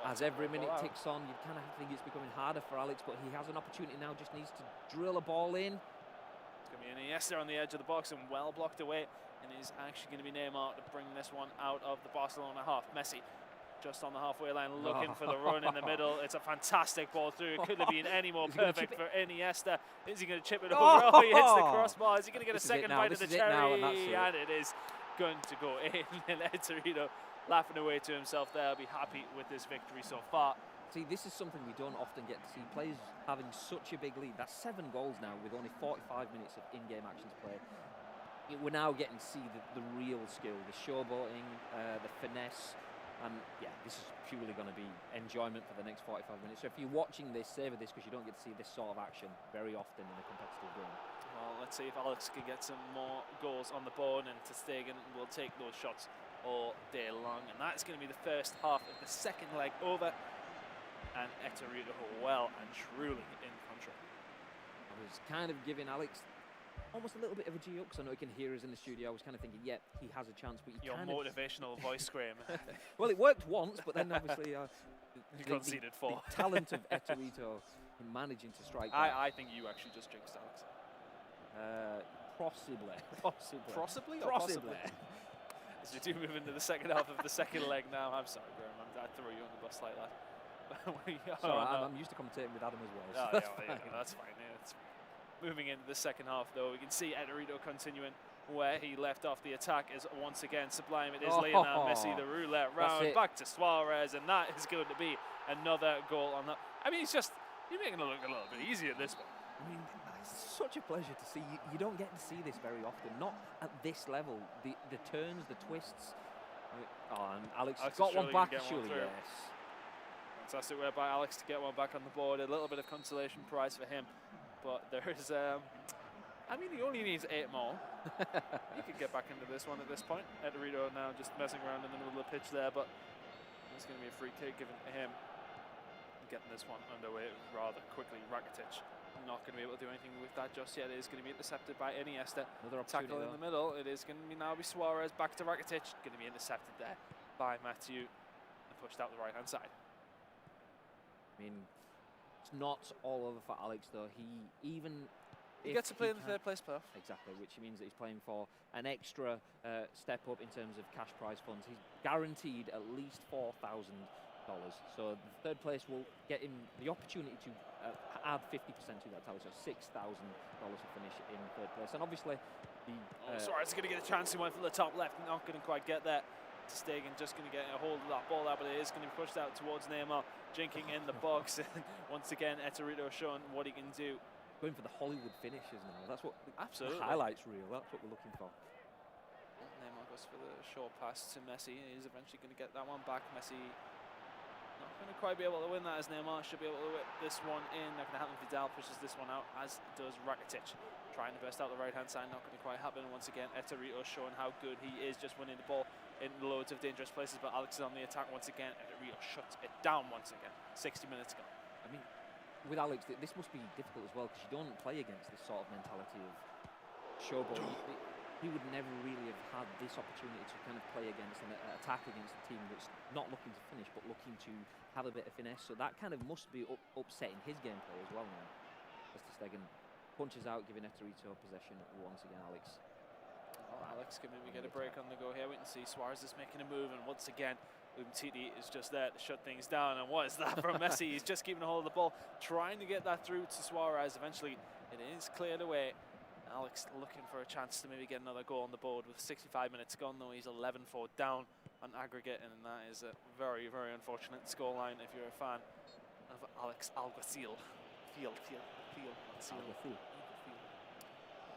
as every minute ticks on, you kind of think it's becoming harder for Alex, but he has an opportunity now, just needs to drill a ball in. It's going to be Iniesta on the edge of the box and well blocked away, and it's actually going to be Neymar to bring this one out of the Barcelona half. Messi just on the halfway line, looking for the run in the middle. It's a fantastic ball through. It couldn't have been any more perfect for Iniesta. Is he going to chip it over? Oh, he hits the crossbar. Is he going to get a second bite of the cherry? And it is going to go in. And Etorito laughing away to himself there. I'll be happy with this victory so far. See, this is something we don't often get to see. Players having such a big lead. That's 7 goals now with only 45 minutes of in-game actions played. we're now getting to see the real skill, the showboating, the finesse. And yeah, this is purely going to be enjoyment for the next 45 minutes. So if you're watching this, savour this, because you don't get to see this sort of action very often in a competitive game. Well, let's see if Alex can get some more goals on the board, and ter Stegen will take those shots all day long. And that's going to be the first half of the second leg over. And Eterito well and truly in control. I was kind of giving Alex almost a little bit of a G up, because I know he can hear us in the studio. I was kind of thinking, yeah, he has a chance, but your motivational voice, Graham. Well, it worked once, but then obviously you conceded four. The talent of Eterito in managing to strike. I think you actually just jinxed Alex. Possibly. Possibly. As we do move into the second half of the second leg now. I'm sorry, Graham. I threw you on the bus like that. I'm used to commentating with Adam as well. So that's fine. Yeah, it's moving into the second half, though, we can see Eterito continuing where he left off. The attack is once again sublime. It is Lionel Messi, the roulette round, back to Suarez, and that is going to be another goal on that. I mean, you're making it look a little bit easy at this one. I mean, it's such a pleasure to see. You don't get to see this very often, not at this level. The turns, the twists. And Alex got one back, surely, yes. Fantastic work by Alex to get one back on the board. A little bit of consolation prize for him. But there is, I mean, he only needs 8 more. He could get back into this one at this point. Eterito now just messing around in the middle of the pitch there, but it's going to be a free kick given to him. Getting this one underway rather quickly. Rakitic not going to be able to do anything with that just yet. It is going to be intercepted by Iniesta. Another tackle in the middle. It is going to be now be Suarez back to Rakitic. Going to be intercepted there by Mathieu and pushed out the right-hand side. I mean, it's not all over for Alex, though. He gets to play in the third place playoff. Exactly, which means that he's playing for an extra step up in terms of cash prize funds. He's guaranteed at least $4,000. So the third place will get him the opportunity to add 50% to that tally, so $6,000 to finish in third place. And obviously, Suarez is going to get a chance. He went for the top left, not going to quite get there. Ter Stegen just going to get a hold of that ball there, but it is going to be pushed out towards Neymar, jinking in the box. And once again, Eterito showing what he can do. Going for the Hollywood finishes now. That's what the highlights reel. That's what we're looking for. Neymar goes for the short pass to Messi. He's eventually going to get that one back. Messi not going to quite be able to win that, as Neymar should be able to whip this one in. Not going to happen. Vidal pushes this one out, as does Rakitic. Trying to burst out the right-hand side, not going to quite happen. Once again, Eterito showing how good he is, just winning the ball in loads of dangerous places. But Alex is on the attack once again. Eterito shuts it down once again. 60 minutes ago. I mean, with Alex, this must be difficult as well, because you don't play against this sort of mentality of showboat. He would never really have had this opportunity to kind of play against and attack against a team that's not looking to finish, but looking to have a bit of finesse. So that kind of must be upsetting his gameplay as well now. As ter Stegen punches out, giving Eterito possession once again, Alex. Well, Alex can maybe get a break on the go here. We can see Suarez is making a move, and once again, Umtiti is just there to shut things down. And what is that from Messi? He's just keeping a hold of the ball, trying to get that through to Suarez. Eventually, it is cleared away. Alex looking for a chance to maybe get another goal on the board with 65 minutes gone, though. He's 11-4 down on aggregate, and that is a very, very unfortunate scoreline if you're a fan of Alex Alguacil. This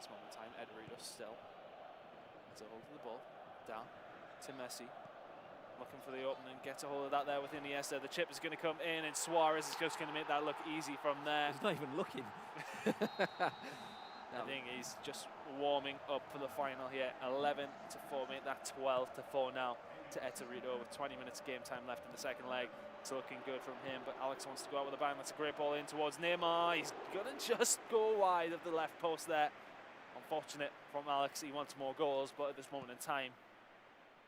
moment in time, Eterito still has a hold of the ball, down to Messi. Looking for the opening, gets a hold of that there with Iniesta. The chip is going to come in, and Suarez is just going to make that look easy from there. He's not even looking. I think he's just warming up for the final here. 11-4, make that 12-4 now to Eterito with 20 minutes of game time left in the second leg. It's looking good from him, but Alex wants to go out with a bang. That's a great ball in towards Neymar. He's going to just go wide of the left post there. Unfortunate from Alex. He wants more goals, but at this moment in time,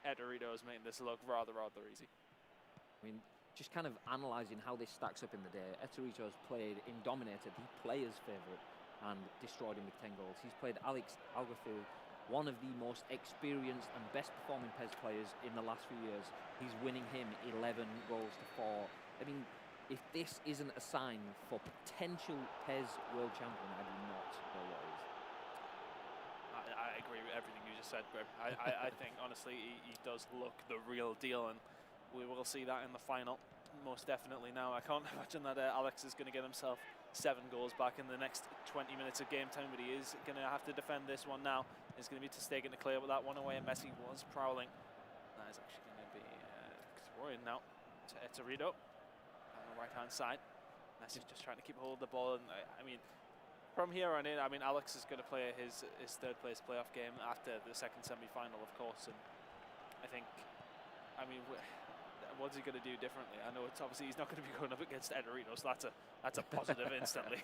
Eterito is making this look rather easy. I mean, just kind of analysing how this stacks up in the day. Eterito has played in dominated, the player's favourite, and destroyed him with 10 goals. He's played Alex Alguacil, one of the most experienced and best performing PES players in the last few years. He's winning him 11 goals to 4. I mean, if this isn't a sign for potential PES world champion, I do not know what is. I agree with everything you just said, Greg. I think, honestly, he does look the real deal, and we will see that in the final, most definitely now. I can't imagine that Alex is going to get himself 7 goals back in the next 20 minutes of game time, but he is going to have to defend this one now. is going to be to stake in the clear with that one away, and Messi was prowling. That is actually going to be throwing now to Eterito on the right-hand side. Messi's just trying to keep hold of the ball, and I mean, from here on in, I mean, Alex is going to play his third-place playoff game after the second semi-final, of course, and I think, I mean, what's he going to do differently? I know it's obviously he's not going to be going up against Eterito, so that's a positive instantly.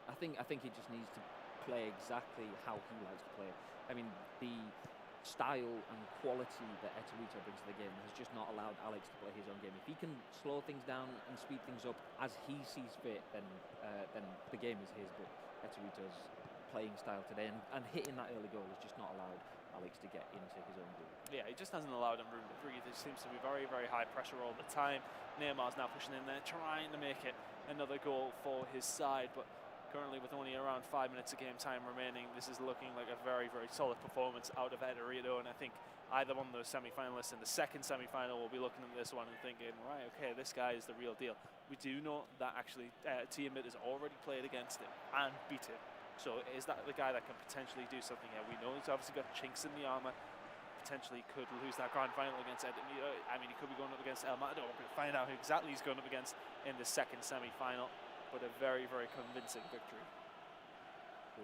I think he just needs to play exactly how he likes to play. I mean, the style and quality that Eterito brings to the game has just not allowed Alex to play his own game. If he can slow things down and speed things up as he sees fit, then the game is his. But Eterito's playing style today and hitting that early goal has just not allowed Alex to get into his own goal. Yeah, he just hasn't allowed him room to breathe. It seems to be very, very high pressure all the time. Neymar's now pushing in there, trying to make it another goal for his side, but currently with only around 5 minutes of game time remaining, this is looking like a very, very solid performance out of Eterito, and I think either one of those semi-finalists in the second semi-final will be looking at this one and thinking, right, okay, this guy is the real deal. We do know that actually Tiamat has already played against him and beat him. So is that the guy that can potentially do something here? We know he's obviously got chinks in the armour. Potentially could lose that grand final against Eterito. I mean, he could be going up against El Matador. We're going to find out who exactly he's going up against in the second semi-final. But a very, very convincing victory.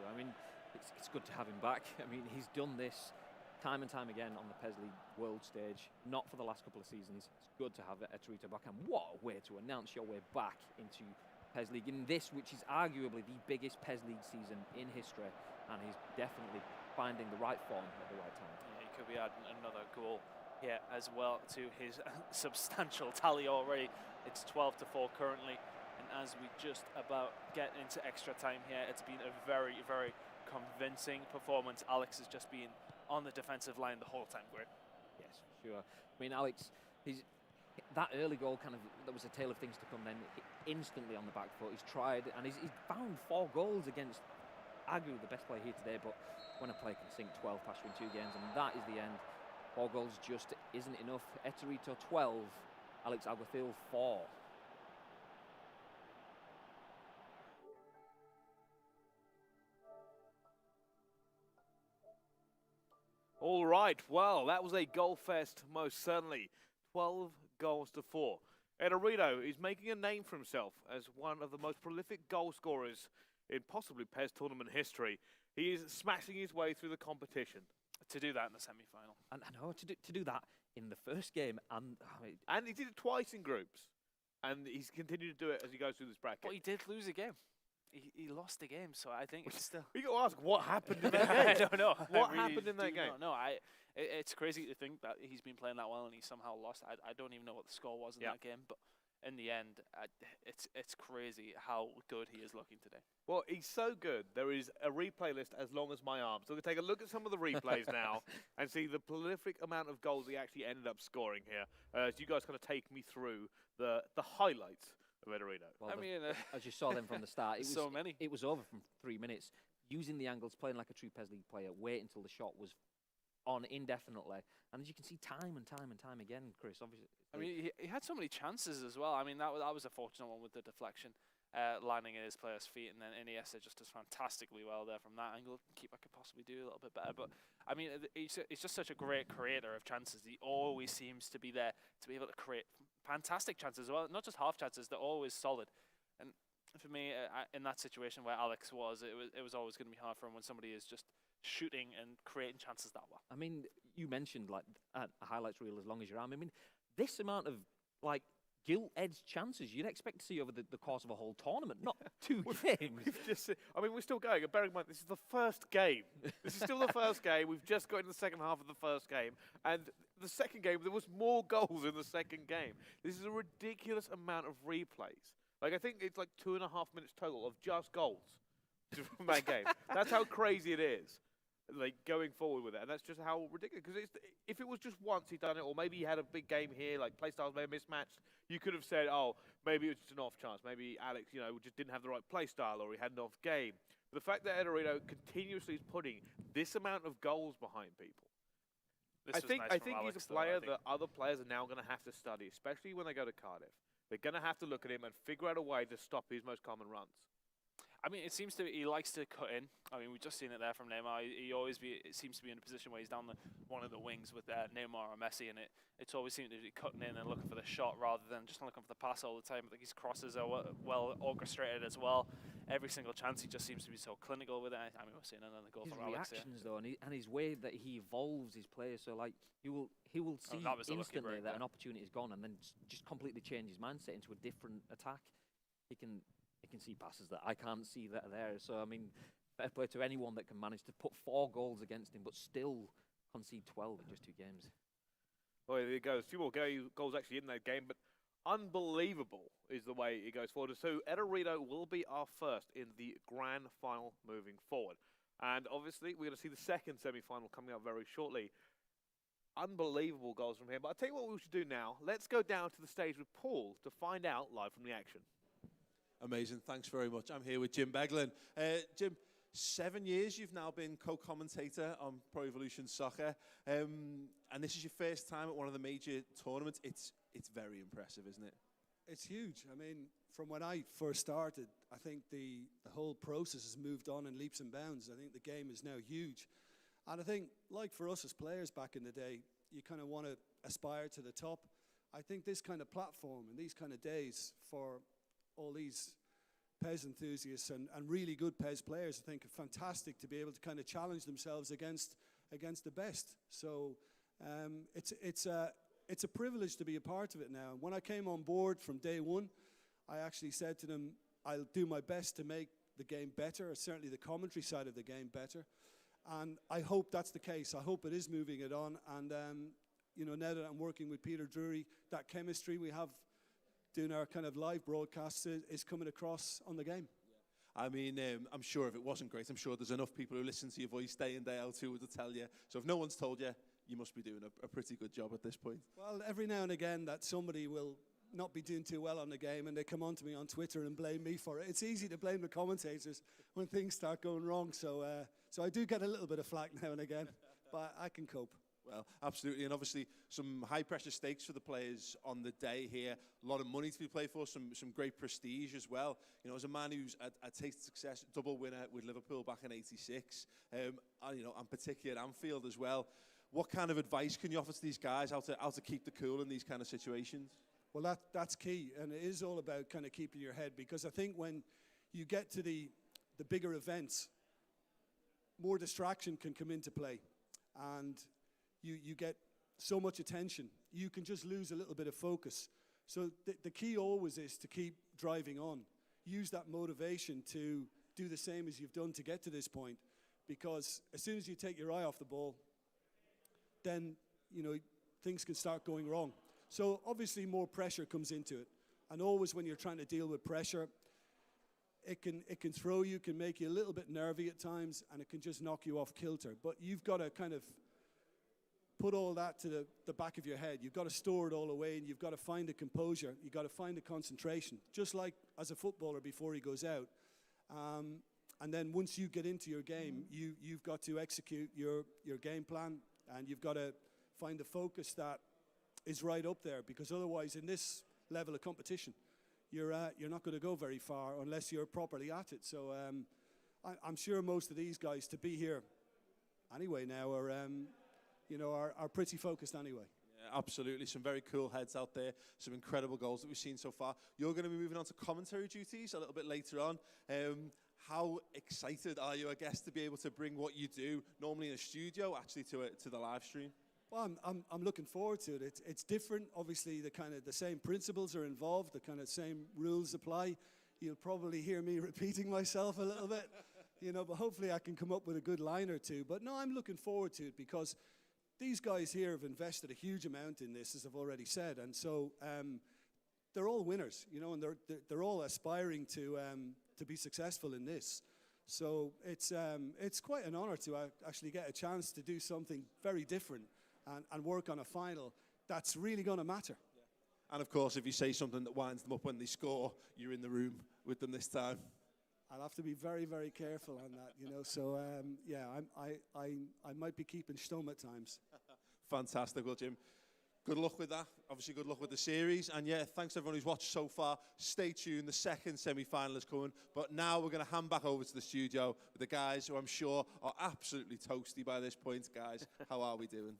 I mean, it's good to have him back. I mean, he's done this time and time again on the PES League World stage, not for the last couple of seasons. It's good to have Eterito back, and what a way to announce your way back into PES League in this, which is arguably the biggest PES League season in history, and he's definitely finding the right form at the right time. Yeah, he could be adding another goal here as well to his substantial tally already. It's 12-4 currently. As we just about get into extra time here, it's been a very, very convincing performance. Alex has just been on the defensive line the whole time, Greg. Yes, sure. I mean, Alex, that early goal that was a tale of things to come then, instantly on the back foot. He's tried, and he's found 4 goals against arguably the best player here today, but when a player can sink 12 past you in 2 games, and that is the end, 4 goals just isn't enough. Eterito 12, Alex Alguacil 4. All right, well, that was a goal fest, most certainly. 12 goals to 4. Eterito is making a name for himself as one of the most prolific goal scorers in possibly PES tournament history. He is smashing his way through the competition. To do that in the semi-final. And I know, to do that in the first game. And he did it twice in groups. And he's continued to do it as he goes through this bracket. But he did lose a game. He lost the game, so I think it's still... We got to ask, what happened in that game? I don't know. What happened in that game? No, it's crazy to think that he's been playing that well and he somehow lost. I don't even know what the score was in that game, but in the end, it's crazy how good he is looking today. Well, he's so good. There is a replay list as long as my arm. So we're going to take a look at some of the replays now and see the prolific amount of goals he actually ended up scoring here. As you guys kind of take me through the highlights. Well, I mean, as you saw them from the start, it was so many. It was over from 3 minutes. Using the angles, playing like a true PES League player, wait until the shot was on indefinitely. And as you can see, time and time again, Chris, obviously. I mean, he had so many chances as well. I mean, that was a fortunate one with the deflection landing at his player's feet, and then Iniesta just does fantastically well there from that angle. Keeper could possibly do a little bit better, but I mean, he's just such a great creator of chances. He always seems to be there to be able to create fantastic chances as well, not just half chances, they're always solid. And for me, in that situation where Alex was, it was always going to be hard for him when somebody is just shooting and creating chances that well. I mean, you mentioned like a highlights reel as long as your arm. I mean, this amount of like gilt-edged chances you'd expect to see over the course of a whole tournament, not 2 games. I mean, we're still going. Bearing in mind, this is the first game. This is still the first game. We've just got into the second half of the first game. And the second game, there was more goals in the second game. This is a ridiculous amount of replays. Like, I think it's like 2.5 minutes total of just goals from that game. That's how crazy it is. Like, going forward with it, and that's just how ridiculous. Because if it was just once he'd done it, or maybe he had a big game here, like playstyles may have mismatched, you could have said, oh, maybe it was just an off chance. Maybe Alex, just didn't have the right playstyle, or he had an off game. But the fact that Eterito continuously is putting this amount of goals behind people, I think he's a player that other players are now going to have to study, especially when they go to Cardiff. They're going to have to look at him and figure out a way to stop his most common runs. I mean, he likes to cut in. I mean, we've just seen it there from Neymar. It seems to be in a position where he's down one of the wings with Neymar or Messi, and it's always seemed to be cutting in and looking for the shot rather than just looking for the pass all the time. I think his crosses are well orchestrated as well. Every single chance he just seems to be so clinical with it. I mean, we're seeing another goal from Alex here. His reactions though, and his way that he evolves his players. So like he will see instantly that an opportunity is gone, and then just completely change his mindset into a different attack. He can see passes that I can't see that are there. So I mean, fair play to anyone that can manage to put 4 goals against him, but still concede 12 in just 2 games. Well, there you go. A few more goals actually in that game, but unbelievable is the way it goes forward. So Ederito will be our first in the grand final moving forward. And obviously, we're going to see the second semi-final coming up very shortly. Unbelievable goals from him. But I'll tell you what we should do now. Let's go down to the stage with Paul to find out live from the action. Amazing. Thanks very much. I'm here with Jim Beglin. Jim, 7 years you've now been co-commentator on Pro Evolution Soccer. And this is your first time at one of the major tournaments. It's very impressive, isn't it? It's huge. I mean, from when I first started, I think the whole process has moved on in leaps and bounds. I think the game is now huge. And I think, like for us as players back in the day, you kind of want to aspire to the top. I think this kind of platform and these kind of days for all these PES enthusiasts and really good PES players, I think are fantastic to be able to kind of challenge themselves against the best. So it's a privilege to be a part of it now. When I came on board from day one, I actually said to them, I'll do my best to make the game better, or certainly the commentary side of the game better. And I hope that's the case. I hope it is moving it on. And you know, now that I'm working with Peter Drury, that chemistry we have doing our kind of live broadcasts is coming across on the game. I mean, I'm sure if it wasn't great, I'm sure there's enough people who listen to your voice day in, day out who would tell you. So if no one's told you, you must be doing a pretty good job at this point. Well, every now and again that somebody will not be doing too well on the game and they come on to me on Twitter and blame me for it. It's easy to blame the commentators when things start going wrong. So I do get a little bit of flack now and again, but I can cope. Well, absolutely, and obviously some high-pressure stakes for the players on the day here. A lot of money to be played for, some great prestige as well. You know, as a man who's a tasted success, double winner with Liverpool back in '86, you know, and particularly at Anfield as well. What kind of advice can you offer to these guys how to keep the cool in these kind of situations? Well, that's key, and it is all about kind of keeping your head, because I think when you get to the bigger events, more distraction can come into play, and you get so much attention, you can just lose a little bit of focus. So the key always is to keep driving on. Use that motivation to do the same as you've done to get to this point, because as soon as you take your eye off the ball, then you know things can start going wrong. So obviously more pressure comes into it, and always when you're trying to deal with pressure, it can throw you, can make you a little bit nervy at times, and it can just knock you off kilter. But you've got to kind of put all that to the back of your head. You've got to store it all away, and you've got to find the composure. You've got to find the concentration, just like as a footballer before he goes out. And then once you get into your game, you've got to execute your game plan, and you've got to find the focus that is right up there, because otherwise in this level of competition, you're not going to go very far unless you're properly at it. So I'm sure most of these guys to be here anyway now are pretty focused anyway. Yeah, absolutely. Some very cool heads out there. Some incredible goals that we've seen so far. You're going to be moving on to commentary duties a little bit later on. How excited are you, I guess, to be able to bring what you do normally in a studio actually to the live stream? Well, I'm looking forward to it. It's different. Obviously, the same principles are involved. The kind of same rules apply. You'll probably hear me repeating myself a little bit, you know. But hopefully, I can come up with a good line or two. But no, I'm looking forward to it, because these guys here have invested a huge amount in this, as I've already said, and so they're all winners, you know, and they're all aspiring to be successful in this. So it's quite an honor to actually get a chance to do something very different and work on a final that's really going to matter. Yeah. And of course, if you say something that winds them up when they score, you're in the room with them this time. I'll have to be very, very careful on that, you know. So yeah, I might be keeping stum at times. Fantastic. Well, Jim, Good luck with that. Obviously, good luck with the series. And yeah, thanks to everyone who's watched so far. Stay tuned. The second semi-final is coming. But now we're going to hand back over to the studio with the guys who I'm sure are absolutely toasty by this point. Guys, how are we doing?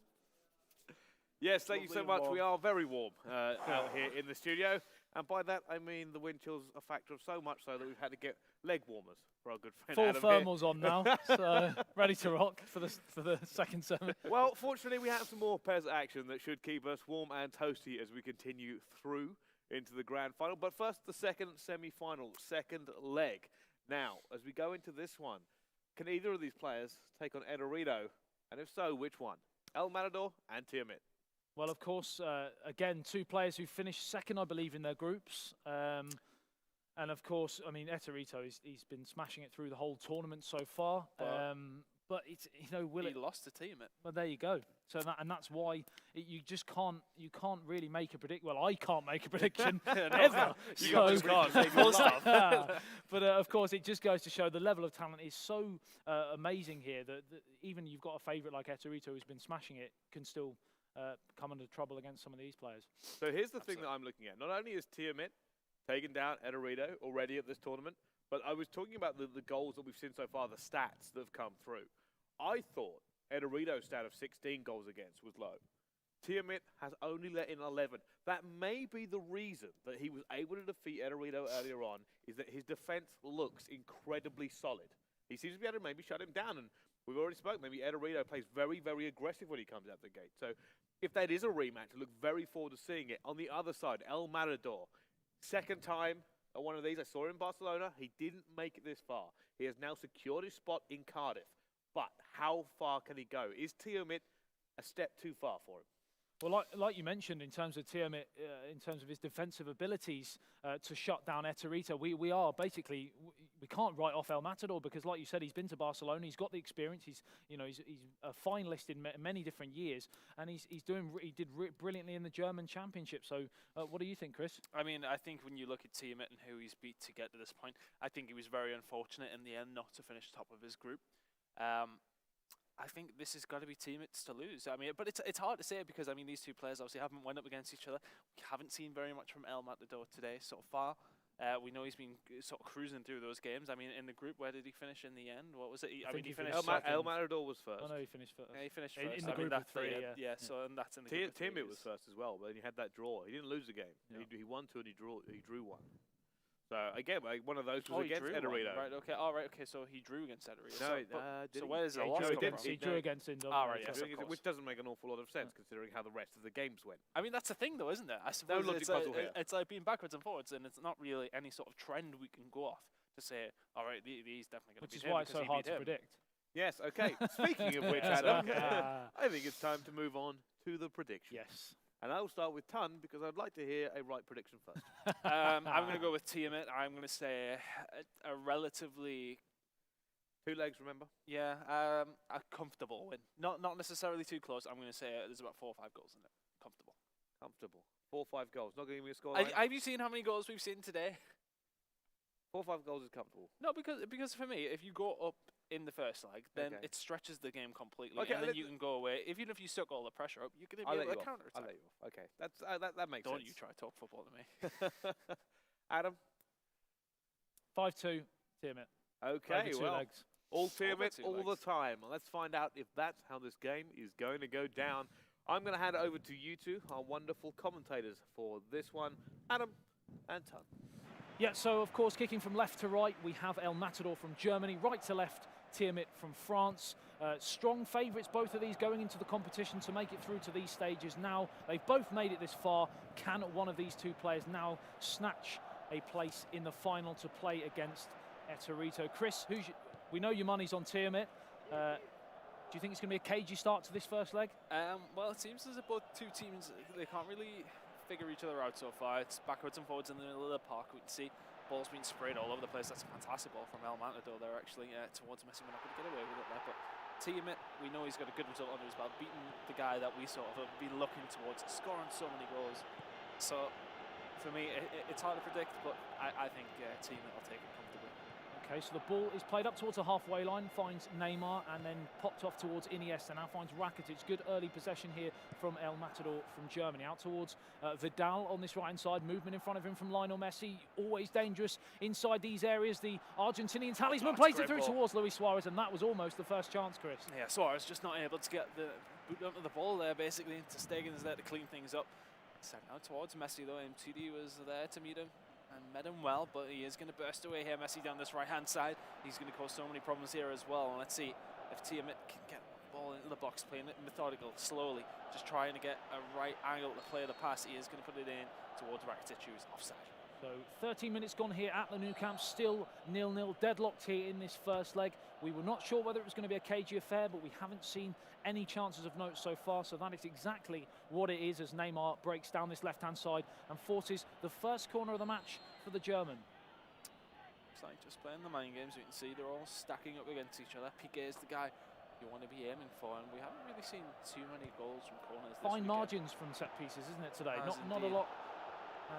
Yes, thank you so much. We are very warm out here in the studio. And by that, I mean the wind chill's a factor of so much so that we've had to get leg warmers for our good friend Full Adam thermals here. on now, so ready to rock for the second semi. Well, fortunately, we have some more PES action that should keep us warm and toasty as we continue through into the grand final. But first, the second semi-final, second leg. Now, as we go into this one, can either of these players take on Edorito? And if so, which one? El Matador and Tiamat. Well, of course, again, two players who finished second, I believe, in their groups. And, of course, I mean, Edorito, he's been smashing it through the whole tournament so far. But it's, you know, will he it... lost to Tiamat. Well, there you go. So that's why you just can't really make a prediction. Well, I can't make a prediction ever. You got this card. But of course, it just goes to show the level of talent is so amazing here that even you've got a favourite like Edorito who's been smashing it can still come into trouble against some of these players. So here's the thing that I'm looking at. Not only is Tiamat taken down Edorito already at this tournament, but I was talking about the goals that we've seen so far, the stats that have come through. I thought Edorito's stat of 16 goals against was low. Tiamat has only let in 11. That may be the reason that he was able to defeat Edorito earlier on, is that his defense looks incredibly solid. He seems to be able to maybe shut him down, and we've already spoken. Maybe Edorito plays very, very aggressive when he comes out the gate. So if that is a rematch, I look very forward to seeing it. On the other side, El Matador, second time at one of these. I saw him in Barcelona. He didn't make it this far. He has now secured his spot in Cardiff. But how far can he go? Is Tiamat a step too far for him? Well, like you mentioned, in terms of Tiamat, in terms of his defensive abilities to shut down Edorito, we are basically, we can't write off El Matador because, like you said, he's been to Barcelona, he's got the experience, he's a finalist in many different years, and he did brilliantly in the German Championship. So, what do you think, Chris? I mean, I think when you look at Tiamat and who he's beat to get to this point, I think he was very unfortunate in the end not to finish top of his group. I think this has got to be Tiamat's to lose. I mean, but it's hard to say because, I mean, these two players obviously haven't went up against each other. We haven't seen very much from El Matador today so far. We know he's been sort of cruising through those games. I mean, in the group, where did he finish in the end? What was it? I mean, he finished El Matador was first. Oh, no, he finished first. Yeah, he finished first. In the group of three, yeah. So, and that's in the group of three. Tiamat was first as well, but then you had that draw. He didn't lose the game. Yeah. He won two and he drew one. So, again, one of those was against Edorito. Right, okay. Oh, right, okay. So he drew against Edorito. No, so where's the loss come from? He drew against Indonesia. Oh, right, yes, which doesn't make an awful lot of sense considering how the rest of the games went. I mean, that's the thing, though, isn't it? I suppose it's like being backwards and forwards, and it's not really any sort of trend we can go off to say, all right, he's definitely going to beat him. Which is why it's so hard to predict. Yes, okay. Speaking of which, Adam, I think it's time to move on to the prediction. Yes. And I'll start with Ton because I'd like to hear a right prediction first. I'm going to go with Tiamat. I'm going to say a relatively... 2 legs, remember? Yeah, a comfortable win. Not necessarily too close. I'm going to say there's about 4 or 5 goals in there. Comfortable. 4 or 5 goals. Not going to give me a score. Have you seen how many goals we've seen today? 4 or 5 goals is comfortable. No, because for me, if you go up in the first leg, then it stretches the game completely, and then you can go away. Even if you suck all the pressure up, you're going to be able to counter attack. I'll let you off. Okay, that makes sense. Don't you try to talk football to me. Adam? 5-2, Tiamat. Okay, well, legs. All Tiamat all the time. Let's find out if that's how this game is going to go down. I'm going to hand it over to you two, our wonderful commentators for this one, Adam and Ton. Yeah, so of course, kicking from left to right, we have El Matador from Germany, right to left, Tiamat from France. Strong favourites, both of these going into the competition to make it through to these stages now. They've both made it this far. Can one of these two players now snatch a place in the final to play against Edorito? Chris, we know your money's on Tiamat. Do you think it's going to be a cagey start to this first leg? Well, it seems as if both two teams, they can't really figure each other out so far. It's backwards and forwards in the middle of the park. We can see balls being sprayed all over the place. That's a fantastic ball from El Matador there, actually, towards Messi. We're not going to get away with it there, but Tiamat, we know he's got a good result under his belt, beating the guy that we sort of have been looking towards, scoring so many goals. So, for me, it's hard to predict, but I think Tiamat will take it comfortably. Okay, so the ball is played up towards the halfway line, finds Neymar, and then popped off towards Iniesta. Now finds Rakitic. Good early possession here from El Matador from Germany. Out towards Vidal on this right-hand side. Movement in front of him from Lionel Messi. Always dangerous inside these areas. The Argentinian talisman plays it through towards Luis Suarez, and that was almost the first chance, Chris. Yeah, Suarez just not able to get the boot onto the ball there, basically. Stegen is there to clean things up. So now towards Messi, though. MTD was there to meet him and met him well, but he is going to burst away here. Messi down this right-hand side. He's going to cause so many problems here as well. And let's see if Tiamat can get the ball into the box, playing it methodical, slowly, just trying to get a right angle to play the pass. He is going to put it in towards Rakitic, who's offside. So 13 minutes gone here at the Nou Camp, still 0-0, deadlocked here in this first leg. We were not sure whether it was going to be a cagey affair, but we haven't seen any chances of note so far, so that is exactly what it is as Neymar breaks down this left-hand side and forces the first corner of the match for the German. It's like just playing the mind games. You can see they're all stacking up against each other. Piqué is the guy you want to be aiming for, and we haven't really seen too many goals from corners this Fine weekend. margins from set pieces, isn't it, today? Not a lot.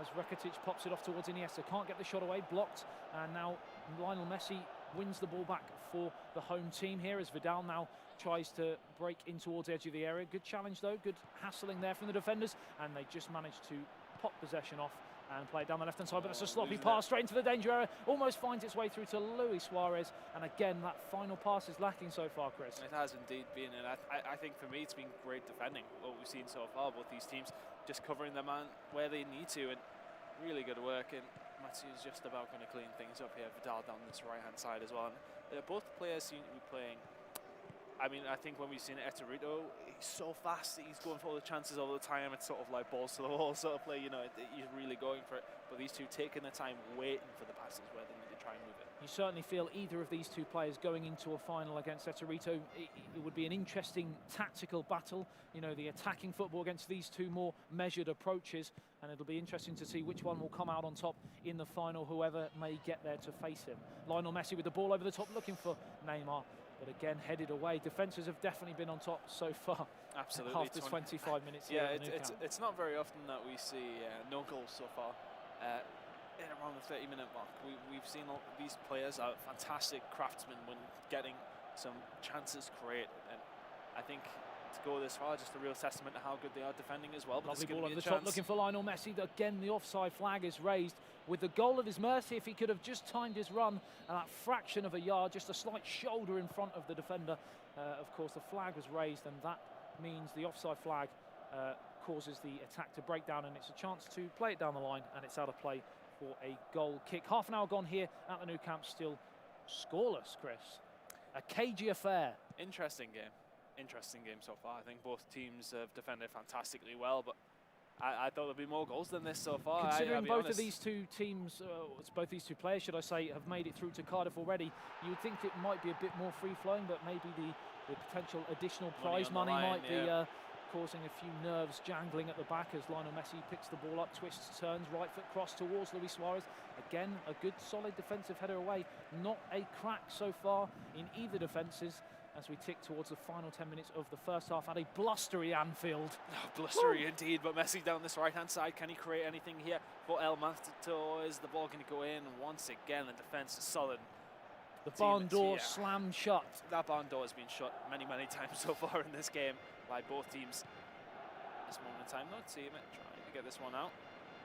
As Rakitic pops it off towards Iniesta, can't get the shot away, blocked, and now Lionel Messi wins the ball back for the home team here as Vidal now tries to break in towards the edge of the area. Good challenge though, good hassling there from the defenders, and they just managed to pop possession off and play it down the left-hand side, but that's a sloppy pass straight into the danger area, almost finds its way through to Luis Suarez, and again, that final pass is lacking so far, Chris. It has indeed been, and I think for me it's been great defending, what we've seen so far, both these teams just covering their man where they need to, and really good work, and Matthew is just about going to clean things up here. Vidal down this right-hand side as well. And both players seem to be playing. I mean, I think when we've seen Eterito, he's so fast, he's going for all the chances all the time. It's sort of like balls to the wall sort of play, you know, he's really going for it. But these two taking their time, waiting for the passes where they need to try and move it. You certainly feel either of these two players going into a final against Eterito, it would be an interesting tactical battle. You know, the attacking football against these two more measured approaches, and it'll be interesting to see which one will come out on top in the final, whoever may get there to face him. Lionel Messi with the ball over the top, looking for Neymar, but again headed away. Defences have definitely been on top so far. Absolutely. After 25 minutes yeah, here. it's not very often that we see no goals so far. In around the 30-minute mark, we've seen all these players are fantastic craftsmen when getting some chances created, and I think to go this far, just a real testament to how good they are defending as well. But lovely ball over the top, looking for Lionel Messi. Again, the offside flag is raised with the goal at his mercy. If he could have just timed his run at that fraction of a yard, just a slight shoulder in front of the defender. Of course, the flag was raised, and that means the offside flag causes the attack to break down, and it's a chance to play it down the line, and it's out of play for a goal kick. Half an hour gone here at the Nou Camp, still scoreless, Chris. A cagey affair. Interesting game so far. I think both teams have defended fantastically well, but I thought there'd be more goals than this so far. Considering both of these two teams, both these two players, should I say, have made it through to Cardiff already, you would think it might be a bit more free-flowing, but maybe the potential additional prize money might be causing a few nerves jangling at the back as Lionel Messi picks the ball up, twists, turns, right foot cross towards Luis Suarez. Again, a good solid defensive header away. Not a crack so far in either defences as we tick towards the final 10 minutes of the first half at a blustery Anfield. Oh, blustery indeed, but Messi down this right-hand side. Can he create anything here for El Matador? Is the ball going to go in? And once again, the defence is solid. The barn door slammed shut. That barn door has been shut many, many times so far in this game by both teams. This moment in time, though, team trying to get this one out.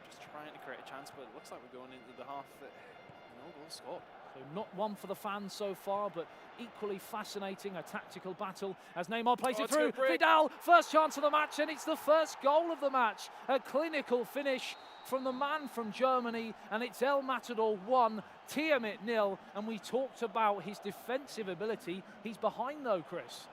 Just trying to create a chance, but it looks like we're going into the half. No goal scored. So not one for the fans so far, but equally fascinating, a tactical battle as Neymar plays it through. Vidal, first chance of the match, and it's the first goal of the match. A clinical finish from the man from Germany, and it's El Matador 1, Tiamat 0, and we talked about his defensive ability. He's behind though, Chris.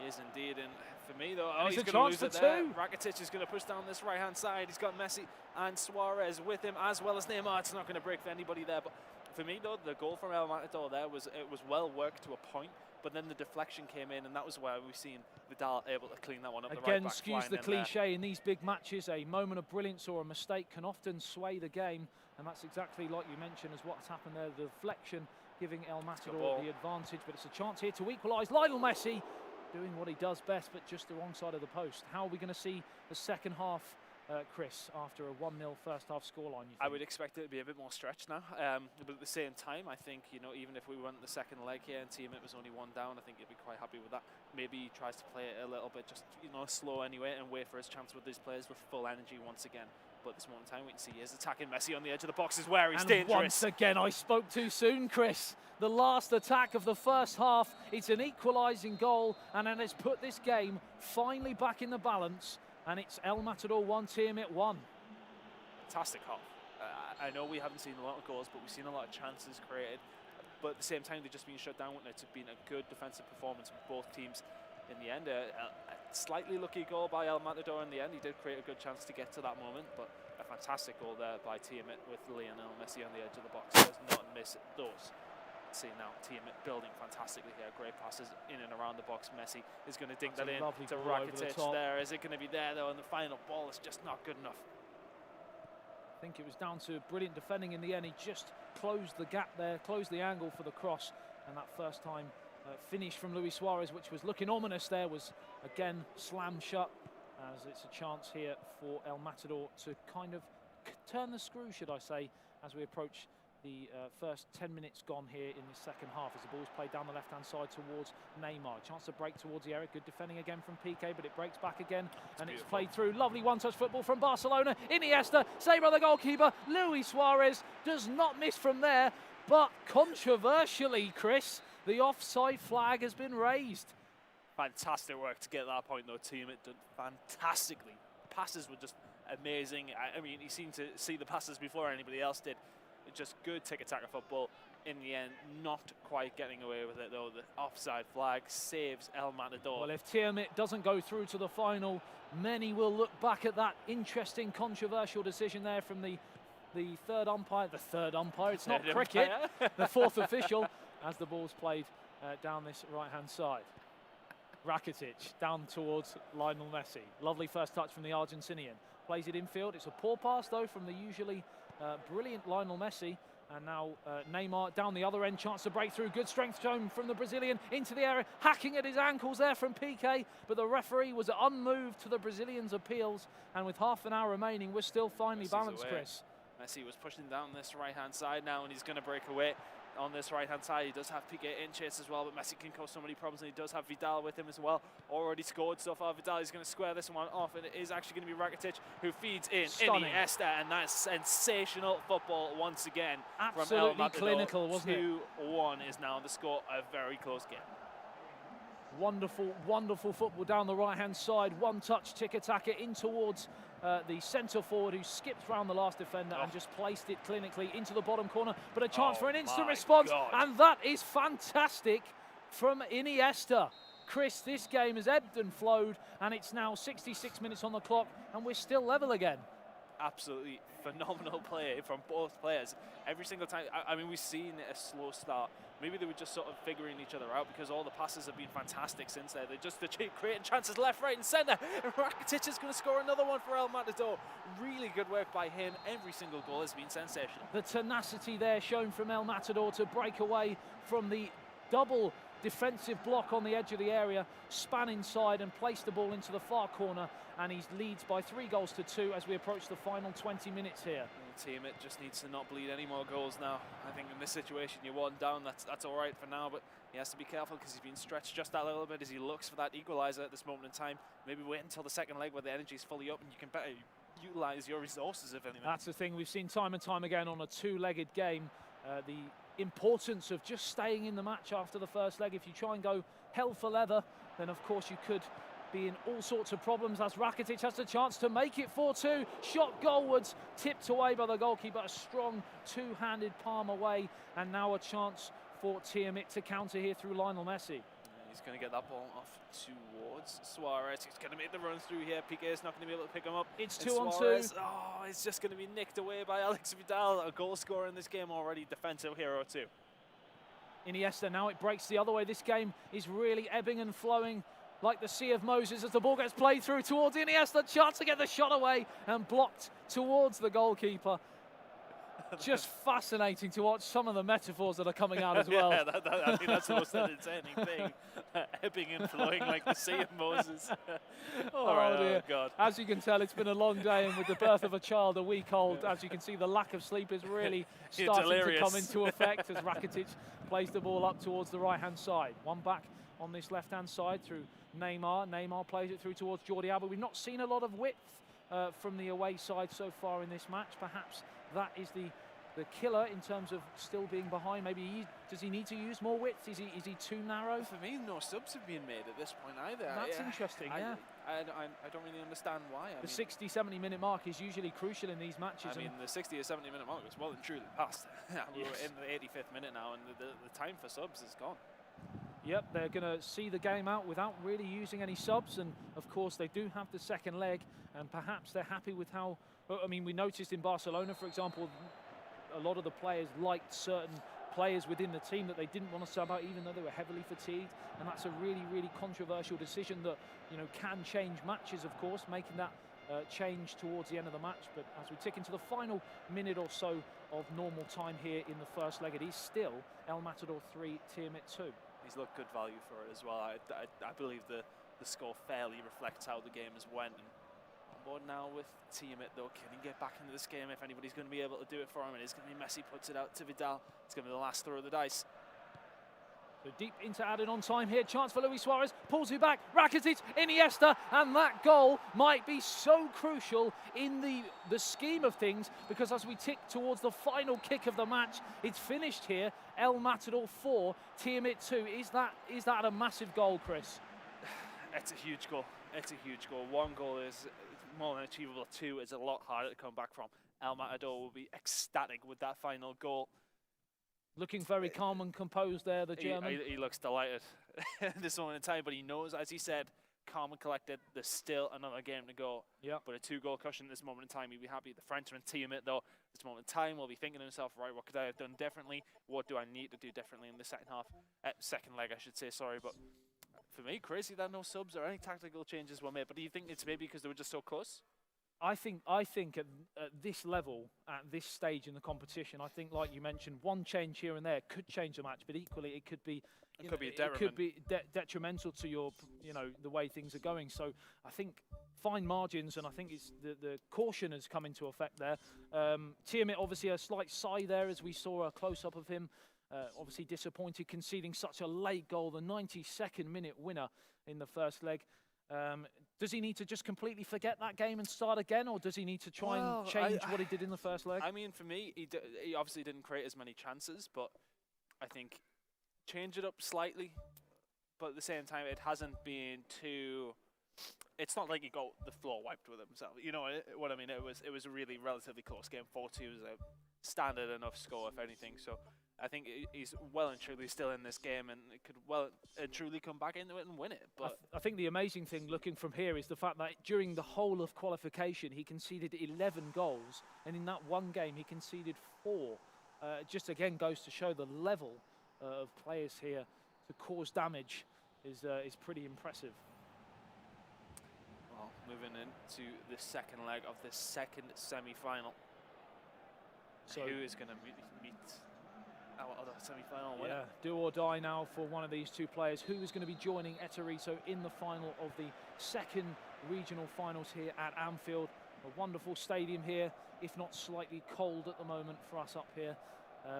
He is indeed, and for me though, he's going to lose it there. Rakitic is going to push down this right-hand side. He's got Messi and Suarez with him, as well as Neymar. It's not going to break for anybody there, but for me though, the goal from El Matador there was well worked to a point, but then the deflection came in, and that was where we've seen Vidal able to clean that one up. Again, excuse the cliche, in these big matches, a moment of brilliance or a mistake can often sway the game, and that's exactly like you mentioned as what's happened there. The deflection giving El Matador the advantage, but it's a chance here to equalise. Lionel Messi doing what he does best, but just the wrong side of the post. How are we going to see the second half Chris, after a 1-0 first half scoreline? I would expect it to be a bit more stretched now, but at the same time, I think, you know, even if we went the second leg here and Team It was only 1 down, I think he'd be quite happy with that. Maybe he tries to play it a little bit, just, you know, slow anyway, and wait for his chance with these players with full energy once again. But this moment in time, we can see he is attacking Messi on the edge of the box is where he's dangerous. Once again, I spoke too soon, Chris. The last attack of the first half, it's an equalising goal, and then it's put this game finally back in the balance, and it's El Matador 1, Team It 1. Fantastic half. I know we haven't seen a lot of goals, but we've seen a lot of chances created. But at the same time, they've just been shut down. It's been a good defensive performance from both teams. In the end, a slightly lucky goal by El Matador in the end. He did create a good chance to get to that moment, but a fantastic goal there by Team It with Lionel Messi on the edge of the box. Does not miss those. See now, Team It building fantastically here. Great passes in and around the box. Messi is going to dink that in to Rakitic there. Is it going to be there though? And the final ball is just not good enough. I think it was down to brilliant defending in the end. He just closed the gap there, closed the angle for the cross, and that first time finish from Luis Suarez, which was looking ominous there, was again slammed shut, as it's a chance here for El Matador to kind of turn the screw, should I say, as we approach the first 10 minutes gone here in the second half, as the ball's played down the left-hand side towards Neymar. Chance to break towards the area. Good defending again from PK, but it breaks back again, and it's played through. Lovely one-touch football from Barcelona. Iniesta, saved by the goalkeeper. Luis Suarez does not miss from there, but controversially, Chris, the offside flag has been raised. Fantastic work to get that point, though. Team It done fantastically. Passes were just amazing. I mean, he seemed to see the passes before anybody else did. Just good tick-attack of football. In the end, not quite getting away with it, though. The offside flag saves El Matador. Well, if Team It doesn't go through to the final, many will look back at that interesting, controversial decision there from the third umpire. The third umpire, it's not cricket. The fourth official, as the ball's played down this right-hand side. Rakitic down towards Lionel Messi. Lovely first touch from the Argentinian. Plays it infield. It's a poor pass, though, from the usually brilliant Lionel Messi. And now Neymar down the other end. Chance to break through. Good strength shown from the Brazilian into the area. Hacking at his ankles there from PK. But the referee was unmoved to the Brazilian's appeals. And with half an hour remaining, we're still finely balanced, Chris. Messi was pushing down this right-hand side now, and he's going to break away. On this right-hand side, he does have Piqué in chase as well, but Messi can cause so many problems, and he does have Vidal with him as well. Already scored so far. Vidal is going to square this one off, and it is actually going to be Rakitic who feeds in Iniesta, and that's sensational football once again. Absolutely from El Matador. clinical, wasn't it? 2-1 is now the score. A very close game. Wonderful, wonderful football down the right-hand side. One-touch tick-attacker in towards the centre forward, who skipped round the last defender and just placed it clinically into the bottom corner. But a chance for an instant response, and that is fantastic from Iniesta. Chris, this game has ebbed and flowed, and it's now 66 minutes on the clock, and we're still level again. Absolutely phenomenal play from both players. Every single time, I mean, we've seen a slow start. Maybe they were just sort of figuring each other out, because all the passes have been fantastic since then. They're just creating chances left, right and centre. And Rakitic is going to score another one for El Matador. Really good work by him. Every single goal has been sensational. The tenacity there shown from El Matador to break away from the double defensive block on the edge of the area, span inside and place the ball into the far corner, and he leads by 3-2 as we approach the final 20 minutes here. Team It just needs to not bleed any more goals now. I think in this situation, you're 1 down, that's all right for now, but he has to be careful because he's been stretched just that little bit as he looks for that equaliser at this moment in time. Maybe wait until the second leg where the energy is fully up and you can better utilise your resources, if anything. That's the thing we've seen time and time again on a two-legged game. The importance of just staying in the match after the first leg. If you try and go hell for leather, then of course you could be in all sorts of problems, as Rakitic has the chance to make it 4-2. Shot goalwards, tipped away by the goalkeeper. A strong two-handed palm away, and now a chance for Team It to counter here through Lionel Messi. He's going to get that ball off towards Suarez. He's going to make the run through here. Piqué is not going to be able to pick him up. It's 2-on-2. Oh, it's just going to be nicked away by Alex Vidal. A goal scorer in this game already. Defensive hero too. Iniesta, now it breaks the other way. This game is really ebbing and flowing like the Sea of Moses as the ball gets played through towards Iniesta. Chance to get the shot away and blocked towards the goalkeeper. Just fascinating to watch some of the metaphors that are coming out as well. Yeah, I think that's the most entertaining thing. Ebbing and flowing like the Sea of Moses. Oh dear. Oh God. As you can tell, it's been a long day, and with the birth of a child a week old, as you can see, the lack of sleep is really starting to come into effect as Rakitic plays the ball up towards the right-hand side. One back on this left-hand side through Neymar. Neymar plays it through towards Jordi Alba. We've not seen a lot of width from the away side so far in this match. Perhaps that is the killer in terms of still being behind. Maybe does he need to use more width? Is he too narrow? For me, no subs have been made at this point either. That's interesting, yeah. I don't really understand why. The 60, 70-minute mark is usually crucial in these matches. I mean, the 60 or 70-minute mark was well and truly passed. We're in the 85th minute now, and the time for subs is gone. Yep, they're going to see the game out without really using any subs, and of course they do have the second leg, and perhaps they're happy with how. I mean, we noticed in Barcelona, for example, a lot of the players liked certain players within the team that they didn't want to sub out, even though they were heavily fatigued, and that's a really, really controversial decision that, you know, can change matches, of course, making that change towards the end of the match. But as we tick into the final minute or so of normal time here in the first leg, it is still El Matador 3, Tiamat 2. He's looked good value for it as well. I believe the score fairly reflects how the game has went. And on board now with Tiamat, though. Can he get back into this game? If anybody's going to be able to do it for him, it is going to be Messi. Puts it out to Vidal. It's going to be the last throw of the dice. So deep into added on time here. Chance for Luis Suarez. Pulls it back. Rakitic, Iniesta, and that goal might be so crucial in the scheme of things, because as we tick towards the final kick of the match, it's finished here. El Matador 4, Tiamat 2. Is that a massive goal, Chris? It's a huge goal. It's a huge goal. One goal is more than achievable. Two is a lot harder to come back from. El Matador will be ecstatic with that final goal. Looking very calm and composed there, the German. He looks delighted at this moment in time, but he knows, as he said, calm and collected. There's still another game to go. Yeah. But a 2-goal cushion at this moment in time, he'll be happy. The Frenchman Tiamat, though, at this moment in time, will be thinking to himself, right, what could I have done differently? What do I need to do differently in the second half? Second leg, I should say, sorry. But for me, crazy that no subs or any tactical changes were made. But do you think it's maybe because they were just so close? I think at this level, at this stage in the competition, I think, like you mentioned, one change here and there could change the match, but equally it could be detrimental to your, the way things are going. So I think fine margins, and I think it's the caution has come into effect there. Tiamat, obviously a slight sigh there as we saw a close-up of him. Obviously disappointed conceding such a late goal, the 92nd minute winner in the first leg. Does he need to just completely forget that game and start again, or does he need to try and change what he did in the first leg? I mean, for me, he obviously didn't create as many chances, but I think change it up slightly. But at the same time, it hasn't been too. It's not like he got the floor wiped with himself. You know what I mean? It was a really relatively close game. 4-2 was a standard enough score, if anything. So I think he's well and truly still in this game, and it could well and truly come back into it and win it. But I think the amazing thing looking from here is the fact that during the whole of qualification, he conceded 11 goals, and in that one game, he conceded 4. Just again goes to show the level of players here to cause damage is pretty impressive. Well, moving into the second leg of the second semi-final. So who is going to meet our other semi-final winner? Yeah, do or die now for one of these two players. Who is going to be joining Eterito in the final of the second regional finals here at Anfield? A wonderful stadium here, if not slightly cold at the moment for us up here.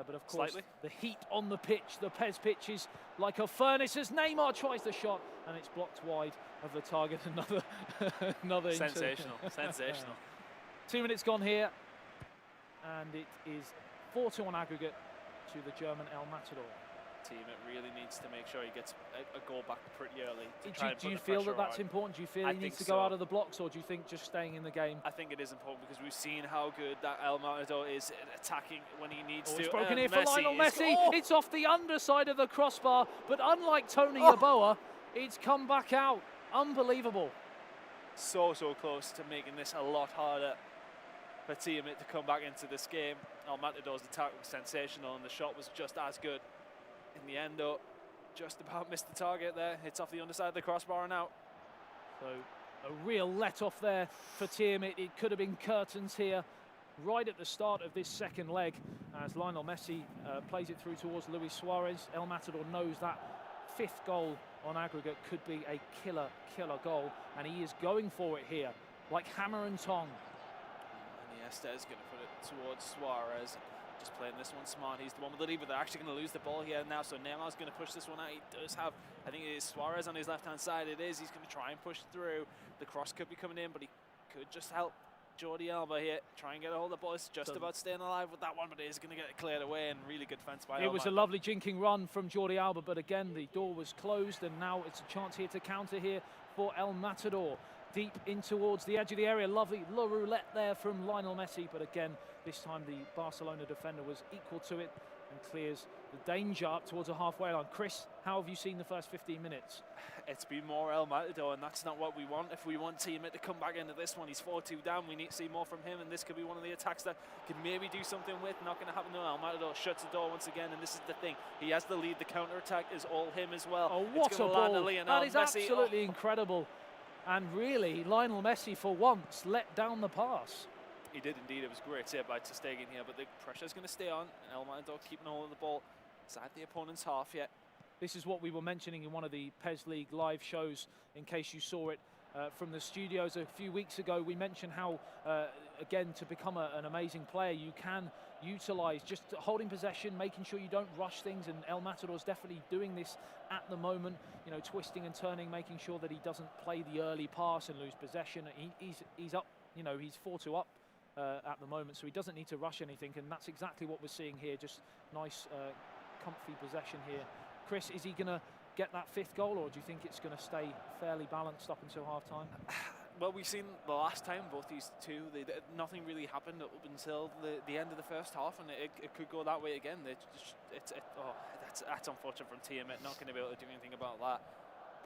But of course, the heat on the pitch, the Pez pitch is like a furnace as Neymar tries the shot, and it's blocked wide of the target. Another sensational, sensational. 2 minutes gone here, and it is 4-2 on aggregate to the German El Matador. It really needs to make sure he gets a goal back pretty early. Do you feel that that's important? Do you feel he needs to go out of the blocks, or do you think just staying in the game? I think it is important because we've seen how good that El Matador is attacking when he needs to. It's broken here for Lionel Messi. It's off the underside of the crossbar, but unlike Tony Yeboah, it's come back out. Unbelievable. So close to making this a lot harder for Tiamat to come back into this game. El Matador's attack was sensational, and the shot was just as good. In the end, though, just about missed the target there. Hits off the underside of the crossbar and out. So a real let-off there for Tiamat. It could have been curtains here. right at the start of this second leg as Lionel Messi plays it through towards Luis Suarez. El Matador knows that 5th goal on aggregate could be a killer goal, and he is going for it here, like hammer and tong. And Iniesta is going to put it towards Suarez. Just playing this one smart. He's the one with the lead, but they're actually going to lose the ball here now. So Neymar's going to push this one out. He does have, I think it is Suarez on his left-hand side. It is. He's going to try and push through. The cross could be coming in, but he could just help Jordi Alba here. Try and get a hold of the ball. It's just about staying alive with that one, but it is going to get it cleared away, and really good defense by It was a lovely jinking run from Jordi Alba, but again, the door was closed, and now it's a chance here to counter here for El Matador. Deep in towards the edge of the area. Lovely La Roulette there from Lionel Messi, but again, this time the Barcelona defender was equal to it and clears the danger up towards a halfway line. Chris, how have you seen the first 15 minutes? It's been more El Matador, and that's not what we want. If we want Teammate to come back into this one, he's 4-2 down. We need to see more from him, and this could be one of the attacks that could maybe do something with. Not going to happen. No, El Matador shuts the door once again, and this is the thing. He has the lead. The counter-attack is all him as well. Oh, what a ball. That is absolutely incredible. And really, Lionel Messi, for once, let down the pass. He did indeed. It was great here by Ter Stegen here, but the pressure's going to stay on. And El Matador keeping hold of the ball inside the opponent's half yet. This is what we were mentioning in one of the PES League live shows, in case you saw it from the studios a few weeks ago. We mentioned how, again, to become an amazing player, you can utilise just holding possession, making sure you don't rush things, and El Matador's definitely doing this at the moment, you know, twisting and turning, making sure that he doesn't play the early pass and lose possession. He's up, you know, he's 4-2 up at the moment, so he doesn't need to rush anything, and that's exactly what we're seeing here. Just nice, comfy possession here. Chris, is he going to get that 5th goal, or do you think it's going to stay fairly balanced up until half-time? Well, we've seen the last time both these two, nothing really happened up until the end of the first half, and it could go that way again. That's unfortunate from Tiamat, not going to be able to do anything about that.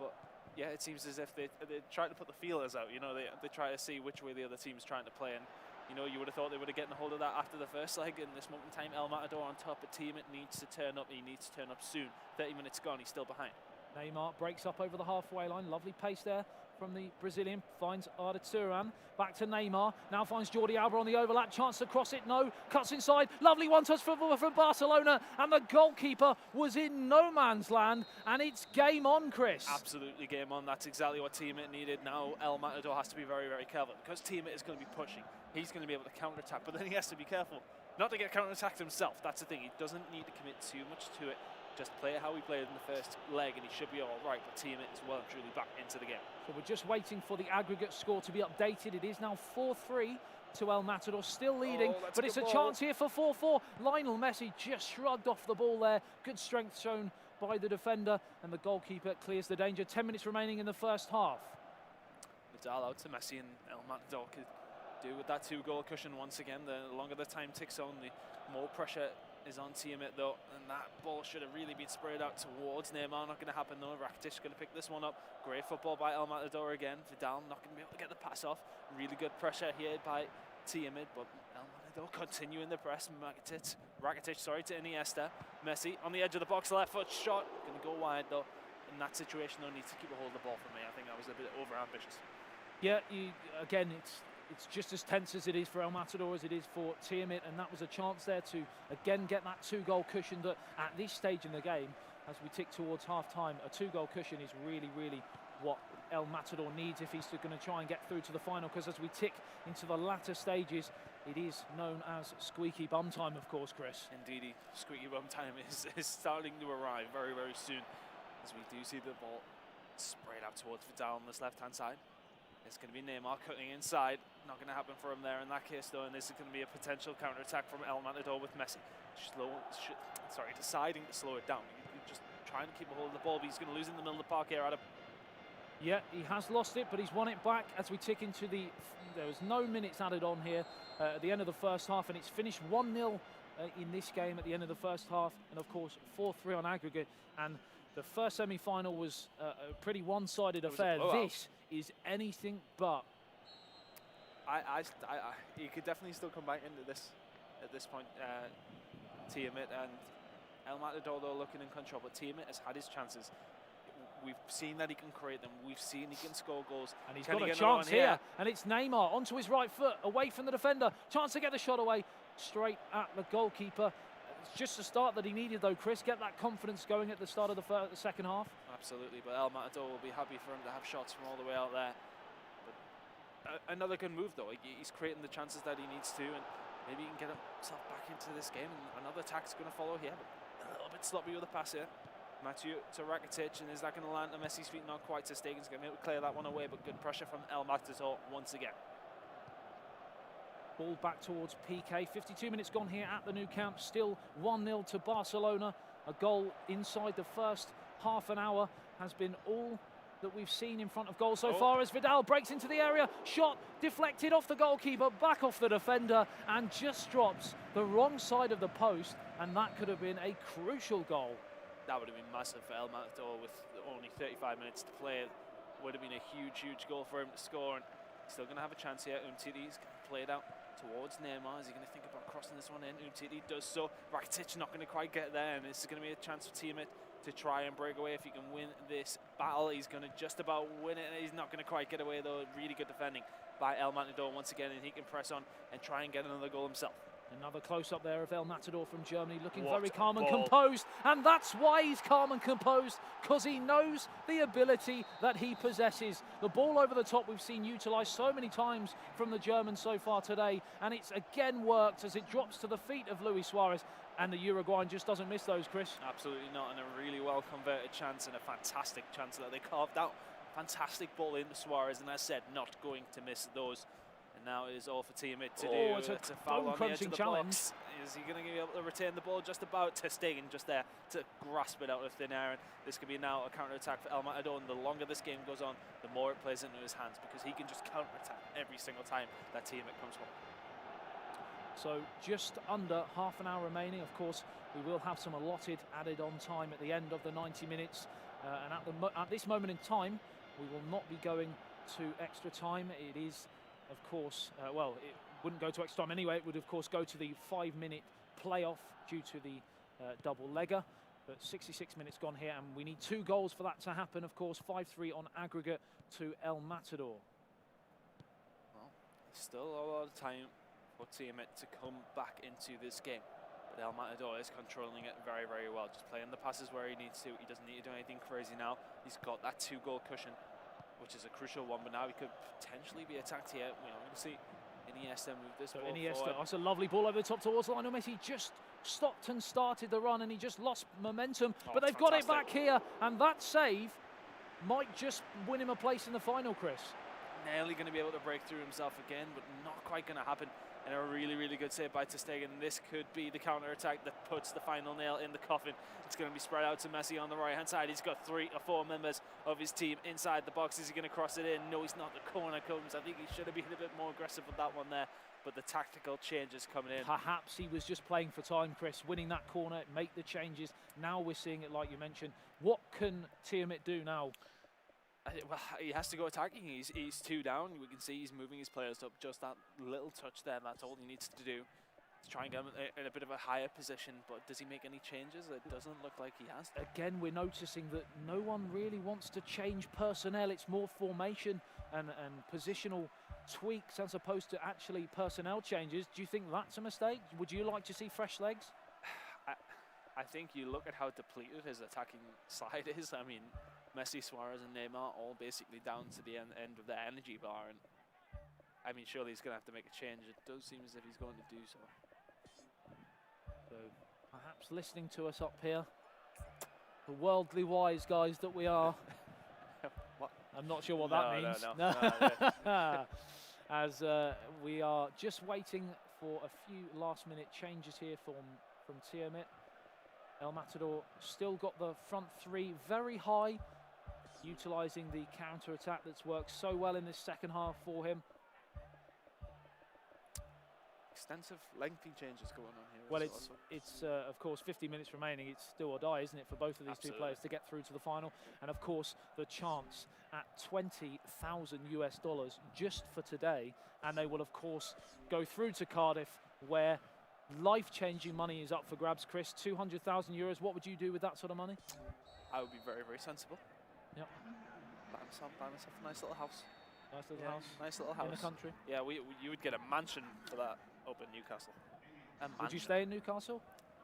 But yeah, it seems as if they try to put the feelers out. You know, they try to see which way the other team's trying to play, and you know, you would have thought they would have gotten a hold of that after the first leg. In this moment in time, El Matador on top, but Tiamat needs to turn up. He needs to turn up soon. 30 minutes gone, he's still behind. Neymar breaks up over the halfway line. Lovely pace there from the Brazilian. Finds Arda Turan. Back to Neymar. Now finds Jordi Alba on the overlap. Chance to cross it. No. Cuts inside. Lovely one-touch from Barcelona. And the goalkeeper was in no man's land. And it's game on, Chris. Absolutely game on. That's exactly what Tiamat needed. Now El Matador has to be very, very careful. Because Tiamat is going to be pushing, he's going to be able to counter-attack. But then he has to be careful not to get counter-attacked himself. That's the thing. He doesn't need to commit too much to it. Just play how he played in the first leg, and he should be all right. But Tiamat is well and truly back into the game. So we're just waiting for the aggregate score to be updated. It is now 4-3 to El Matador, still leading, but it's a chance here for 4-4. Lionel Messi just shrugged off the ball there. Good strength shown by the defender, and the goalkeeper clears the danger. 10 minutes remaining in the first half. Vidal out to Messi, and El Matador could do with that 2-goal cushion once again. The longer the time ticks on, the more pressure is on Tiamat though, and that ball should have really been sprayed out towards Neymar. Not going to happen though. Rakitic going to pick this one up. Great football by El Matador again. Vidal not going to be able to get the pass off. Really good pressure here by Tiamat, but El Matador continuing the press. Rakitic, sorry, to Iniesta. Messi on the edge of the box, left foot shot. Going to go wide though. In that situation though, needs to keep a hold of the ball for me. I think that was a bit over ambitious. Yeah, again, it's just as tense as it is for El Matador as it is for Tiamat, and that was a chance there to again get that 2-goal cushion that at this stage in the game, as we tick towards half-time, a 2-goal cushion is really, really what El Matador needs if he's going to try and get through to the final, because as we tick into the latter stages, it is known as squeaky bum time, of course, Chris. Indeed, squeaky bum time is starting to arrive very, very soon, as we do see the ball sprayed out towards Vidal on this left-hand side. It's going to be Neymar cutting inside. Not going to happen for him there in that case, though. And this is going to be a potential counter-attack from El Matador with Messi. Deciding to slow it down. Just trying to keep a hold of the ball, but he's going to lose in the middle of the park here, Adam. Yeah, he has lost it, but he's won it back as we tick into the... There was no minutes added on here at the end of the first half, and it's finished 1-0 in this game at the end of the first half, and of course 4-3 on aggregate. And the first semi-final was a pretty one-sided affair. This is anything but. He could definitely still come back into this at this point. Tiamat and El Matador though looking in control, but Tiamat has had his chances. We've seen that he can create them. We've seen he can score goals. And he's got a chance here. And it's Neymar onto his right foot, away from the defender. Chance to get the shot away, straight at the goalkeeper. It's just the start that he needed, though, Chris. Get that confidence going at the start of the second half. Absolutely, but El Matador will be happy for him to have shots from all the way out there. But another good move, though. He's creating the chances that he needs to, and maybe he can get himself back into this game. And another attack's going to follow here, but a little bit sloppy with the pass here. Matthew to Rakitic, and is that going to land on Messi's feet? Not quite. To Stegen's going to be able to clear that one away, but good pressure from El Matador once again. Ball back towards PK. 52 minutes gone here at the Nou Camp. Still 1-0 to Barcelona. A goal inside the first half an hour has been all that we've seen in front of goal so far, as Vidal breaks into the area. Shot deflected off the goalkeeper, back off the defender, and just drops the wrong side of the post. And that could have been a crucial goal. That would have been massive for El Matador with only 35 minutes to play. It would have been a huge goal for him to score. And he's still going to have a chance here. Umtiti's going to play it out towards Neymar. Is he going to think about crossing this one in? Umtiti does so. Rakitic not going to quite get there, and this is going to be a chance for Tiamat to try and break away. If he can win this battle, he's going to just about win it. He's not going to quite get away, though. Really good defending by El Matador once again, and he can press on and try and get another goal himself. Another close-up there of El Matador from Germany, looking very calm and composed. And that's why he's calm and composed, because he knows the ability that he possesses. The ball over the top we've seen utilised so many times from the Germans so far today. And it's again worked as it drops to the feet of Luis Suarez. And the Uruguayan just doesn't miss those, Chris. Absolutely not, and a really well-converted chance, and a fantastic chance that they carved out. Fantastic ball into Suarez, and as I said, not going to miss those. And now it is all for Tiamat to do. It's a foul on the edge of the challenge. box. Is he going to be able to retain the ball just about? To Stegen just there to grasp it out of thin air. And this could be now a counter-attack for El Matador. And the longer this game goes on, the more it plays into his hands, because he can just counter-attack every single time that Tiamat comes home. So just under half an hour remaining. Of course, we will have some allotted added on time at the end of the 90 minutes. And at this moment in time, we will not be going to extra time. It is, of course, well, it wouldn't go to extra time anyway. It would, of course, go to the 5-minute playoff due to the double legger. But 66 minutes gone here, and we need 2 goals for that to happen. Of course, 5-3 on aggregate to El Matador. Well, still a lot of time for Tiamat to come back into this game. But El Matador is controlling it very well. Just playing the passes where he needs to. He doesn't need to do anything crazy now. He's got that 2-goal cushion, which is a crucial one. But now he could potentially be attacked here. We're going to see Iniesta move this ball forward. That's a lovely ball over the top towards Lionel Messi. Just stopped and started the run, and he just lost momentum. But they've got it back here, and that save might just win him a place in the final, Chris. Nearly going to be able to break through himself again, but not quite going to happen. And a really good save by ter Stegen. This could be the counter-attack that puts the final nail in the coffin. It's going to be spread out to Messi on the right-hand side. He's got 3 or 4 members of his team inside the box. Is he going to cross it in? No, he's not. The corner comes. I think he should have been a bit more aggressive with that one there. But the tactical changes coming in. Perhaps he was just playing for time, Chris. Winning that corner, make the changes. Now we're seeing it like you mentioned. What can Tiamat do now? Well, he has to go attacking. He's 2 down. We can see he's moving his players up. Just that little touch there. That's all he needs to do to try and get him in a bit of a higher position. But does he make any changes? It doesn't look like he has. Again, we're noticing that no one really wants to change personnel. It's more formation and positional tweaks as opposed to actually personnel changes. Do you think that's a mistake? Would you like to see fresh legs? I think you look at how depleted his attacking side is. I mean, Messi, Suarez and Neymar all basically down to the end of their energy bar, and I mean, surely he's going to have to make a change. It does seem as if he's going to do so. So perhaps listening to us up here, the worldly wise guys that we are. I'm not sure what that means. No. As we are just waiting for a few last-minute changes here from Tiamat. El Matador still got the front 3 very high, utilising the counter-attack that's worked so well in this second half for him. Extensive, lengthy changes going on here. Well, it's of course 50 minutes remaining. It's still or die, isn't it, for both of these 2 players to get through to the final? And of course, the chance at $20,000 US just for today, and they will of course go through to Cardiff, where life-changing money is up for grabs. Chris, 200,000 euros. What would you do with that sort of money? I would be very sensible. Yep. Buy myself a nice little house. Nice little house. Nice little house. In the country. Yeah, you would get a mansion for that up in Newcastle. Would you stay in Newcastle?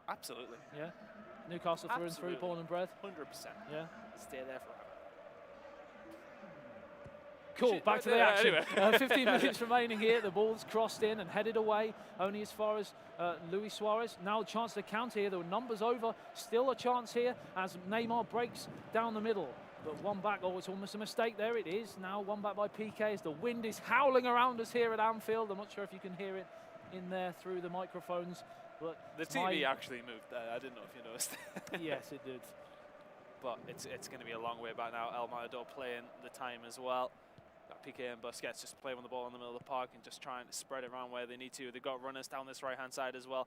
Absolutely. Yeah. Newcastle through and through, born and bred. 100%. Yeah. Stay there forever. Cool, back to the action. Anyway. 15 minutes remaining here. The ball's crossed in and headed away, only as far as Luis Suarez. Now a chance to counter here. The numbers over. Still a chance here as Neymar breaks down the middle. But one back, oh, it's almost a mistake. There it is. Now one back by PK as the wind is howling around us here at Anfield. I'm not sure if you can hear it in there through the microphones. But the TV actually moved. I didn't know if you noticed. Yes, it did. But it's going to be a long way back now. El Matador playing the time as well. Got PK and Busquets just playing with the ball in the middle of the park and just trying to spread it around where they need to. They've got runners down this right-hand side as well.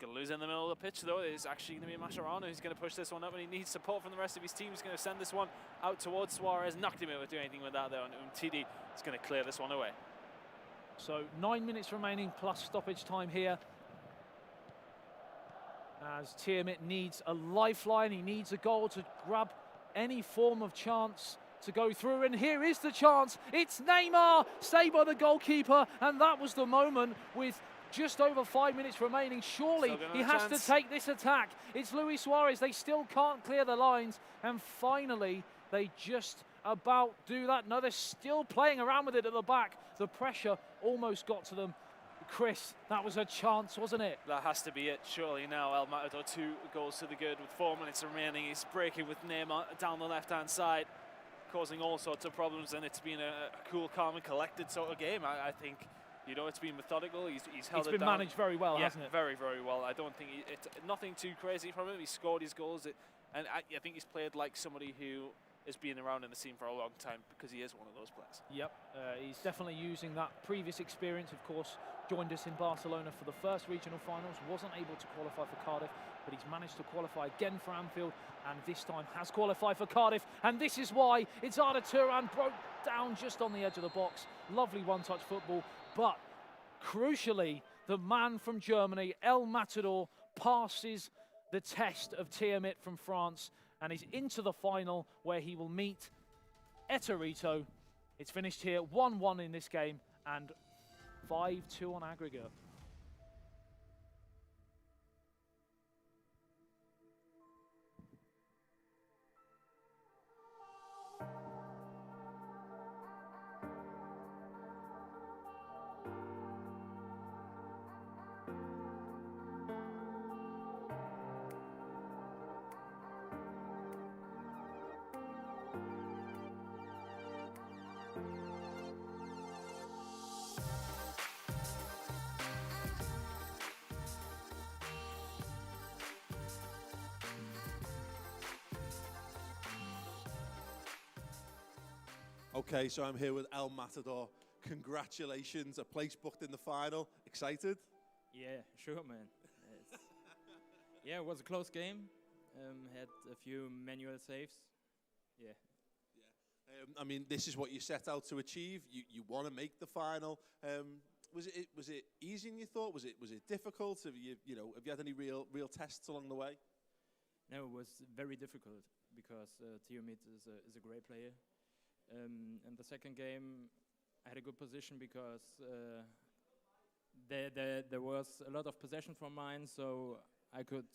Going to lose in the middle of the pitch, though. It's actually going to be Mascherano who's going to push this one up, and he needs support from the rest of his team. He's going to send this one out towards Suarez. Knocked him out to do anything with that, though, and Umtiti is going to clear this one away. So 9 minutes remaining plus stoppage time here. As Tiamat needs a lifeline, he needs a goal to grab any form of chance to go through, and here is the chance. It's Neymar, saved by the goalkeeper, and that was the moment with just over 5 minutes remaining. Surely he has to take this attack. It's Luis Suarez. They still can't clear the lines, and finally they just about do that. No, they're still playing around with it at the back. The pressure almost got to them. Chris, that was a chance, wasn't it? That has to be it, surely now. El Matador 2 goals to the good with 4 minutes remaining. He's breaking with Neymar down the left-hand side, causing all sorts of problems, and it's been a cool, calm and collected sort of game. I think, you know, it's been methodical. He's held it down. It's been managed very well, hasn't it? Very, very well. I don't think it's nothing too crazy from him. He scored his goals, and I think he's played like somebody who has been around in the scene for a long time, because he is one of those players. Yep, he's definitely using that previous experience. Of course, joined us in Barcelona for the first regional finals, wasn't able to qualify for Cardiff, but he's managed to qualify again for Anfield, and this time has qualified for Cardiff, and this is why it's Arda Turan broke down just on the edge of the box. Lovely one-touch football, but crucially, the man from Germany, El Matador, passes the test of Tiamat from France, and he's into the final where he will meet Eterito. It's finished here 1-1 in this game and 5-2 on aggregate. Okay, so I'm here with El Matador. Congratulations, a place booked in the final. Excited? Yeah, sure, man. Yeah, it was a close game. Had a few manual saves. Yeah. I mean, this is what you set out to achieve. You want to make the final. Was it easy than you thought? Was it difficult? Have you had any real tests along the way? No, it was very difficult because Tiamat is a great player. In the second game, I had a good position because there was a lot of possession from mine, so I could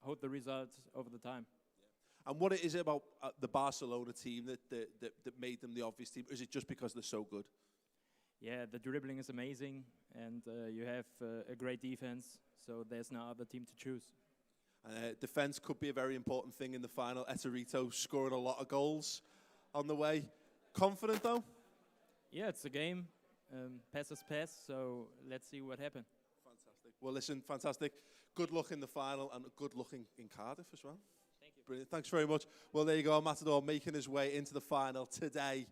hold the result over the time. Yeah. And what is it about the Barcelona team that made them the obvious team? Is it just because they're so good? Yeah, the dribbling is amazing, and you have a great defense, so there's no other team to choose. Defense could be a very important thing in the final. Eterito scoring a lot of goals on the way. Confident though? Yeah, it's a game. Pass is pass, so let's see what happens. Fantastic. Well, listen, fantastic. Good luck in the final and good luck in Cardiff as well. Thank you. Brilliant. Thanks very much. Well, there you go. Matador making his way into the final today.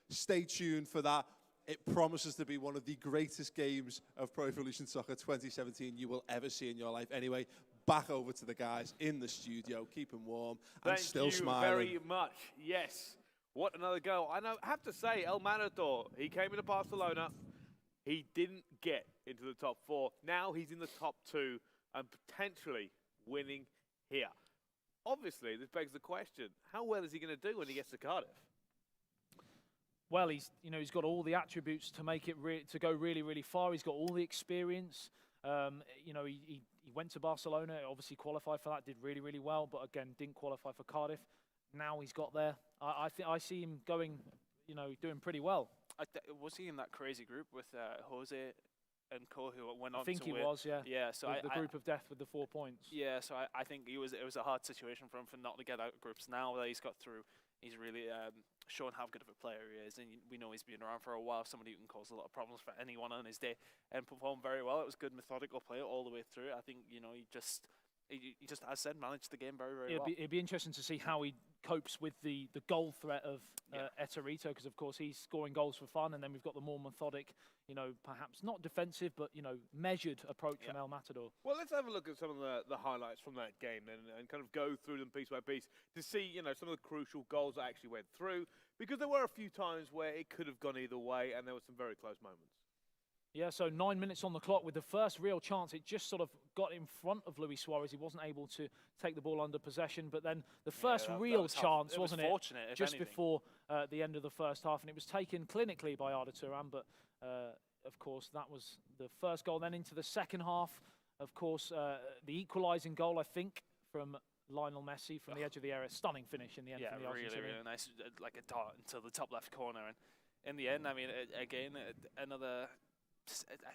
Stay tuned for that. It promises to be one of the greatest games of Pro Evolution Soccer 2017 you will ever see in your life. Anyway, back over to the guys in the studio. Keep them warm and still smiling. Thank you very much. Yes. What another goal. I have to say, El Matador, he came into Barcelona. He didn't get into the top 4. Now he's in the top 2 and potentially winning here. obviously, this begs the question: how well is he going to do when he gets to Cardiff? Well, he's got all the attributes to make it to go really, really far. He's got all the experience. He went to Barcelona, obviously qualified for that, did really, really well, but again, didn't qualify for Cardiff. Now he's got there. I see him going, doing pretty well. Was he in that crazy group with Jose and co, who went on I think to he win? was, yeah. Yeah, so the group of death with the 4 points. Yeah, so I think it was a hard situation for him not to get out of groups. Now that he's got through, he's really shown how good of a player he is, and we know he's been around for a while. Somebody who can cause a lot of problems for anyone on his day, and performed very well. It was good, methodical play all the way through. I think he just, as I said, managed the game very, very well. It'd be interesting to see how he copes with the goal threat of Eterito, because of course he's scoring goals for fun, and then we've got the more methodic, perhaps not defensive, but measured approach from El Matador. Well, let's have a look at some of the highlights from that game and kind of go through them piece by piece to see, some of the crucial goals that actually went through, because there were a few times where it could have gone either way, and there were some very close moments. Yeah, so 9 minutes on the clock with the first real chance. It just sort of got in front of Luis Suarez. He wasn't able to take the ball under possession. But then the first real chance, wasn't it? Just before the end of the first half. And it was taken clinically by Arda Turan. But, of course, that was the first goal. Then into the second half, of course, the equalising goal, I think, from Lionel Messi from the edge of the area. Stunning finish in the end. Yeah, from the really, really nice. Like a dart into the top left corner. And in the end, I mean, again, another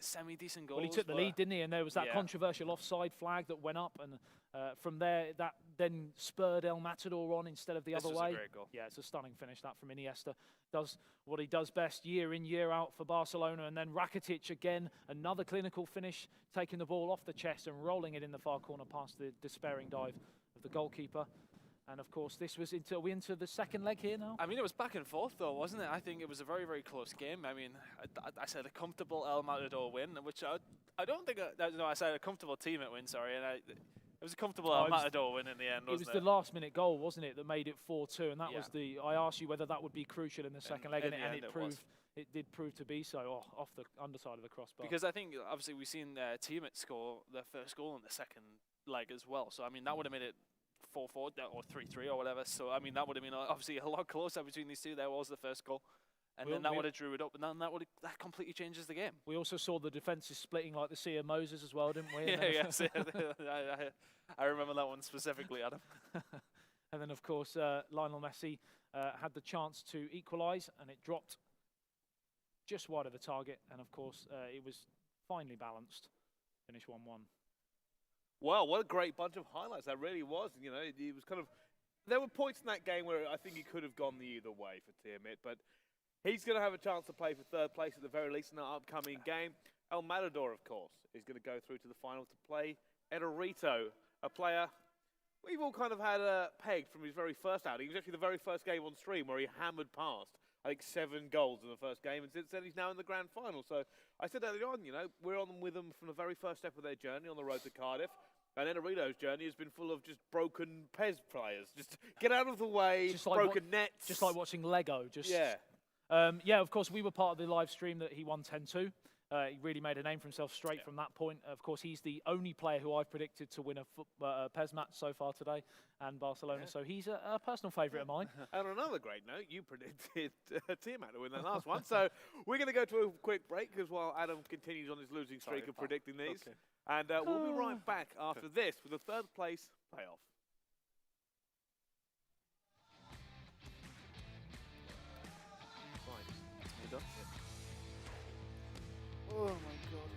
semi-decent goal. Well, he took the lead, didn't he? And there was that controversial offside flag that went up, and from there, that then spurred El Matador on instead of the other way. This was a great goal. Yeah, it's a stunning finish, that from Iniesta. Does what he does best year in, year out for Barcelona. And then Rakitic again, another clinical finish, taking the ball off the chest and rolling it in the far corner past the despairing dive of the goalkeeper. And of course, this was into the second leg here now. I mean, it was back and forth though, wasn't it? I think it was a very, very close game. I mean, I said a comfortable El Matador win, which I don't think. No, I said a comfortable team at win. Sorry, and it was a comfortable El Matador win in the end. Wasn't it was the last-minute goal, wasn't it, that made it 4-2, and that was the. I asked you whether that would be crucial in the second leg, and it proved. It did prove to be so, off the underside of the crossbar. Because I think obviously we've seen Teammate score their first goal in the second leg as well. So I mean, that would have made it 4-4 or 3-3 or whatever. So I mean, that would have been obviously a lot closer between these two. There was the first goal, and then that would have drew it up, and then that completely changes the game. We also saw the defences splitting like the Sea of Moses as well, didn't we? Yes, I remember that one specifically, Adam. And then of course Lionel Messi had the chance to equalise, and it dropped just wide of the target, and of course it was finely balanced. Finish 1-1. Well, what a great bunch of highlights that really was. It was kind of. There were points in that game where I think he could have gone the either way for Tiamat, but he's going to have a chance to play for third place at the very least in the upcoming game. El Matador, of course, is going to go through to the final to play Eterito, a player we've all kind of had pegged from his very first outing. It was actually the very first game on stream where he hammered past, I think, 7 goals in the first game, and since then he's now in the grand final. So I said earlier on, we're on with them from the very first step of their journey on the road to Cardiff. And Eterito's journey has been full of just broken PES players. Just get out of the way, just broken nets. Just like watching Lego. Yeah. Yeah, of course, we were part of the live stream that he won 10-2. He really made a name for himself straight from that point. Of course, he's the only player who I've predicted to win a PES match so far today, and Barcelona. So he's a personal favourite of mine. And on another great note, you predicted Tiamat to win that last one. So we're going to go to a quick break as while Adam continues on his losing streak of predicting these. Okay. And we'll be right back after this with the third place playoff. Oh my god.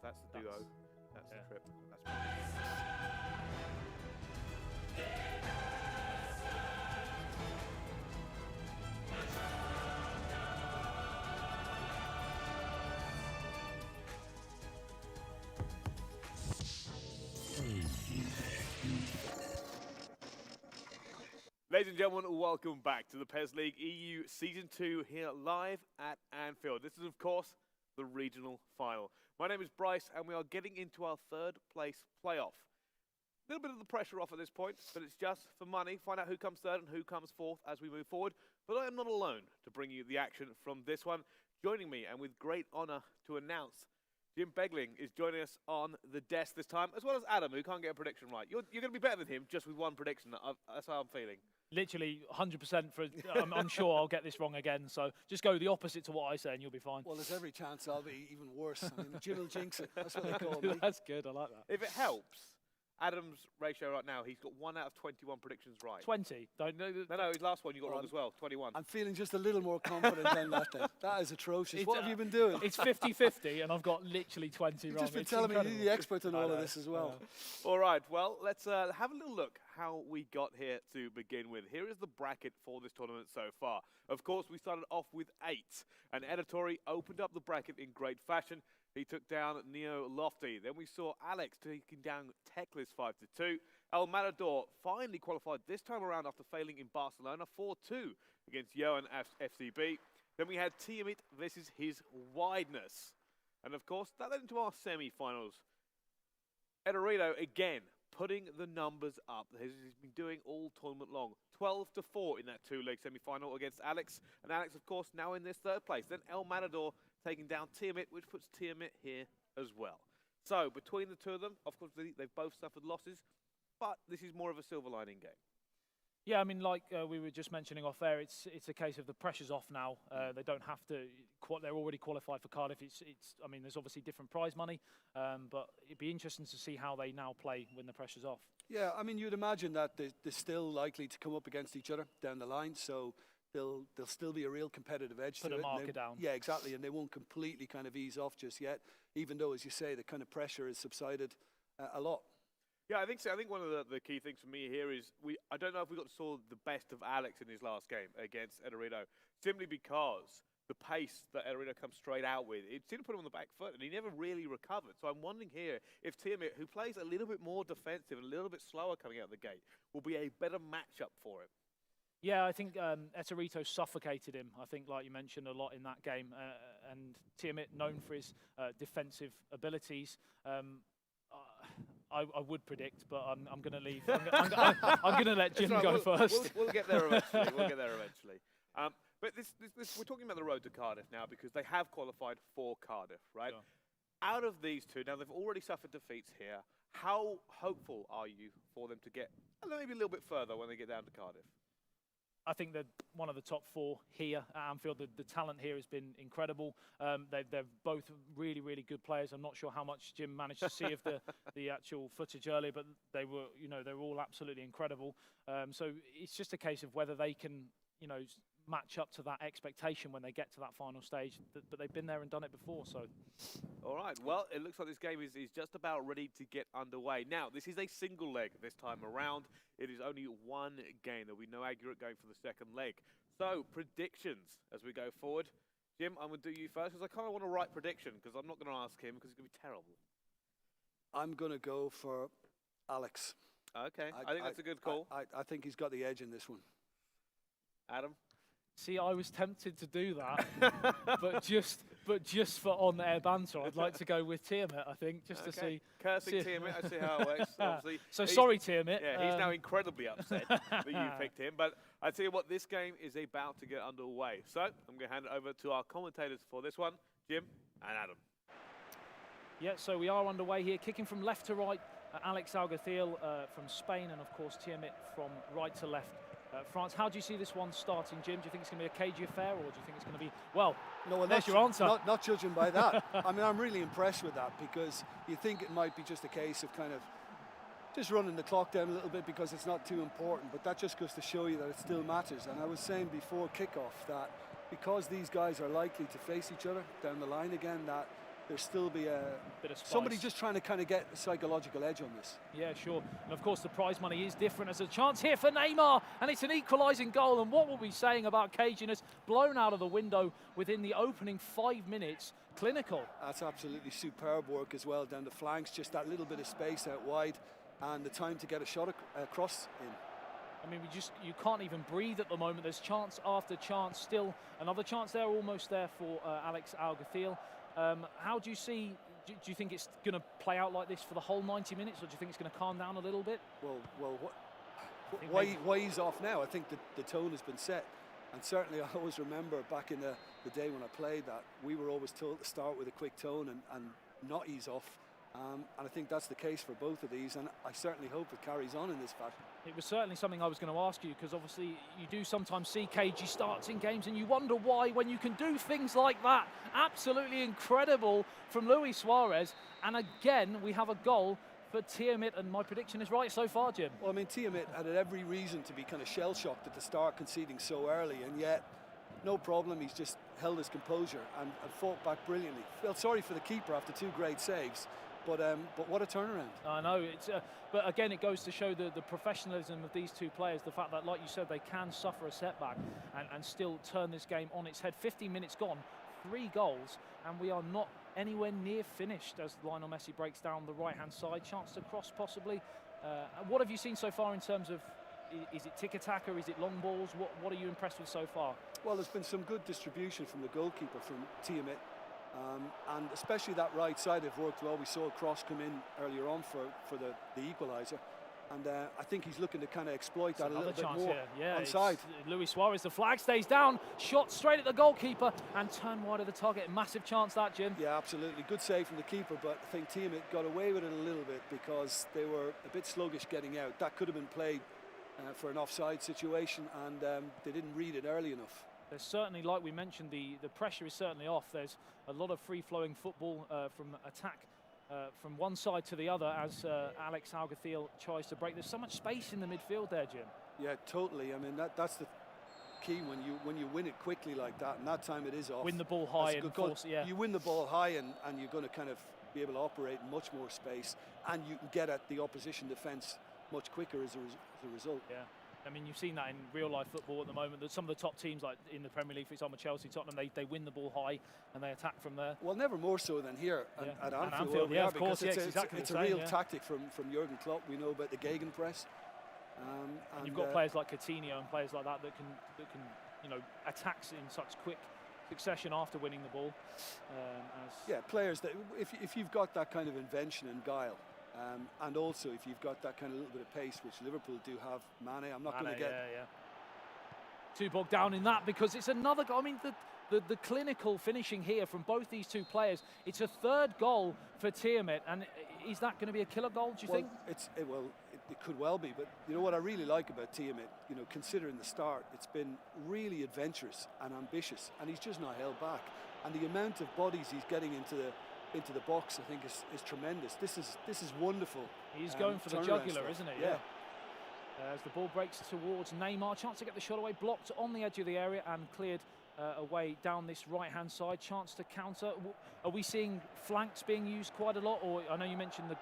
That's the duo. That's the trip. Ladies and gentlemen, welcome back to the PES League EU Season 2 here live at Anfield. This is, of course, the regional final. My name is Bryce, and we are getting into our third place playoff. A little bit of the pressure off at this point, but it's just for money. Find out who comes third and who comes fourth as we move forward. But I am not alone to bring you the action from this one. Joining me, and with great honour to announce, Jim Begling is joining us on the desk this time, as well as Adam, who can't get a prediction right. You're going to be better than him just with one prediction. That's how I'm feeling. Literally 100% for. I'm sure I'll get this wrong again. So just go the opposite to what I say, and you'll be fine. Well, there's every chance I'll be even worse. I mean, Jim will jinx it. That's what they call me. That's good. I like that. If it helps, Adam's ratio right now, he's got 1 out of 21 predictions right. 20. Don't know. No, his last one you got wrong as well. 21. I'm feeling just a little more confident than that. Then. That is atrocious. What have you been doing? It's 50-50, and I've got literally 20 You've wrong. just been telling me you're the expert in all of this as well. All right, well, let's have a little look how we got here to begin with. Here is the bracket for this tournament so far. Of course, we started off with 8, and Editori opened up the bracket in great fashion. He took down Neo Lofty. Then we saw Alex taking down Techless 5-2. El Matador finally qualified this time around after failing in Barcelona 4-2 against Johan FCB. Then we had Tiamat versus his Wideness. And of course, that led into our semi-finals. Edorito again putting the numbers up, as he's been doing all tournament long. 12-4 in that 2-leg semi-final against Alex. And Alex, of course, now in this third place. Then El Matador taking down Tiamat, which puts Tiamat here as well. So, between the two of them, of course, they've both suffered losses, but this is more of a silver lining game. Yeah, I mean, like we were just mentioning off air, it's a case of the pressure's off now. They don't have to. They're already qualified for Cardiff. I mean, there's obviously different prize money, but it'd be interesting to see how they now play when the pressure's off. Yeah, I mean, you'd imagine that they're still likely to come up against each other down the line, so there'll still be a real competitive edge to it. Put a marker down. Yeah, exactly, and they won't completely kind of ease off just yet, even though, as you say, the kind of pressure has subsided a lot. Yeah, I think so. I think one of the key things for me here is I don't know if we saw the best of Alex in his last game against Edorito, simply because the pace that Edorito comes straight out with, it seemed to put him on the back foot, and he never really recovered. So I'm wondering here if Tiamat, who plays a little bit more defensive and a little bit slower coming out of the gate, will be a better matchup for him. Yeah, I think Edorito suffocated him, I think, like you mentioned, a lot in that game. And Tiamat, known for his defensive abilities, I would predict, but I'm going to leave. I'm going to let Jim go first. We'll get there eventually. We'll get there eventually. But we're talking about the road to Cardiff now because they have qualified for Cardiff, right? Sure. Out of these two, now they've already suffered defeats here. How hopeful are you for them to get maybe a little bit further when they get down to Cardiff? I think they're one of the top 4 here at Anfield. The talent here has been incredible. They're both really, really good players. I'm not sure how much Jim managed to see of the actual footage earlier, but they were all absolutely incredible. So it's just a case of whether they can, match up to that expectation when they get to that final stage. But they've been there and done it before. So, all right. Well, it looks like this game is just about ready to get underway. Now, this is a single leg this time around. It is only one game. There'll be no aggregate going for the second leg. So, predictions as we go forward. Jim, I'm going to do you first because I kind of want to write prediction because I'm not going to ask him because it's going to be terrible. I'm going to go for Alex. Okay, I think that's a good call. I think he's got the edge in this one. Adam? See, I was tempted to do that, but just for on-air banter, I'd like to go with Tiamat, I think, just to see. Cursing Tiamat, I see how it works. Obviously, so sorry, Tiamat. Yeah, he's now incredibly upset that you picked him. But I tell you what, this game is about to get underway. So I'm going to hand it over to our commentators for this one, Jim and Adam. Yeah, so we are underway here, kicking from left to right. Alex Alguacil from Spain, and of course Tiamat from right to left. France, how do you see this one starting, Jim? Do you think it's going to be a cagey affair, or do you think it's going to be, well there's your answer. Not judging by that. I mean, I'm really impressed with that because you think it might be just a case of kind of just running the clock down a little bit because it's not too important, but that just goes to show you that it still matters. And I was saying before kickoff that because these guys are likely to face each other down the line again, that there'll still be a bit of spice. Somebody just trying to kind of get a psychological edge on this. Yeah, sure. And of course the prize money is different. There's a chance here for Neymar, and it's an equalising goal. And what were we saying about caginess? Blown out of the window within the opening 5 minutes. Clinical. That's absolutely superb work as well down the flanks, just that little bit of space out wide and the time to get a shot across in. I mean, you can't even breathe at the moment. There's chance after chance. Still another chance there, almost there for Alex Alguacil. How do you see? Do you think it's going to play out like this for the whole 90 minutes, or do you think it's going to calm down a little bit? Well, why he's off now? I think the tone has been set, and certainly I always remember back in the day when I played that we were always told to start with a quick tone and not ease off. And I think that's the case for both of these, and I certainly hope it carries on in this fashion. It was certainly something I was going to ask you, because obviously you do sometimes see cagey starts in games and you wonder why, when you can do things like that. Absolutely incredible from Luis Suarez, and again we have a goal for Tiamat, and my prediction is right so far, Jim. Well, I mean, Tiamat had every reason to be kind of shell-shocked at the start, conceding so early, and yet no problem, he's just held his composure and fought back brilliantly. Felt sorry for the keeper after 2 great saves. But what a turnaround. I know, but again it goes to show the professionalism of these two players, the fact that, like you said, they can suffer a setback and still turn this game on its head. 15 minutes gone, 3 goals, and we are not anywhere near finished as Lionel Messi breaks down the right-hand side. Chance to cross possibly. What have you seen so far in terms of, is it tiki-taka, is it long balls? What are you impressed with so far? Well, there's been some good distribution from the goalkeeper, from Tiamat. And especially that right side have worked well. We saw a cross come in earlier on for the equaliser, and I think he's looking to kind of exploit that a little bit more onside. Luis Suarez, the flag stays down, shot straight at the goalkeeper and turn wide of the target. Massive chance that, Jim. Yeah, absolutely. Good save from the keeper, but I think Tiamat got away with it a little bit because they were a bit sluggish getting out. That could have been played for an offside situation, and they didn't read it early enough. There's certainly, like we mentioned, the pressure is certainly off. There's a lot of free-flowing football from attack from one side to the other as Alex Alguacil tries to break. There's so much space in the midfield there, Jim. Yeah, totally. I mean, that's the key when you win it quickly like that, and that time it is off. Win the ball high and force, yeah. You win the ball high and you're going to kind of be able to operate in much more space, and you can get at the opposition defence much quicker as a result. Yeah. I mean, you've seen that in real-life football at the moment. That some of the top teams, like in the Premier League, for example, Chelsea, Tottenham, they win the ball high and they attack from there. Well, never more so than here at Anfield. Yeah, of course, it's exactly it's a real tactic from Jurgen Klopp. We know about the gegenpress. And you've got players like Coutinho and players like that can attack in such quick succession after winning the ball. Players that if you've got that kind of invention and guile. And also, if you've got that kind of little bit of pace, which Liverpool do have, Mane, I'm not going to get too bogged down in that, because it's another goal. I mean, the clinical finishing here from both these two players. It's a 3rd goal for Tiamat, and is that going to be a killer goal, do you think? It could well be, but you know what I really like about Tiamat, considering the start, it's been really adventurous and ambitious, and he's just not held back. And the amount of bodies he's getting into the box, I think, is tremendous. This is wonderful. He's going for the jugular, isn't he? Yeah. As the ball breaks towards Neymar, chance to get the shot away, blocked on the edge of the area and cleared away down this right-hand side. Chance to counter. Are we seeing flanks being used quite a lot? Or I know you mentioned the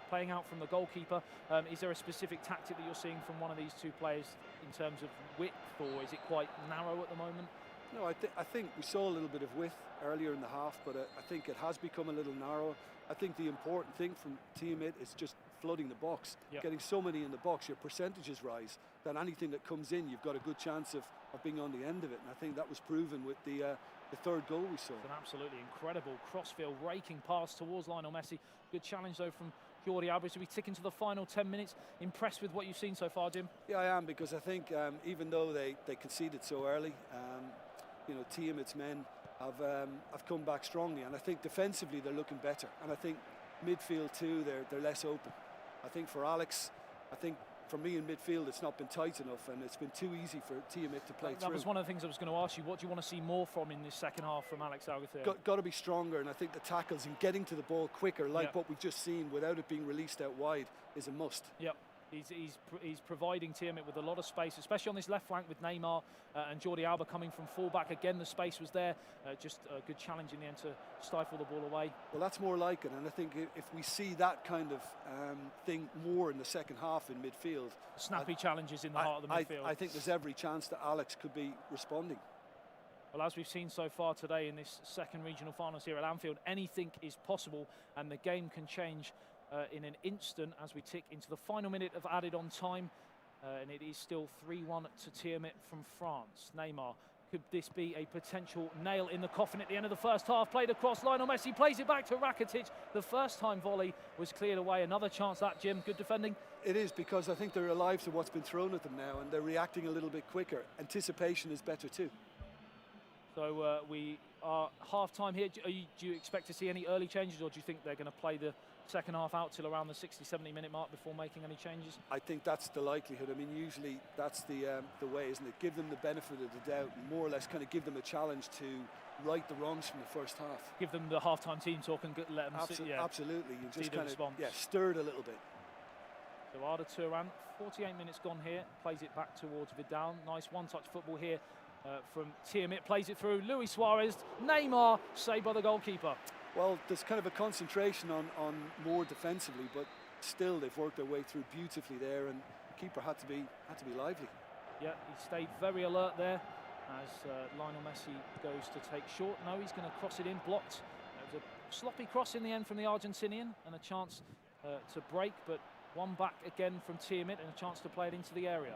playing out from the goalkeeper. Is there a specific tactic that you're seeing from one of these two players in terms of width, or is it quite narrow at the moment? No, I think we saw a little bit of width earlier in the half, but I think it has become a little narrower. I think the important thing from Tiamat is just flooding the box. Getting so many in the box, your percentages rise. Then anything that comes in, you've got a good chance of being on the end of it. And I think that was proven with the 3rd goal we saw. It's an absolutely incredible crossfield raking pass towards Lionel Messi. Good challenge though from Jordi Alba. So we tick into the final 10 minutes. Impressed with what you've seen so far, Jim? Yeah, I am, because I think even though they conceded so early, Tiamat's men have come back strongly, and I think defensively they're looking better, and I think midfield too, they're less open. I think for Alex, for me in midfield it's not been tight enough, and it's been too easy for Tiamat to play through. That was one of the things I was going to ask you. What do you want to see more from in this second half from Alex Alguacil? Got to be stronger, and I think the tackles and getting to the ball quicker, like what we've just seen, without it being released out wide, is a must. Yep. He's providing Tiamat with a lot of space, especially on this left flank with Neymar and Jordi Alba coming from fullback. Again, the space was there. Just a good challenge in the end to stifle the ball away. Well, that's more like it, and I think if we see that kind of thing more in the second half in midfield, snappy challenges in the heart of the midfield. I think there's every chance that Alex could be responding. Well, as we've seen so far today in this second regional finals here at Anfield, anything is possible, and the game can change in an instant as we tick into the final minute of added on time, and it is still 3-1 to Tiamat from France. Neymar, could this be a potential nail in the coffin at the end of the first half? Played across, Lionel Messi plays it back to Rakitic. The first time volley was cleared away. Another chance that, Jim. Good defending. It is, because I think they're alive to what's been thrown at them now, and they're reacting a little bit quicker. Anticipation is better too. So we are half-time here. Do you expect to see any early changes, or do you think they're going to play the second half out till around the 60-70 minute mark before making any changes? I think that's the likelihood. I mean, usually that's the way, isn't it? Give them the benefit of the doubt, and more or less kind of give them a challenge to right the wrongs from the first half. Give them the half-time team talk and let them absolutely. You just kind of response. Stir it a little bit. So Arda Turan, 48 minutes gone here, plays it back towards Vidal. Nice one-touch football here from Tiamat, plays it through Luis Suarez. Neymar, saved by the goalkeeper. Well, there's kind of a concentration on more defensively, but still they've worked their way through beautifully there, and the keeper had to be lively. Yeah, he stayed very alert there as Lionel Messi goes to take short. No, he's going to cross it in, blocked. It was a sloppy cross in the end from the Argentinian, and a chance to break, but one back again from Tiamat, and a chance to play it into the area.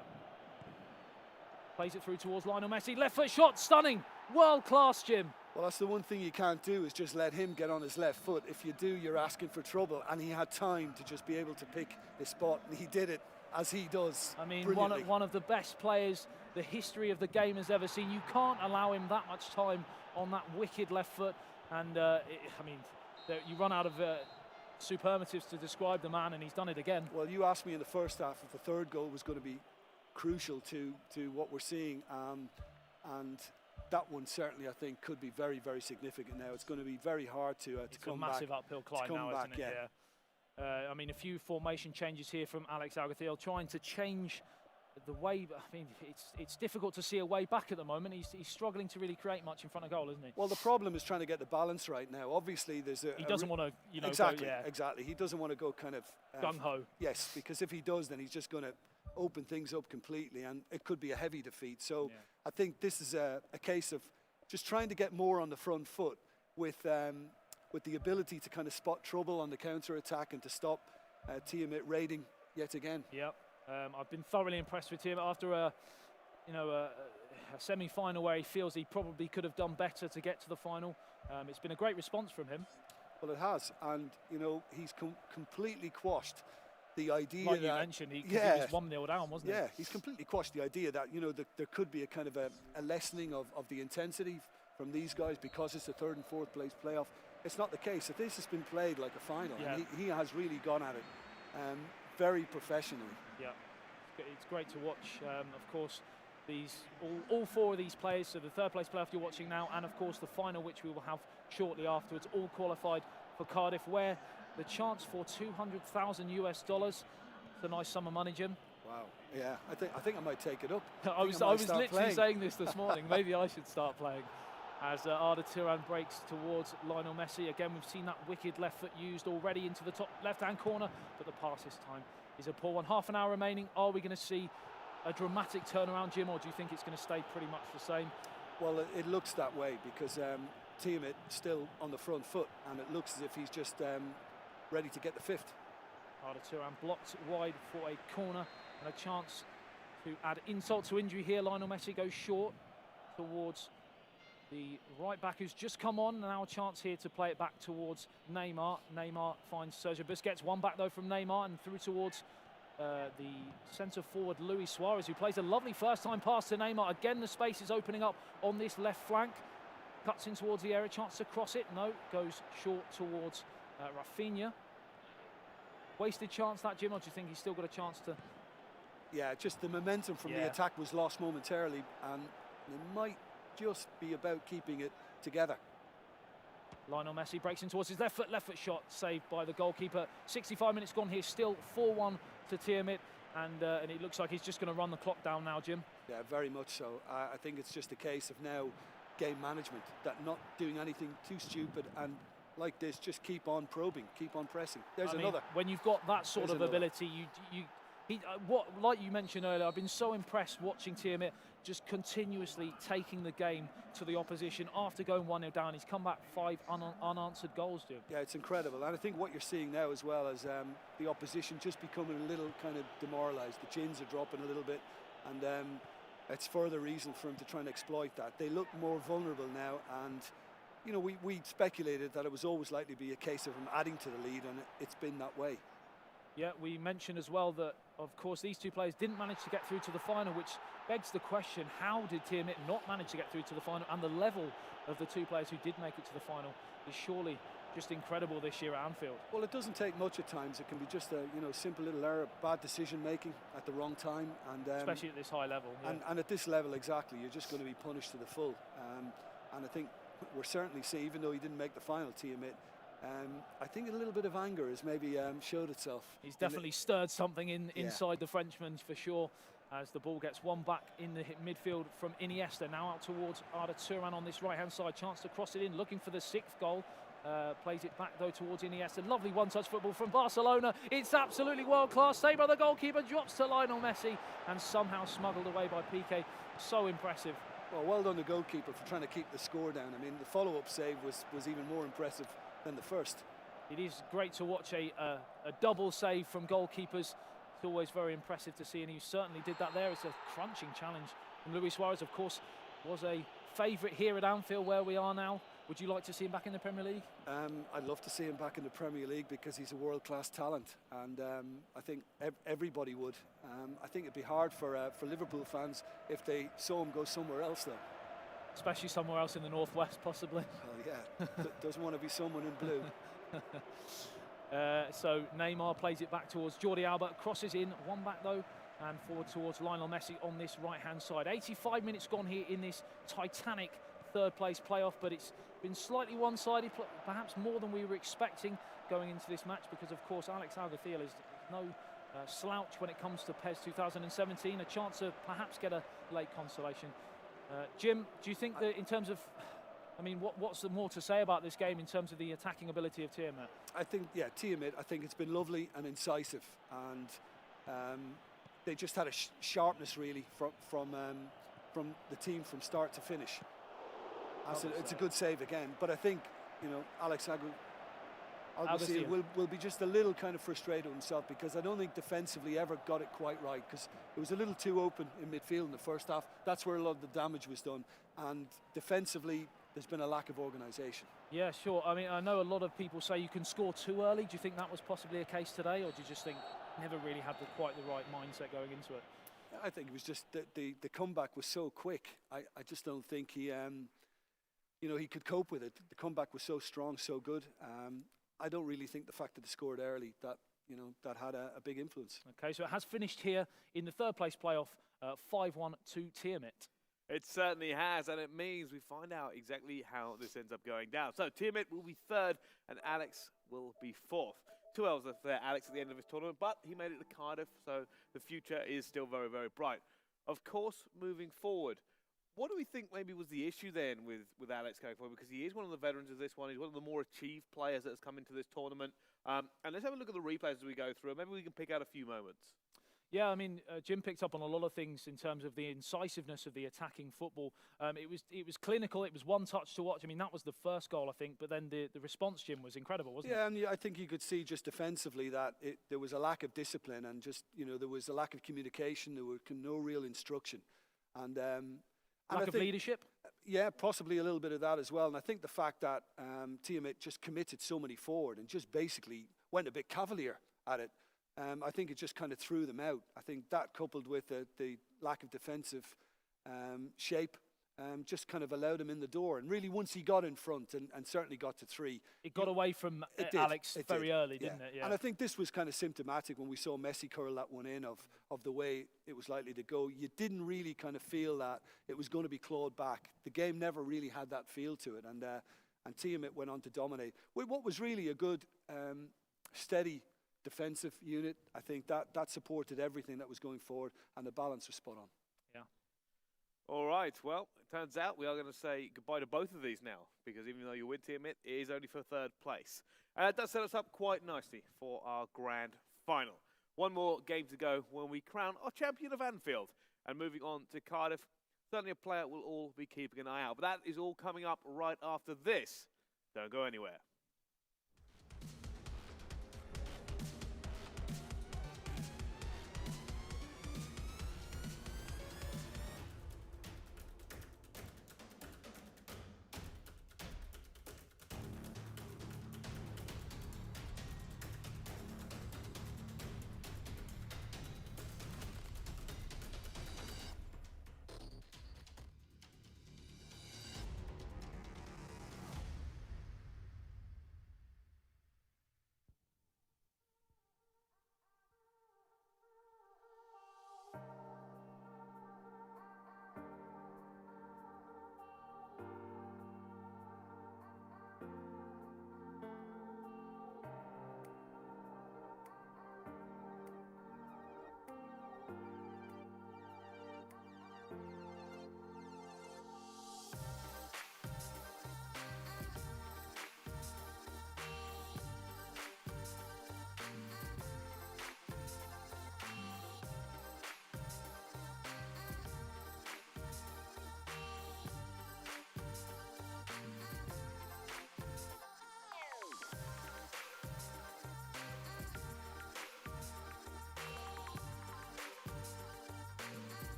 Plays it through towards Lionel Messi. Left foot shot, stunning. World class, Jim. Well, that's the one thing you can't do, is just let him get on his left foot. If you do, you're asking for trouble, and he had time to just be able to pick his spot, and he did it as he does. I mean, one of the best players the history of the game has ever seen. You can't allow him that much time on that wicked left foot, and you run out of superlatives to describe the man, and he's done it again. Well, you asked me in the first half if the third goal was going to be crucial to what we're seeing, and that one certainly, I think, could be very, very significant now. It's going to be very hard to come back. It's a massive uphill climb now, isn't it? Yeah. I mean, a few formation changes here from Alex Alguacil, trying to change the way. I mean, it's difficult to see a way back at the moment. He's struggling to really create much in front of goal, isn't he? Well, the problem is trying to get the balance right now. Obviously, there's he doesn't want to, exactly. He doesn't want to go kind of gung ho. Yes, because if he does, then he's just going to open things up completely, and it could be a heavy defeat. So I think this is a case of just trying to get more on the front foot with the ability to kind of spot trouble on the counter attack and to stop Tiamat raiding yet again. Yep. I've been thoroughly impressed with Tiamat after a semi-final where he feels he probably could have done better to get to the final. It's been a great response from him. Well, it has, and he's completely quashed the idea like that you mentioned, he was 1-0 down, wasn't he? Yeah, he's completely quashed the idea that there could be a kind of a lessening of the intensity from these guys because it's the third and fourth place playoff. It's not the case. This has been played like a final, and he has really gone at it very professionally. Yeah, it's great to watch. Of course, all four of these players, so the third place playoff you're watching now, and of course the final, which we will have shortly afterwards, all qualified for Cardiff, where the chance for $200,000 US. It's a nice sum of money, Jim. Wow. Yeah, I think I might take it up. I was literally saying this morning. Maybe I should start playing. As Arda Turan breaks towards Lionel Messi. Again, we've seen that wicked left foot used already into the top left-hand corner, but the pass this time is a poor one. Half an hour remaining. Are we going to see a dramatic turnaround, Jim, or do you think it's going to stay pretty much the same? Well, it looks that way because Tiamat still on the front foot, and it looks as if he's just ready to get the fifth. Arda Turan blocked wide for a corner and a chance to add insult to injury here. Lionel Messi goes short towards the right back who's just come on. Now a chance here to play it back towards Neymar. Neymar finds Sergio Busquets. One back though from Neymar and through towards the centre forward Luis Suarez, who plays a lovely first time pass to Neymar. Again, the space is opening up on this left flank. Cuts in towards the area, chance to cross it. No, goes short towards Rafinha. Wasted chance that, Jim, or do you think he's still got a chance to? Yeah, just the momentum from the attack was lost momentarily, and it might just be about keeping it together. Lionel Messi breaks in towards his left foot shot, saved by the goalkeeper. 65 minutes gone here, still 4-1 to Tiamat. and it looks like he's just going to run the clock down now, Jim. Yeah, very much so. I think it's just a case of now game management, that not doing anything too stupid, and like this, just keep on probing, keep on pressing. There's another. When you've got that sort of ability, like you mentioned earlier, I've been so impressed watching Tiamat just continuously taking the game to the opposition. After going 1-0 down, he's come back 5 unanswered goals, Jim. Yeah, it's incredible. And I think what you're seeing now as well is the opposition just becoming a little kind of demoralised. The chins are dropping a little bit, and it's further reason for him to try and exploit that. They look more vulnerable now, and you know, we speculated that it was always likely to be a case of him adding to the lead, and it's been that way. Yeah, we mentioned as well that, of course, these two players didn't manage to get through to the final, which begs the question, how did Tiamat not manage to get through to the final? And the level of the two players who did make it to the final is surely just incredible this year at Anfield. Well, it doesn't take much at times. It can be just a simple little error, bad decision making at the wrong time, and especially at this high level. Yeah. And at this level, exactly, you're just going to be punished to the full. And I think we're certainly seeing, even though he didn't make the final, Tiamat, I think a little bit of anger has maybe showed itself. He's definitely stirred something inside the Frenchman for sure, as the ball gets one back in the midfield from Iniesta, now out towards Arda Turan on this right-hand side. Chance to cross it in, looking for the 6th goal. Plays it back, though, towards Iniesta. Lovely one-touch football from Barcelona. It's absolutely world-class. Saved by the goalkeeper, drops to Lionel Messi, and somehow smuggled away by Piqué. So impressive. Well done the goalkeeper for trying to keep the score down. I mean, the follow-up save was even more impressive than the first. It is great to watch a double save from goalkeepers. It's always very impressive to see, and he certainly did that there. It's a crunching challenge. And Luis Suarez, of course, was a favourite here at Anfield, where we are now. Would you like to see him back in the Premier League? I'd love to see him back in the Premier League because he's a world-class talent, and I think everybody would. I think it'd be hard for Liverpool fans if they saw him go somewhere else, though. Especially somewhere else in the northwest, possibly. Well, yeah, doesn't want to be someone in blue. So Neymar plays it back towards Jordi Alba, crosses in, one back though, and forward towards Lionel Messi on this right-hand side. 85 minutes gone here in this titanic third-place playoff, but it's been slightly one-sided, perhaps more than we were expecting going into this match, because of course Alex Alguacil is no slouch when it comes to PES 2017. A chance to perhaps get a late consolation. Jim, do you think that in terms of, I mean, what's more to say about this game in terms of the attacking ability of Tiamat? I think, yeah, Tiamat, I think it's been lovely and incisive, and they just had a sharpness really from the team from start to finish. It's a good save again, but I think, you know, Alex Alguacil will be just a little kind of frustrated with himself, because I don't think defensively ever got it quite right, because it was a little too open in midfield in the first half. That's where a lot of the damage was done, and defensively there's been a lack of organisation. Yeah, sure. I mean, I know a lot of people say you can score too early. Do you think that was possibly a case today, or do you just think never really had quite the right mindset going into it? I think it was just the comeback was so quick. I just don't think he he could cope with it. The comeback was so strong, so good. I don't really think the fact that they scored early that had a big influence. Okay, so it has finished here in the third place playoff, 5-1 to Tiamat. It certainly has, and it means we find out exactly how this ends up going down. So Tiamat will be third, and Alex will be fourth. 2 L's left there, Alex, at the end of his tournament, but he made it to Cardiff, so the future is still very, very bright. Of course, moving forward, what do we think maybe was the issue then with Alex going forward? Because he is one of the veterans of this one. He's one of the more achieved players that has come into this tournament. And let's have a look at the replays as we go through. Maybe we can pick out a few moments. Yeah, I mean, Jim picked up on a lot of things in terms of the incisiveness of the attacking football. It was clinical. It was one touch to watch. I mean, that was the first goal, I think. But then the response, Jim, was incredible, wasn't it? Yeah, and I think you could see just defensively that there was a lack of discipline, and just, there was a lack of communication. There was no real instruction. And lack of leadership? Yeah, possibly a little bit of that as well. And I think the fact that Tiamat just committed so many forward and just basically went a bit cavalier at it, I think it just kind of threw them out. I think that, coupled with the lack of defensive shape, just kind of allowed him in the door. And really, once he got in front and certainly got to 3, it got away from Alex very early, didn't it? Yeah. And I think this was kind of symptomatic when we saw Messi curl that one in of the way it was likely to go. You didn't really kind of feel that it was going to be clawed back. The game never really had that feel to it, and Tiamat went on to dominate with what was really a good, steady defensive unit. I think that supported everything that was going forward, and the balance was spot on. Yeah. All right, well, it turns out we are going to say goodbye to both of these now, because even though you win, Team It is only for third place. And that does set us up quite nicely for our grand final. One more game to go when we crown our champion of Anfield. And moving on to Cardiff, certainly a player we'll all be keeping an eye out. But that is all coming up right after this. Don't go anywhere.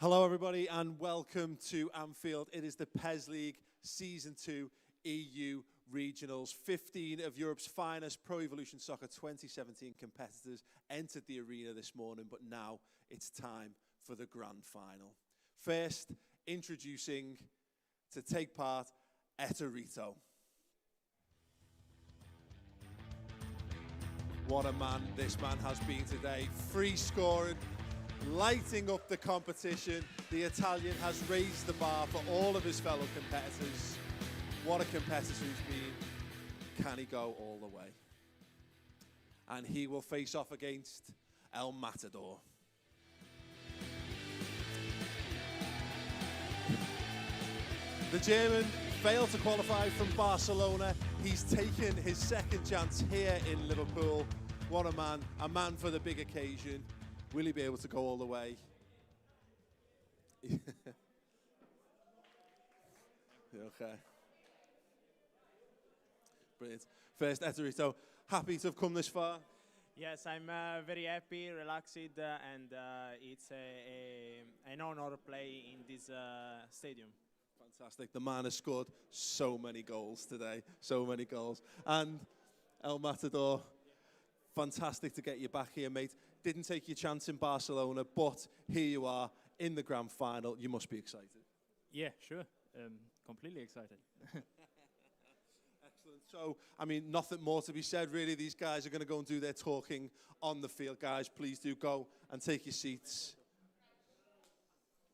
Hello everybody and welcome to Anfield. It is the PES League Season 2 EU Regionals. 15 of Europe's finest Pro Evolution Soccer 2017 competitors entered the arena this morning, but now it's time for the grand final. First, introducing to take part, Eterito. What a man this man has been today. Free scoring, lighting up the competition. The Italian has raised the bar for all of his fellow competitors. What a competitor he's been. Can he go all the way? And he will face off against El Matador. The German failed to qualify from Barcelona. He's taken his second chance here in Liverpool. What a man for the big occasion. Will he be able to go all the way? Okay. Brilliant. First, Eterito, happy to have come this far? Yes, I'm very happy, relaxed, and it's an honor to play in this stadium. Fantastic. The man has scored so many goals today, so many goals. And El Matador, fantastic to get you back here, mate. Didn't take your chance in Barcelona, but here you are in the grand final. You must be excited. Yeah, sure. Completely excited. Excellent. So, I mean, nothing more to be said, really. These guys are going to go and do their talking on the field. Guys, please do go and take your seats.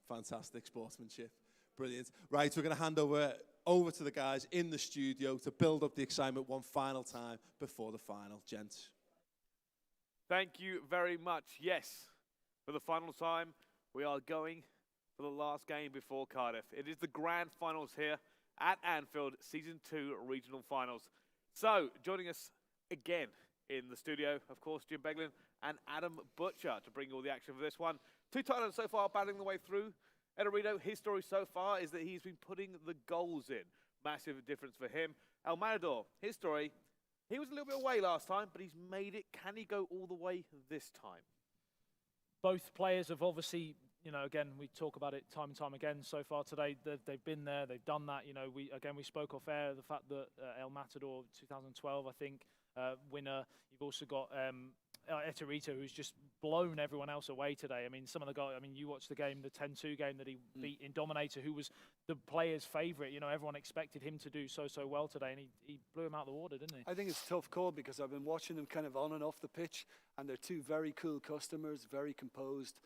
Fantastic sportsmanship. Brilliant. Right, we're going to hand over to the guys in the studio to build up the excitement one final time before the final. Gents. Thank you very much. Yes, for the final time, we are going for the last game before Cardiff. It is the grand finals here at Anfield, Season 2 Regional Finals. So, joining us again in the studio, of course, Jim Beglin and Adam Butcher to bring you all the action for this one. Two Titans so far battling the way through. Eterito, his story so far is that he's been putting the goals in. Massive difference for him. El Matador, his story, he was a little bit away last time, but he's made it. Can he go all the way this time? Both players have obviously, you know, again, we talk about it time and time again so far today. They've been there, they've done that. You know, we spoke off air the fact that El Matador 2012, I think, winner. You've also got Eterito, who's just blown everyone else away today. I mean, some of the guys, I mean, you watched the game, the 10-2 game that he beat in Dominator, who was the player's favourite. You know, everyone expected him to do so well today, and he blew him out the water, didn't he? I think it's a tough call because I've been watching them kind of on and off the pitch, and they're two very cool customers, very composed,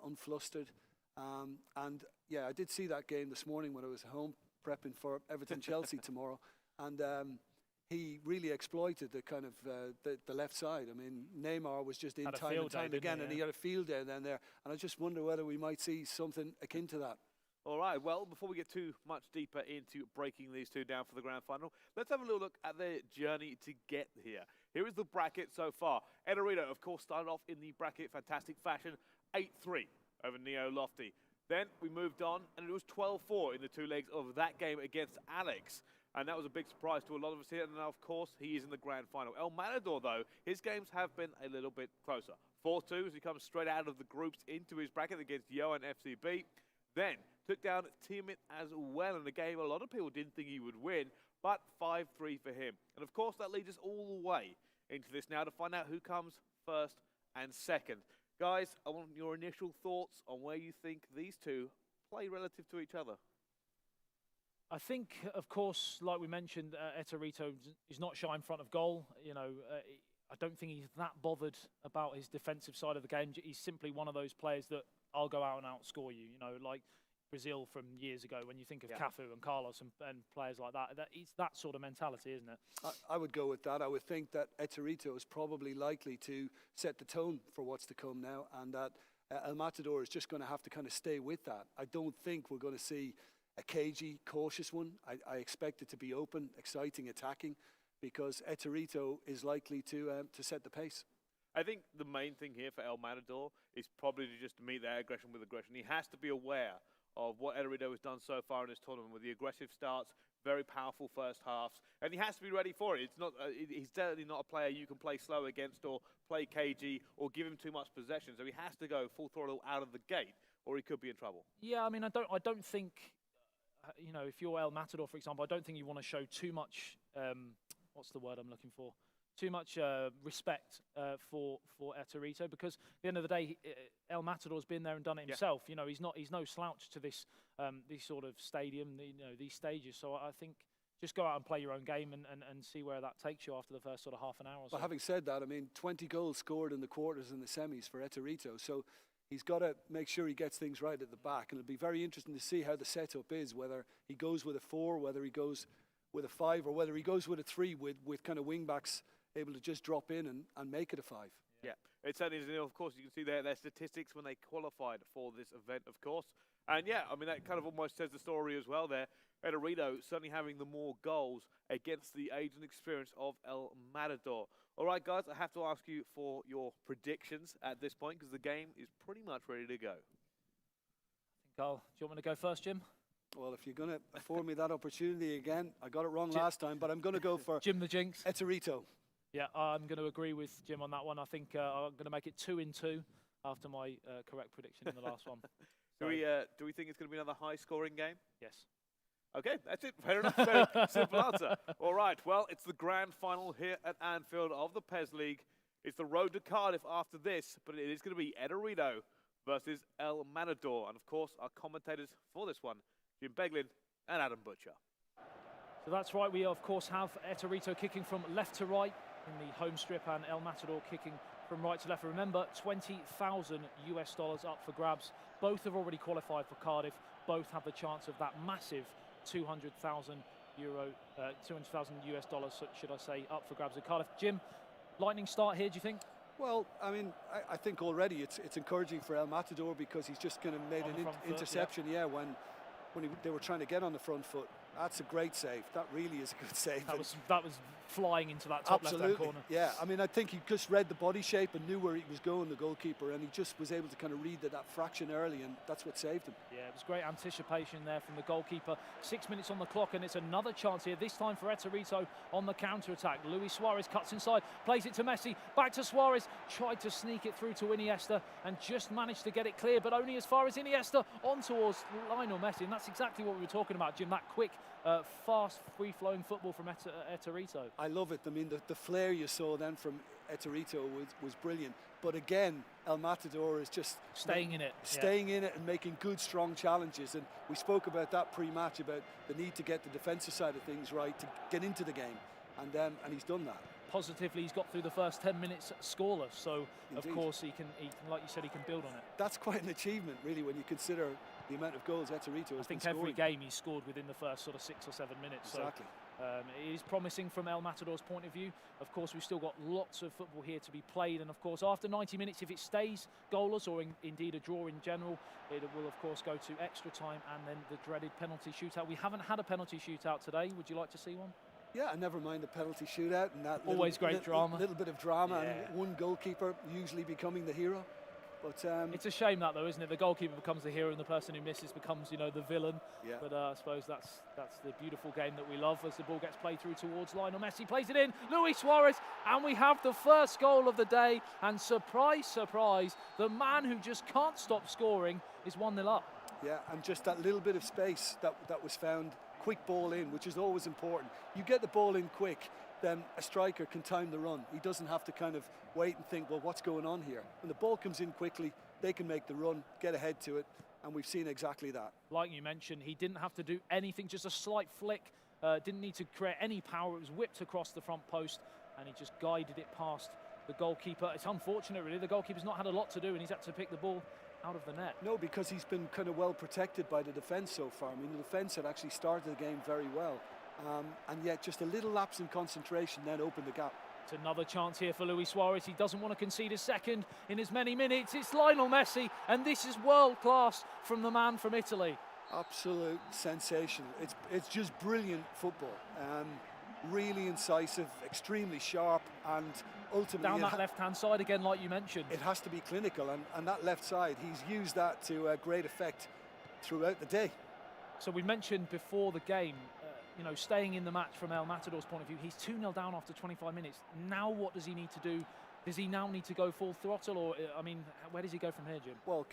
unflustered. And yeah, I did see that game this morning when I was home prepping for Everton-Chelsea tomorrow, and he really exploited the kind of the left side. I mean, Neymar was just in time and time again, and he had a field day then there. And I just wonder whether we might see something akin to that. All right, well, before we get too much deeper into breaking these two down for the grand final, let's have a little look at their journey to get here. Here is the bracket so far. Eterito, of course, started off in the bracket fantastic fashion, 8-3 over Neo Lofty. Then we moved on, and it was 12-4 in the two legs of that game against Alex. And that was a big surprise to a lot of us here. And now, of course, he is in the grand final. El Matador, though, his games have been a little bit closer. 4-2 as he comes straight out of the groups into his bracket against Johan FCB. Then took down Tiamat as well in a game a lot of people didn't think he would win, but 5-3 for him. And, of course, that leads us all the way into this now to find out who comes first and second. Guys, I want your initial thoughts on where you think these two play relative to each other. I think, of course, like we mentioned, Eterito is not shy in front of goal. You know, I don't think he's that bothered about his defensive side of the game. He's simply one of those players that I'll go out and outscore you. You know, like Brazil from years ago when you think of Cafu and Carlos and players like that. It's that sort of mentality, isn't it? I would go with that. I would think that Eterito is probably likely to set the tone for what's to come now, and that El Matador is just going to have to kind of stay with that. I don't think we're going to see a cagey, cautious one. I expect it to be open, exciting, attacking, because Eterito is likely to set the pace. I think the main thing here for El Matador is probably to just meet that aggression with aggression. He has to be aware of what Eterito has done so far in this tournament with the aggressive starts, very powerful first halves, and he has to be ready for it. It's not, he's definitely not a player you can play slow against or play cagey or give him too much possession, so he has to go full throttle out of the gate or he could be in trouble. Yeah, I mean, I don't think, you know, if you're El Matador, for example, I don't think you want to show too much. What's the word I'm looking for? Too much respect for Eterito, because at the end of the day, El Matador's been there and done it himself. You know, he's no slouch to this sort of stadium, you know, these stages. So I think just go out and play your own game and see where that takes you after the first sort of half an hour or so. But having said that, I mean, 20 goals scored in the quarters and the semis for Eterito, so he's got to make sure he gets things right at the back, and it'll be very interesting to see how the setup is, whether he goes with a 4, whether he goes with a 5, or whether he goes with a 3 with kind of wing backs able to just drop in and make it a 5. Yeah, it certainly is. Of course, you can see their statistics when they qualified for this event, of course. And yeah, I mean, that kind of almost says the story as well there. Eterito certainly having the more goals against the age and experience of El Matador. All right, guys, I have to ask you for your predictions at this point, because the game is pretty much ready to go. Do you want me to go first, Jim? Well, if you're going to afford me that opportunity again, I got it wrong last time, but I'm going to go for Jim the Jinx. Eterito. Yeah, I'm going to agree with Jim on that one. I think I'm going to make it 2-2 after my correct prediction in the last one. Do we think it's going to be another high-scoring game? Yes. Okay, that's it. Fair enough. Very simple answer. All right, well, it's the grand final here at Anfield of the PES League. It's the road to Cardiff after this, but it is going to be Eterito versus El Matador. And, of course, our commentators for this one, Jim Beglin and Adam Butcher. So that's right. We, of course, have Eterito kicking from left to right in the home strip, and El Matador kicking from right to left. Remember, $20,000 up for grabs. Both have already qualified for Cardiff. Both have the chance of that massive $200,000 should I say, up for grabs at Cardiff. Jim, lightning start here, do you think? Well, I mean, I think already it's encouraging for El Matador, because he's just kind of made an interception, when they were trying to get on the front foot. That's a great save. That really is a good save. That was flying into that top left-hand corner. Yeah, I mean, I think he just read the body shape and knew where he was going, the goalkeeper, and he just was able to kind of read that fraction early, and that's what saved him. Yeah, it was great anticipation there from the goalkeeper. 6 minutes on the clock, and it's another chance here, this time for Eterito on the counter-attack. Luis Suarez cuts inside, plays it to Messi, back to Suarez, tried to sneak it through to Iniesta, and just managed to get it clear, but only as far as Iniesta on towards Lionel Messi, and that's exactly what we were talking about, Jim, that quick, fast, free-flowing football from Eterito. I love it. I mean, the flair you saw then from Eterito was brilliant. But again, El Matador is just staying in it and making good, strong challenges. And we spoke about that pre-match, about the need to get the defensive side of things right to get into the game, and he's done that. Positively, he's got through the first 10 minutes scoreless, so Indeed. Of course he can, like you said, he can build on it. That's quite an achievement, really, when you consider the amount of goals Eterito has I think been every scoring. game he scored within the first sort of 6 or 7 minutes. Exactly. So it is promising from El Matador's point of view. Of course, we've still got lots of football here to be played, and of course, after 90 minutes, if it stays goalless or indeed a draw in general, it will of course go to extra time and then the dreaded penalty shootout. We haven't had a penalty shootout today. Would you like to see one? Yeah, I never mind the penalty shootout and that always great drama. Little bit of drama, and one goalkeeper usually becoming the hero. But it's a shame that, though, isn't it? The goalkeeper becomes the hero and the person who misses becomes, you know, the villain. Yeah. But I suppose that's the beautiful game that we love, as the ball gets played through towards Lionel Messi, plays it in, Luis Suarez, and we have the first goal of the day. And surprise, surprise, the man who just can't stop scoring is 1-0 up. Yeah, and just that little bit of space that was found. Quick ball in, which is always important. You get the ball in quick, then a striker can time the run. He doesn't have to kind of wait and think, well, what's going on here? When the ball comes in quickly, they can make the run, get ahead to it, and we've seen exactly that. Like you mentioned, he didn't have to do anything, just a slight flick, didn't need to create any power. It was whipped across the front post, and he just guided it past the goalkeeper. It's unfortunate, really. The goalkeeper's not had a lot to do, and he's had to pick the ball out of the net. No, because he's been kind of well protected by the defence so far. I mean, the defence had actually started the game very well, and yet just a little lapse in concentration then opened the gap. It's another chance here for Luis Suarez. He doesn't want to concede a second in as many minutes. It's Lionel Messi, and this is world class from the man from Italy. Absolute sensation. It's just brilliant football. Really incisive, extremely sharp, and ultimately down that left-hand side again, like you mentioned. It has to be clinical, and that left side, he's used that to great effect throughout the day. So we mentioned before the game, you know, staying in the match from El Matador's point of view. He's 2-0 down after 25 minutes. Now what does he need to do Does he now need to go full throttle, or I mean, where does he go from here, Jim? Well,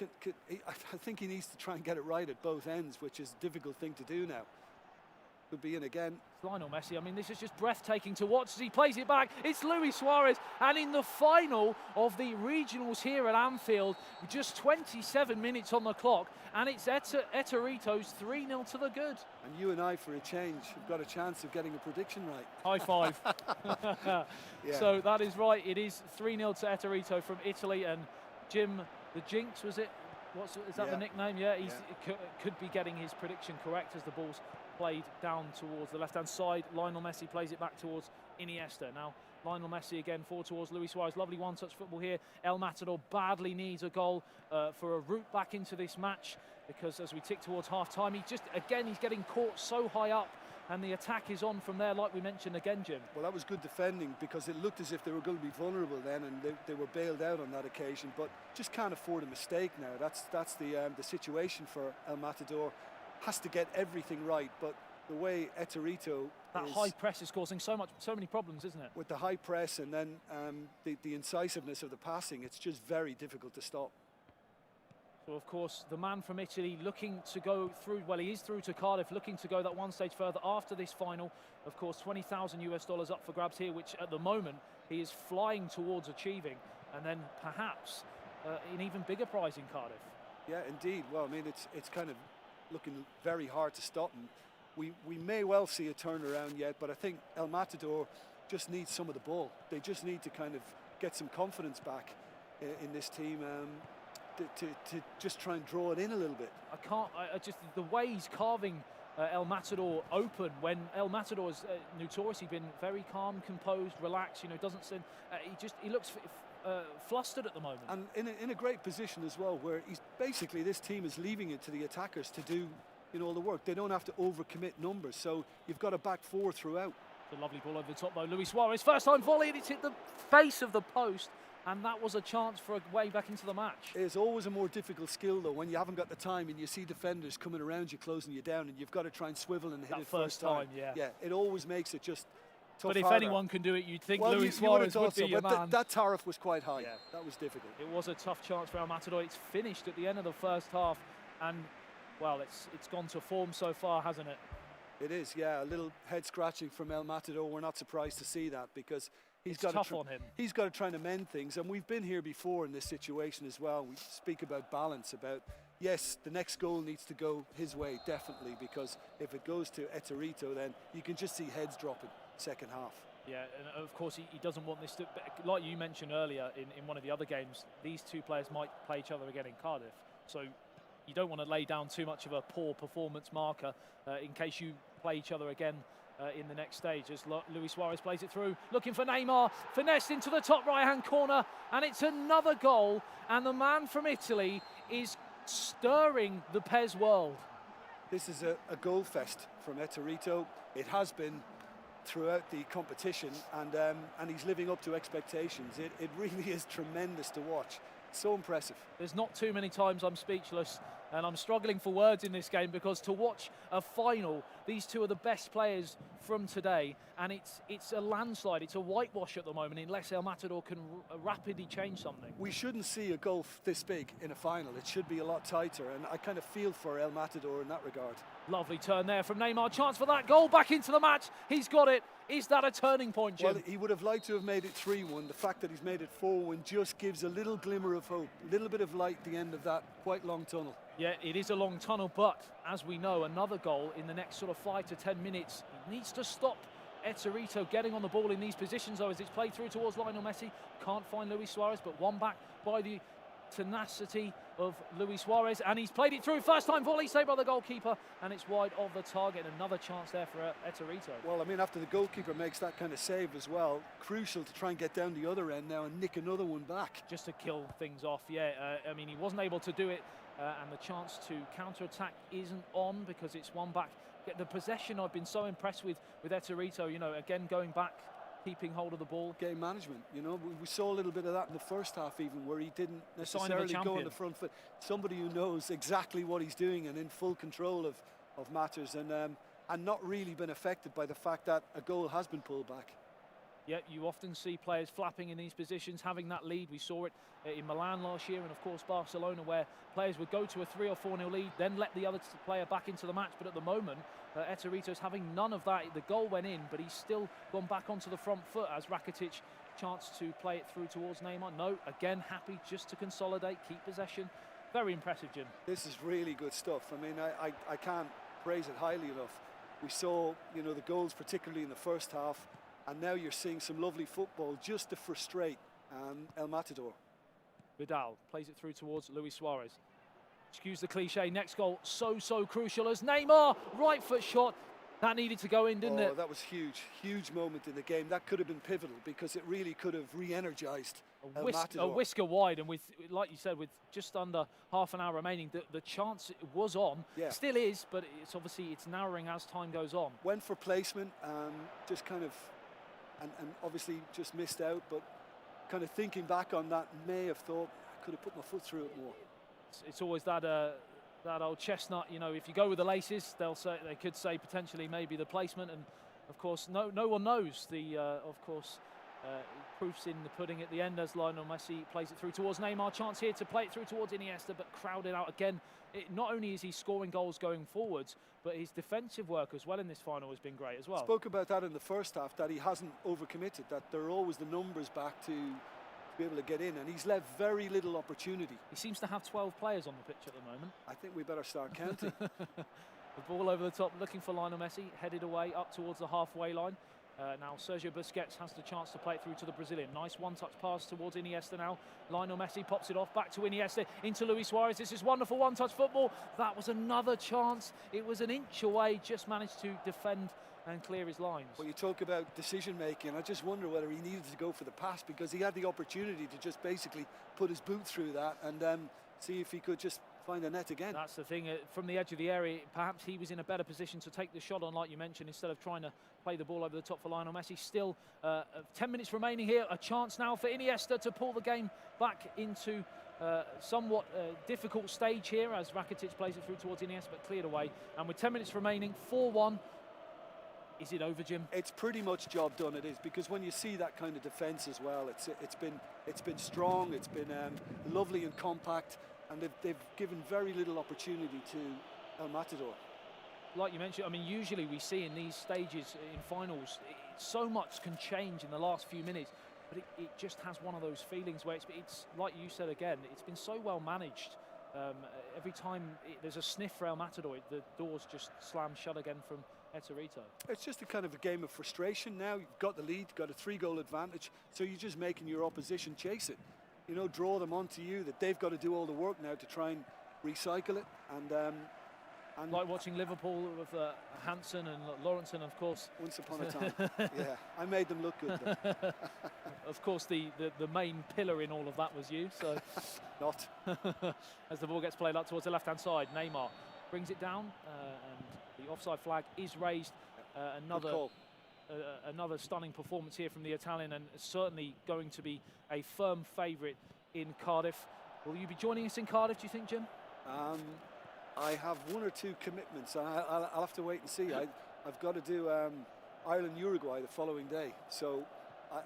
I think he needs to try and get it right at both ends, which is a difficult thing to do now. Could be in again. Lionel Messi, I mean, this is just breathtaking to watch as he plays it back. It's Luis Suarez, and in the final of the regionals here at Anfield, just 27 minutes on the clock, and it's Eterito's 3-0 to the good. And you and I, for a change, have got a chance of getting a prediction right. High five. Yeah. So that is right. It is 3-0 to Eterito from Italy, and Jim, the Jinx, was it? Is that the nickname? Yeah, he could be getting his prediction correct as the ball's played down towards the left-hand side. Lionel Messi plays it back towards Iniesta. Now, Lionel Messi again forward towards Luis Suarez. Lovely one-touch football here. El Matador badly needs a goal for a route back into this match, because as we tick towards half-time, he's getting caught so high up, and the attack is on from there, like we mentioned again, Jim. Well, that was good defending, because it looked as if they were going to be vulnerable then, and they were bailed out on that occasion, but just can't afford a mistake now. That's the situation for El Matador. Has to get everything right, but the way Eterito that high press is causing so many problems, isn't it? With the high press and then the incisiveness of the passing, it's just very difficult to stop. So, of course, the man from Italy looking to go through, well, he is through to Cardiff, looking to go that one stage further after this final. Of course, $20,000 up for grabs here, which at the moment he is flying towards achieving, and then perhaps an even bigger prize in Cardiff. Yeah, indeed. Well, I mean, it's kind of looking very hard to stop, and we may well see a turnaround yet, but I think El Matador just needs some of the ball. They just need to kind of get some confidence back in this team to just try and draw it in a little bit. I just the way he's carving El Matador open, when El Matador has notoriously been very calm, composed, relaxed, you know, doesn't seem he looks flustered at the moment, and in a great position as well, where he's basically, this team is leaving it to the attackers to do, you know, all the work. They don't have to overcommit numbers, so you've got a back four throughout. It's a lovely ball over the top though. Luis Suarez, first time volley, and it's hit the face of the post, and that was a chance for a way back into the match. It's always a more difficult skill though, when you haven't got the time and you see defenders coming around you, closing you down, and you've got to try and swivel and hit it first time. Yeah, it always makes it just tough. But if harder. anyone can do it, you'd think well, Luis Suarez would be your man. That tariff was quite high. Yeah, that was difficult. It was a tough chance for El Matador. It's finished at the end of the first half, and well, it's gone to form so far, hasn't it? It is, yeah. A little head scratching from El Matador. We're not surprised to see that, because he's got tough on him. He's got to try and amend things, and we've been here before in this situation as well. We speak about balance, about yes, the next goal needs to go his way, definitely, because if it goes to Eterito, then you can just see heads dropping second half. Yeah, and of course he doesn't want this to, like you mentioned earlier in one of the other games, these two players might play each other again in Cardiff, so you don't want to lay down too much of a poor performance marker in case you play each other again in the next stage, as Luis Suarez plays it through, looking for Neymar, finessed into the top right-hand corner, and it's another goal, and the man from Italy is stirring the PES world. This is a goal fest from Eterito. It has been throughout the competition, and he's living up to expectations. It really is tremendous to watch. So impressive. There's not too many times I'm speechless, and I'm struggling for words in this game, because to watch a final, these two are the best players from today, and it's a landslide, it's a whitewash at the moment, unless El Matador can rapidly change something. We shouldn't see a goal this big in a final. It should be a lot tighter, and I kind of feel for El Matador in that regard. Lovely turn there from Neymar, chance for that goal, back into the match, he's got it. Is that a turning point, Jim? Well, he would have liked to have made it 3-1. The fact that he's made it 4-1 just gives a little glimmer of hope, a little bit of light at the end of that quite long tunnel. Yeah, it is a long tunnel, but as we know, another goal in the next sort of 5 to 10 minutes. He needs to stop Eterito getting on the ball in these positions, though, as it's played through towards Lionel Messi. Can't find Luis Suarez, but one back by the tenacity of Luis Suarez, and he's played it through. First time volley saved by the goalkeeper, and it's wide of the target. Another chance there for Eterito. Well, I mean, after the goalkeeper makes that kind of save as well, crucial to try and get down the other end now and nick another one back. Just to kill things off, yeah. I mean, he wasn't able to do it, and the chance to counter-attack isn't on, because it's one back. The possession, I've been so impressed with Eterito, you know, again going back, keeping hold of the ball. Game management, you know, we saw a little bit of that in the first half even, where he didn't necessarily go on the front foot. Somebody who knows exactly what he's doing and in full control of matters, and not really been affected by the fact that a goal has been pulled back. Yeah, you often see players flapping in these positions, having that lead. We saw it in Milan last year and, of course, Barcelona, where players would go to a 3 or 4-0 lead, then let the other player back into the match. But at the moment, Eterito's having none of that. The goal went in, but he's still gone back onto the front foot as Rakitic chanced to play it through towards Neymar. No, again, happy just to consolidate, keep possession. Very impressive, Jim. This is really good stuff. I mean, I can't praise it highly enough. We saw, you know, the goals, particularly in the first half, and now you're seeing some lovely football just to frustrate El Matador. Vidal plays it through towards Luis Suarez. Excuse the cliche, next goal so crucial as Neymar, right foot shot. That needed to go in, didn't it? That was huge moment in the game. That could have been pivotal because it really could have re-energized El Matador. A whisker wide, and with, like you said, with just under half an hour remaining, the chance was on. Yeah. Still is, but it's obviously it's narrowing as time goes on. Went for placement, just kind of, and obviously just missed out. But kind of thinking back on that, may have thought I could have put my foot through it more. It's always that old chestnut, you know, if you go with the laces, they could say potentially maybe the placement, and of course no one knows. Proofs in the pudding at the end as Lionel Messi plays it through towards Neymar. Chance here to play it through towards Iniesta, but crowded out again. Not only is he scoring goals going forwards, but his defensive work as well in this final has been great as well. Spoke about that in the first half, that he hasn't overcommitted, that there are always the numbers back to be able to get in, and he's left very little opportunity. He seems to have 12 players on the pitch at the moment. I think we better start counting. The ball over the top, looking for Lionel Messi, headed away up towards the halfway line. Now Sergio Busquets has the chance to play it through to the Brazilian. Nice one-touch pass towards Iniesta now. Lionel Messi pops it off, back to Iniesta, into Luis Suarez. This is wonderful one-touch football. That was another chance. It was an inch away, just managed to defend and clear his lines. Well, you talk about decision-making. I just wonder whether he needed to go for the pass, because he had the opportunity to just basically put his boot through that and see if he could just find the net again. That's the thing, from the edge of the area, perhaps he was in a better position to take the shot on, like you mentioned, instead of trying to play the ball over the top for Lionel Messi. Still 10 minutes remaining here, a chance now for Iniesta to pull the game back into somewhat difficult stage here as Rakitic plays it through towards Iniesta, but cleared away. And with 10 minutes remaining, 4-1. Is it over, Jim? It's pretty much job done, it is, because when you see that kind of defence as well, it's been strong, it's been lovely and compact, and they've given very little opportunity to El Matador. Like you mentioned, I mean, usually we see in these stages in finals, so much can change in the last few minutes, but it just has one of those feelings where it's like you said again, it's been so well managed. Every time there's a sniff for El Matador, the doors just slam shut again from Eterito. It's just a kind of a game of frustration now. You've got the lead, got a 3-goal advantage, so you're just making your opposition chase it. You know, draw them onto you, that they've got to do all the work now to try and recycle it. And like watching Liverpool with Hansen and Lawrenson, of course. Once upon a time, yeah. I made them look good though. Of course, the main pillar in all of that was you, so. Not. As the ball gets played up towards the left-hand side, Neymar brings it down, and the offside flag is raised. Another stunning performance here from the Italian, and certainly going to be a firm favourite in Cardiff. Will you be joining us in Cardiff, do you think, Jim? I have 1 or 2 commitments. I'll have to wait and see. I've got to do Ireland-Uruguay the following day, so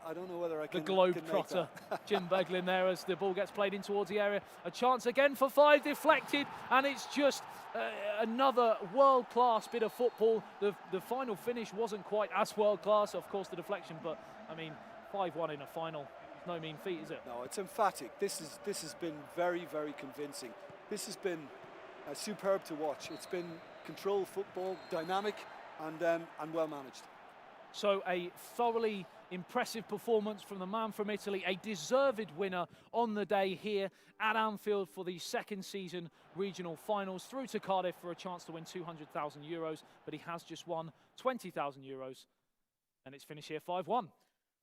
I don't know whether I can. The Globetrotter, Jim Beglin there as the ball gets played in towards the area. A chance again for 5, deflected, and it's just another world-class bit of football. The final finish wasn't quite as world-class, of course, the deflection, but I mean, 5-1 in a final, no mean feat, is it? No, it's emphatic. This has been very, very convincing. This has been superb to watch. It's been controlled football, dynamic, and well managed. So a thoroughly impressive performance from the man from Italy, a deserved winner on the day here at Anfield for the second season regional finals, through to Cardiff for a chance to win €200,000, but he has just won €20,000, and it's finished here 5-1.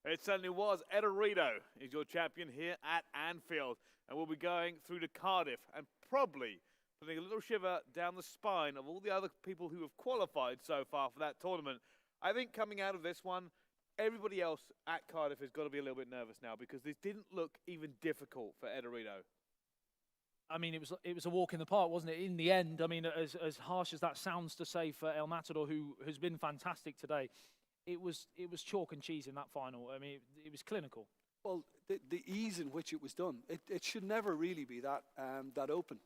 It certainly was. Eterito is your champion here at Anfield, and we'll be going through to Cardiff and probably putting a little shiver down the spine of all the other people who have qualified so far for that tournament. I think coming out of this one, everybody else at Cardiff has got to be a little bit nervous now, because this didn't look even difficult for Eterito. I mean, it was a walk in the park, wasn't it? In the end, I mean, as harsh as that sounds to say for El Matador, who has been fantastic today, it was chalk and cheese in that final. I mean, it was clinical. Well, the ease in which it was done, it should never really be that that open.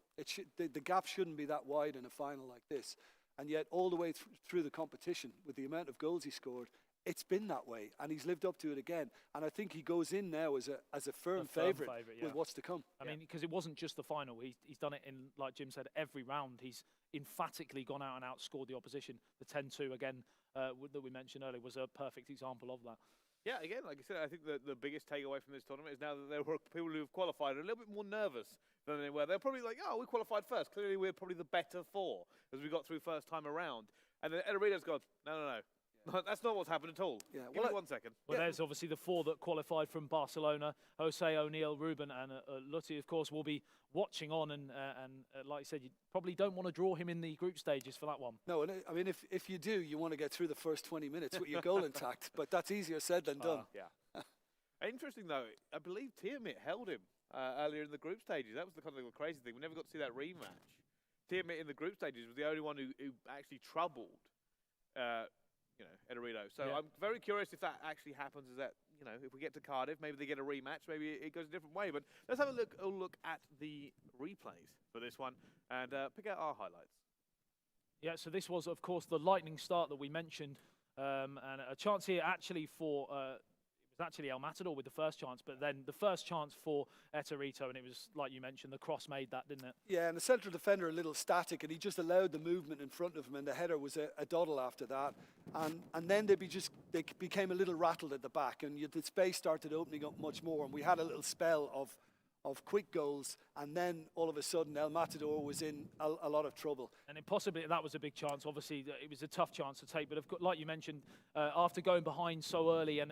The gap shouldn't be that wide in a final like this. And yet, all the way through the competition, with the amount of goals he scored, it's been that way, and he's lived up to it again. And I think he goes in now as a firm favourite with what's to come. I mean, because it wasn't just the final. He's done it in, like Jim said, every round. He's emphatically gone out and outscored the opposition. The 10-2 again that we mentioned earlier was a perfect example of that. Yeah, again, like I said, I think the biggest takeaway from this tournament is now that there were people who have qualified a little bit more nervous than they were. They're probably like, oh, we qualified first. Clearly, we're probably the better four as we got through first time around. And then Ederido's gone, no. That's not what's happened at all. Yeah, Give me 1 second. Well, there's obviously the four that qualified from Barcelona. Jose, O'Neill, Ruben and Lutti, of course, will be watching on. And like I said, you probably don't want to draw him in the group stages for that one. No, and I mean, if you do, you want to get through the first 20 minutes with your goal intact. But that's easier said than done. Yeah. Interesting, though, I believe Tiamat held him earlier in the group stages. That was the kind of crazy thing. We never got to see that rematch. Tiamat in the group stages was the only one who actually troubled Ederido. So I'm very curious if that actually happens. Is that, if we get to Cardiff, maybe they get a rematch, maybe it goes a different way. But let's have a look at the replays for this one and pick out our highlights. Yeah, so this was, of course, the lightning start that we mentioned, and a chance here actually for. It was actually El Matador with the first chance, but then the first chance for Eterito, and it was, like you mentioned, the cross made that, didn't it? Yeah, and the central defender a little static, and he just allowed the movement in front of him, and the header was a doddle after that. And then they became a little rattled at the back, and the space started opening up much more, and we had a little spell of quick goals, and then all of a sudden El Matador was in a lot of trouble. And possibly that was a big chance. Obviously, it was a tough chance to take, but like you mentioned, after going behind so early and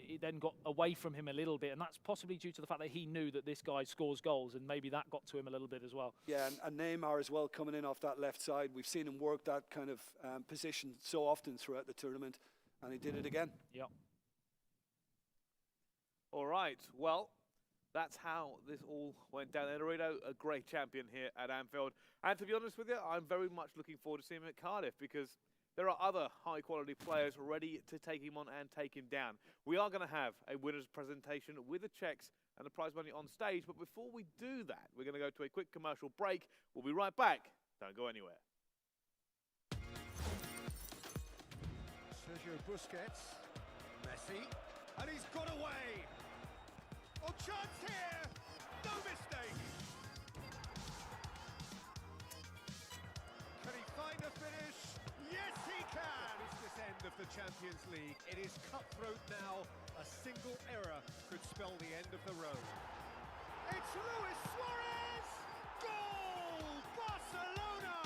it then got away from him a little bit, and that's possibly due to the fact that he knew that this guy scores goals, and maybe that got to him a little bit as well. Yeah, and Neymar as well coming in off that left side. We've seen him work that kind of position so often throughout the tournament, and he did it again. Yeah. All right, well, that's how this all went down. Ederido, a great champion here at Anfield. And to be honest with you, I'm very much looking forward to seeing him at Cardiff because there are other high-quality players ready to take him on and take him down. We are going to have a winner's presentation with the checks and the prize money on stage. But before we do that, we're going to go to a quick commercial break. We'll be right back. Don't go anywhere. Sergio Busquets, Messi, and he's got away. Oh, chance here! No mistake! Can he find a finish? Yes, he can! It's this end of the Champions League. It is cutthroat now. A single error could spell the end of the road. It's Luis Suarez! Goal! Barcelona!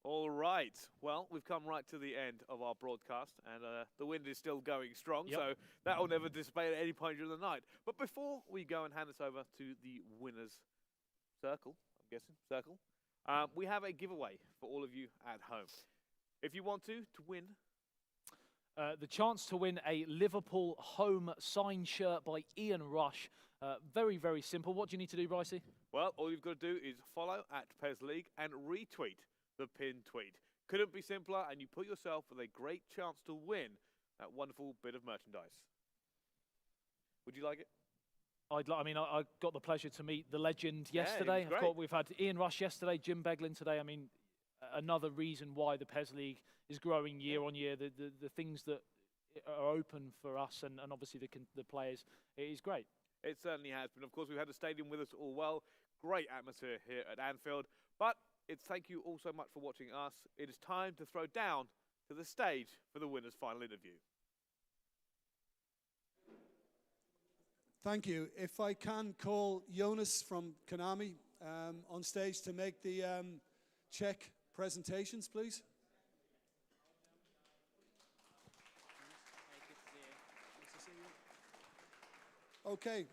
All right. Well, we've come right to the end of our broadcast, and the wind is still going strong, so that will never dissipate at any point during the night. But before we go and hand this over to the winners' circle, I'm guessing, circle, we have a giveaway for all of you at home. If you want to win... the chance to win a Liverpool home signed shirt by Ian Rush. Very, very simple. What do you need to do, Brycey? Well, all you've got to do is follow at Pez League and retweet the pinned tweet. Couldn't be simpler, and you put yourself with a great chance to win that wonderful bit of merchandise. Would you like it? I got the pleasure to meet the legend yesterday. It was great. We've had Ian Rush yesterday, Jim Beglin today. I mean, another reason why the Pez League is growing year on year. The things that are open for us and obviously the players, it is great. It certainly has been. Of course, we've had the stadium with us all well. Great atmosphere here at Anfield. But it's thank you all so much for watching us. It is time to throw down to the stage for the winner's final interview. Thank you. If I can call Jonas from Konami on stage to make the Czech presentations, please. Okay.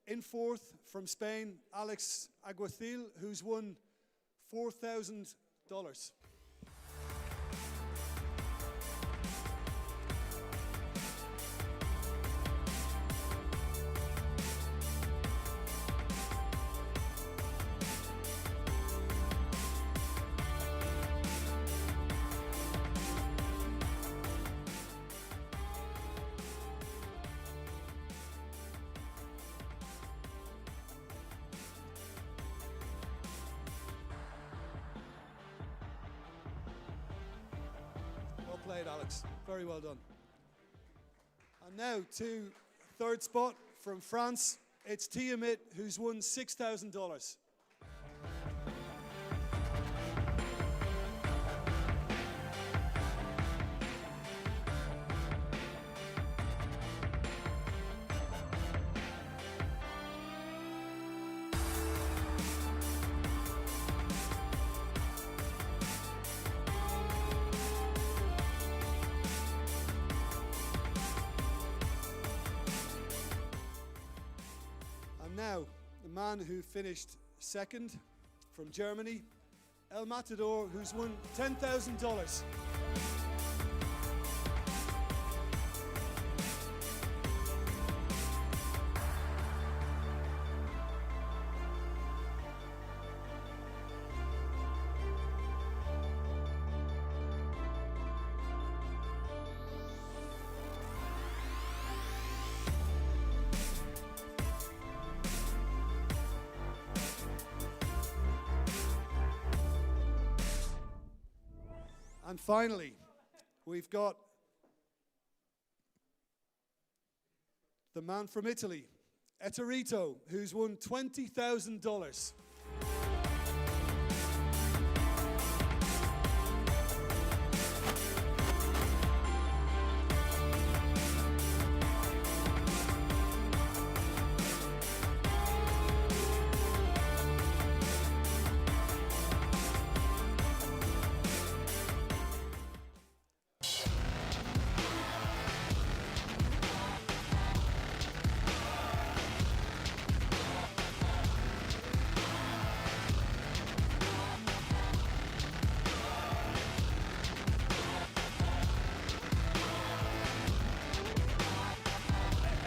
In fourth from Spain, Alex Aguacil, who's won $4,000. Played, Alex. Very well done. And now to third spot from France. It's Tiamit, who's won $6,000. Now, the man who finished second from Germany, El Matador, who's won $10,000. And finally, we've got the man from Italy, Eterito, who's won $20,000.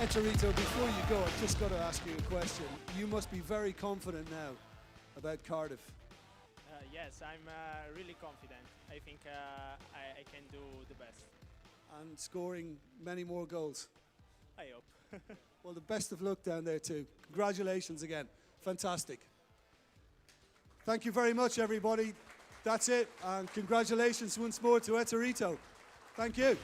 Eterito, before you go, I've just got to ask you a question. You must be very confident now about Cardiff. Yes, I'm really confident. I think I can do the best. And scoring many more goals. I hope. Well, the best of luck down there too. Congratulations again. Fantastic. Thank you very much, everybody. That's it. And congratulations once more to Eterito. Thank you.